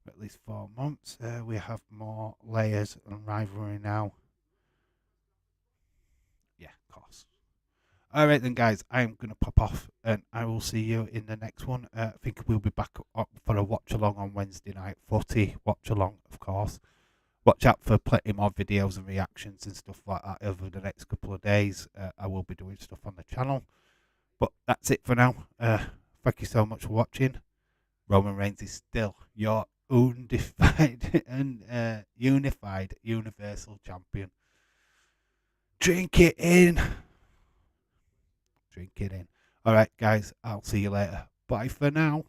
For at least 4 months. We have more layers and rivalry now. Yeah, of course. Alright then, guys, I am going to pop off and I will see you in the next one. I think we'll be back up for a watch along on Wednesday night. Footy watch along, of course. Watch out for plenty more videos and reactions and stuff like that over the next couple of days. I will be doing stuff on the channel. But that's it for now. Thank you so much for watching. Roman Reigns is still your undivided and unified Universal Champion. Drink it in. Drink it in. Alright, guys, I'll see you later. Bye for now.